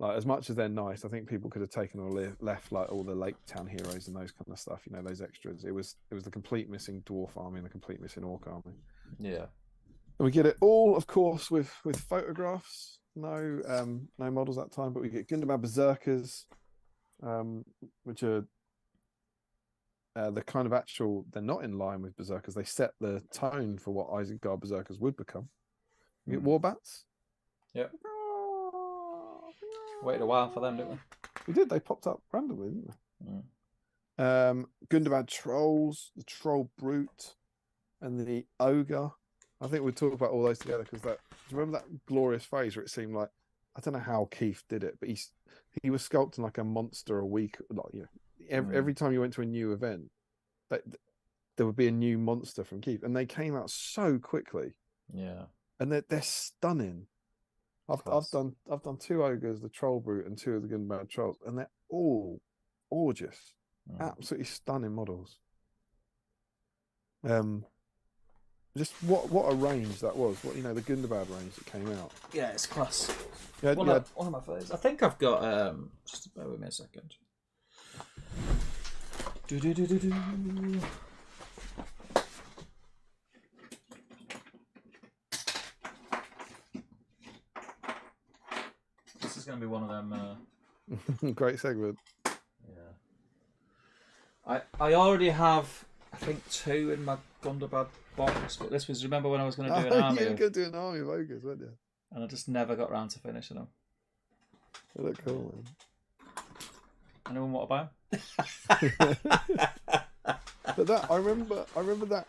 Like, as much as they're nice, I think people could have taken or left like all the Lake Town heroes and those kind of stuff. You know, those extras. It was the complete missing Dwarf Army and the complete missing Orc Army. Yeah. And we get it all, of course, with photographs. No models that time, but we get Gundabad Berserkers, which are the kind of actual. They're not in line with Berserkers. They set the tone for what Isengard Berserkers would become. We get Warbats. Yep. Waited a while for them, didn't we? We did. They popped up randomly, didn't they? Gundabad Trolls, the Troll Brute, and the Ogre. I think we'll talk about all those together because do you remember that glorious phase where it seemed like, I don't know how Keith did it, but he was sculpting like a monster a week. Like, you know, every time you went to a new event, there would be a new monster from Keith, and they came out so quickly. Yeah, and they're stunning. I've done 2 ogres, the troll brute, and 2 of the Gundabad trolls, and they're all gorgeous, absolutely stunning models. Just what a range that was. What, the Gundabad range that came out. Yeah, it's class. Yeah, one of my favorites. I think I've got just bear with me a second. This is going to be one of them. Great segment. Yeah. I already have, I think, 2 in my Gundabad box, but this was, remember when I was going to do an army? You were going to do an army of ogres, weren't you? And I just never got round to finishing them. They look cool, man. Anyone want to buy them? But that I remember that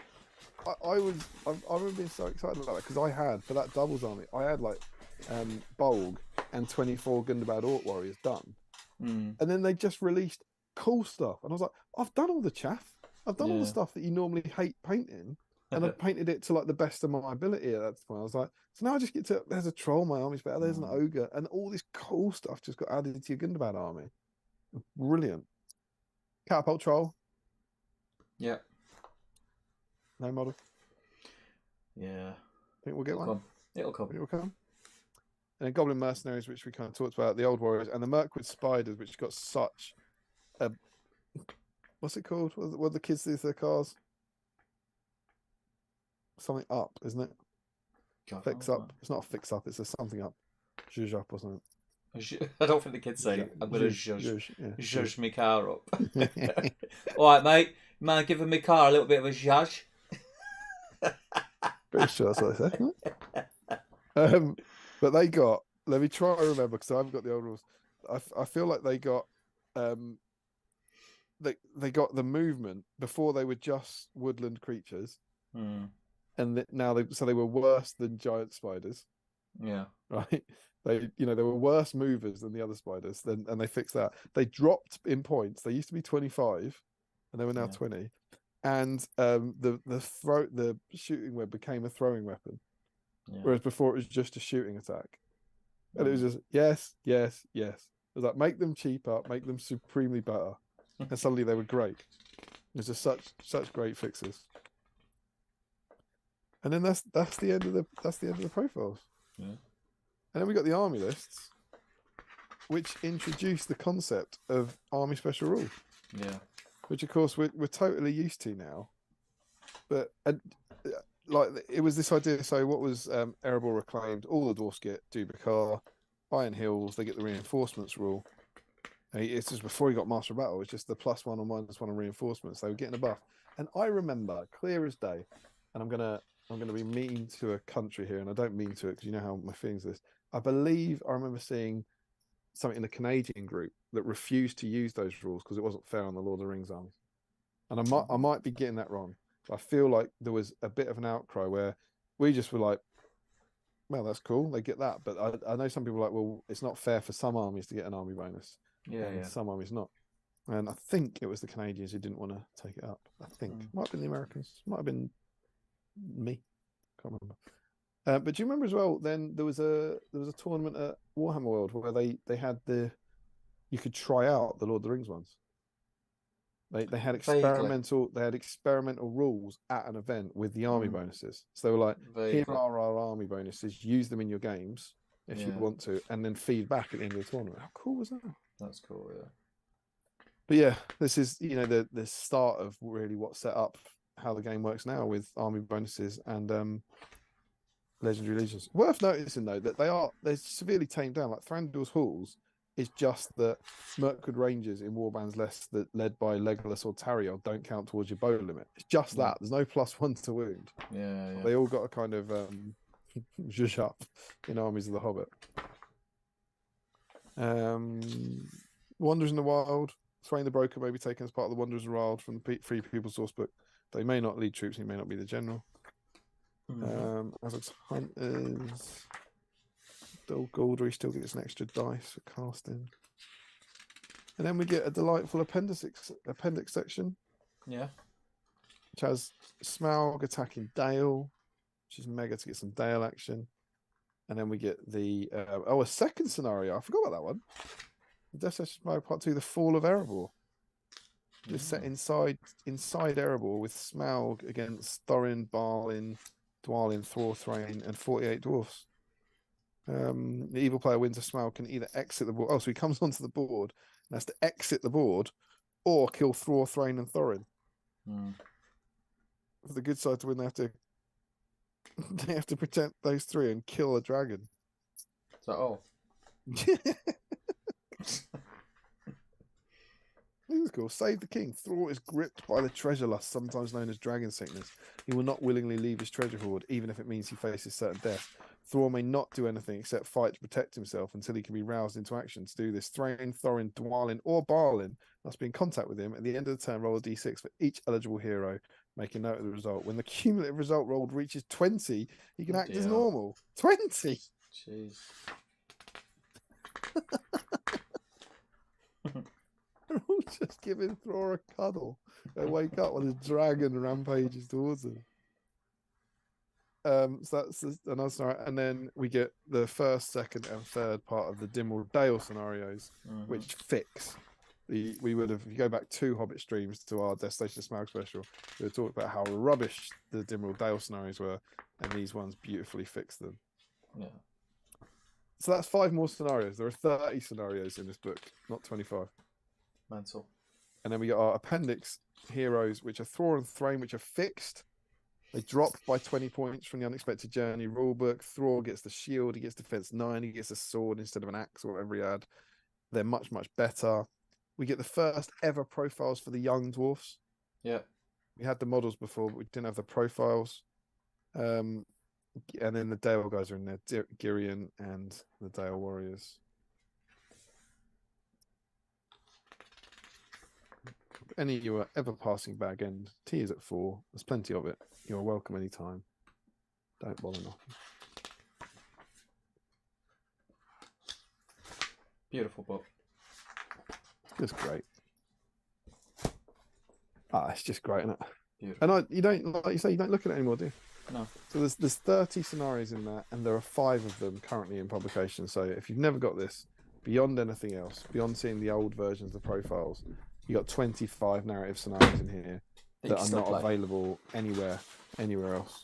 I remember being so excited about that because I had, for that doubles army, I had like Bolg and 24 Gundabad Orc warriors done, and then they just released cool stuff, and I was like, I've done all the chaff, I've done all the stuff that you normally hate painting, and I've painted it to like the best of my ability at that point. I was like, so now I just get to, there's a troll, my army's better, there's an ogre, and all this cool stuff just got added to your Gundabad army. Brilliant. Catapult troll. Yeah. No model. Yeah. Think we'll get one. It'll come. It'll come. And then Goblin Mercenaries, which we kind of talked about, the old warriors, and the Mirkwood Spiders, which got such a, what's it called? What the kids do to their cars? Something up, isn't it? Fix up. It's not a fix up. It's a something up. Zhuzh up or something. I don't think the kids say, I'm going to zhuzh my car up. Yeah. All right, mate. Man, giving my car a little bit of a zhuzh. Pretty sure that's what I say. But they got, let me try to remember because I haven't got the old rules. I feel like they got they got the movement before they were just woodland creatures, and now they were worse than giant spiders. Yeah, right. They were worse movers than the other spiders. And they fixed that. They dropped in points. They used to be 25, and they were now 20. And the shooting web became a throwing weapon, whereas before it was just a shooting attack. And it was just yes. It was like, make them cheaper, make them supremely better, and suddenly they were great. It was just such great fixes. And then that's the end of the profiles. Yeah. And then we got the army lists, which introduced the concept of army special rule. Yeah. Which of course we're totally used to now. But like it was this idea. So what was Erebor Reclaimed? All the dwarfs get Dubakar, Iron Hills. They get the reinforcements rule. And it's just before he got Master of Battle. It's just the +1 or -1 on reinforcements. They were getting a buff. And I remember clear as day. And I'm gonna be mean to a country here, and I don't mean to it because you know how my feelings are this. I believe I remember seeing something in the Canadian group that refused to use those rules because it wasn't fair on the Lord of the Rings armies. And I might be getting that wrong. But I feel like there was a bit of an outcry where we just were like, well, that's cool, they get that. But I know some people are like, well, it's not fair for some armies to get an army bonus. And some armies not. And I think it was the Canadians who didn't want to take it up. I think. Might have been the Americans. Might have been me. Can't remember. But do you remember as well? Then there was a tournament at Warhammer World where they had you could try out the Lord of the Rings ones. They had experimental rules at an event with the army bonuses. So they were like, here are our army bonuses. Use them in your games if you want to, and then feed back at the end of the tournament. How cool was that? That's cool, yeah. But yeah, this is the start of really what set up how the game works now with army bonuses and legendary legions. Worth noticing though that they're severely tamed down. Like Thranduil's Halls is just that Mirkwood Rangers in warbands led by Legolas or Tariel don't count towards your bow limit. It's just that. There's no +1 to wound. Yeah. They all got a kind of zhuzh up in Armies of the Hobbit. Wanderers in the Wild. Thwain the Broker may be taken as part of the Wanderers in the Wild from the Free People's Sourcebook. They may not lead troops. He may not be the general. As it's Hunters, Dol Guldur still gets an extra dice for casting. And then we get a delightful appendix section. Yeah. Which has Smaug attacking Dale, which is mega to get some Dale action. And then we get the a second scenario. I forgot about that one. The Death Session Smoke Part 2, The Fall of Erebor. This set inside Erebor with Smaug against Thorin, Balin, Dwalin, Thorthrain, and 48 dwarfs. The evil player wins a Smaug can either exit the board. Oh, so he comes onto the board and has to exit the board, or kill Thorthrain and Thorin. For the good side to win, they have to protect those three and kill a dragon. So, This is cool. Save the king. Thor is gripped by the treasure lust, sometimes known as dragon sickness. He will not willingly leave his treasure hoard, even if it means he faces certain death. Thor may not do anything except fight to protect himself until he can be roused into action. To do this, Thrain, Thorin, Dwalin, or Balin must be in contact with him. At the end of the turn, roll a d6 for each eligible hero. Make a note of the result. When the cumulative result rolled reaches 20, he can act as normal. 20! Jeez. They're all just giving Thor a cuddle. They wake up when a dragon rampages towards them. So that's another scenario. And then we get the first, second, and third part of the Dimwall Dale scenarios, which fix. We would have, if you go back 2 Hobbit streams to our Destination Smaug special, we would talk about how rubbish the Dimwall Dale scenarios were, and these ones beautifully fix them. Yeah. So that's 5 more scenarios. There are 30 scenarios in this book, not 25. Mental. And then we got our appendix heroes, which are Thor and Thrain, which are fixed. They drop by 20 points from the Unexpected Journey rulebook. Thor gets the shield, he gets defense 9, he gets a sword instead of an axe or whatever he had. They're much, much better. We get the first ever profiles for the young dwarfs. Yeah. We had the models before, but we didn't have the profiles. And then the Dale guys are in there, Girion and the Dale Warriors. Any of you are ever passing Bag End, tea is at 4. There's plenty of it. You're welcome anytime. Don't bother knocking. Beautiful book. It's great. It's just great, isn't it? Beautiful. And you don't, like you say, you don't look at it anymore, do you? No. So there's 30 scenarios in that, and there are 5 of them currently in publication. So if you've never got this, beyond anything else, beyond seeing the old versions of profiles, you got 25 narrative scenarios in here that are not available anywhere else,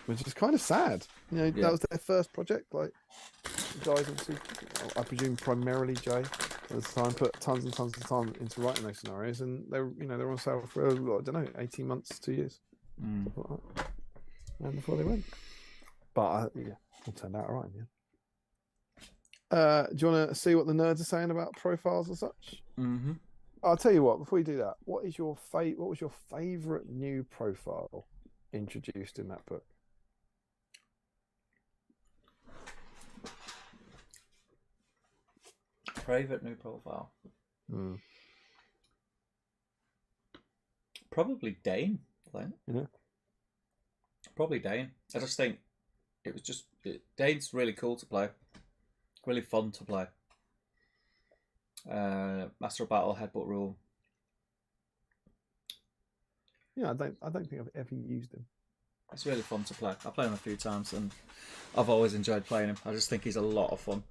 which is kind of sad. You know, that was their first project. Like, the guys, obviously, I presume primarily Jay at the time, put tons and tons of time into writing those scenarios, and they're on sale for I don't know, 18 months, 2 years, and before they went. But it turned out all right. Yeah. Do you want to see what the nerds are saying about profiles and such? Mm-hmm. I'll tell you what. Before you do that, what was your favorite new profile introduced in that book? Favorite new profile? Probably Dane. I think. Yeah. Probably Dane. I just think it was Dane's really cool to play. Really fun to play. Master of Battle, Headbutt Rule. Yeah, I don't think I've ever used him. It's really fun to play. I've played him a few times, and I've always enjoyed playing him. I just think he's a lot of fun,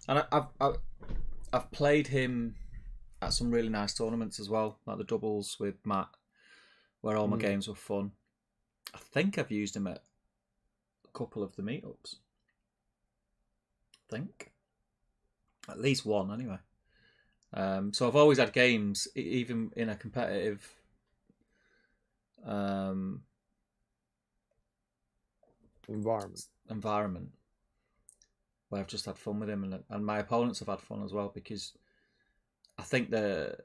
and I've played him at some really nice tournaments as well, like the doubles with Matt, where all my games were fun. I think I've used him at a couple of the meetups. I think at least one anyway. So I've always had games, even in a competitive environment, where I've just had fun with him, and my opponents have had fun as well, because I think the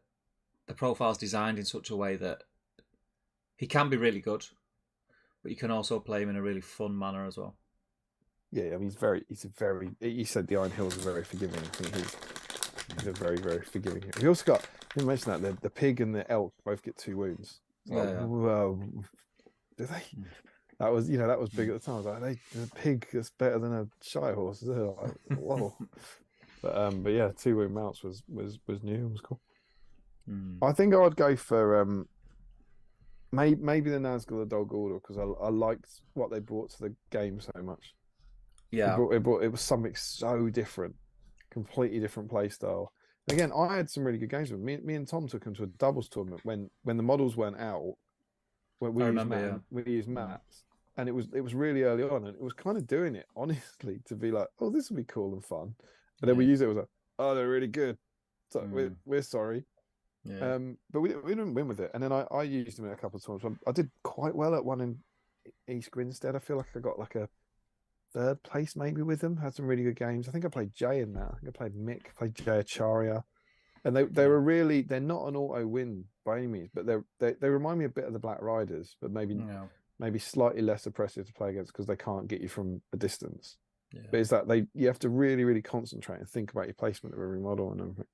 profile's designed in such a way that he can be really good, but you can also play him in a really fun manner as well. Yeah, I mean, you said the Iron Hills are very forgiving. I think he's a very, very forgiving. He also got, you mentioned that the pig and the elk both get 2 wounds. Whoa, do they? That was big at the time. I was like, the pig is better than a shire horse. Like, whoa. But yeah, 2 wound mounts was new. It was cool. I think I would go for maybe the Nazgul or Dol Guldur, because I liked what they brought to the game so much. Yeah. It was something so different, completely different play style. Again, I had some really good games with him. Me and Tom took him to a doubles tournament when the models weren't out. When I remember, yeah. we used mats, and it was really early on, and it was kind of doing it honestly to be like, oh, this will be cool and fun. But then we used it, was like, oh, they're really good. So we're sorry. Yeah. But we didn't win with it. And then I used them in a couple of times. I did quite well at one in East Grinstead. I feel like I got like a third place maybe with them. Had some really good games. I think I played Jay in that. I think I played Mick, played Jay Acharya. And they were really, they're not an auto win by any means, but they remind me a bit of the Black Riders, but maybe slightly less oppressive to play against because they can't get you from a distance. Yeah. But it's that you have to really, really concentrate and think about your placement of every model and everything.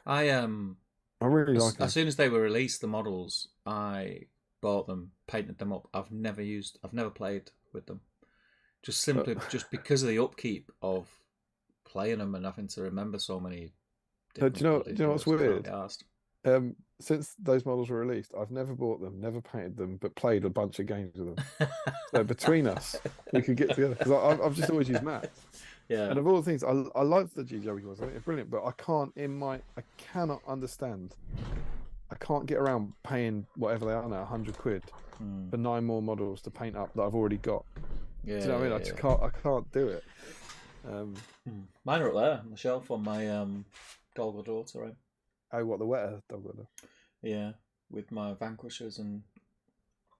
I really like them. As soon as they were released, the models, I bought them, painted them up. I've never played with them. Just just because of the upkeep of playing them and having to remember so many. Do you know what's weird? Since those models were released, I've never bought them, never painted them, but played a bunch of games with them. So between us, we could get together because I've just always used mats. Yeah. And of all the things, I love the GW ones. I think they're brilliant, but I cannot understand. I can't get around paying whatever they are now, 100 quid for 9 more models to paint up that I've already got. Yeah. Do you know what I mean? I just can't. I can't do it. Mine are up there on the shelf on my Golgo door terrain. Oh, what, the wetter Golgo? Yeah, with my vanquishers and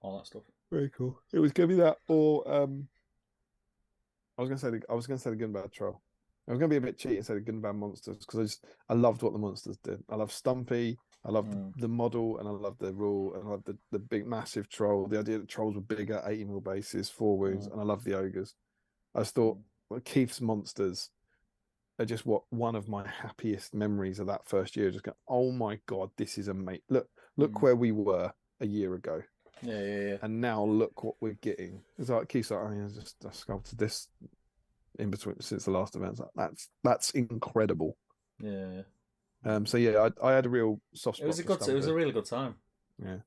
all that stuff. Very cool. It was gonna be that, or I was gonna say the Gunbad Troll. I was gonna be a bit cheeky and say the Gunbad Monsters because I loved what the monsters did. I love Stumpy. I love the model, and I love the rule, and I love the big massive troll. The idea that trolls were bigger, 80mm bases, 4 wounds, and I love the ogres. I just thought Keith's monsters are just one of my happiest memories of that first year. Just go, oh my god, this is amazing! Look where we were a year ago. Yeah. And now look what we're getting. It's like Keith's like, I sculpted this in between since the last event. Like, that's incredible. Yeah. So yeah, I had a real soft spot. It was a really good time. Yeah,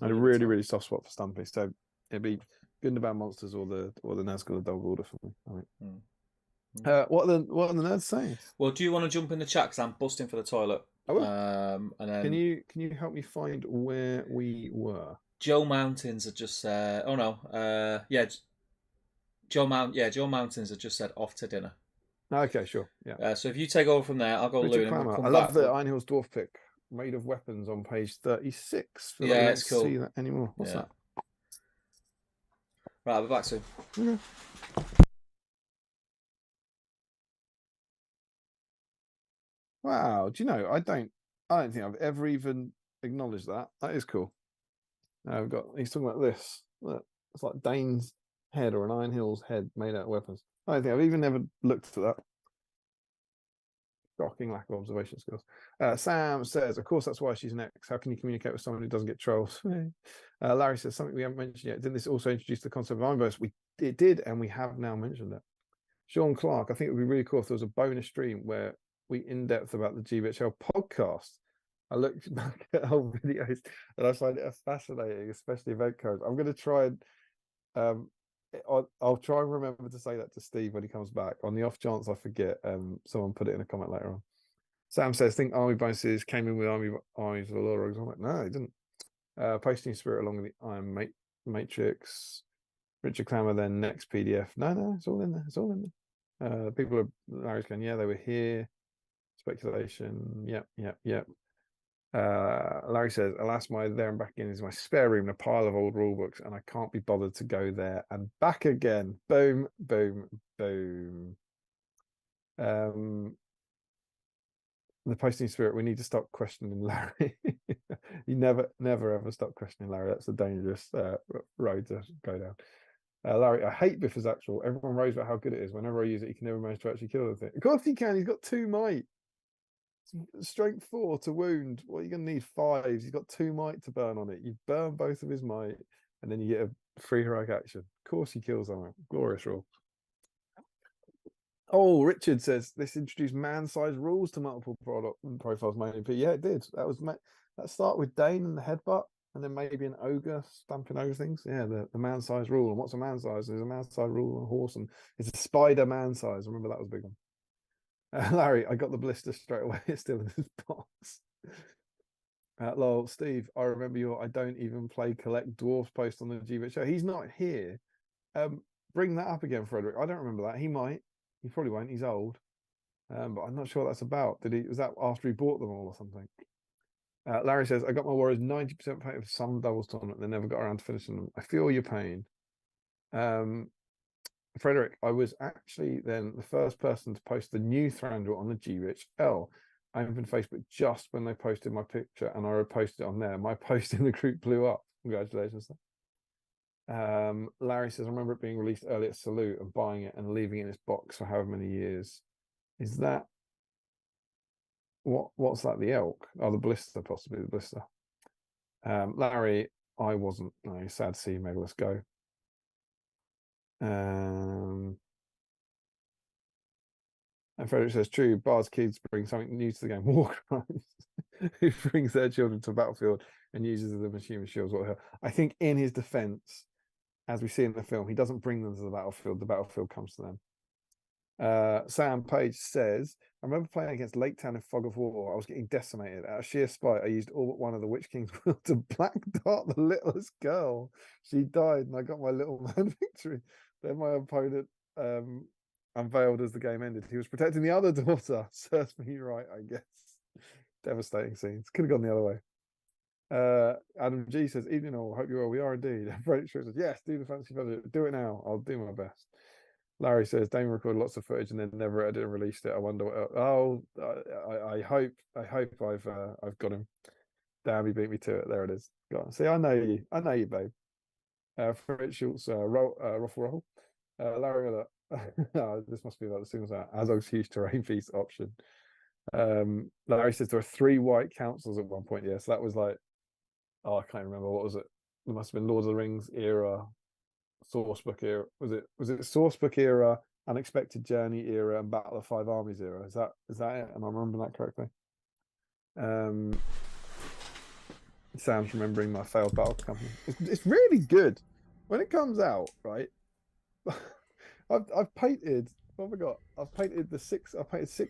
I had a really, really soft spot for Stumpy. So it'd be Gundaban Monsters or the Nazgul Dog Order for me. I think. What are the nerds saying? Well, do you want to jump in the chat because I'm busting for the toilet? I will. And then can you help me find where we were? Joe Mountains had just said, "Oh no, yeah." Joe Mountains had just said off to dinner. Okay, sure. Yeah. So if you take over from there, I'll go loot. I love the Iron Hills Dwarf pick made of weapons on page 36. Yeah, it's cool. See that anymore? What's that? Right, I'll be back soon. Okay. Wow, do you know? I don't think I've ever even acknowledged that. That is cool. Now he's talking about this. Look, it's like Dane's head or an Iron Hills head made out of weapons. I don't think I've even ever looked at that. Shocking lack of observation skills. Sam says, of course, that's why she's an ex. How can you communicate with someone who doesn't get trolls? Larry says, something we haven't mentioned yet. Didn't this also introduce the concept of Ironverse? It did, and we have now mentioned it. Sean Clark, I think it would be really cool if there was a bonus stream where we in-depth about the GBHL podcast. I looked back at old videos and I find it fascinating, especially event codes. I'm going to try and I'll try and remember to say that to Steve when he comes back. On the off chance I forget, someone put it in a comment later on. Sam says, think army bonuses came in with armies of Allura. I'm like, no, it didn't. Posting Spirit along with the Iron Matrix. Richard Clammer, then next PDF. No, it's all in there. It's all in there. People are Larry's going, yeah, they were here. Speculation. Yep. Larry says, alas, my there and back in is my spare room, a pile of old rule books, and I can't be bothered to go there and back again. Boom. The posting Spirit, we need to stop questioning Larry. You never ever stop questioning Larry. That's a dangerous road to go down. Larry, I hate Biffa's actual. Everyone raves about how good it is. Whenever I use it, you can never manage to actually kill the thing. Of course he can. He's got 2 might. Strength 4 to wound. Well, you're going to need 5s. He's got 2 might to burn on it. You burn both of his might, and then you get a free heroic action. Of course he kills on it. Glorious rule. Oh, Richard says, this introduced man-sized rules to multiple product profiles mainly. But yeah, it did. That started with Dane and the headbutt. and then maybe an ogre stamping over things. Yeah, the man size rule. And what's a man size? There's a man size rule on a horse, and it's a spider man size. I remember that was a big one. Larry, I got the blister straight away. It's still in this box. Lol, Steve, I remember your I don't even play collect dwarfs post on the GBit show. He's not here. Bring that up again, Frederick. I don't remember that. He might. He probably won't. He's old. But I'm not sure what that's about. Was that after he bought them all or something? Larry says, I got my Warriors 90% paid for some doubles tournament. They never got around to finishing them. I feel your pain. Frederick, I was actually then the first person to post the new Thranduil on the GBHL. I opened Facebook just when they posted my picture and I reposted it on there. My post in the group blew up. Congratulations. Larry says, I remember it being released early at Salute and buying it and leaving it in its box for however many years. Is that what's that? The elk? Oh, the blister, possibly the blister. Larry, I wasn't. No, sad to see you, Meg. Let's go. And Frederick says, true, Bard's kids bring something new to the game. War crimes. Who brings their children to a battlefield and uses them as human shields. I think in his defense, as we see in the film, he doesn't bring them to the battlefield comes to them. Sam Page says, I remember playing against Lake Town in Fog of War. I was getting decimated. Out of sheer spite, I used all but one of the Witch King's will to black dart the littlest girl. She died and I got my little man victory. Then my opponent unveiled as the game ended. He was protecting the other daughter. Serves me right, I guess. Devastating scenes. Could have gone the other way. Adam G says, evening all, hope you're well. We are indeed. Frederick says, yes, do the fancy budget. Do it now. I'll do my best. Larry says, Damien recorded lots of footage and then never edited and released it. I wonder what else. Oh, I hope I've got him. Damn, he beat me to it. There it is. Go on. See, I know you, babe. Fred Schultz, Ruffle. Larry Miller. This must be about the singles out. Azog's huge terrain piece option. Larry says there are 3 white councils at one point. Yeah, so that was like, I can't remember, what was it? It must have been Lord of the Rings era, Sourcebook era. Was it Sourcebook era, Unexpected Journey era, and Battle of Five Armies era? Is that it? Am I remembering that correctly? Sam's remembering my failed battle company. It's really good when it comes out, right? I've painted. What have I got? I've painted 6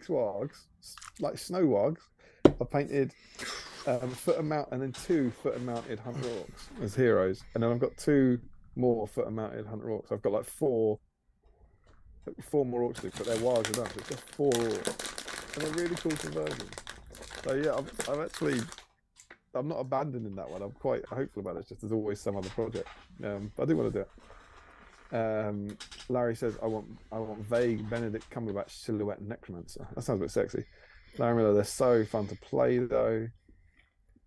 wargs, like snow wargs. I've painted foot and mount, and then 2 foot and mounted hunter orcs as heroes, and then I've got 2 more foot and mounted hunter orcs. I've got like 4 more orcs, but they're wargs are done. So it's just 4 orcs, and they're really cool conversions. So yeah, I'm not abandoning that one. I'm quite hopeful about it. It's just there's always some other project. But I do want to do it. Larry says, I want vague Benedict Cumberbatch silhouette necromancer. That sounds a bit sexy. Larry Miller, they're so fun to play though.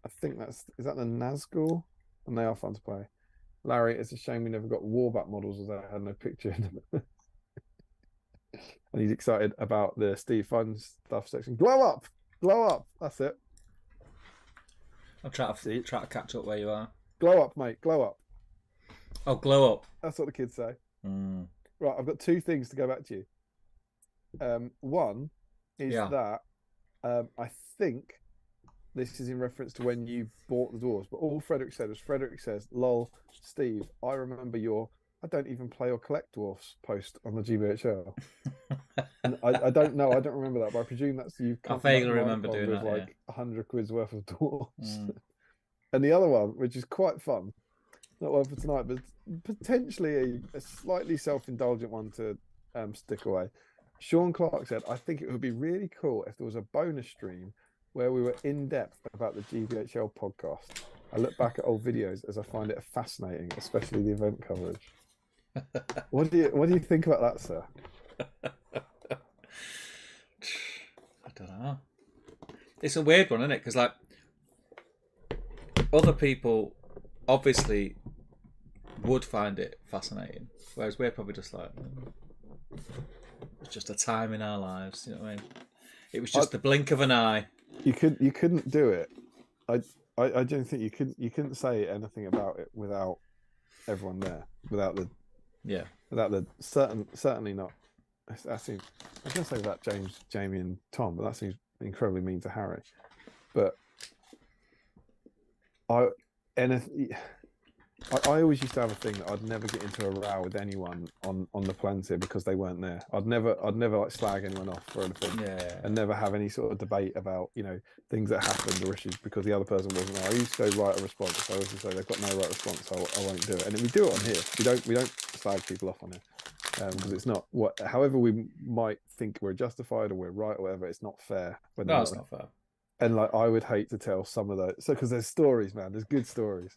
I think is that the Nazgul? And they are fun to play. Larry, it's a shame we never got Warbat models as I had no picture in them. And he's excited about the Steve Fun stuff section. Glow up! That's it. I'll try to catch up where you are. Glow up, mate. Glow up. Oh, glow up. That's what the kids say. Right, I've got 2 things to go back to you. One is that I think this is in reference to when you bought the dwarves, but all Frederick said was, Frederick says, lol, Steve, I remember your I don't even play or collect dwarfs post on the GBHL. And I don't know, I don't remember that, but I presume that's you. I vaguely remember doing that, like 100 quid's worth of dwarfs. And the other one, which is quite fun, not one for tonight, but potentially a slightly self-indulgent one to stick away. Sean Clark said, I think it would be really cool if there was a bonus stream where we were in depth about the GBHL podcast. I look back at old videos as I find it fascinating, especially the event coverage. What do you think about that, sir? I don't know. It's a weird one, isn't it? Because like other people obviously would find it fascinating, whereas we're probably just like, it's just a time in our lives. You know what I mean? It was just the blink of an eye. You couldn't do it. I don't think you couldn't say anything about it without everyone there, without the certainly not. That seems, I was going to say without James, Jamie, and Tom, but that seems incredibly mean to Harry. But anything. I always used to have a thing that I'd never get into a row with anyone on the Palantir because they weren't there. I'd never like slag anyone off or anything, and never have any sort of debate about things that happened or issues because the other person wasn't there. I used to go right a response. I always say they've got no right response, so I won't do it. And we do it on here. We don't slag people off on here because it's not what. However, we might think we're justified or we're right or whatever. It's not fair. No, it's not fair. And like I would hate to tell some of those, because there's stories, man. There's good stories,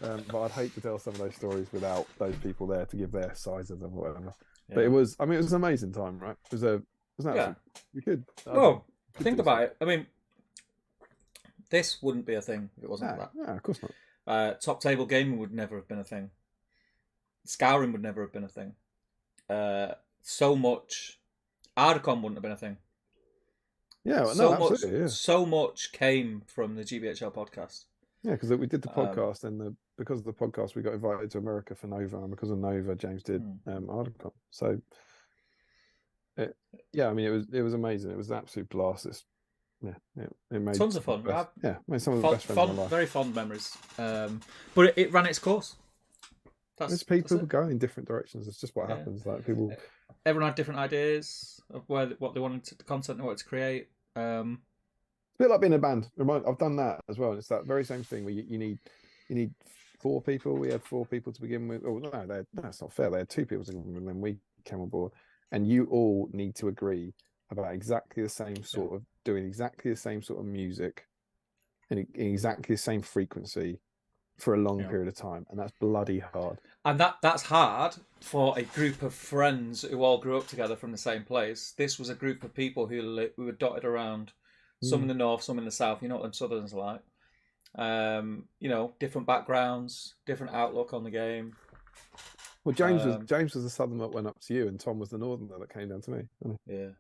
but I'd hate to tell some of those stories without those people there to give their sides of them or whatever. Yeah. But it was an amazing time, right? It was we could. Well, think about it. I mean, this wouldn't be a thing if it wasn't for that. Yeah, of course not. Top table gaming would never have been a thing. Scouring would never have been a thing. So much, Ardacon wouldn't have been a thing. Yeah, absolutely. So much came from the GBHL podcast. Yeah, because we did the podcast, and because of the podcast, we got invited to America for Nova, and because of Nova, James did Ardacon. So, it was amazing. It was an absolute blast. It made tons of fun. Made some of the best friends of my life. Very fond memories. But it ran its course. There's people going in different directions. It's just what happens. Like people, everyone had different ideas of what they wanted, the content they wanted to create. It's a bit like being in a band. I've done that as well. It's that very same thing where you need 4 people. We had 4 people to begin with. Oh no, that's not fair. They had 2 people to begin with, and then we came on board. And you all need to agree about exactly the same sort of doing exactly the same sort of music, and exactly the same frequency for a long period of time, and that's bloody hard. And that's hard for a group of friends who all grew up together from the same place. This was a group of people who were dotted around, some in the north, some in the south. You know what them Southerns are like. Different backgrounds, different outlook on the game. Well, James was the Southerner that went up to you, and Tom was the Northerner that came down to me. Yeah.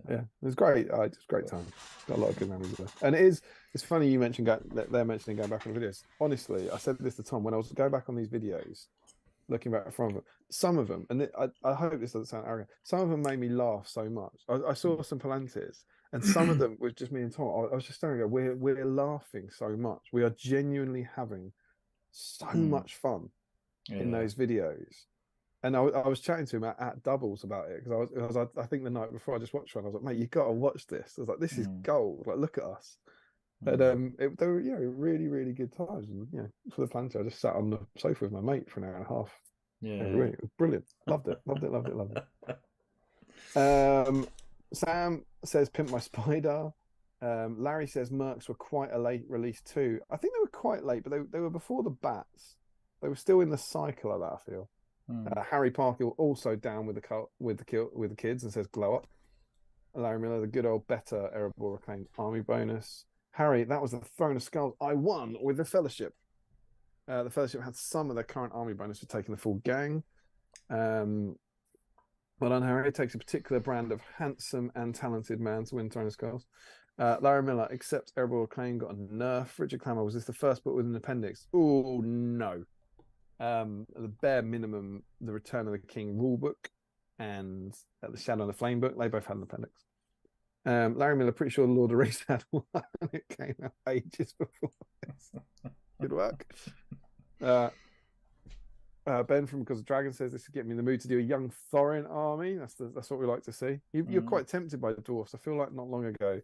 It was great. It was a great time. Got a lot of good memories there. And it's funny you mentioned they're mentioning going back on the videos. Honestly, I said this to Tom when I was going back on these videos, looking back from them. Some of them, and I hope this doesn't sound arrogant, some of them made me laugh so much. I saw some Palantirs, and some of them was just me and Tom. I was just staring at we're laughing so much. We are genuinely having so much fun in those videos. And I was chatting to him at doubles about it because I think the night before I just watched one. I was like, mate, you got to watch this. I was like, this is gold. Like, look at us. But they were really, really good times. And for the Palantir, I just sat on the sofa with my mate for an hour and a half. Yeah, it was brilliant. Loved it. Sam says, "Pimp My Spider." Larry says, "Mercs were quite a late release too." I think they were quite late, but they were before the bats. They were still in the cycle of that, I feel. Harry Parker also down with the kids and says glow up. Larry Miller, the good old better Erebor reclaimed army bonus. Harry, that was the Throne of Skulls. I won with the Fellowship. The Fellowship had some of their current army bonus for taking the full gang. Well done, Harry. It takes a particular brand of handsome and talented man to win Throne of Skulls. Larry Miller, except Erebor Reclaim got a nerf. Richard Clammer, was this the first book with an appendix? Oh no. The bare minimum, the Return of the King rulebook and the Shadow and the Flame book, they both had an appendix. Larry Miller, pretty sure Lord of the Rings had one. It came out ages before this. Good work. Ben from Because of Dragon says this is getting me in the mood to do a young Thorin army. That's what we like to see. You're quite tempted by the dwarfs. I feel like not long ago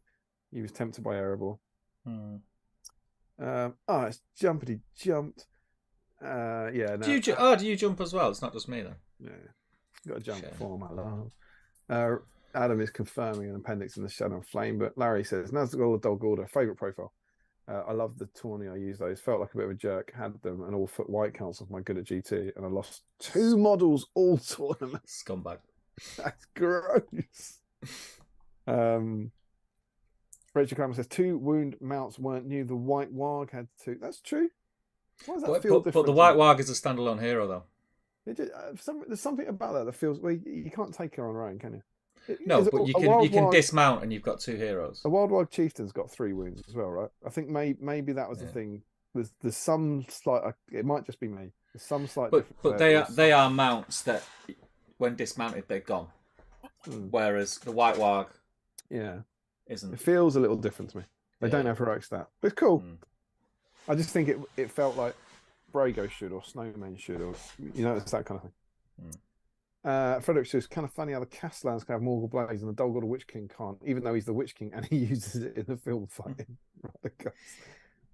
he was tempted by Erebor. It's jumpity jumped. No. Do you jump as well? It's not just me then. Yeah, got to jump for my love. Adam is confirming an appendix in the Shadow and Flame, but Larry says Nazgul Dog Order favorite profile. I love the tourney. I used those. Felt like a bit of a jerk. Had them and all foot white council for my good at GT, and I lost 2 models all tournaments. Scumbag. That's gross. Rachel Clammer says 2 wound mounts weren't new. The White Warg had 2. That's true. Why does that feel different? But the White Warg is a standalone hero, though. There's something about that feels. Well, you can't take her on her own, can you? No, but you can dismount, and you've got 2 heroes. A Wild Warg Chieftain's got 3 wounds as well, right? I think maybe that was the thing. There's some slight. It might just be me. There's some slight. But they are mounts that, when dismounted, they're gone. Whereas the White Warg, isn't. It feels a little different to me. They don't have heroic stat, but it's cool. I just think it felt like Brago should, or Snowman should, or it's that kind of thing. Frederick says, kind of funny how the Castellans can have Morgul Blaze and the Dol Guldur Witch King can't, even though he's the Witch King and he uses it in the film fighting.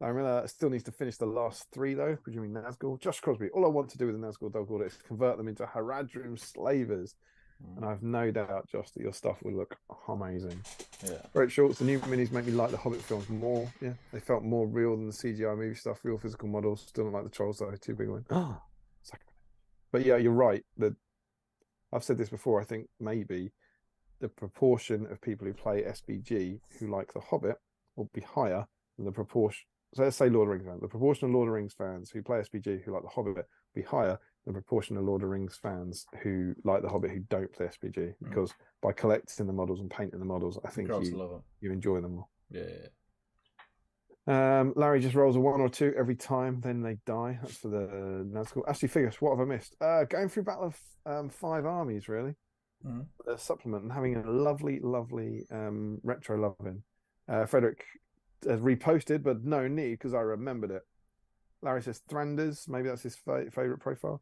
I remember still needs to finish the last 3 though, presuming Nazgul. Josh Crosby, all I want to do with the Nazgul Dol Guldur is convert them into Haradrim slavers. And I have no doubt, Josh, that your stuff will look amazing. Yeah. Brett Schultz, the new minis make me like the Hobbit films more. Yeah, they felt more real than the CGI movie stuff. Real physical models. Still don't like the trolls though. Too big one. But yeah, you're right. I've said this before. I think maybe the proportion of people who play SBG who like the Hobbit will be higher than the proportion. So let's say Lord of the Rings fans. The proportion of Lord of the Rings fans who play SBG who like the Hobbit will be higher than the proportion of Lord of the Rings fans who like the Hobbit who don't play SBG, because by collecting the models and painting the models, I think you enjoy them more. Yeah. Larry just rolls a 1 or 2 every time, then they die. That's for the Nazgul. Actually, figures. What have I missed? Going through Battle of 5 Armies, really. The supplement and having a lovely retro loving. Frederick has reposted, but no need because I remembered it. Larry says Thranduil's, maybe that's his favorite profile.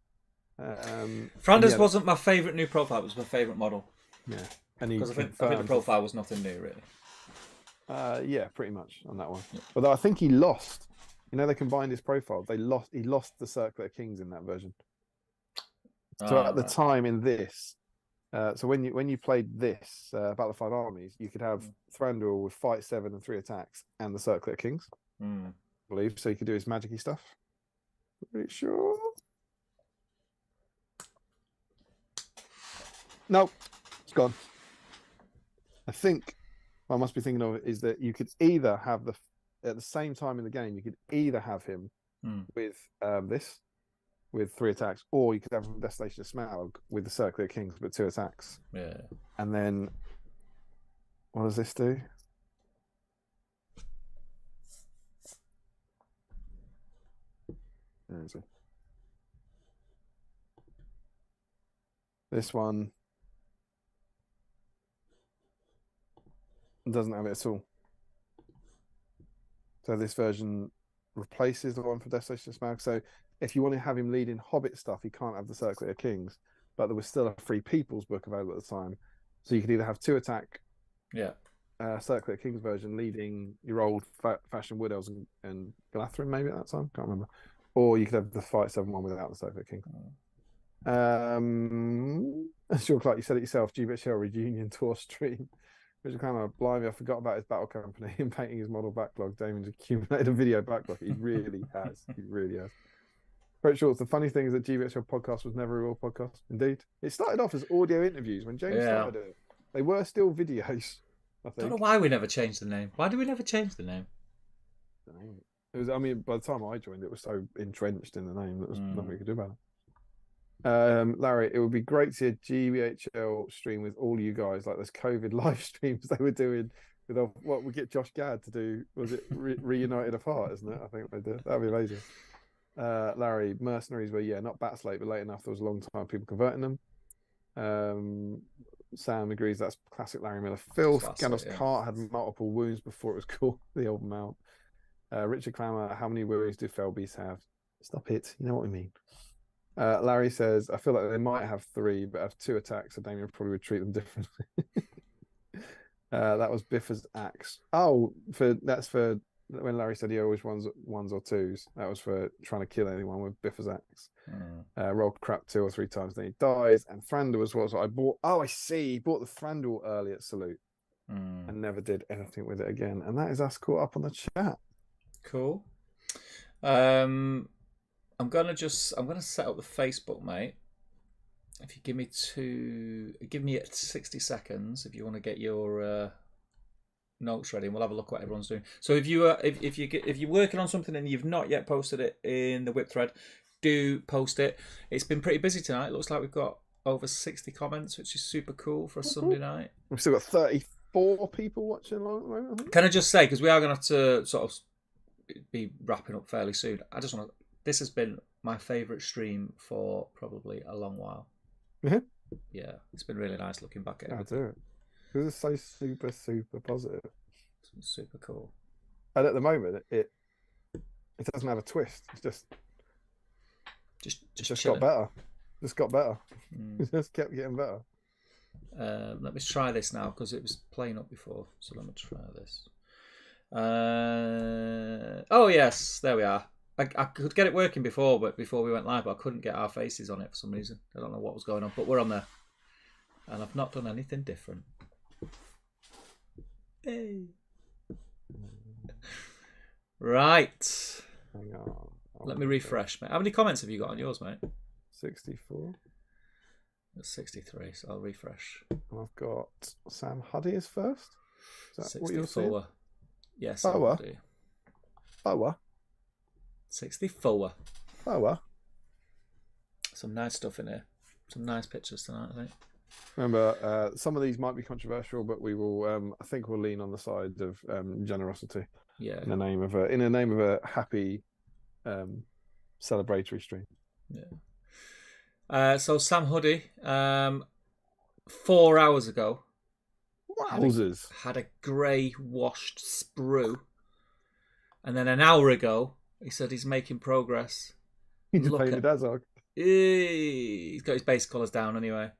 Thranduil's wasn't my favorite new profile; it was my favorite model. Yeah, because I think the profile was nothing new, really. Yeah, pretty much on that one. Yeah. Although I think he lost. They combined his profile. He lost the Circlet of Kings in that version. So at the time in this, so when you played this Battle of 5 Armies, you could have Thranduil with Fight 7 and 3 attacks and the Circlet of Kings. I believe so. You could do his magic-y stuff. Pretty sure. No, it's gone. I think what I must be thinking of is that you could either have at the same time in the game, you could either have him with this with 3 attacks, or you could have him Destination of Smaug with the Circlet of Kings but 2 attacks. Yeah. And then what does this do? Where is it? This one doesn't have it at all. So this version replaces the one for Destination of Smaug. So if you want to have him leading Hobbit stuff, he can't have the Circlet of Kings, but there was still a Free People's book available at the time. So you could either have 2 attack Circlet of Kings version leading your old fashioned Wood Elves and Galadhrim maybe at that time, can't remember. Or you could have the Fight 7 one without the Circlet of Kings. Sure, Clark, you said it yourself, GBHL reunion tour stream. Richard Clammer, blimey, I forgot about his battle company and painting his model backlog. Damon's accumulated a video backlog. He really has. He really has. Brett Schultz, the funny thing is that GBHL podcast was never a real podcast. Indeed. It started off as audio interviews when James started it. They were still videos, I think. I don't know why we never changed the name. Why did we never change the name? It was, by the time I joined, it was so entrenched in the name that there was nothing we could do about it. Larry, it would be great to see a GBHL stream with all you guys, like those COVID live streams they were doing with what we get Josh Gad to do. Was it Reunited of Heart, isn't it? I think they did. That'd be amazing. Larry, mercenaries were not Bats late, but late enough. There was a long time people converting them. Sam agrees that's classic Larry Miller filth. Gandalf's cart had multiple wounds before it was called the old mount. Richard Clammer, how many wounds do fell beasts have? Stop it. You know what I mean. Larry says, I feel like they might have 3, but have 2 attacks, so Damien probably would treat them differently. That was Biffa's axe. Oh, that's for when Larry said he always ones or 2s. That was for trying to kill anyone with Biffa's axe. Rolled crap 2 or 3 times, then he dies. And Thranduil was what I bought. Oh, I see. He bought the Thranduil early at Salute and never did anything with it again. And that is us caught up on the chat. Cool. I'm gonna set up the Facebook, mate. If you give me 60 seconds if you want to get your notes ready, and we'll have a look at what everyone's doing. So if you're working on something and you've not yet posted it in the whip thread, do post it. It's been pretty busy tonight. It looks like we've got over 60 comments, which is super cool for a Sunday night. We've still got 34 people watching along at the moment, I think. Can I just say, because we are going to have to sort of be wrapping up fairly soon, this has been my favourite stream for probably a long while. Yeah, it's been really nice looking back at it. I do it. It was so super, super positive. It's super cool. And at the moment, It doesn't have a twist. It's just just got better. Just got better. Mm. It just kept getting better. Let me try this now because it was playing up before. So let me try this. Oh yes, there we are. I could get it working before we went live, but I couldn't get our faces on it for some reason. I don't know what was going on, but we're on there, and I've not done anything different. Hey. Right. Hang on. Let me refresh, mate. How many comments have you got on yours, mate? 64. That's 63, so I'll refresh. I've got Sam Huddy is first. Is that what you're saying? Yes. Boa. 64. Boa. Some nice stuff in here. Some nice pictures tonight, I think. Remember, some of these might be controversial, but we will. I think we'll lean on the side of generosity. Yeah. In the name of a happy, celebratory stream. Yeah. So Sam Huddy, 4 hours ago, wowzers, had a grey washed sprue, and then an hour ago he said he's making progress. He just painted Azog. He's got his base colours down anyway.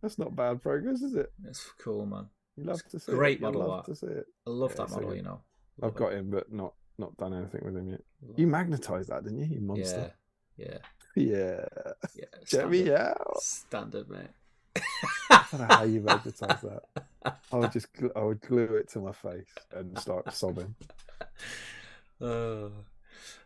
That's not bad progress, is it? That's cool, man. You love to see great it. model. Love to see it. I love that model. You know. I've got him, but not done anything with him yet. You magnetised that, didn't you? You monster. Yeah. Check me out. Standard, mate. I don't know how you magnetise that. I would glue it to my face and start sobbing. Joe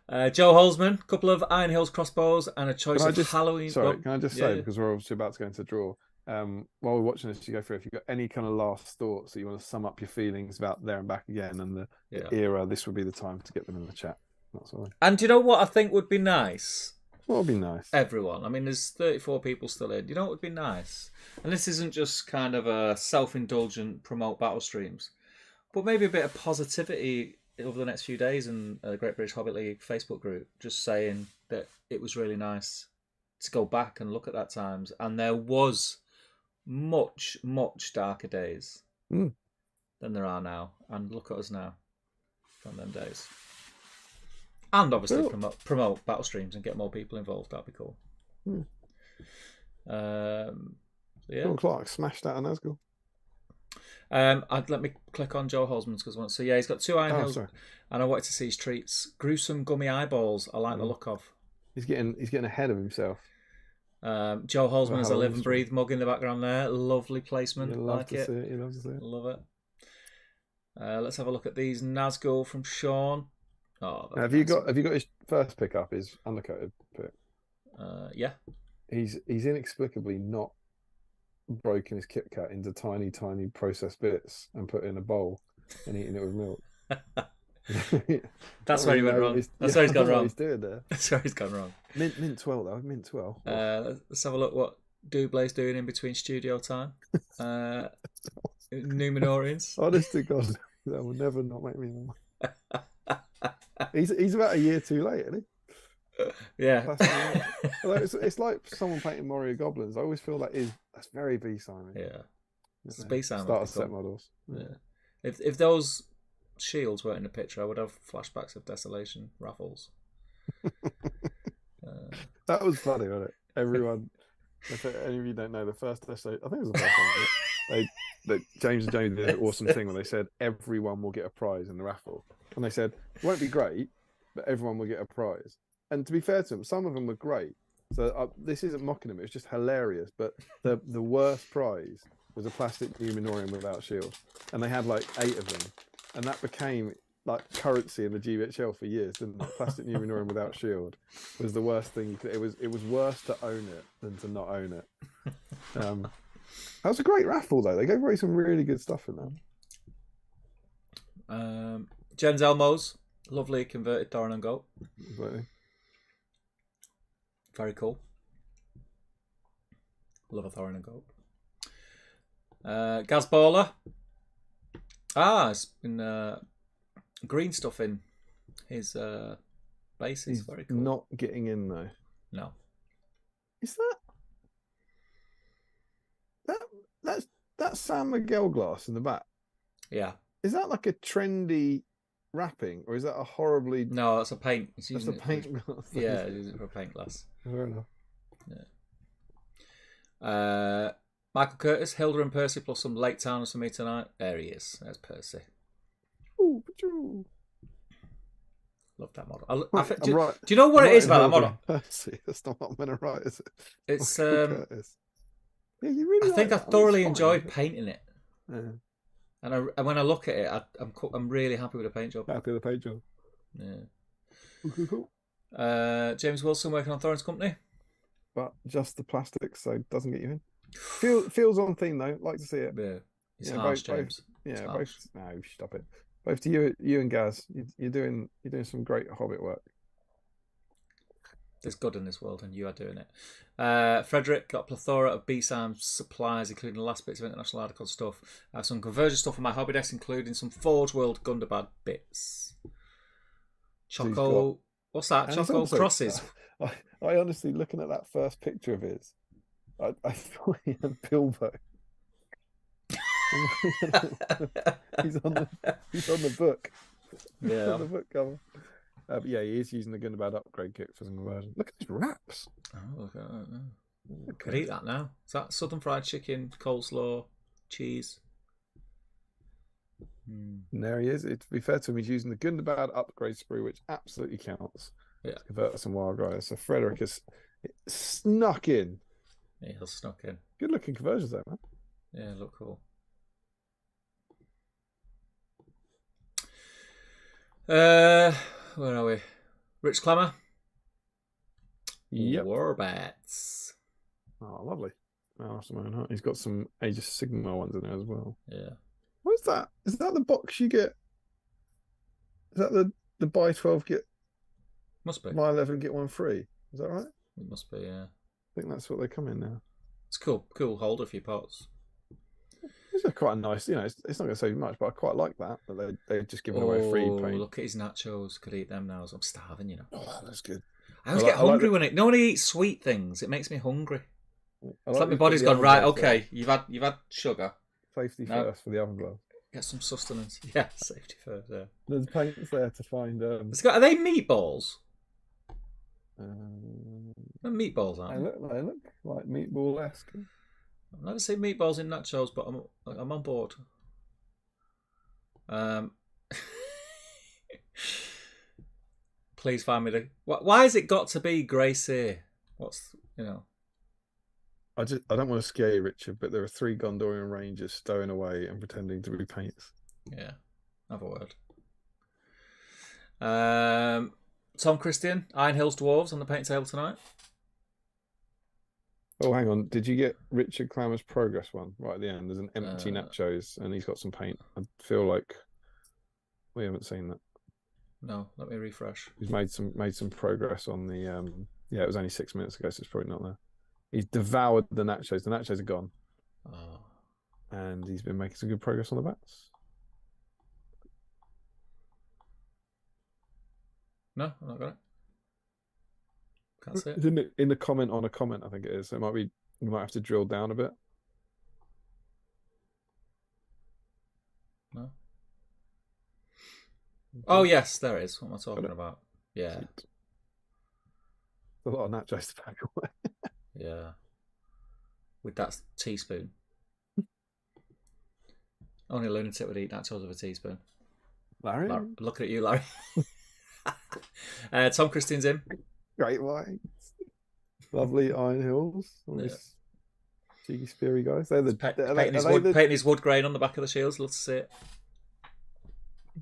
Holzman, a couple of Iron Hills crossbows and a choice of Halloween. Sorry, can I just say, because we're obviously about to go into draw, while we're watching this, you go through, if you've got any kind of last thoughts that you want to sum up your feelings about There and Back Again and the era, this would be the time to get them in the chat. That's all. And do you know what I think would be nice? What would be nice? Everyone. I mean, there's 34 people still in. You know what would be nice? And this isn't just kind of a self-indulgent promote battle streams, but maybe a bit of positivity over the next few days in the Great British Hobbit League Facebook group, just saying that it was really nice to go back and look at that times. And there was much, much darker days than there are now. And look at us now from them days. And obviously promote battle streams and get more people involved. That'd be cool. John Clark smashed that on Nazgul. Let me click on Joe Holzman's because so he's got 2 Iron Hills, and I wanted to see his treats. Gruesome gummy eyeballs. I like the look of. He's getting ahead of himself. Joe Holzman has a live and breathe mug in the background there. Lovely placement. You love to see it. You love to see it. Love it. Let's have a look at these Nazgul from Sean. Oh, have you got his first pick up? His undercoated pick. Yeah. He's inexplicably not broken his Kit Kat into tiny processed bits and put it in a bowl and eating it with milk. That's where he went wrong. That's where he's gone wrong. He's doing there. That's where he's gone wrong. Mint twirl though. Mint twirl. Let's have a look what Dublay's doing in between studio time. Numenorians. Honest to God, that will never not make me laugh. He's about a year too late, isn't he? Yeah. It's like someone painting Moria Goblins. I always feel that's very BSIME. Yeah. It's BSIME. Starter set models. Yeah. If those shields weren't in the picture, I would have flashbacks of Desolation raffles. That was funny, wasn't it? Everyone, if any of you don't know, the first Desolation, I think it was the first one. James and Jamie did an awesome thing where they said everyone will get a prize in the raffle. And they said, it won't be great, but everyone will get a prize. And to be fair to them, some of them were great. So this isn't mocking them, it was just hilarious. But the worst prize was a plastic Numenorian without shield. And they had like 8 of them. And that became like currency in the GBHL for years, didn't it? Plastic Numenorian without shield was the worst thing you could. It was worse to own it than to not own it. That was a great raffle though. They gave away some really good stuff in there. Jens Elmos, lovely converted Thorin and Goat. Exactly. Very cool. Love a Thorin and Goat. Gaz Baller. It's been green stuff in his bases. He's very cool. Not getting in though. No. Is that's San Miguel glass in the back? Yeah. Is that like a trendy wrapping, or is that a horribly? No, that's a paint. It's That's using a it paint for, glass. yeah, it's using it for a paint glass. Fair enough. Yeah. Michael Curtis, Hilda and Percy plus some Lake Towners for me tonight. There he is. There's Percy. Ooh, pachoo. Love that model. Right, do right. you know what I'm it is right about that model? Percy. That's not what I'm going to write, is it? It's Michael Curtis. Yeah, you really I think I like that. thoroughly It's fine, enjoyed isn't it? painting it, Yeah. and when I look at it, I'm really happy with the paint job. Happy with the paint job. Yeah. Cool. James Wilson working on Thorin's company. But just the plastic, so it doesn't get you in. Feels on theme though. Like to see it. Yeah, it's Yeah, harsh, both- James. It's Yeah, harsh. both. No, stop it. Both to you and Gaz. You're doing some great Hobbit work. There's good in this world, and you are doing it. Frederick got a plethora of BSIME supplies, including the last bits of international article stuff. I have some conversion stuff on my hobby desk, including some Forge World Gundabad bits. Choco, what's that? And it's Choco also- crosses. I honestly, looking at that first picture of his, I thought he had Bilbo. he's on the book. He's Yeah. on the book cover. But yeah, he is using the Gundabad upgrade kit for some conversion. Look at his wraps. Oh, look at that. Could eat that now. Is that southern fried chicken, coleslaw, cheese? And there he is. To be fair to him, he's using the Gundabad upgrade sprue, which absolutely counts. Yeah. To convert some wild guys. So Frederick is snuck in. Yeah, he'll snuck in. Good looking conversions though, man. Yeah, look cool. Where are we? Rich Clemmer. Yep. Warbats. Oh, lovely. Oh, Simone Hart. He's got some Age of Sigma ones in there as well. Yeah. What's that? Is that the box you get? Is that the buy 12 get Must be. buy 11 get one free? Is that right? It must be, yeah. I think that's what they come in now. It's cool. Cool holder for your pots. It's quite a nice, it's not going to save you much, but I quite like that they're just giving away free paint. Look at his nachos. Could eat them now. I'm starving, you know. Oh, that's good. I always I get like hungry when no one eats sweet things. It makes me hungry. It's like my we've body's got gone the right. oven gloves Okay, you've had sugar. there. Safety No. first for the oven gloves. Get some sustenance. Yeah, safety first. Yeah. There's paints there to find. Are they meatballs? They're meatballs, They aren't they? look like meatball-esque. I've never seen meatballs in nachos, but I'm on board. Please find me the. Why has it got to be Gracie? I don't want to scare you, Richard, but there are 3 Gondorian Rangers stowing away and pretending to be paints. Yeah, have a word. Tom Christian, Iron Hills Dwarves on the paint table tonight. Oh, hang on. Did you get Richard Clammer's progress one right at the end? There's an empty nachos and he's got some paint. I feel like we haven't seen that. No, let me refresh. He's made some progress on the it was only 6 minutes ago, so it's probably not there. He's devoured the nachos. The nachos are gone. Oh. And he's been making some good progress on the bats. No, I've not got it. Can't see it. It's in the comment on a comment, I think it is. So you might have to drill down a bit. No. Oh yes, there it is. What am I talking about? Yeah. It's a lot of nachos to pack away. Yeah. With that teaspoon. Only a lunatic would eat nachos with a teaspoon. Larry? Looking at you, Larry. Tom Christian's in. Great whites. Lovely Iron Hills. All these cheeky speary guys. They're Painting his wood grain on the back of the shields. Love to see it.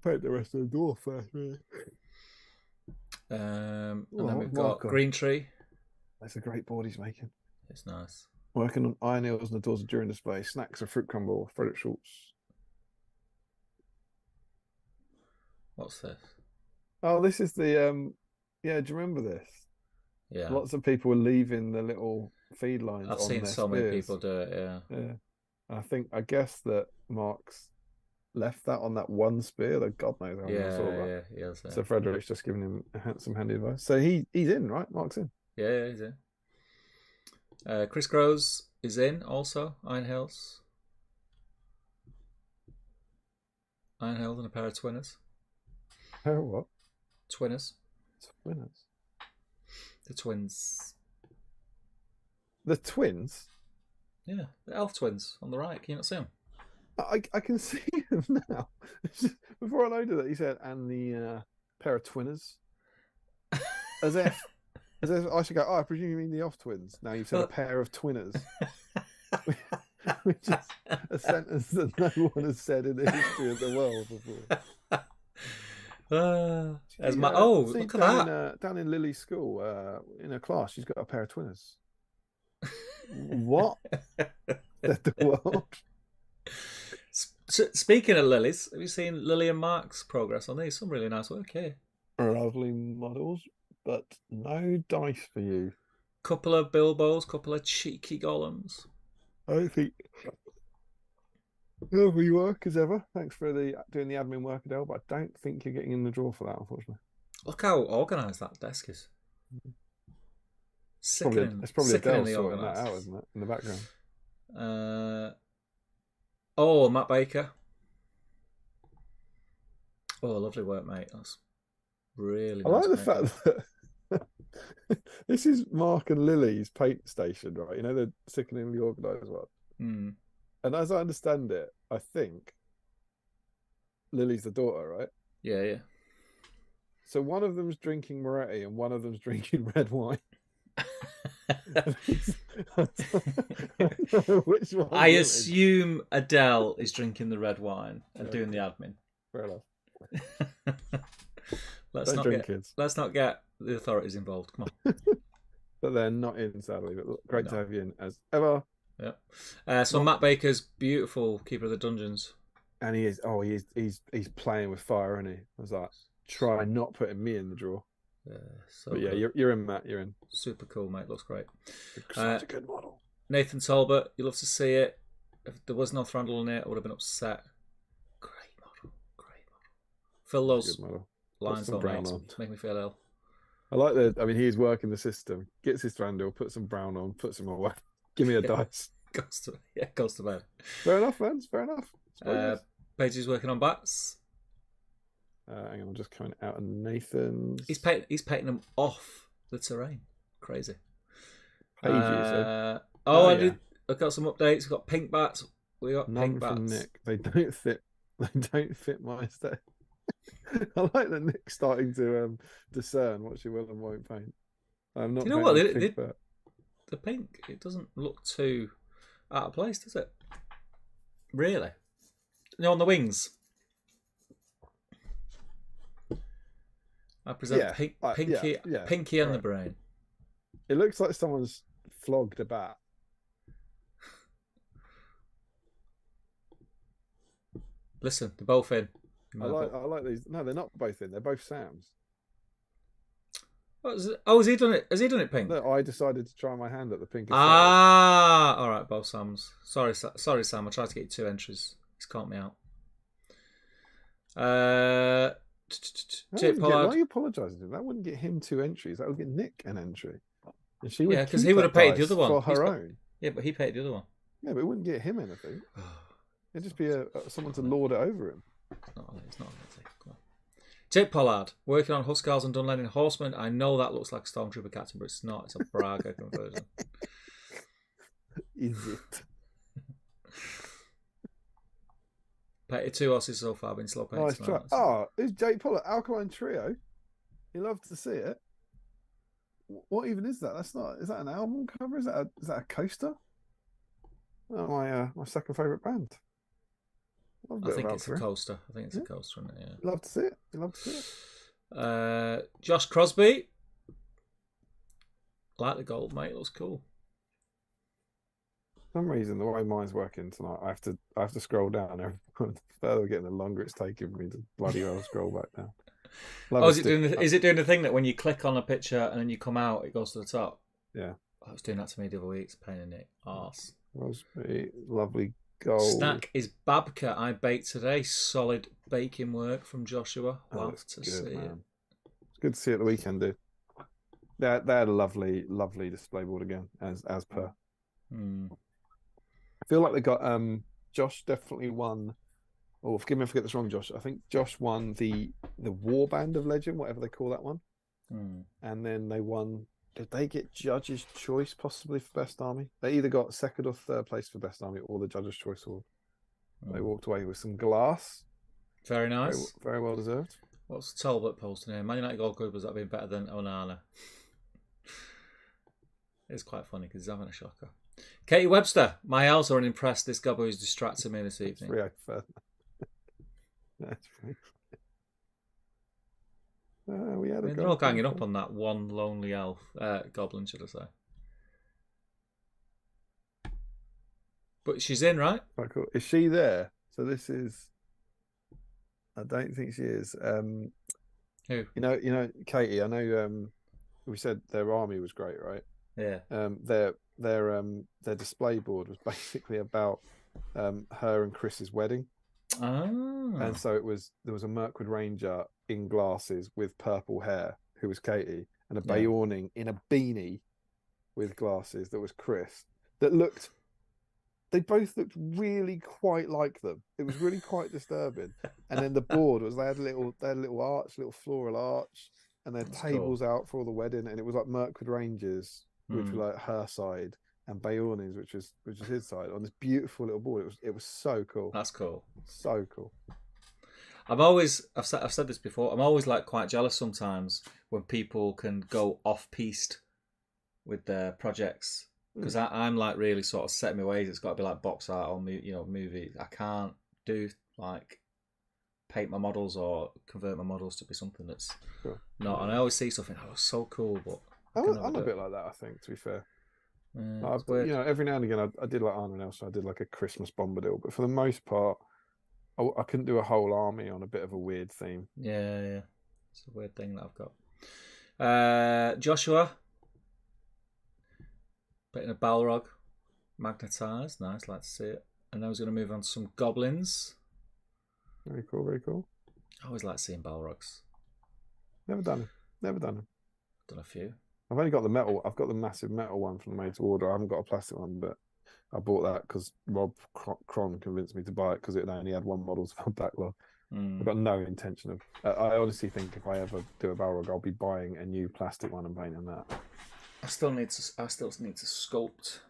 Paint the rest of the door first, really. And then we've got Green Tree. That's a great board he's making. It's nice. Working on Iron Hills and the doors of during display. Snacks of fruit crumble. Frederick Schultz. What's this? Oh, this is the do you remember this? Yeah. Lots of people were leaving the little feed lines. I've on seen their so many spears. people do it, yeah. Yeah. I guess that Mark's left that on that one spear that God knows how many I saw that. Yeah, he has. So Frederick's just giving him some handy advice. So he's in, right? Mark's in. Yeah, he's in. Chris Groves is in also. Iron Hills. Iron Hills and a pair of twinners. Pair of what? Twinners. Twinners. The twins. The twins? Yeah, the elf twins on the right. Can you not see them? I can see them now. Before I loaded it, he said, and the pair of twinners. As if I should go, oh, I presume you mean the off twins. Now you've said a pair of twinners. Which is a sentence that no one has said in the history of the world before. Look at that. Down in Lily's school, in her class, she's got a pair of twinners. What? Said the world. Speaking of Lily's, have you seen Lily and Mark's progress on these? Some really nice work here. Lovely models, but no dice for you. Couple of Bilbos, couple of cheeky golems. I think lovely work as ever. Thanks for doing the admin work, Adele, but I don't think you're getting in the draw for that, unfortunately. Look how organised that desk is. It's probably Adele sorting that out, isn't it? In the background. Matt Baker. Oh, lovely work, mate. That's really nice. I like the fact that this is Mark and Lily's paint station, right? You know, they're sickeningly organised one. Mm. And as I understand it, I think Lily's the daughter, right? Yeah. So one of them's drinking Moretti and one of them's drinking red wine. Which one? I assume Adele is drinking the red wine and doing the admin. Fair enough. Let's not get the authorities involved. Come on. But they're not in, sadly. But great to have you in as ever. Yeah. So Matt Baker's beautiful keeper of the dungeons, and he is. Oh, he's playing with fire, isn't he? I was like, try not putting me in the draw. But yeah, you're in, Matt. You're in. Super cool, mate. Looks great. Such a good model. Nathan Talbot, you love to see it. If there was no Thrandle in it, I would have been upset. Great model. Fill those lines on, mate. Make me feel ill. I like that. I mean, he's working the system. Gets his Thrandle, puts some brown on, puts some away. Give me a dice. Goes to bed. Fair enough, man. Fair enough. Paige is working on bats. Hang on, I'm just coming out of Nathan's. He's painting them off the terrain. Crazy. Paige, I got some updates. We've got pink bats. We got none pink bats. From Nick. They don't fit. They don't fit my aesthetic. I like that Nick's starting to discern what she will and won't paint. I'm not. You know what? The pink. It doesn't look too out of place, does it? Really? On the wings. I present Pinky and the Brain. It looks like someone's flogged a bat. Listen, they're both in. I like these. No, they're not both in. They're both Sam's. Has he done it? Has he done it pink? No, I decided to try my hand at the pink. All right, both Sam's. Sorry, Sam. I tried to get you 2 entries. He's caught me out. Jake Pollard. Why are you apologising to him? That wouldn't get him 2 entries. That would get Nick an entry. And she would because he would have paid the other one for her own. Yeah, but he paid the other one. Yeah, but it wouldn't get him anything. It'd just be someone to lord it over him. It's not Come on. Jake Pollard working on Huskars and Dunleading Horsemen. I know that looks like a Stormtrooper captain, but it's not. It's a Braga conversion. Is it? Painted 2 horses so far. Been slow painted. Nice try. Oh, it's Jake Pollard, Alkaline Trio. You love to see it. What even is that? That's not. Is that an album cover? Is that a coaster? Oh, my second favourite band. I think it's a coaster. I think it's a coaster, isn't it? Yeah. Love to see it. You love to see it. Josh Crosby. Like the gold, mate. It looks cool. For some reason, the way mine's working tonight, I have to scroll down. The further we're getting, the longer it's taking me to bloody well scroll back down. Is it doing the thing that when you click on a picture and then you come out, it goes to the top? Yeah. I was doing that to me the other week. It's a pain in the arse. Crosby, lovely gold. Snack is Babka. I baked today. Solid baking work from Joshua. Love to see it. It's good to see it the weekend, dude. They had a lovely display board again, as per. I feel like they got Josh definitely won Oh, forgive me if I get this wrong, Josh. I think Josh won the Warband of Legend, whatever they call that one. And then they won. Did they get Judge's Choice possibly for Best Army? They either got second or third place for Best Army or the Judge's Choice Award. They walked away with some glass. Very nice. Very well deserved. What's Talbot posting here? Man United goalkeepers that have been better than Onana. It's quite funny because he's having a shocker. Katie Webster, my elves are unimpressed. This gobbo is distracting me this evening. That's right. We had they're all ganging up on that one lonely elf, goblin, should I say? But she's in, right? Quite cool. Is she there? So this is. I don't think she is. Who? You know, Katie. I know. We said their army was great, right? Yeah. Their display board was basically about her and Chris's wedding. Oh. And so there was a Mirkwood Ranger in glasses with purple hair who was Katie, and a Beorning in a beanie with glasses that was Chris. They both looked really quite like them. It was really quite disturbing. And then the board was they had a little arch, little floral arch, and they had tables out for all the wedding, and it was like Mirkwood Rangers, which were like her side, and Beornings, which is his side, on this beautiful little board. It was so cool. That's cool. So cool. I've said this before. I'm always like quite jealous sometimes when people can go off piste with their projects, because I'm like really sort of set in my ways. It's got to be like box art or movie. I can't do like paint my models or convert my models to be something that's not. And I always see stuff and oh, so cool, but I'm a bit like that. I think, to be fair. Every now and again, I did like Arnold Nelson. I did like a Christmas Bombadil, but for the most part, I couldn't do a whole army on a bit of a weird theme. Yeah, it's a weird thing that I've got. Joshua, bit in a Balrog, magnetised, nice, like to see it. And then I was going to move on to some goblins. Very cool, very cool. I always like seeing Balrogs. Never done them. Done a few. I've only got the metal. I've got the massive metal one from the Made to Order. I haven't got a plastic one, but I bought that because Rob Cron convinced me to buy it because it only had one model to my backlog. I've got no intention of. I honestly think if I ever do a Balrog, I'll be buying a new plastic one and painting that. I still need to sculpt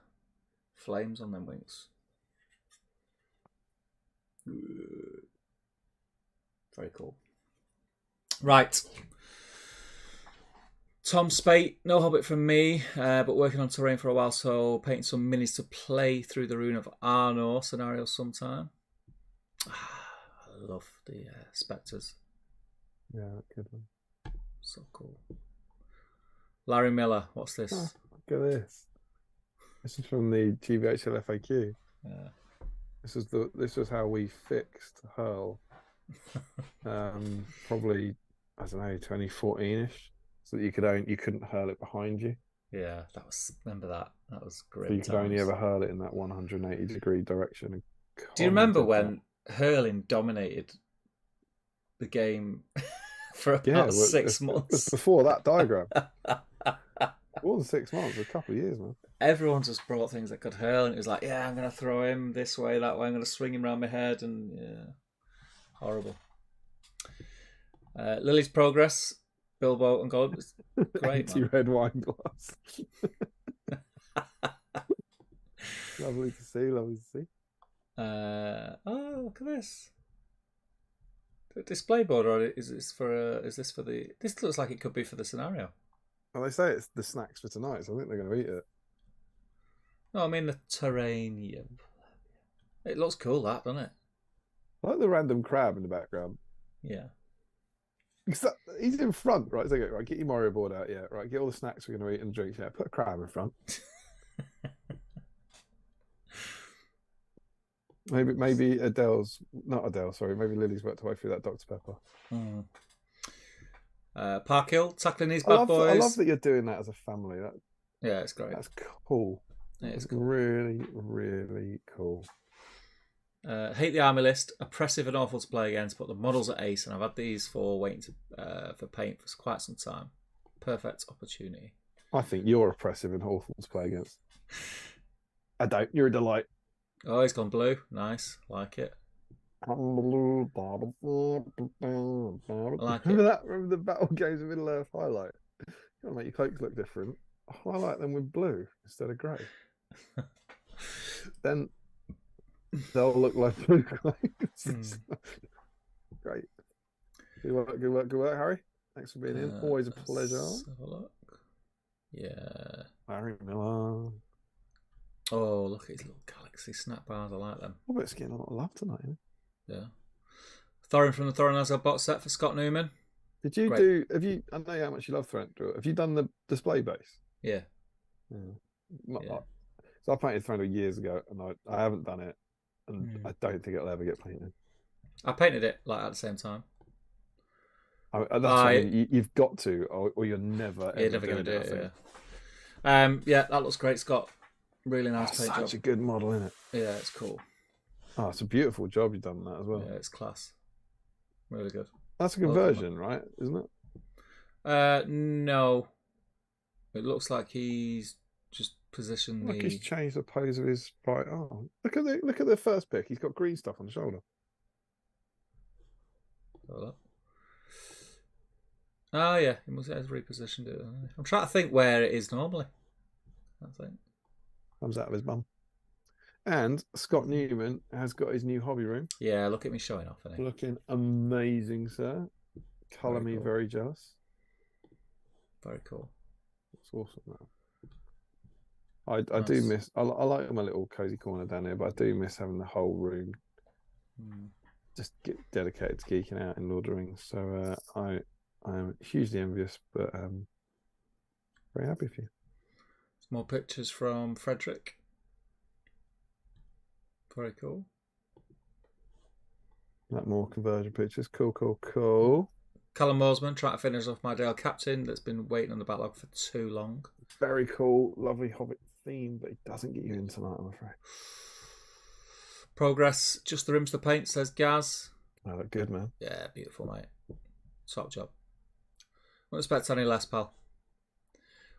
flames on them wings. Very cool. Right. Tom Spate, no Hobbit from me, but working on terrain for a while, so painting some minis to play through the Rune of Arnor scenario sometime. I love the Spectres. Yeah, good one. So cool. Larry Miller, what's this? Oh, look at this. This is from the GVHL FAQ. Yeah. This was how we fixed Hurl. Probably, I don't know, 2014ish. So that you couldn't hurl it behind you. Yeah, remember that. That was great. So you could only ever hurl it in that 180-degree direction. Do you remember when hurling dominated the game for about 6 months? It was before that diagram. More than 6 months, a couple of years, man. Everyone just brought things that could hurl, and it was like, yeah, I'm going to throw him this way, that way, I'm going to swing him around my head, and yeah, horrible. Lily's Progress. Bilbo and Gold was great. Anti-red wine glass. Lovely to see. Oh, look at this. The display board, or is this for the? This looks like it could be for the scenario. Well, they say it's the snacks for tonight, so I think they're going to eat it. No, I mean the terrain. It looks cool, that, doesn't it? I like the random crab in the background. Yeah. He's in front, right? So right, get your Mario board out, yeah. Right, get all the snacks we're going to eat and drinks, yeah. Put a crab in front. maybe maybe Lily's worked her way through that Dr. Pepper. Park Hill, tackling these bad boys. I love that you're doing that as a family. Yeah, it's great. That's cool. It's cool. Really, really cool. Hate the army list. Oppressive and awful to play against, but the models are ace, and I've had these for paint for quite some time. Perfect opportunity. I think you're oppressive and awful to play against. I don't. You're a delight. Oh, he's gone blue. Nice. Like it. like Remember it. that? Remember the Battle Games of Middle Earth highlight? You want to make your cloaks look different? Highlight them with blue instead of grey. Then they'll look like blue cloaks. Great. Good work, good work, good work, Harry. Thanks for being in. Always a pleasure. Let's have a look. Yeah. Harry Miller. Oh, look at his little galaxy snap bars. I like them. Robert's getting a lot of love tonight. Yeah. Thorin from the Thorin Asgard box set for Scott Newman. Did you do? Have you? I know how much you love Threat. Have you done the display base? Yeah. Yeah. So I painted Threat years ago, and I haven't done it, and I don't think it'll ever get painted. I painted it like at the same time. You've got to, or you're never. You're never going to do it. Yeah, that looks great, Scott. Really nice paint job. Such a good model, isn't it? Yeah, it's cool. Oh, it's a beautiful job you've done that as well. Yeah, it's class. Really good. That's a conversion, right? Isn't it? No. It looks like he's just positioned Look, he's changed the pose of his right arm. Look at the first pick. He's got green stuff on the shoulder. Oh yeah, he must have repositioned it. I'm trying to think where it is normally. I think comes out of his bum. And Scott Newman has got his new hobby room. Yeah, look at me showing off. Isn't it? Looking amazing, sir. Colour me cool. very jealous. Very cool. It's awesome, man. I do miss. I like my little cozy corner down here, but I do miss having the whole room just get dedicated to geeking out in Lord of the Rings. So I am hugely envious, but very happy for you. Some more pictures from Frederick. Very cool. Like more conversion pictures. Cool. Callum Morsman trying to finish off my Dale Captain that's been waiting on the backlog for too long. Very cool. Lovely Hobbit theme, but it doesn't get you in tonight, I'm afraid. Progress. Just the rims to paint, says Gaz. Oh, look good, man. Yeah, beautiful, mate. Top job. Won't expect any less, pal.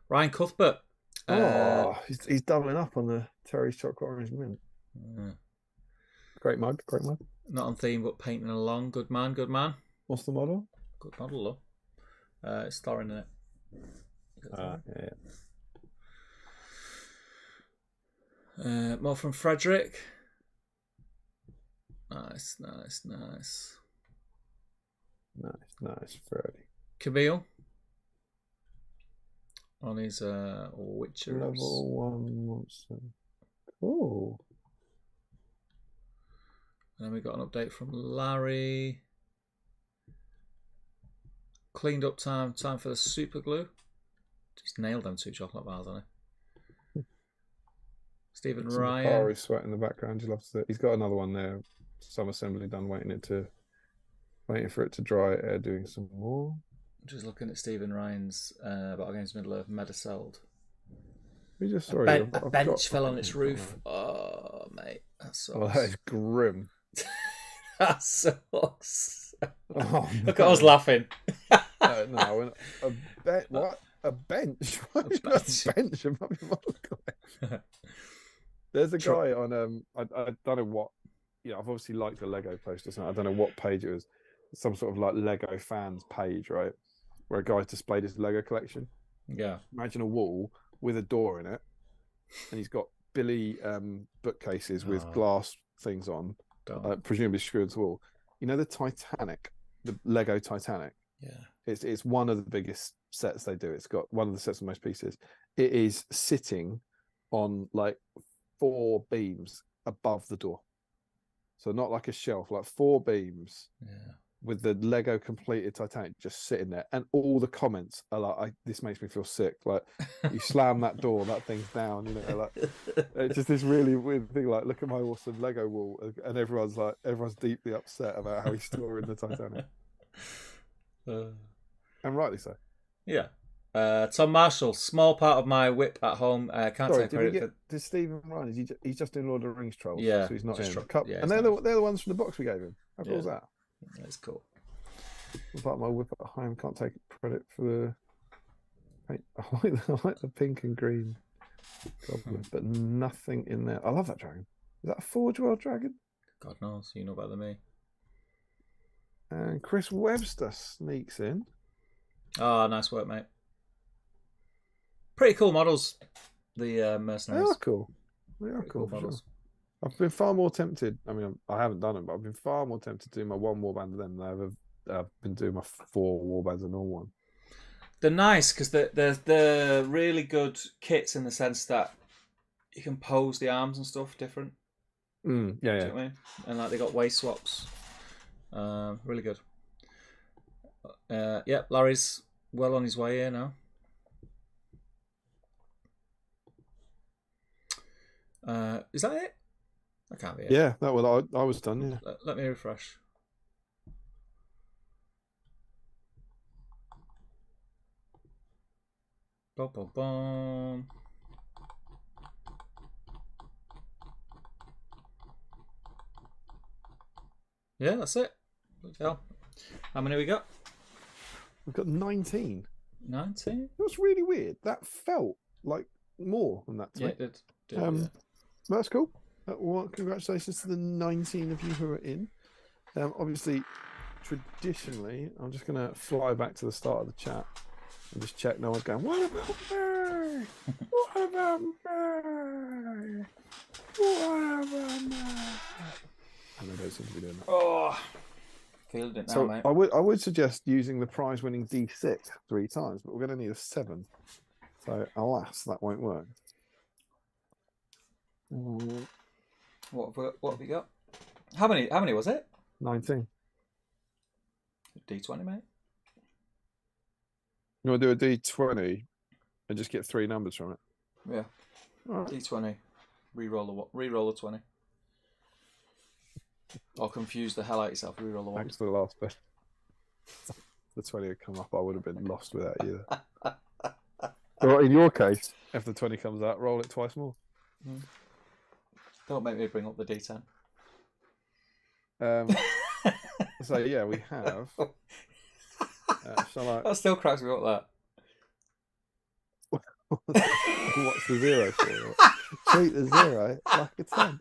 Ryan Cuthbert. He's doubling up on the Terry's Chocolate Orange Mint. Great mug. Not on theme, but painting along. Good man. What's the model? Good model, though. It's Thorin in it. Yeah. More from Frederick. Nice. Nice, Freddie. Camille. On his Witcher. Level 1 monster. Cool. And then we got an update from Larry. Cleaned up time for the super glue. Just nailed them 2 chocolate bars, hasn't he? Stephen Ryan. Kari sweat in the background. You love to see it. He's got another one there. Some assembly done, waiting for it to dry. Doing some more. Just looking at Stephen Ryan's Battle Games Middle Earth Metasold. We just saw a bench fell on its roof. Oh, mate, that sucks. Oh, that is grim. That sucks. Oh, look at us laughing. No, what? A bench? A bench above your model. There's a guy on I don't know what. Yeah, I've obviously liked the Lego post or something. I don't know what page it was. Some sort of like Lego fans page, right? Where a guy's displayed his Lego collection. Yeah. Imagine a wall with a door in it, and he's got Billy bookcases with glass things on, presumably screwed into the wall. You know the Titanic, the Lego Titanic. Yeah. It's one of the biggest sets they do. It's got one of the sets with most pieces. It is sitting on like 4 beams above the door. So not like a shelf, like 4 beams. Yeah. With the Lego completed Titanic just sitting there, and all the comments are like, "This makes me feel sick." Like, you slam that door, that thing's down. You know, like it's just this really weird thing. Like, look at my awesome Lego wall, and everyone's deeply upset about how he's storing the Titanic, and rightly so. Yeah. Tom Marshall, small part of my whip at home. Can't take credit for. Did Stephen Ryan? He's just doing Lord of the Rings trolls. Yeah, so he's not in. Yeah, and they're the ones from the box we gave him. How cool is that? That's cool. Part of my whip at home, can't take credit for the paint. I like the pink and green goblin, but nothing in there. I love that dragon. Is that a Forge World dragon? God knows, you know better than me. And Chris Webster sneaks in. Oh, nice work, mate. Pretty cool models, the They mercenaries. are cool. They are cool for sure. I've been far more tempted. I mean, I haven't done it, but I've been far more tempted to do my 1 warband of them than I've been doing my 4 warbands of normal one. They're nice because they're really good kits in the sense that you can pose the arms and stuff different. Yeah, Do you know what I mean? And like they got waist swaps. Really good. Yeah, Larry's well on his way here now. Is that it? I can't be it. Yeah, that was I was done. Yeah. Let me refresh. Boom, boom, boom. Yeah, that's it. How many we got? We've got 19. 19? That's really weird. That felt like more than that to Yeah, me. it did. Yeah. That's cool. Well, congratulations to the 19 of you who are in. Obviously, traditionally, I'm just going to fly back to the start of the chat and just check no one's going, what about me? What about me? What about me? And they don't seem to be doing that. Oh, feeling it now, So mate. I would suggest using the prize-winning D6 3 times, but we're going to need a 7. So alas, that won't work. What have we got? How many was it? 19. D20, mate. You want to do a D20 and just get 3 numbers from it? Yeah. All right. D20. Reroll a 20. Or confuse the hell out of yourself. Reroll a 1. Thanks for the last bit. The 20 had come up, I would have been lost without either. Well, in your case, if the 20 comes out, roll it twice more. Don't make me bring up the D10. So yeah, we have. Shall I? That still cracks me up. That. What's the 0 for? Treat the 0 like a 10.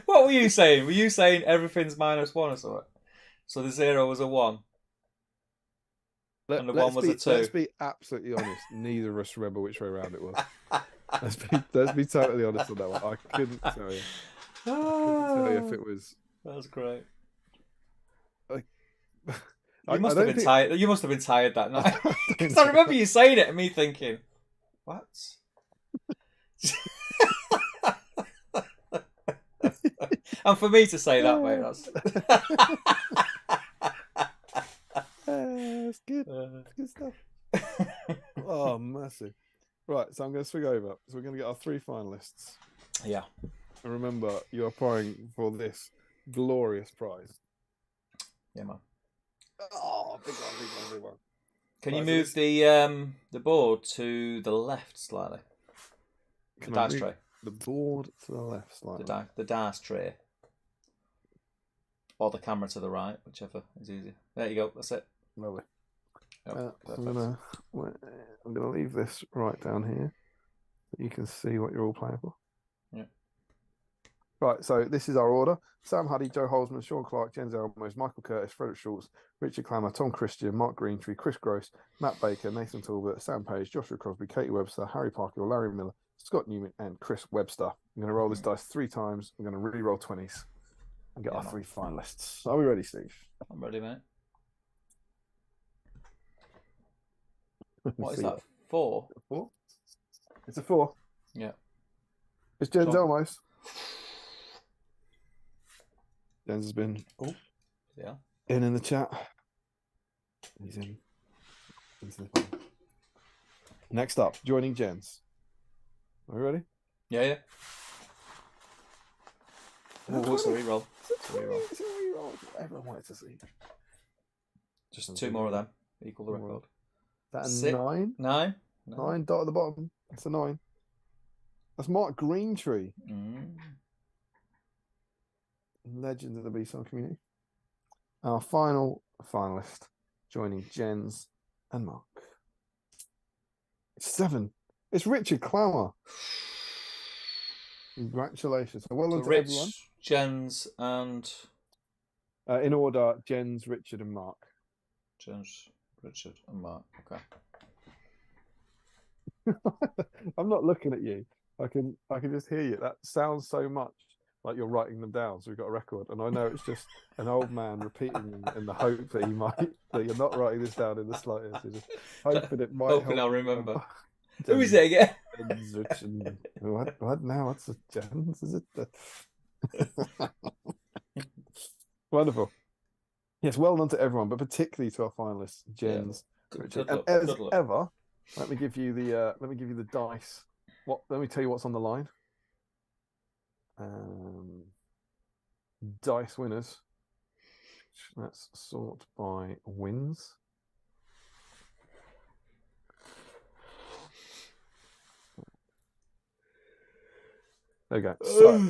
What were you saying? Were you saying everything's -1 or something? So the 0 was a 1. And the 1 was a 2. Let's be absolutely honest. Neither of us remember which way around it was. Let's be totally honest on that one. I couldn't tell you. I couldn't tell you if it was. That was great. Like, you must have been tired. You must have been tired that night. Because I remember you saying it and me thinking, "What?" And for me to say that, mate, that's good. That's good stuff. Oh, massive. Right, so I'm going to swing over. So we're going to get our 3 finalists. Yeah. And remember, you are applying for this glorious prize. Yeah, man. Oh, big one, big one. Can you move the board to the left slightly? The dice tray. The board to the left slightly. The dice tray. Or the camera to the right, whichever is easier. There you go. That's it. Lovely. Yep, I'm gonna leave this right down here so you can see what you're all playing for. Yeah. Right, so this is our order. Sam Huddy, Joe Holzman, Sean Clark, Jens Elmos, Michael Curtis, Frederick Schultz, Richard Clammer, Tom Christian, Mark Greentree, Chris Gross, Matt Baker, Nathan Talbot, Sam Page, Joshua Crosby, Katie Webster, Harry Parker, Larry Miller, Scott Newman, and Chris Webster. I'm going to roll this dice 3 times. I'm going to re-roll 20s and get our 3 finalists. Are we ready, Steve? I'm ready, mate. What is that? 4? 4? It's a 4. Yeah. It's Jens Elmos. Jens has been in the chat. He's in. Next up, joining Jens. Are we ready? Yeah. What's the reroll? It's a reroll. Everyone wanted to see. Just 2 more of them. Equal the record. That's a 9? 9? 9 dot at the bottom. That's a 9. That's Mark Greentree. Legend of the BSIME community. Our final finalist joining Jens and Mark. 7. It's Richard Clammer. Congratulations. So well done to Rich, everyone. Jens, and In order, Jens, Richard, and Mark. Jens, Richard, and Mark. Okay. I'm not looking at you. I can just hear you. That sounds so much like you're writing them down. So we've got a record, and I know it's just an old man repeating them in the hope that that you're not writing this down in the slightest. You're just hoping it might Hoping help. I'll remember. Who is it again? Jens, Richard. What now? What's the Jens? Is it? Wonderful. Yes, well done to everyone, but particularly to our finalists, Jens, Richard, and as ever. Let me give you the dice. Let me tell you what's on the line. Dice winners. Let's sort by wins. There we go. So,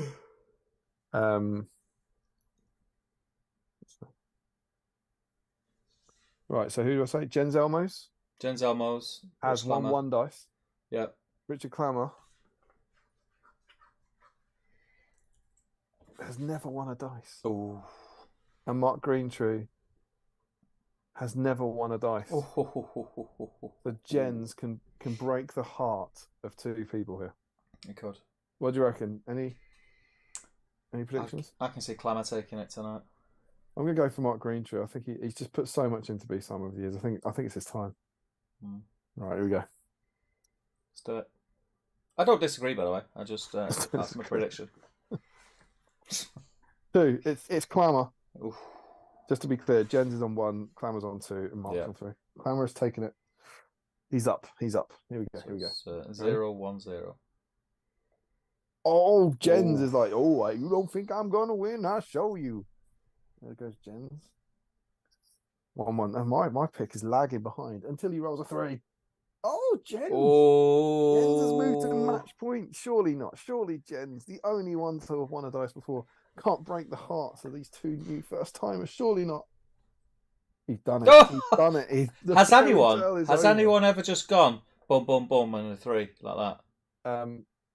right. So who do I say? Jens Elmos. Jens Elmos has won one dice. Yep. Richard Clammer has never won a dice. Ooh. And Mark Greentree has never won a dice. So Jens can break the heart of two people here. He could. What do you reckon? Any predictions? I can see Clammer taking it tonight. I'm going to go for Mark Greentree. I think he's just put so much into BSIME over the years. I think it's his time. Right, here we go. Let's do it. I don't disagree, by the way. I just that's my prediction. Two. It's Clammer. Oof. Just to be clear, Jens is on 1, Clammer's on 2, and Mark's on 3. Clammer has taken it. He's up. Here we go. So 0-1-0. Oh, Jens is like, you don't think I'm gonna win? I'll show you. There goes Jens. 1-1. And my pick is lagging behind until he rolls a 3. Oh, Jens! Oh. Jens has moved to match point. Surely not. Surely Jens, the only one to have won a dice before, can't break the hearts of these two new first timers. Surely not. He's done it. He's done it. Has anyone ever just gone boom, boom, boom, and a 3 like that?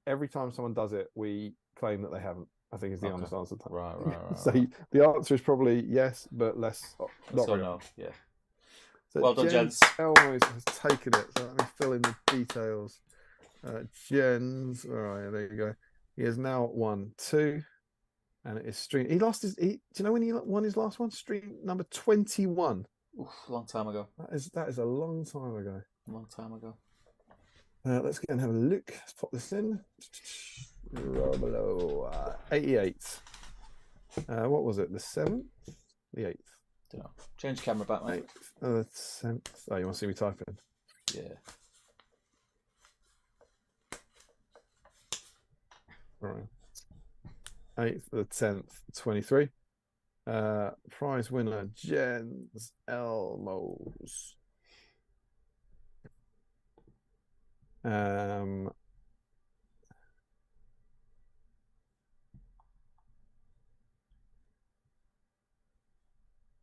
Every time someone does it, we claim that they haven't. I think is the honest answer. Right. So the answer is probably yes, but less. Not really. No. Yeah. So well done, Jens. Elmos has taken it. So let me fill in the details. Jens. All right, there you go. He has now won 2, and it is stream. He lost his. Do you know when he won his last one? Stream number 21. Oof, long time ago. That is a long time ago. Long time ago. Let's go and have a look. Let's pop this in. Below 88. What was it? The 7th? The 8th? Don't know. Change camera back, mate. 8th. The 10th. Oh, you want to see me typing? Yeah. All right. 8th, the 10th, 23. Prize winner, Jens Elmos.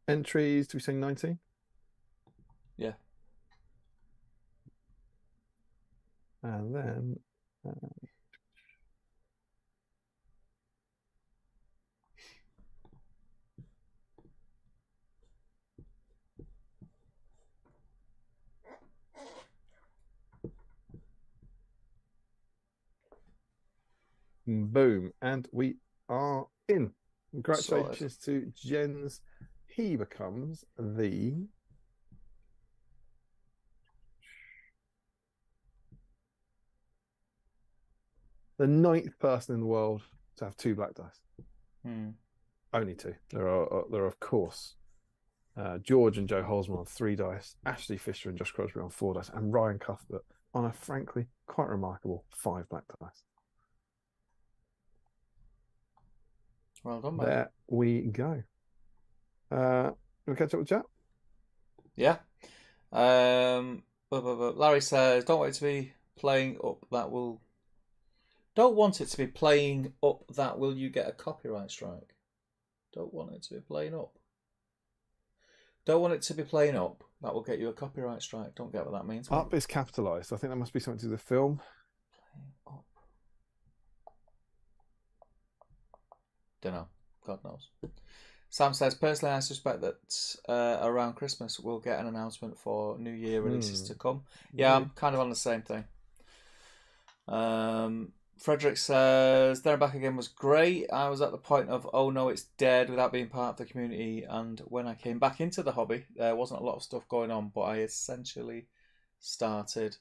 Entries, do we say 19? Yeah. And then boom, and we are in. Congratulations to Jens. He becomes the ninth person in the world to have 2 black dice. Only 2. There are of course George and Joe Holzman on 3 dice, Ashley Fisher and Josh Crosby on 4 dice, and Ryan Cuthbert on a frankly quite remarkable 5 black dice. Well done, mate. There we go. We'll catch up with chat. Yeah. Larry says, don't want it to be playing up that will. Don't want it to be playing up that will you get a copyright strike. Don't want it to be playing up. Don't want it to be playing up that will get you a copyright strike. Don't get what that means. Up is capitalised. I think that must be something to do with the film. Playing up. Don't know. God knows. Sam says, personally, I suspect that around Christmas we'll get an announcement for New Year releases to come. Yeah, I'm kind of on the same thing. Frederick says, There and Back Again was great. I was at the point of, oh no, it's dead without being part of the community. And when I came back into the hobby, there wasn't a lot of stuff going on, but I essentially started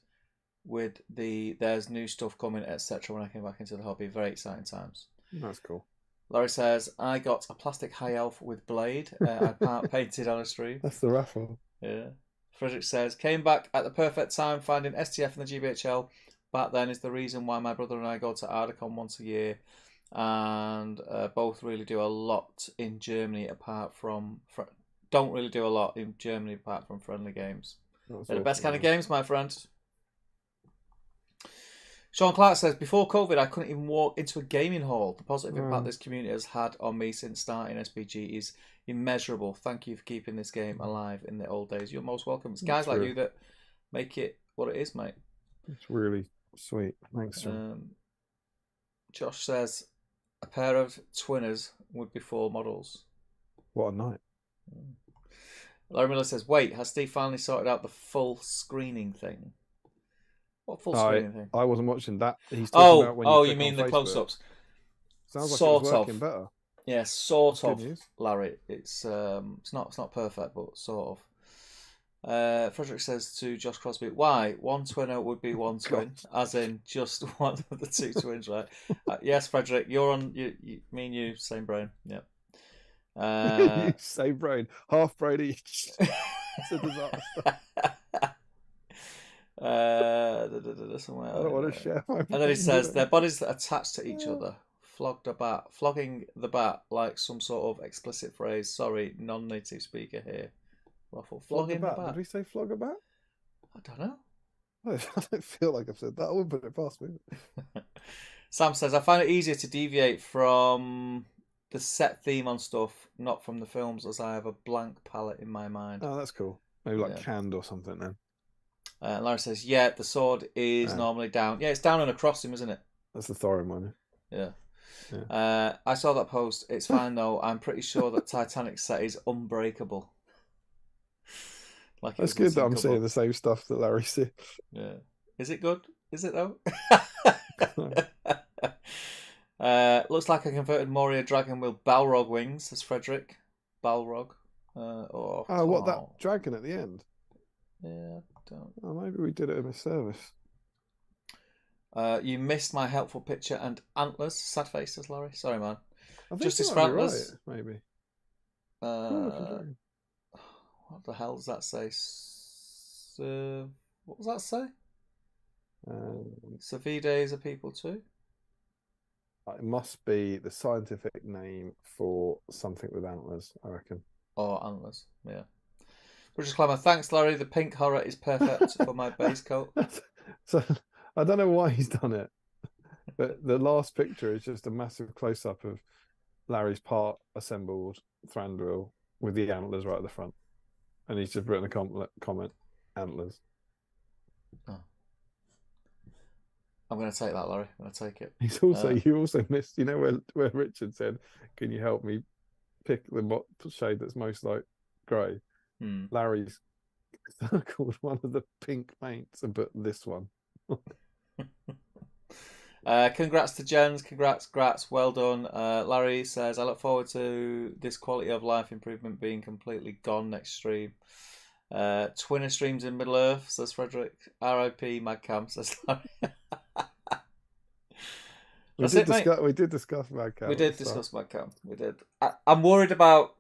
with there's new stuff coming, etc. when I came back into the hobby. Very exciting times. That's cool. Laurie says, I got a plastic high elf with blade. I painted on a stream. That's the raffle. Yeah. Frederick says, came back at the perfect time, finding STF in the GBHL. Back then is the reason why my brother and I go to Ardacon once a year, and both really do a lot in Germany apart from don't really do a lot in Germany apart from friendly games. They're the best kind of games, my friend. Sean Clark says, before COVID, I couldn't even walk into a gaming hall. The positive impact this community has had on me since starting SBG is immeasurable. Thank you for keeping this game alive in the old days. You're most welcome. It's guys like you that make it what it is, mate. It's really sweet. Thanks. Josh says, a pair of twinners would be 4 models. What a night. Larry Miller says, wait, has Steve finally sorted out the full screening thing? What full screening thing? I wasn't watching that. He's talking about when you mean the close-ups? Sounds like sort it's working better. Yeah, sort That's of, good news. Larry. It's not perfect, but sort of. Frederick says to Josh Crosby, why? One twinner would be one twin, as in just one of the 2 twins, right? Yes, Frederick, you're on, me and you, same brain. Yep. You same brain. Half brain each. It's a disaster. I don't want to share my brain. And then he says, their bodies attached to each other. Flogging the bat like some sort of explicit phrase. Sorry, non-native speaker here. Waffle. Flogging the bat. Did we say flog a bat? I don't know. I don't feel like I've said that. I wouldn't put it past me. Sam says, I find it easier to deviate from the set theme on stuff, not from the films, as I have a blank palette in my mind. Oh, that's cool. Maybe like canned or something then. Larry says, yeah, the sword is normally down. Yeah, it's down and across him, isn't it? That's the Thorin one. Yeah. I saw that post. It's fine, though. I'm pretty sure that Titanic set is unbreakable. Like that's good that I'm seeing the same stuff that Larry said. Yeah. Is it good? Is it, though? Looks like a converted Moria dragon with Balrog wings, says Frederick. Balrog. What, that dragon at the end? Yeah, don't. Oh, maybe we did it in a service. You missed my helpful picture and antlers. Sad face, says Larry. Sorry, man. Justice for antlers. Right, maybe. What the hell does that say? What does that say? Savides are people too? It must be the scientific name for something with antlers, I reckon. Or antlers, yeah. British Climber, thanks, Larry. The pink horror is perfect for my base coat. So I don't know why he's done it, but the last picture is just a massive close-up of Larry's part assembled Thranduil with the antlers right at the front. And he's just written a comment, antlers. Oh. I'm going to take that, Larry. I'm going to take it. You also missed, where Richard said, can you help me pick the shade that's most like grey? Larry's circled one of the pink paints and put this one. Congrats to Jens. Congrats. Well done. Larry says, I look forward to this quality of life improvement being completely gone next stream. Twinner streams in Middle Earth, says Frederick. RIP Madcam, says Larry. We did discuss Madcam. We did discuss Madcam. We did. I'm worried about...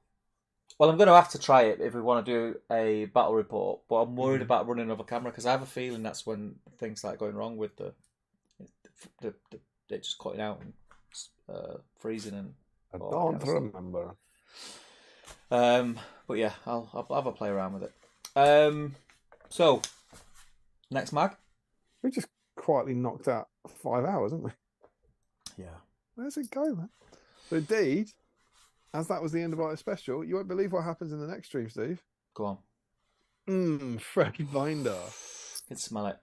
Well, I'm going to have to try it if we want to do a battle report, but I'm worried about running over camera because I have a feeling that's when things start going wrong with it just cutting out and freezing and. I don't remember. But yeah, I'll have a play around with it. So next mag. We just quietly knocked out 5 hours, haven't we? Yeah. Where's it go, man? So indeed, as that was the end of our special, you won't believe what happens in the next stream, Steve. Go on. Fresh binder. I can smell it.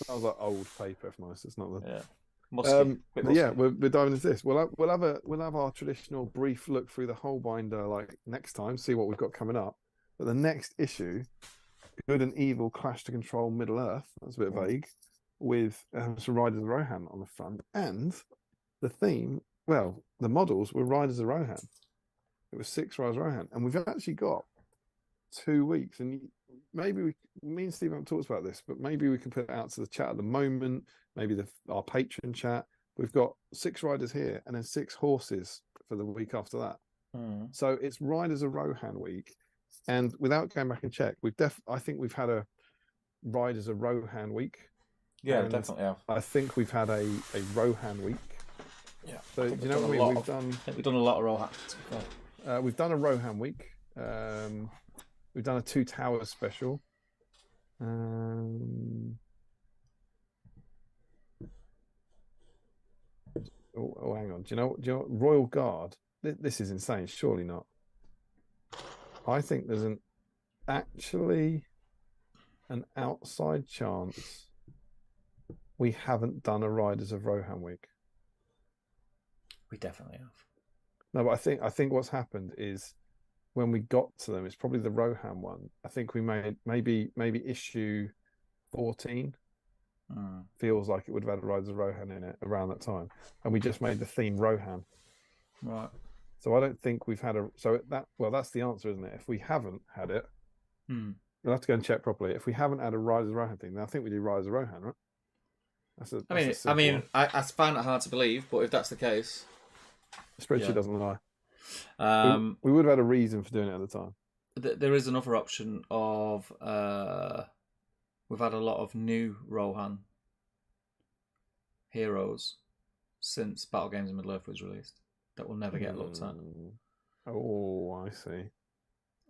That was like old paper, if nice. It's not the. Yeah. Musky. Bit musky. Yeah, we're diving into this. We'll have our traditional brief look through the whole binder like next time, see what we've got coming up. But the next issue, Good and Evil Clash to Control Middle Earth. That's a bit vague. With some Riders of Rohan on the front, and the theme. Well, the models were Riders of Rohan. It was 6 Riders of Rohan, and we've actually got 2 weeks. And maybe me and Steve haven't talked about this, but maybe we can put it out to the chat at the moment. Maybe our patron chat. We've got 6 riders here, and then 6 horses for the week after that. So it's Riders of Rohan week, and without going back and check, I think we've had a Riders of Rohan week. Yeah, we definitely have. I think we've had a Rohan week. Yeah. So do you know what I mean? We've done a lot of Rohan. We've done a Rohan week. We've done a 2 Towers special. Oh, hang on. Do you know Royal Guard? This is insane. Surely not. I think there's actually an outside chance we haven't done a Riders of Rohan week. We definitely have. No, but I think what's happened is when we got to them, it's probably the Rohan one. I think we made maybe issue 14 feels like it would have had a Riders of Rohan in it around that time, and we just made the theme Rohan. Right. So I don't think we've had that's the answer, isn't it? If we haven't had it, we'll have to go and check properly. If we haven't had a Riders of Rohan thing, then I think we do Riders of Rohan, right? I find it hard to believe, but if that's the case, the spreadsheet doesn't lie. We would have had a reason for doing it at the time. There is another option of we've had a lot of new Rohan heroes since Battle Games in Middle-earth was released that will never get looked at. Oh, I see.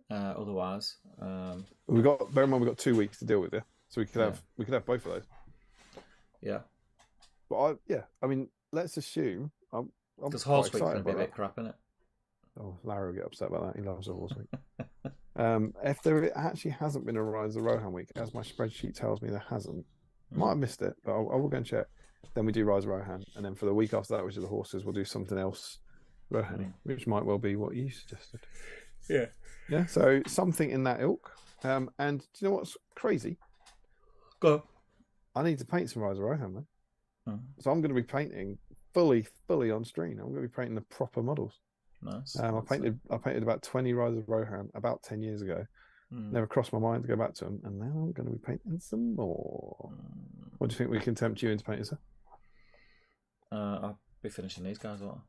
Otherwise, bear in mind we've got 2 weeks to deal with it, so we could have both of those. Yeah. But I mean, let's assume because Horse Week's going to be a bit crap, isn't it? Oh, Larry will get upset about that. He loves a Horse Week. If there actually hasn't been a Rise of Rohan week, as my spreadsheet tells me there hasn't, might have missed it, but I will go and check. Then we do Rise of Rohan, and then for the week after that, which is the horses, we'll do something else Rohan, which might well be what you suggested. Yeah. Yeah. So something in that ilk. And do you know what's crazy? Go. I need to paint some Rise of Rohan, man. So I'm going to be painting fully on stream. I'm going to be painting the proper models. Nice. I painted about 20 Rise of Rohan about 10 years ago. Never crossed my mind to go back to them, and now I'm going to be painting some more. What do you think we can tempt you into painting, sir? I'll be finishing these guys, aren't I?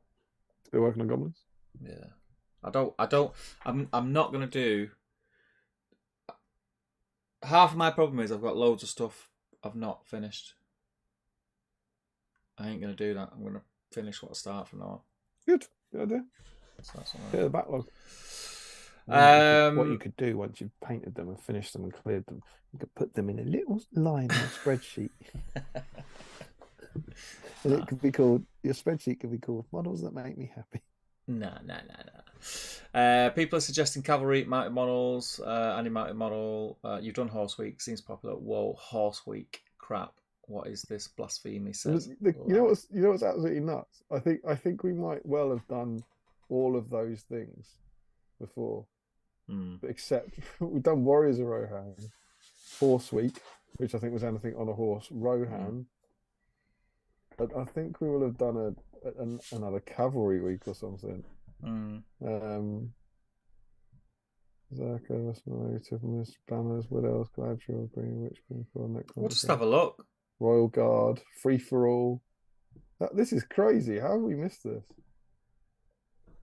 Still working on goblins? Yeah. I'm not going to do. Half of my problem is I've got loads of stuff I've not finished. I ain't going to do that. I'm going to finish what I start from now on. Good idea. So that's all right. Clear the backlog. What you could do once you've painted them and finished them and cleared them, you could put them in a little line on a spreadsheet. And it could be called, your spreadsheet could be called Models That Make Me Happy. No. People are suggesting cavalry mounted models, anti-mounted model. You've done Horse Week, seems popular. Whoa, Horse Week, crap. What is this blasphemy? Says you know what's absolutely nuts? I think we might well have done all of those things before, except we've done Warriors of Rohan, Horse Week, which I think was anything on a horse, Rohan. But I think we will have done another cavalry week or something. Zerka, Tiffany, Banners, what else? Galadriel, Green Witch, we'll just have a look. Royal Guard, Free for All. This is crazy. How have we missed this?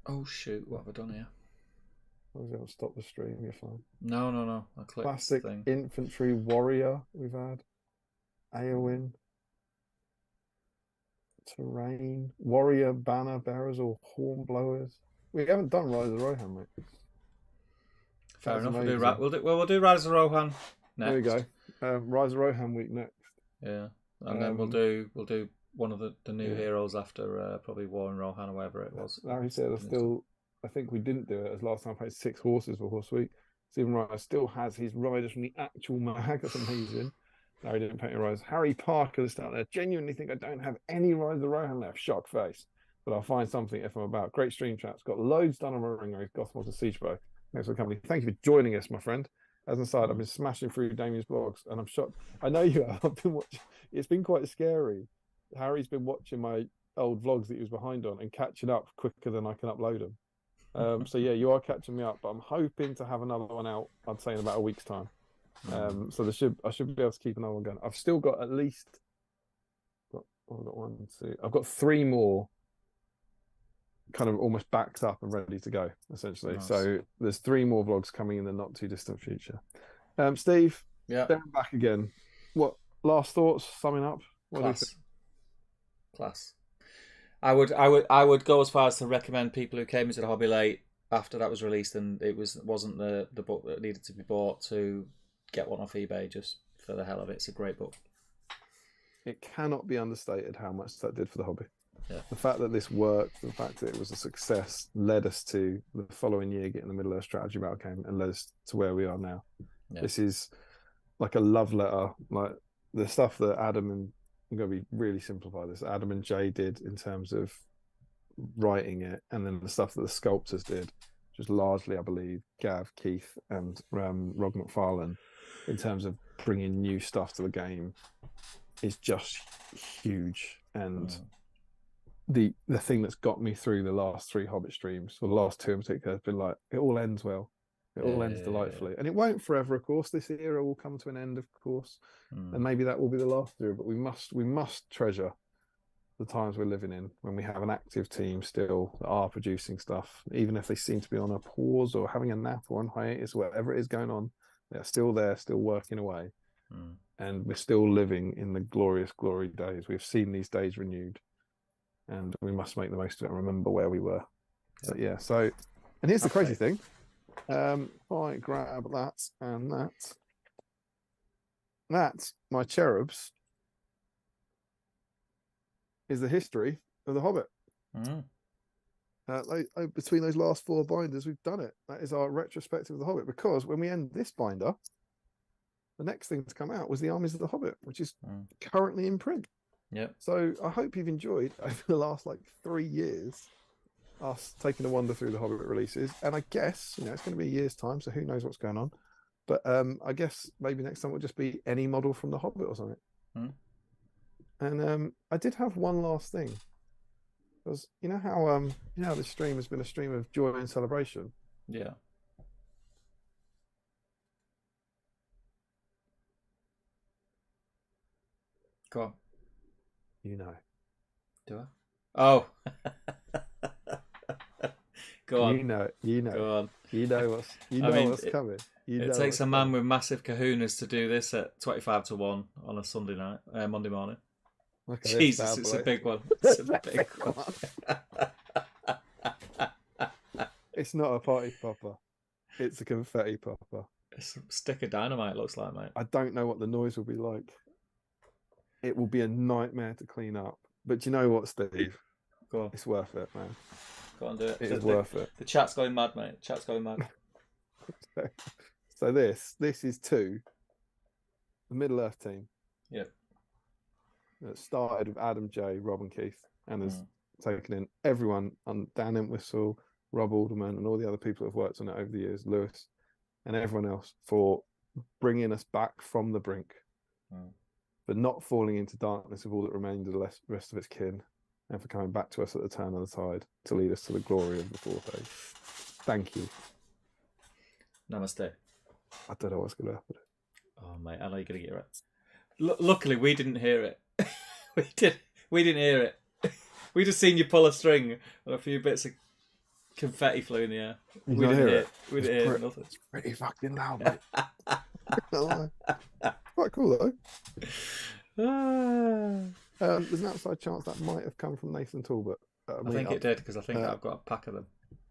Oh shoot! What have I done here? I was going to stop the stream. You're fine. No. I clicked Classic thing. Infantry Warrior. We've had Eowyn. Terrain, Warrior, Banner Bearers, or Horn Blowers. We haven't done Rise of Rohan, mate. Fair enough. We'll do Rise of Rohan next. There we go. Rise of Rohan week next. Yeah, and then we'll do one of the new heroes after probably War and Rohan or whatever it was. Larry said I think we didn't do it as last time I played 6 horses for Horse Week. Stephen Wright still has his riders from the actual mag. That's amazing. Larry didn't paint your eyes. Harry Parker is out there. Genuinely think I don't have any Rise of the Rohan left. Shock face. But I'll find something if I'm about. Great stream chats. Got loads done on my ring race. Gothmos and Siegebow. Thanks for the company. Thank you for joining us, my friend. As an aside, I've been smashing through Damien's blogs and I'm shocked. I know you have. I've been watching. It's been quite scary. Harry's been watching my old vlogs that he was behind on and catching up quicker than I can upload them. So yeah, you are catching me up, but I'm hoping to have another one out, I'd say in about a week's time. So I should be able to keep another one going. I've still got at least I've got 1, 2. I've got 3 more kind of almost backed up and ready to go, essentially. Nice. So there's 3 more vlogs coming in the not too distant future. Steve, yeah, down back again. What last thoughts? Summing up. Class. I would go as far as to recommend people who came into the hobby late after that was released and it wasn't the book that needed to be bought to get one off eBay just for the hell of it. It's a great book. It cannot be understated how much that did for the hobby. Yeah. The fact that this worked, the fact that it was a success, led us to the following year getting the Middle Earth strategy battle game and led us to where we are now. Yeah. This is like a love letter, like the stuff that Adam and I'm going to be really simplify this. Adam and Jay did in terms of writing it, and then the stuff that the sculptors did, which was largely, I believe, Gav, Keith, and Rog McFarlane, in terms of bringing new stuff to the game, is just huge. And the thing that's got me through the last 3 Hobbit streams, or the last 2 in particular, has been like, it all ends well. It all ends delightfully. And it won't forever, of course. This era will come to an end, of course. And maybe that will be the last era, but we must treasure the times we're living in when we have an active team still that are producing stuff, even if they seem to be on a pause or having a nap or on hiatus, whatever it is going on, they're still there, still working away. And we're still living in the glorious glory days. We've seen these days renewed and we must make the most of it and remember where we were. So yeah, and here's the crazy thing. If I grab that and that, my cherubs, is the history of the Hobbit. Between those last 4 binders, we've done it. That is our retrospective of the Hobbit, because when we end this binder, the next thing to come out was the Armies of the Hobbit, which is currently in print. Yep. So I hope you've enjoyed over the last 3 years us taking a wander through the Hobbit releases, and I guess it's going to be a year's time, so who knows what's going on. But I guess maybe next time will just be any model from the Hobbit or something. And I did have one last thing, because you know how this stream has been a stream of joy and celebration. Yeah. Go on. Do I? Oh. Go on. You know. Go on. You know what's coming. It takes a man with massive kahunas to do this at 25 to 1 on a Monday morning. Jesus, it's a big one. It's a big one. It's not a party popper. It's a confetti popper. It's a stick of dynamite, looks like, mate. I don't know what the noise will be like. It will be a nightmare to clean up. But you know what, Steve? Go on. It's worth it, man. Go on, do it. It is worth it. The chat's going mad, mate. Chat's going mad. So this is to the Middle Earth team. Yep. It started with Adam, Jay, Rob and Keith, and has taken in everyone on Dan Entwistle, Rob Alderman, and all the other people who have worked on it over the years, Lewis, and everyone else, for bringing us back from the brink, but not falling into darkness of all that remained of the rest of its kin, and for coming back to us at the turn of the tide to lead us to the glory of the fourth age. Thank you. Namaste. I don't know what's going to happen. Oh, mate, I know you're going to get it right. Luckily, we didn't hear it. We didn't hear it. We just seen you pull a string and a few bits of confetti flew in the air. We didn't hear it. We didn't hear nothing. It's pretty fucking loud, mate. Quite cool, though. There's an outside chance that might have come from Nathan Talbot. I think it did, because I think I've got a pack of them.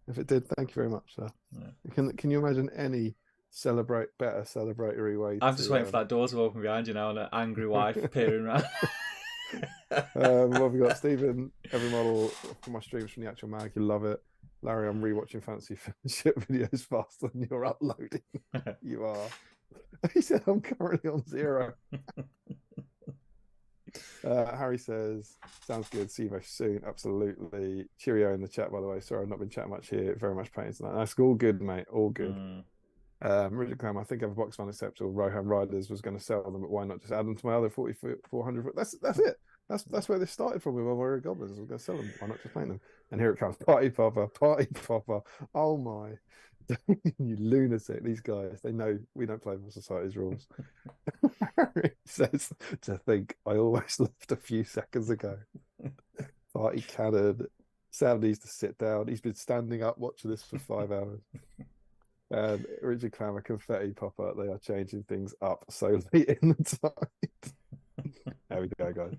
If it did, thank you very much, sir. Yeah. Can you imagine any better celebratory way? I'm just waiting for that door to open behind you now and an angry wife peering around. What have we got? Stephen, every model from my streams from the actual mag, you love it. Larry, I'm rewatching fancy shit videos faster than you're uploading. You are. He said, I'm currently on 0. Harry says, sounds good. See you very soon. Absolutely. Cheerio in the chat, by the way. Sorry, I've not been chatting much here. Very much pain tonight. That's all good, mate. All good. Richard Clam, I think I have a box fan acceptable. Rohan Riders was going to sell them, but why not just add them to my other 400 foot? That's it. That's where this started from with my Warrior Goblins. I was going to sell them. Why not just paint them? And here it comes. Party popper. Oh my. You lunatic. These guys, they know we don't play by society's rules. Harry says, to think I almost left a few seconds ago. Party cannon. Sam needs to sit down. He's been standing up watching this for 5 hours. And Richard Clammer, confetti popper. They are changing things up so late in the time. There we go, guys.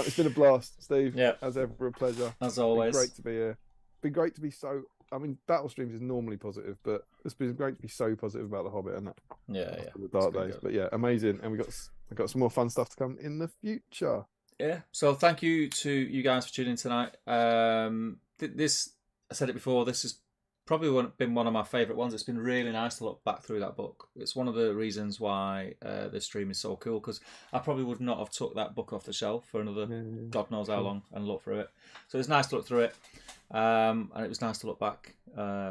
It's been a blast, Steve. Yeah, as ever, a pleasure. As always, great to be here. Been great to be so. I mean, Battle Streams is normally positive, but it's been great to be so positive about the Hobbit and that. Yeah. The dark days, good. But yeah, amazing. And we got some more fun stuff to come in the future. Yeah. So thank you to you guys for tuning in tonight. This, I said it before. This has probably been one of my favourite ones. It's been really nice to look back through that book. It's one of the reasons why this stream is so cool, because I probably would not have took that book off the shelf for another God knows how long and look through it. So it's nice to look through it, and it was nice to look back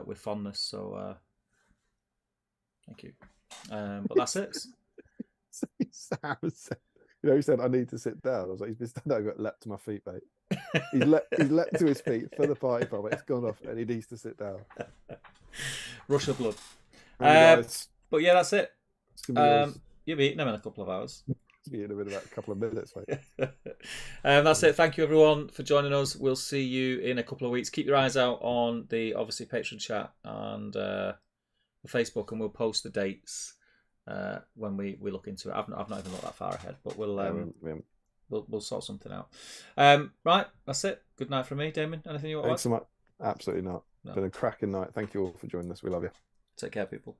with fondness. So thank you. But that's it. Sam said, he said, I need to sit down. I was like, he's been standing over, leapt to my feet, mate. He's leapt to his feet for the party bomb. It's gone off and he needs to sit down. Rush of blood. But yeah, that's it. You'll be eating them in a couple of hours. Be in about a couple of minutes, mate. That's it. Thank you everyone for joining us. We'll see you in a couple of weeks. Keep your eyes out on the obviously Patreon chat and the Facebook, and we'll post the dates when we look into it. I've not even looked that far ahead, but we'll sort something out. Right, that's it. Good night from me, Damon. Anything you want to add? Thanks so much. Absolutely not. No. Been a cracking night. Thank you all for joining us. We love you. Take care, people.